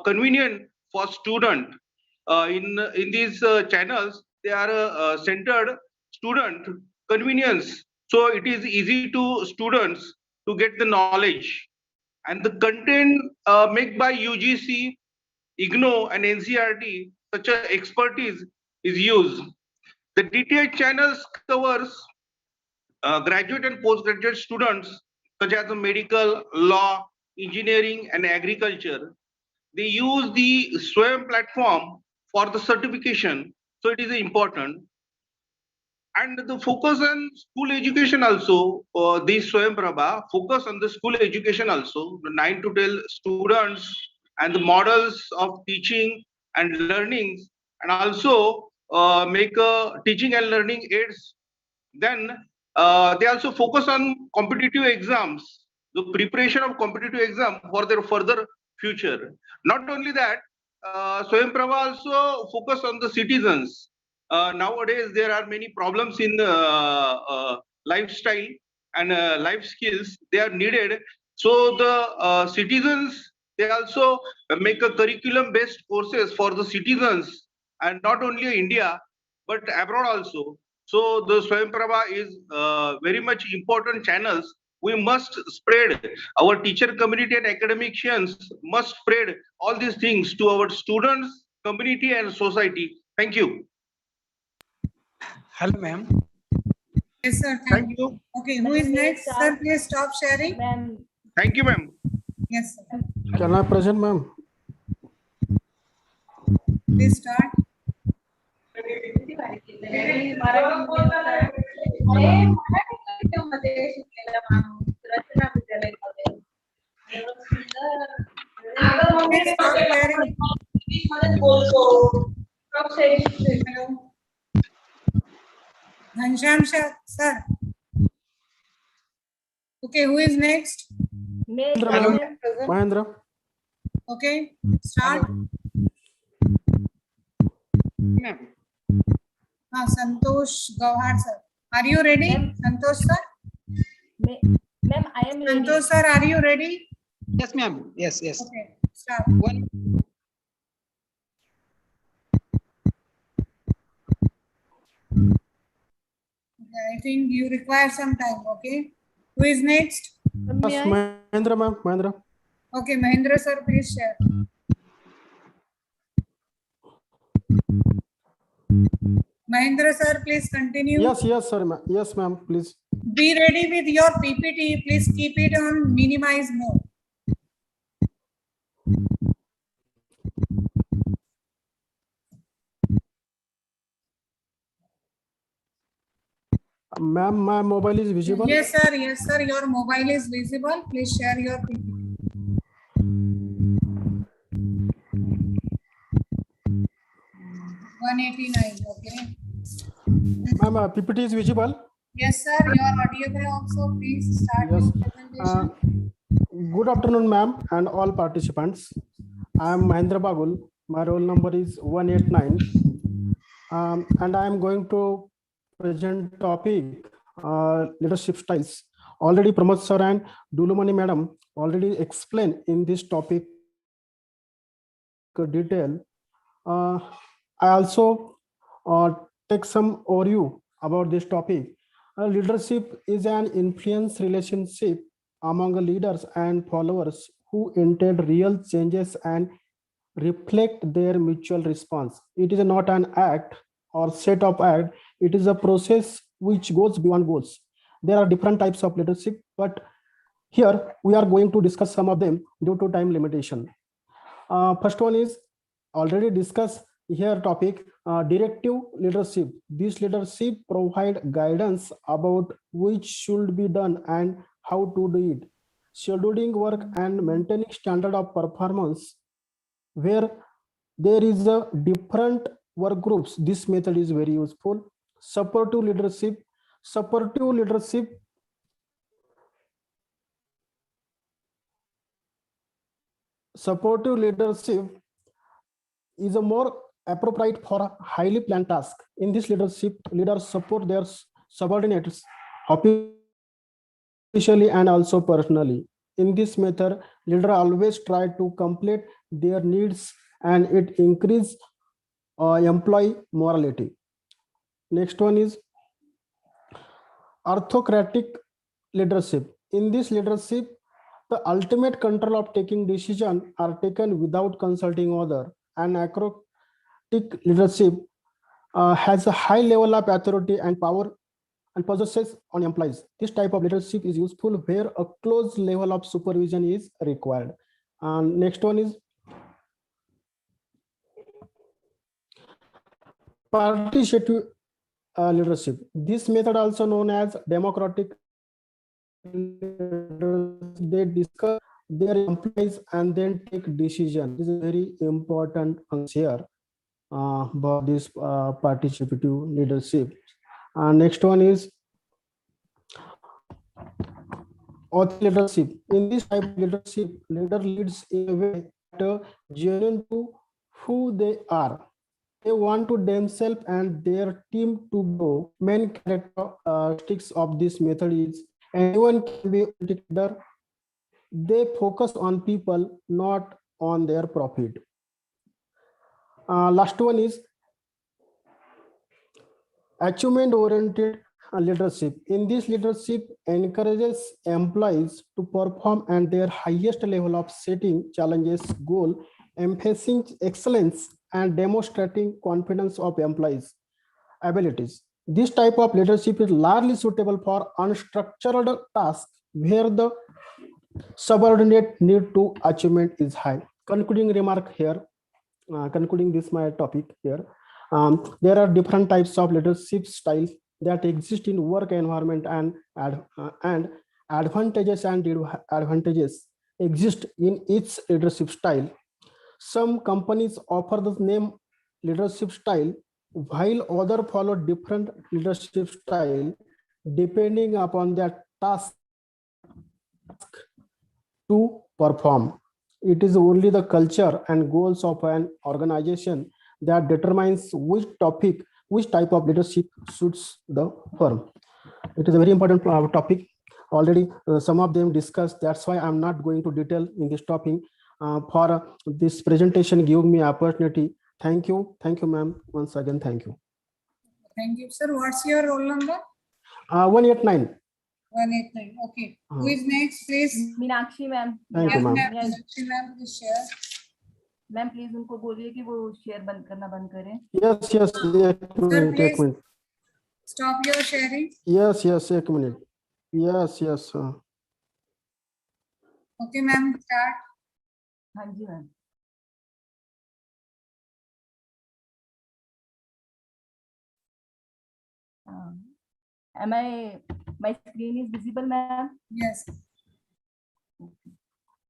F: convenient for student. In these channels, they are centered student convenience, so it is easy to students to get the knowledge. And the content made by UGC, IGNO, and NCRT, such a expertise is used. The DTH channels covers graduate and postgraduate students such as the medical, law, engineering, and agriculture. They use the Swayam platform for the certification, so it is important. And the focus on school education also, this Swayam Prabha focus on the school education also, the 9 to 12 students and the models of teaching and learnings, and also make teaching and learning aids. Then they also focus on competitive exams, the preparation of competitive exam for their further future. Not only that, Swayam Prabha also focus on the citizens. Nowadays, there are many problems in lifestyle and life skills. They are needed. So the citizens, they also make a curriculum-based courses for the citizens, and not only India, but abroad also. So the Swayam Prabha is very much important channels. We must spread, our teacher community and academicians must spread all these things to our students, community, and society. Thank you.
A: Hello, ma'am.
B: Yes, sir. Thank you. Okay, who is next? Sir, please stop sharing.
F: Thank you, ma'am.
B: Yes, sir.
A: Can I present, ma'am?
B: Please start. Ghanshyam sir. Okay, who is next?
A: Mahendra.
B: Okay, start.
A: ma'am.
B: Santosh Gawhar sir. Are you ready, Santosh sir?
H: Ma'am, I am ready.
B: Santosh sir, are you ready?
A: Yes, ma'am. Yes, yes.
B: Okay, start.
A: One.
B: Okay, I think you require some time. Okay. Who is next?
A: Yes, Mahendra, ma'am. Mahendra.
B: Okay, Mahendra sir, please share. Mahendra sir, please continue.
A: Yes, yes, sir. Yes, ma'am. Please.
B: Be ready with your PPT. Please keep it on minimize mode.
A: Ma'am, my mobile is visible.
B: Yes, sir. Yes, sir. Your mobile is visible. Please share your PPT. 189. Okay.
A: Ma'am, PPT is visible.
B: Yes, sir. You are audible also. Please start
A: Yes.
B: your presentation.
A: Good afternoon, ma'am, and all participants. I am Mahendra Bagul. My roll number is 189. And I am going to present topic leadership styles. Already Pramod sir and Dulumani madam already explained in this topic detail. I also take some overview about this topic. Leadership is an influence relationship among leaders and followers who intend real changes and reflect their mutual response. It is not an act or set of act. It is a process which goes beyond goals. There are different types of leadership, but here we are going to discuss some of them due to time limitation. First one is already discussed here topic directive leadership. This leadership provide guidance about which should be done and how to do it. Scheduling work and maintaining standard of performance where there is a different work groups. This method is very useful. Supportive leadership. Supportive leadership is a more appropriate for a highly planned task. In this leadership, leaders support their subordinates officially and also personally. In this method, leader always try to complete their needs and it increase employee morality. Next one is autocratic leadership. In this leadership, the ultimate control of taking decisions are taken without consulting others. And autocratic leadership has a high level of authority and power and possesses on employees. This type of leadership is useful where a close level of supervision is required. And next one is participative leadership. This method also known as democratic leaders, they discuss their employees and then take decision. This is very important here about this participative leadership. Next one is authority leadership. In this type of leadership, leader leads in a way that genuine to who they are. They want to themselves and their team to grow. Main characteristics of this method is anyone can be a leader. They focus on people, not on their profit. Last one is achievement-oriented leadership. In this leadership encourages employees to perform at their highest level of setting challenges, goal, emphasizing excellence and demonstrating confidence of employees' abilities. This type of leadership is largely suitable for unstructured tasks where the subordinate need to achievement is high. Concluding remark here, concluding this my topic here. There are different types of leadership styles that exist in work environment and advantages and disadvantages exist in each leadership style. Some companies offer the name leadership style while others follow different leadership style depending upon their task to perform. It is only the culture and goals of an organization that determines which type of leadership suits the firm. It is a very important topic. Already some of them discussed. That's why I'm not going to detail in this topic. For this presentation, give me opportunity. Thank you, ma'am. Once again, thank you.
B: Thank you, sir. What's your roll number?
A: 189.
B: 189. Okay. Who is next, please?
H: Meenakshi ma'am.
A: Thank you, ma'am.
H: Yes.
B: Meenakshi ma'am, please share.
H: Ma'am please उनको बोलिए कि वो share बंद करना बंद करें.
A: Yes.
B: Sir, please stop your sharing.
A: Yes. एक minute. Yes.
B: Okay, ma'am. Start.
H: हाँ जी ma'am. My screen is visible, ma'am?
B: Yes.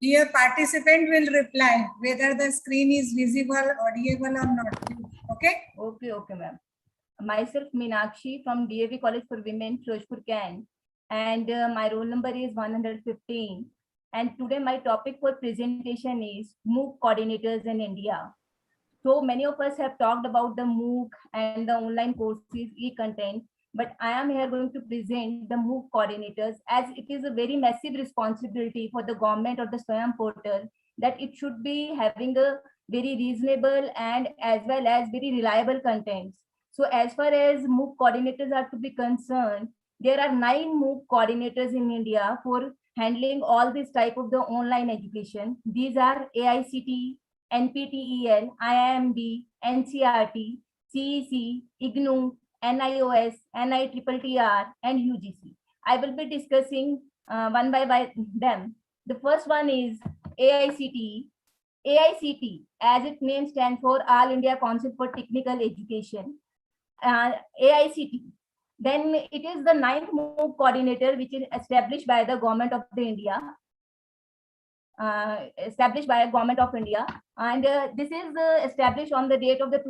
B: Dear participant will reply whether the screen is visible, audible or not. Okay?
H: Okay, ma'am. Myself, Meenakshi from DAV College for Women, Firozpur, Can, and my roll number is 115. And today my topic for presentation is MOOC coordinators in India. So many of us have talked about the MOOC and the online courses, e-content, but I am here going to present the MOOC coordinators, as it is a very massive responsibility for the government or the SWAYAM portal, that it should be having a very reasonable and as well as very reliable contents. So as far as MOOC coordinators are to be concerned, there are 9 MOOC coordinators in India for handling all this type of the online education. These are AICTE, NPTEL, IIMB, NCRT, CEC, IGNOU, NIOS, NITTR, and UGC. I will be discussing one by them. The first one is AICTE. AICTE, as its name stands for All India Council for Technical Education. AICTE. Then it is the 9th MOOC coordinator, which is established by the government of India. And this is established on the date of the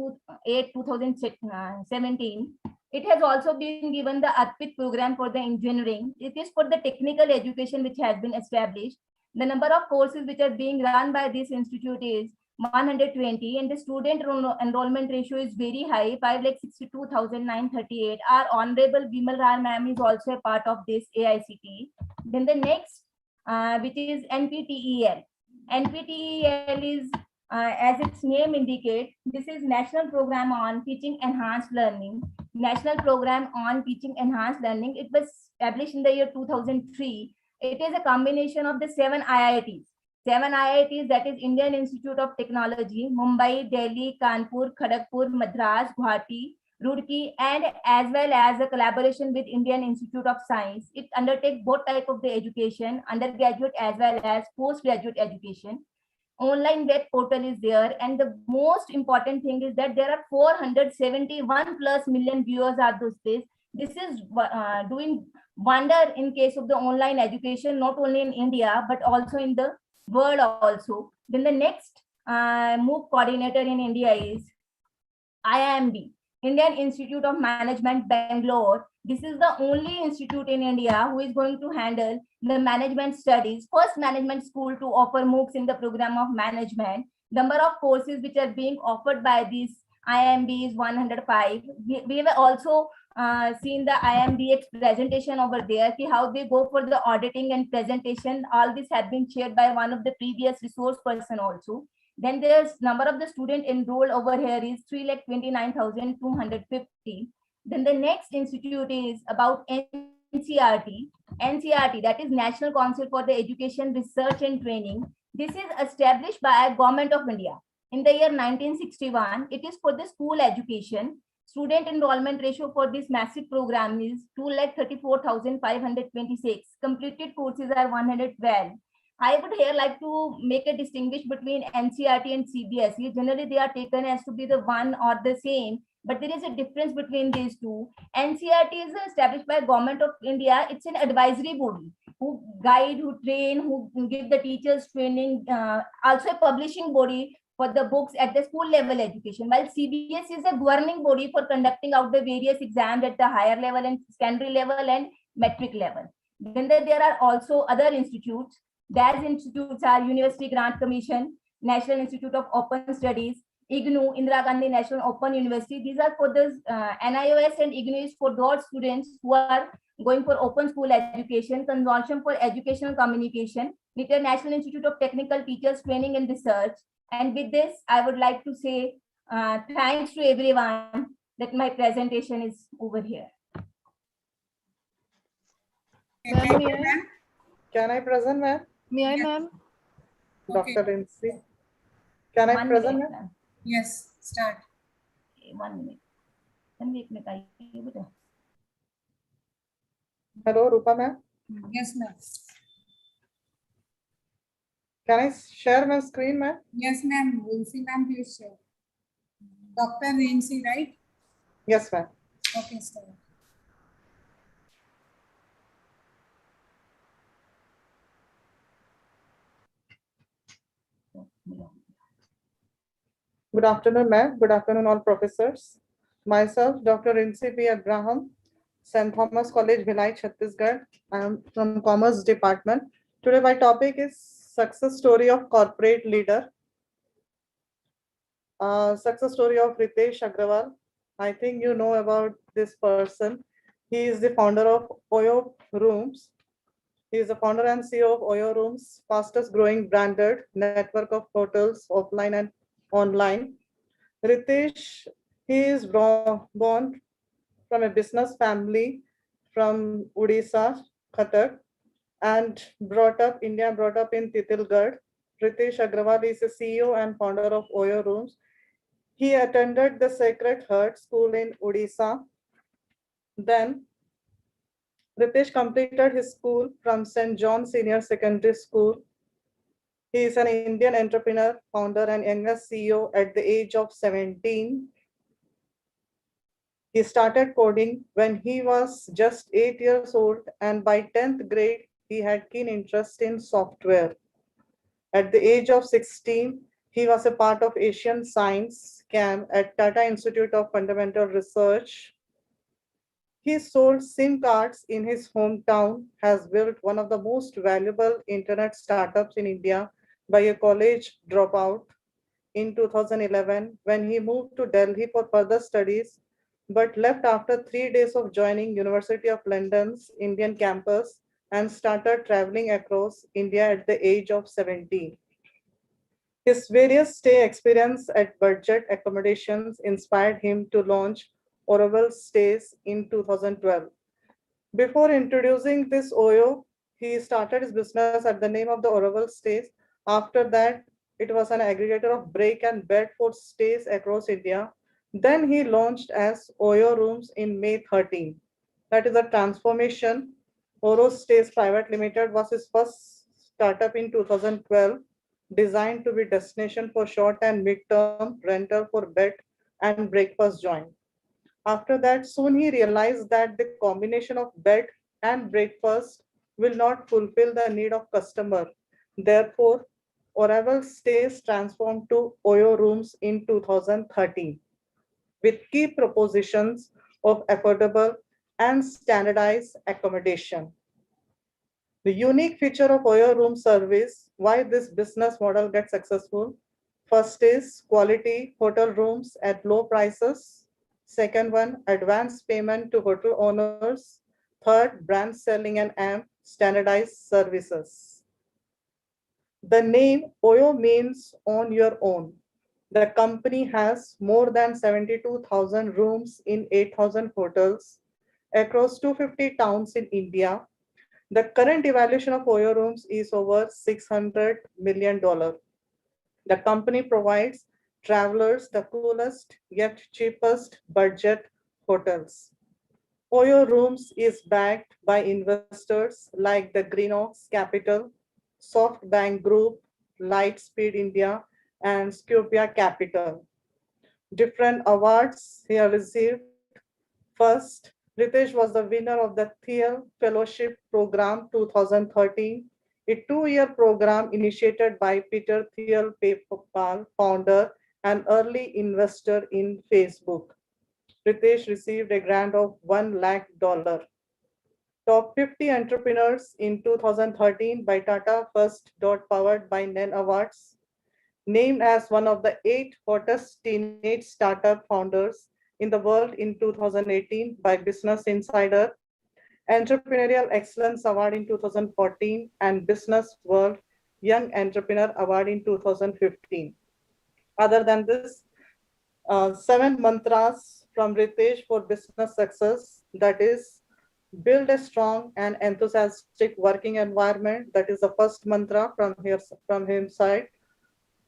H: 8/2017. It has also been given the ARPIT program for the engineering. It is for the technical education which has been established. The number of courses which are being run by this institute is 120, and the student enrollment ratio is very high, 5,62,938. Our Honorable Bimal Rai ma'am is also a part of this AICTE. Then the next, which is NPTEL. NPTEL is, as its name indicates, this is National Program on Teaching Enhanced Learning. National Program on Teaching Enhanced Learning. It was established in the year 2003. It is a combination of the 7 IITs. 7 IITs, that is Indian Institute of Technology, Mumbai, Delhi, Kanpur, Kharagpur, Madras, Guwahati, Roorkee, and as well as a collaboration with Indian Institute of Science. It undertakes both type of the education, undergraduate as well as postgraduate education. Online web portal is there, and the most important thing is that there are 471 plus million viewers are those days. This is doing wonder in case of the online education, not only in India but also in the world also. Then the next MOOC coordinator in India is IIMB, Indian Institute of Management, Bangalore. This is the only institute in India who is going to handle the management studies, first management school to offer MOOCs in the program of management. Number of courses which are being offered by this IIMB is 105. We have also seen the IMDX presentation over there, how they go for the auditing and presentation. All this have been shared by one of the previous resource person also. Then there's number of the student enrolled over here is 3,29,250. Then the next institute is about NCRT. NCRT, that is National Council for the Education, Research and Training. This is established by Government of India in the year 1961. It is for the school education. Student enrollment ratio for this massive program is 2,34,526. Completed courses are 112. I would here like to make a distinguish between NCRT and CBSE. Generally, they are taken as to be the one or the same, but there is a difference between these two. NCRT is established by Government of India. It's an advisory body who guide, who train, who give the teachers training, also a publishing body for the books at the school level education, while CBS is a governing body for conducting out the various exams at the higher level and secondary level and metric level. Then there are also other institutes. Those institutes are University Grant Commission, National Institute of Open Studies,
C: IGNOU, Indira Gandhi National Open University. These are for the NIOS and IGNOU is for those students who are going for open school education, Consortium for Educational Communication, International Institute of Technical Teachers Training and Research. And with this, I would like to say thanks to everyone that my presentation is over here.
K: Ma'am, may I?
V: Can I present, ma'am?
K: May I, ma'am?
V: Dr. Rinsi. Can I present, ma'am?
B: Yes, start.
C: Okay, 1 minute. 1 minute.
V: Hello, Rupa, ma'am.
B: Yes, ma'am.
V: Can I share my screen, ma'am?
B: Yes, ma'am. Rinsi, ma'am, please share. Dr. Rinsi, right?
V: Yes, ma'am.
B: Okay, start.
V: Good afternoon, ma'am. Good afternoon, all professors. Myself, Dr. Rinsi P. Abraham, St. Thomas College, Bhilai, Chhattisgarh. I am from Commerce Department. Today, my topic is success story of corporate leader. Success story of Ritesh Agrawal. I think you know about this person. He is the founder of Oyo Rooms. He is the founder and CEO of Oyo Rooms, fastest growing branded network of hotels offline and online. Ritesh, he is born from a business family from Odisha, Qatar, and brought up in Titilgarh. Ritesh Agrawal is a CEO and founder of Oyo Rooms. He attended the Sacred Heart School in Odisha. Then Ritesh completed his school from St. John Senior Secondary School. He is an Indian entrepreneur, founder, and youngest CEO at the age of 17. He started coding when he was just 8 years old, and by 10th grade, he had keen interest in software. At the age of 16, he was a part of Asian Science Camp at Tata Institute of Fundamental Research. He sold SIM cards in his hometown, has built one of the most valuable internet startups in India by a college dropout in 2011 when he moved to Delhi for further studies, but left after 3 days of joining University of London's Indian campus and started traveling across India at the age of 17. His various stay experience at budget accommodations inspired him to launch Oracle Stays in 2012. Before introducing this Oyo, he started his business at the name of the Oracle Stays. After that, it was an aggregator of break and bed for stays across India. Then he launched as Oyo Rooms in May 13. That is a transformation. Oro Stays Private Limited was his first startup in 2012, designed to be destination for short and mid-term rental for bed and breakfast joint. After that, soon he realized that the combination of bed and breakfast will not fulfill the need of customer. Therefore, Oracle Stays transformed to Oyo Rooms in 2013 with key propositions of affordable and standardized accommodation. The unique feature of Oyo Room service, why this business model gets successful. First is quality hotel rooms at low prices. Second one, advance payment to hotel owners. Third, brand selling and standardized services. The name Oyo means on your own. The company has more than 72,000 rooms in 8,000 hotels across 250 towns in India. The current evaluation of Oyo Rooms is over $600 million. The company provides travelers the coolest yet cheapest budget hotels. Oyo Rooms is backed by investors like the Greenox Capital, SoftBank Group, Lightspeed India, and Scopia Capital. Different awards he received. First, Ritesh was the winner of the Thiel Fellowship Program 2013, a 2-year program initiated by Peter Thiel, PayPal founder and early investor in Facebook. Ritesh received a grant of $1 lakh. Top 50 entrepreneurs in 2013 by Tata First. Powered by NEN Awards. named as one of the 8 hottest teenage startup founders in the world in 2018 by Business Insider, Entrepreneurial Excellence Award in 2014, and Business World Young Entrepreneur Award in 2015. Other than this, 7 mantras from Ritesh for business success, that is, build a strong and enthusiastic working environment. That is the first mantra from his side.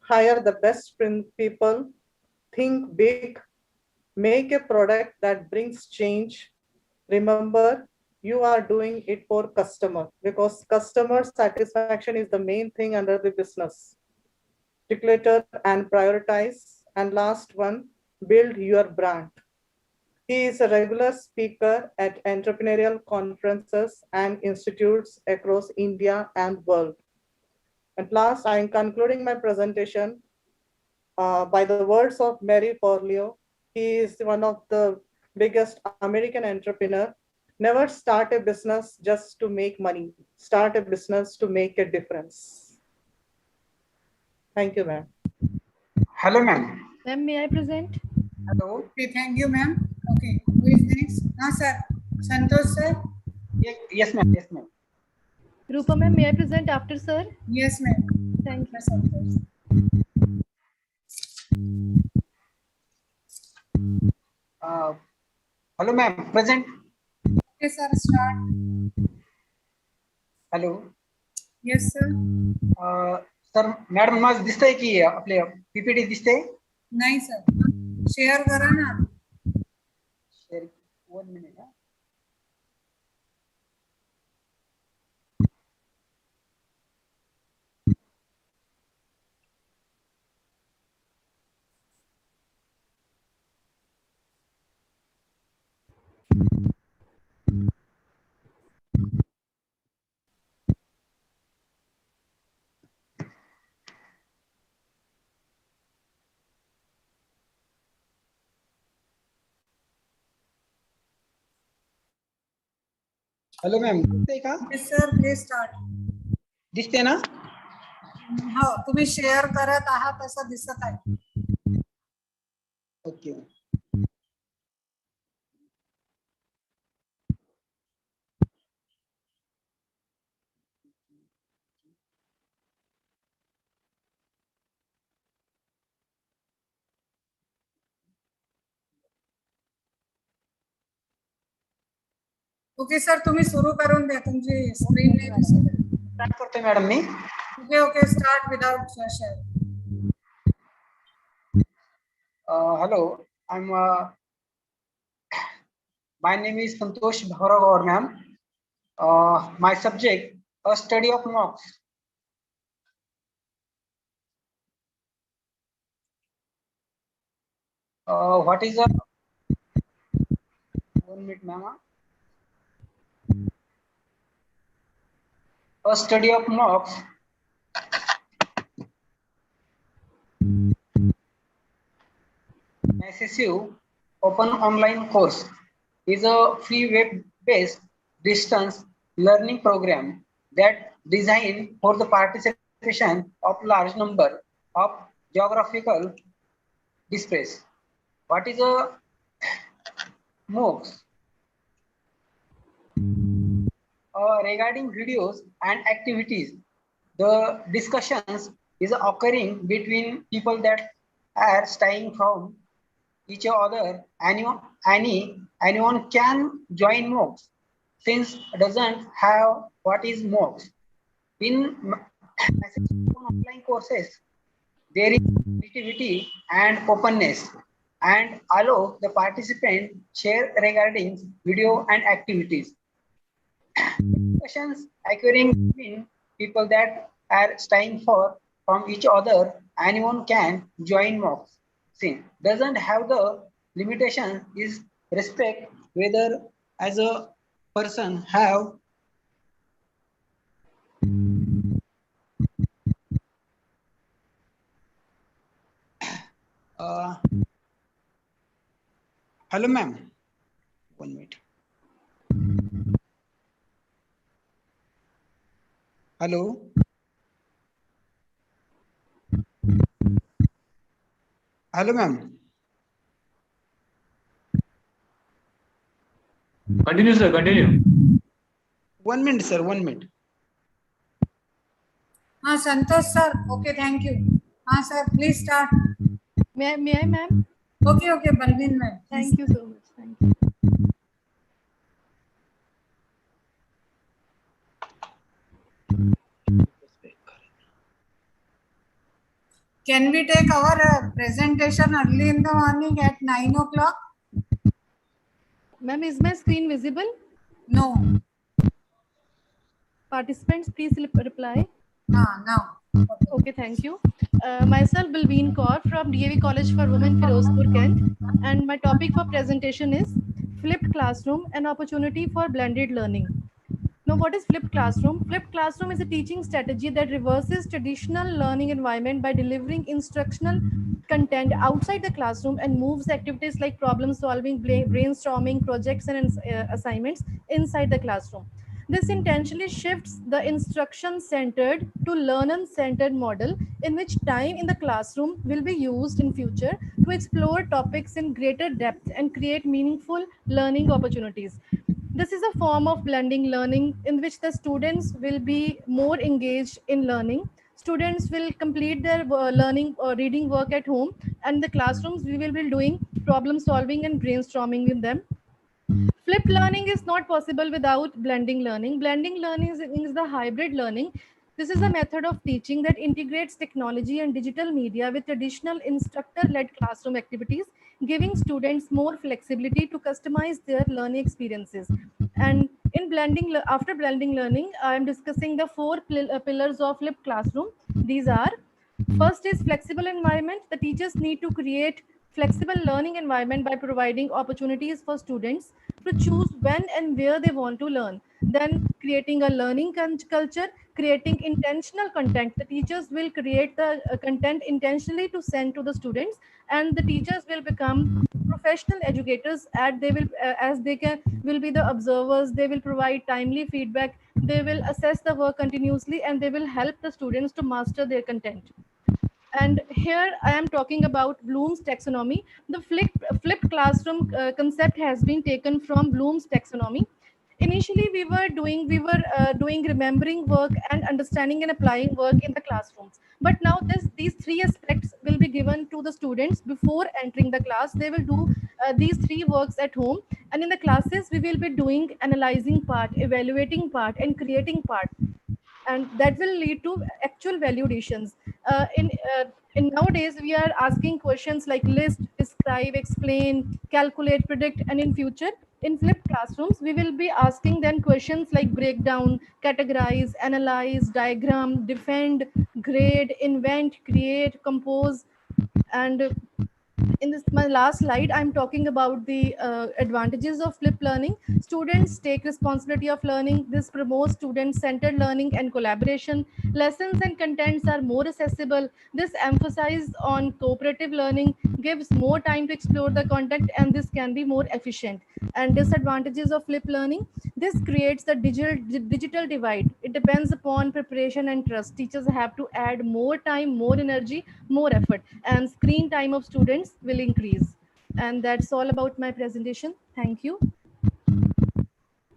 V: Hire the best people, think big, make a product that brings change. Remember, you are doing it for customer because customer satisfaction is the main thing under the business. Declutter and prioritize. And last one, build your brand. He is a regular speaker at entrepreneurial conferences and institutes across India and world. At last, I am concluding my presentation by the words of Mary Forleo. He is one of the biggest American entrepreneur. Never start a business just to make money. Start a business to make a difference. Thank you, ma'am.
G: Hello, ma'am.
K: Ma'am, may I present?
G: Hello.
I: Okay, thank you, ma'am. Okay, who is next? No, sir. Santosh, sir.
G: Yes, ma'am. Yes, ma'am.
K: Rupa ma'am, may I present after sir?
I: Yes, ma'am.
K: Thank you.
I: Santosh.
G: Hello, ma'am. Present.
I: Okay, sir, start.
G: Hello
I: Yes, sir.
G: Sir madam माझं दिसतंय की आपले PPT दिसते
I: नाही, sir. Share करा ना.
G: Share 1 minute. Hello ma'am दिसतंय का?
I: Yes, sir. Please start.
G: दिसते ना?
I: हो, तुम्ही शेअर करत आहात असं दिसत आहे.
G: ओके.
I: ओके सर, तुम्ही सुरू करून द्या. तुमची स्क्रीन नाही दिसत.
G: स्टार्ट करतोय madam me.
I: Okay, start without share.
G: Hello, my name is Santosh Bhauragaur, ma'am. My subject, a study of mocks. What is a 1 minute, ma'am? A study of mocks. Massive open online course is a free web-based distance learning program that designed for the participation of large number of geographical displays. What is a MOOCs? Regarding videos and activities, the discussions is occurring between people that are staying from each other. Anyone can join MOOCs since doesn't have what is MOOCs. In online courses, there is creativity and openness and allow the participant share regarding video and activities. Discussions occurring between people that are staying from each other. Anyone can join MOOCs. Sin doesn't have the limitation is respect whether as a person have hello ma'am, 1 minute. Hello.
J: Hello, ma'am.
D: Continue, sir. Continue.
J: 1 minute, sir. 1 minute.
I: Santosh sir. Okay, thank you. Sir, please start.
K: May I, ma'am?
I: Okay, Balvin ma'am.
K: Thank you so much. Thank you.
I: Can we take our presentation early in the morning at 9 o'clock?
K: Ma'am, is my screen visible?
I: No.
K: Participants, please reply.
I: Now.
K: Okay, thank you. Myself, Balveen Kaur from DAV College for Women, Firozpur, Kent. And my topic for presentation is Flipped Classroom, an opportunity for blended learning. Now, what is flipped classroom? Flipped classroom is a teaching strategy that reverses traditional learning environment by delivering instructional content outside the classroom and moves activities like problem solving, brainstorming, projects, and assignments inside the classroom. This intentionally shifts the instruction-centered to learner-centered model in which time in the classroom will be used in future to explore topics in greater depth and create meaningful learning opportunities. This is a form of blending learning in which the students will be more engaged in learning. Students will complete their learning or reading work at home, and the classrooms we will be doing problem solving and brainstorming with them. Flipped learning is not possible without blending learning. Blending learning is the hybrid learning. This is a method of teaching that integrates technology and digital media with traditional instructor-led classroom activities, giving students more flexibility to customize their learning experiences. And after blending learning, I am discussing the four pillars of flipped classroom. These are: first is flexible environment. The teachers need to create flexible learning environment by providing opportunities for students to choose when and where they want to learn. Then creating a learning culture, creating intentional content. The teachers will create the content intentionally to send to the students, and the teachers will become professional educators as they will be the observers. They will provide timely feedback. They will assess the work continuously, and they will help the students to master their content. And here I am talking about Bloom's taxonomy. The flipped classroom concept has been taken from Bloom's taxonomy. Initially, we were doing remembering work and understanding and applying work in the classrooms. But now these three aspects will be given to the students before entering the class. They will do these three works at home, and in the classes we will be doing analyzing part, evaluating part, and creating part, and that will lead to actual value additions. In nowadays we are asking questions like list, describe, explain, calculate, predict, and in future in flipped classrooms we will be asking them questions like break down, categorize, analyze, diagram, defend, grade, invent, create, compose. And in this my last slide, I'm talking about the advantages of flipped learning. Students take responsibility of learning. This promotes student-centered learning and collaboration. Lessons and contents are more accessible. This emphasizes on cooperative learning, gives more time to explore the content, and this can be more efficient. And disadvantages of flipped learning: this creates the digital divide. It depends upon preparation and trust. Teachers have to add more time, more energy, more effort, and screen time of students will increase. And that's all about my presentation. Thank you.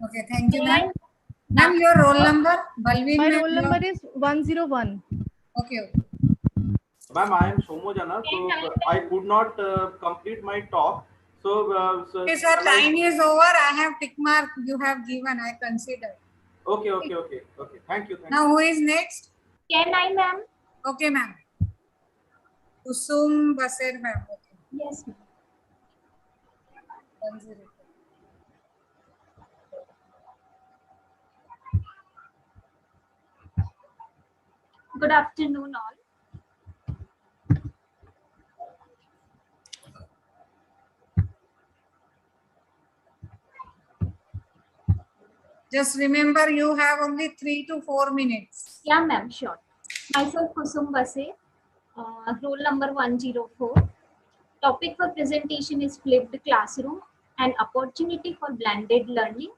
I: Okay, thank you, ma'am. Ma'am, your roll number? Balvin,
K: my roll number is 101.
I: Okay.
T: Ma'am, I am Somojana, so I could not complete my talk. So,
I: okay, sir, time is over. I have tick mark you have given. I consider.
T: Okay. Thank you.
I: Now, who is next?
C: Can I, ma'am?
I: Okay, ma'am. Kusum Baser, ma'am. Okay.
C: Yes, ma'am.
I: 102.
C: Good afternoon, all.
I: Just remember, you have only 3 to 4 minutes.
C: Yeah, ma'am, sure. Myself, Kusum Base, roll number 104. Topic for presentation is flipped classroom, an opportunity for blended learning.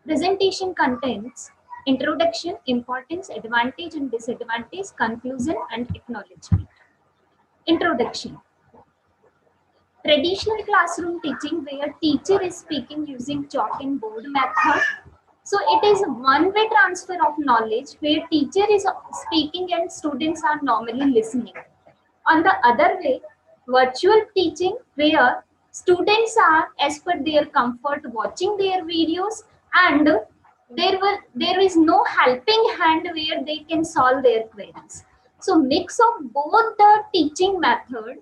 C: Presentation contains introduction, importance, advantage and disadvantage, conclusion, and acknowledgement. Introduction.
N: traditional classroom teaching where teacher is speaking using chalk and board method. So it is one-way transfer of knowledge where teacher is speaking and students are normally listening. On the other way, virtual teaching where students are as per their comfort watching their videos, and there is no helping hand where they can solve their queries. So mix of both the teaching method,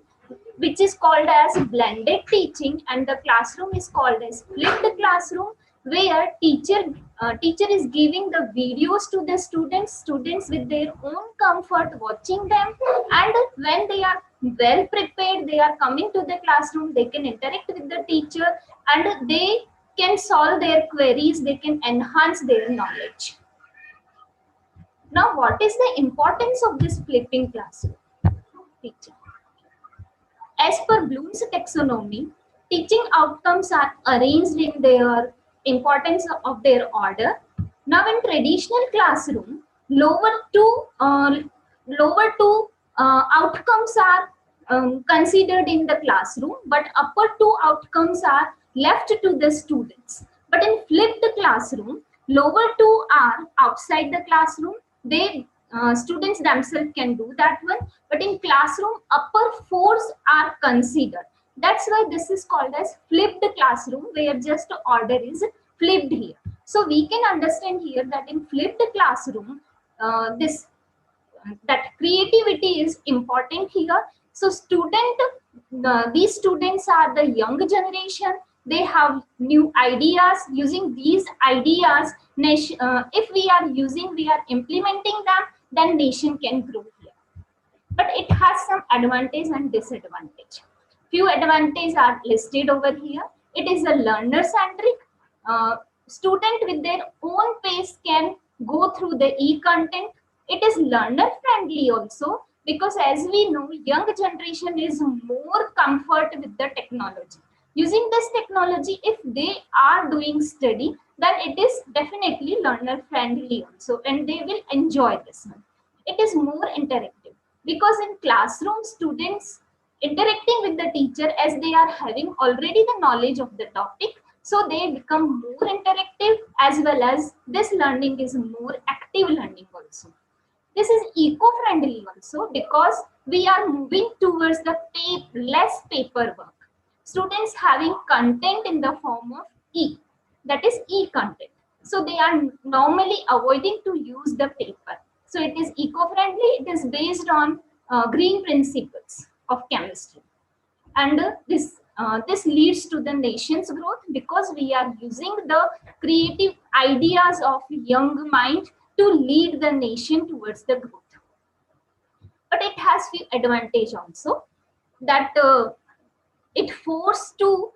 N: which is called as blended teaching, and the classroom is called as flipped classroom, where teacher is giving the videos to the students with their own comfort watching them, and when they are well prepared, they are coming to the classroom, they can interact with the teacher and they can solve their queries, they can enhance their knowledge. Now, what is the importance of this flipping classroom teaching? As per Bloom's taxonomy, teaching outcomes are arranged in their importance of their order. Now, in traditional classroom, lower two outcomes are considered in the classroom, but upper two outcomes are left to the students. But in flipped classroom, lower two are outside the classroom. Students themselves can do that one, but in classroom upper fours are considered. That's why this is called as flipped classroom, where just order is flipped here. So we can understand here that in flipped classroom, that creativity is important here. So these students are the young generation. They have new ideas. Using these ideas, if we are implementing them, then nation can grow here. But it has some advantage and disadvantage. Few advantages are listed over here. It is a learner centric. Student with their own pace can go through the e-content. It is learner friendly also, because as we know, young generation is more comfort with the technology. Using this technology, if they are doing study, then it is definitely learner friendly also, and they will enjoy this one. It is more interactive, because in classroom, students interacting with the teacher as they are having already the knowledge of the topic, so they become more interactive, as well as this learning is more active learning also. This is eco-friendly also, because we are moving towards the less paperwork. Students having content in the form of that is e-content. So they are normally avoiding to use the paper. So it is eco-friendly. It is based on green principles of chemistry, and this leads to the nation's growth, because we are using the creative ideas of young mind to lead the nation towards the growth. But it has few advantage also, that it forced to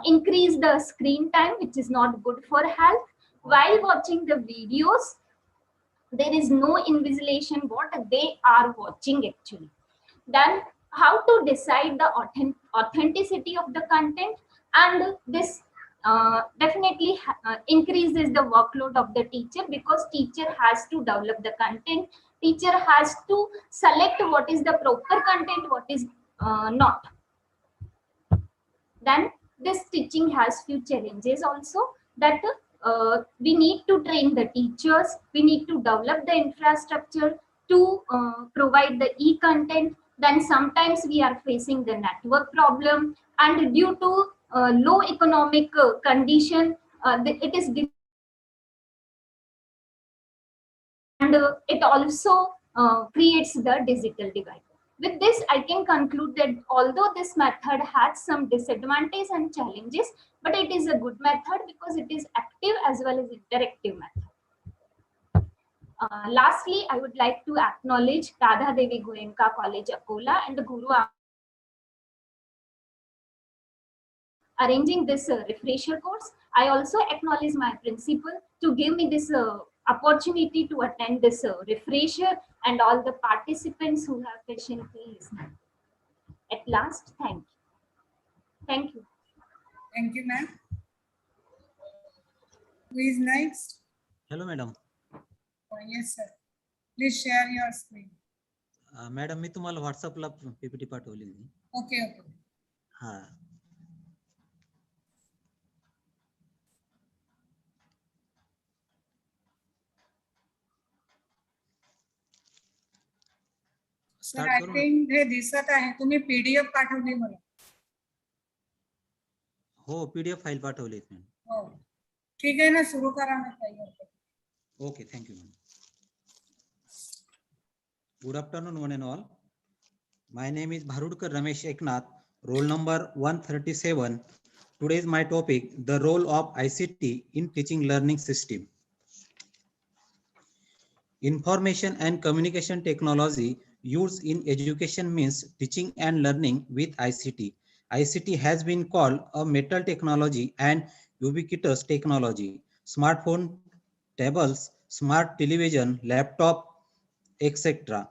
N: increase the screen time, which is not good for health. While watching the videos, there is no invigilation what they are watching actually. Then how to decide the authenticity of the content, and this definitely increases the workload of the teacher, because teacher has to develop the content, teacher has to select what is the proper content, what is not. Then this teaching has few challenges also, that we need to train the teachers, we need to develop the infrastructure to provide the e-content. Then sometimes we are facing the network problem, and due to low economic condition, it is and it also creates the digital divide. With this, I can conclude that although this method has some disadvantages and challenges, but it is a good method because it is active as well as interactive method. Lastly, I would like to acknowledge Radha Devi Goenka College, Akola, and Guru arranging this refresher course. I also acknowledge my principal to give me this opportunity to attend this refresher, and all the participants who have patiently listened. At last, thank you. Thank you.
I: Thank you, ma'am. Who is next?
Q: Hello, madam.
I: Yes, sir. Please share your screen.
Q: Madam मी तुम्हाला व्हॉट्सअपला PPT पाठवली.
I: Okay, okay.
Q: हा
I: sir I think हे दिसत आहे. तुम्ही PDF पाठवली मला.
L: हो, PDF फाईल पाठवली मॅम.
I: हो, ठीक आहे ना, सुरू करा ना काही हरकत नाही.
L: Okay, thank you, ma'am. Good afternoon, one and all. My name is Bharudkar Ramesh Eknath, roll number 137. Today is my topic, the role of ICT in teaching learning system. Information and communication technology used in education means teaching and learning with ICT. ICT has been called a metal technology and ubiquitous technology. Smartphone, tablets, smart television, laptop, etc.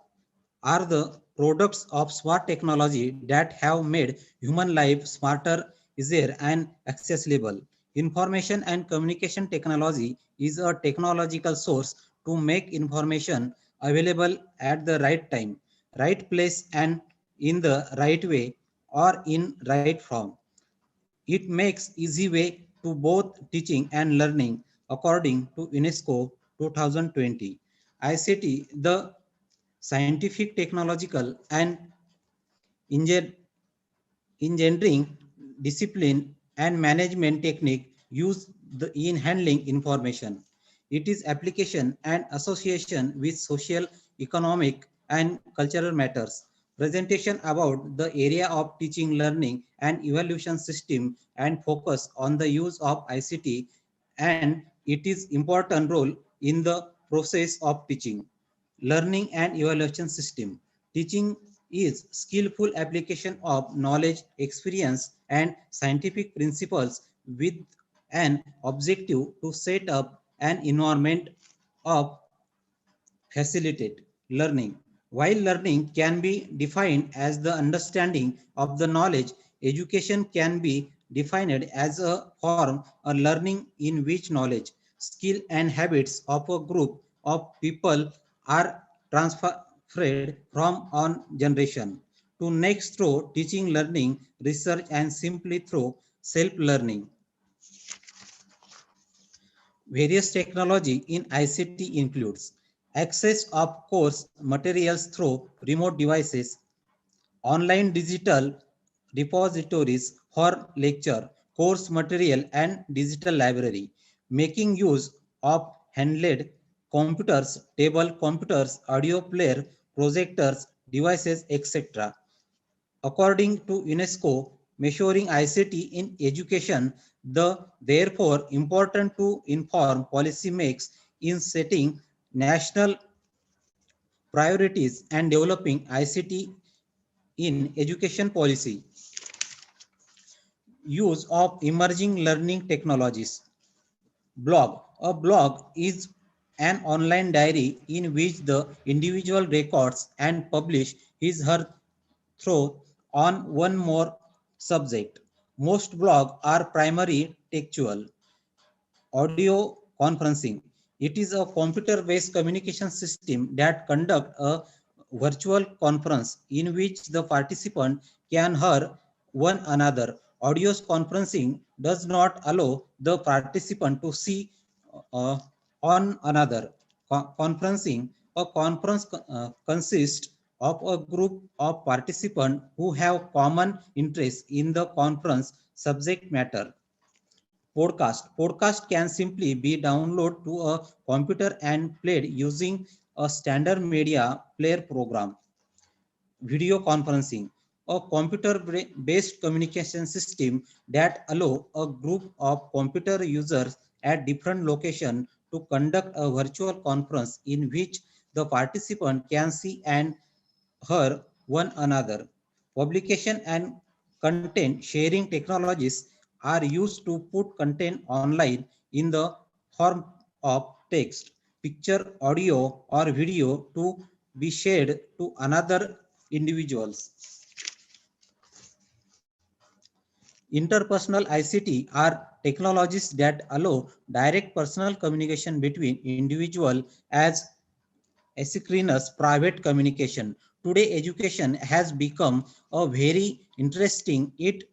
L: are the products of smart technology that have made human life smarter, easier, and accessible. Information and communication technology is a technological source to make information available at the right time, right place, and in the right way or in right form. It makes easy way to both teaching and learning according to UNESCO 2020. ICT, the scientific, technological, and engineering discipline and management technique used in handling information. It is application and association with social, economic, and cultural matters. Presentation about the area of teaching, learning, and evaluation system and focus on the use of ICT and it is important role in the process of teaching, learning, and evaluation system. Teaching is skillful application of knowledge, experience, and scientific principles with an objective to set up an environment of facilitate learning. While learning can be defined as the understanding of the knowledge, education can be defined as a form of learning in which knowledge, skill, and habits of a group of people are transferred from one generation to next through teaching, learning, research, and simply through self-learning. Various technology in ICT includes access of course materials through remote devices, online digital repositories for lecture, course material, and digital library, making use of handheld computers, table computers, audio player, projectors, devices, etc. According to UNESCO, measuring ICT in education, therefore important to inform policy makes in setting national priorities and developing ICT in education policy. Use of emerging learning technologies. Blog. A blog is an online diary in which the individual records and publish his her thought on one more subject. Most blogs are primary textual. Audio conferencing. It is a computer-based communication system that conduct a virtual conference in which the participant can hear one another. Audio conferencing does not allow the participant to see uh, on another. Conferencing. A conference consists of a group of participants who have common interests in the conference subject matter. Podcast. Podcast can simply be downloaded to a computer and played using a standard media player program. Video conferencing, a computer-based communication system that allow a group of computer users at different locations to conduct a virtual conference in which the participant can see and hear one another. Publication and content sharing technologies are used to put content online in the form of text, picture, audio, or video to be shared to another individuals. Interpersonal ICT are technologies that allow direct personal communication between individuals as asynchronous private communication. Today, education has become a very interesting it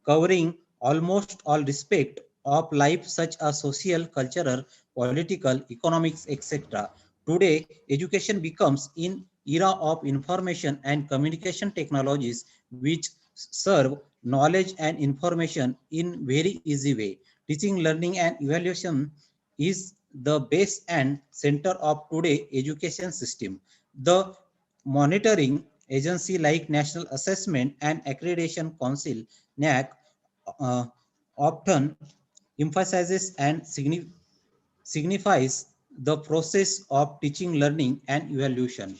L: covering almost all aspects of life such as social, cultural, political, economics, etc. Today, education becomes in era of information and communication technologies which serve knowledge and information in very easy way. Teaching, learning and evaluation is the base and center of today education system. The monitoring agency like National Assessment and Accreditation Council, NAC, often emphasizes and signifies the process of teaching, learning and evaluation.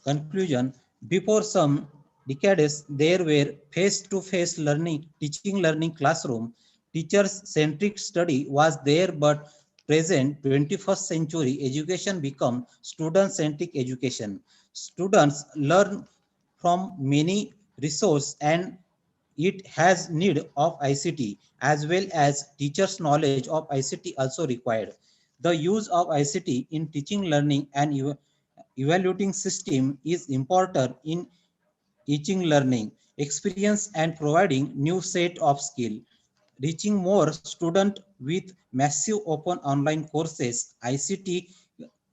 L: Conclusion: before some decades, there were face-to-face learning, teaching learning classroom. Teachers-centric study was there, but present 21st century education become student-centric education. Students learn from many resources and it has need of ICT as well as teachers' knowledge of ICT also required. The use of ICT in teaching, learning and evaluating system is important in teaching, learning experience and providing new set of skill. Reaching more students with massive open online courses, ICT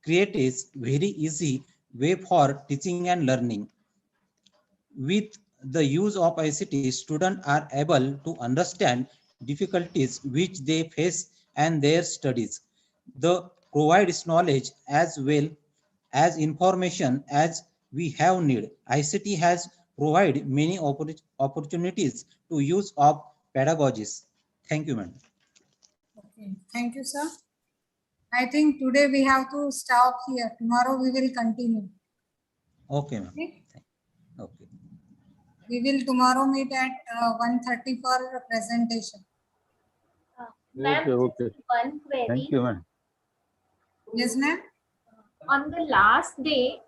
L: creates very easy way for teaching and learning. With the use of ICT, students are able to understand difficulties which they face and their studies. The provides knowledge as well as information as we have need. ICT has provided many opportunities to use of pedagogies. Thank you, madam.
I: Okay, thank you, sir. I think today we have to stop here. Tomorrow we will continue.
L: Okay, ma'am.
I: Okay?
L: Okay.
I: We will tomorrow meet at 1:30 for a presentation.
N: Ma'am,
M: Okay.
N: one query.
M: Thank you, ma'am.
I: Yes, ma'am.
N: On the last day,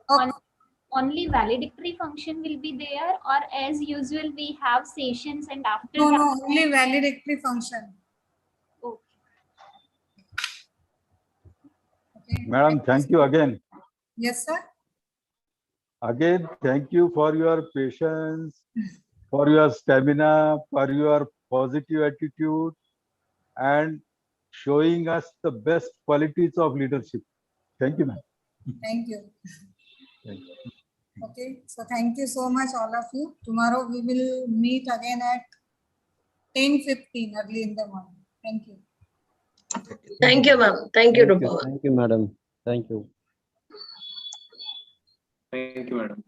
N: only valedictory function will be there, or as usual we have sessions and after
I: No,
N: that.
I: no, only valedictory function. Okay.
M: Madam, thank you again.
I: Yes, sir.
M: Again, thank you for your patience, for your stamina, for your positive attitude, and showing us the best qualities of leadership. Thank you, ma'am.
I: Thank you.
M: Thank you.
I: Okay, so thank you so much, all of you. Tomorrow we will meet again at 10:15 early in the morning. Thank you.
Q: Thank you, ma'am. Thank you, Rupa.
W: Thank you, madam. Thank you.
D: Thank you, madam.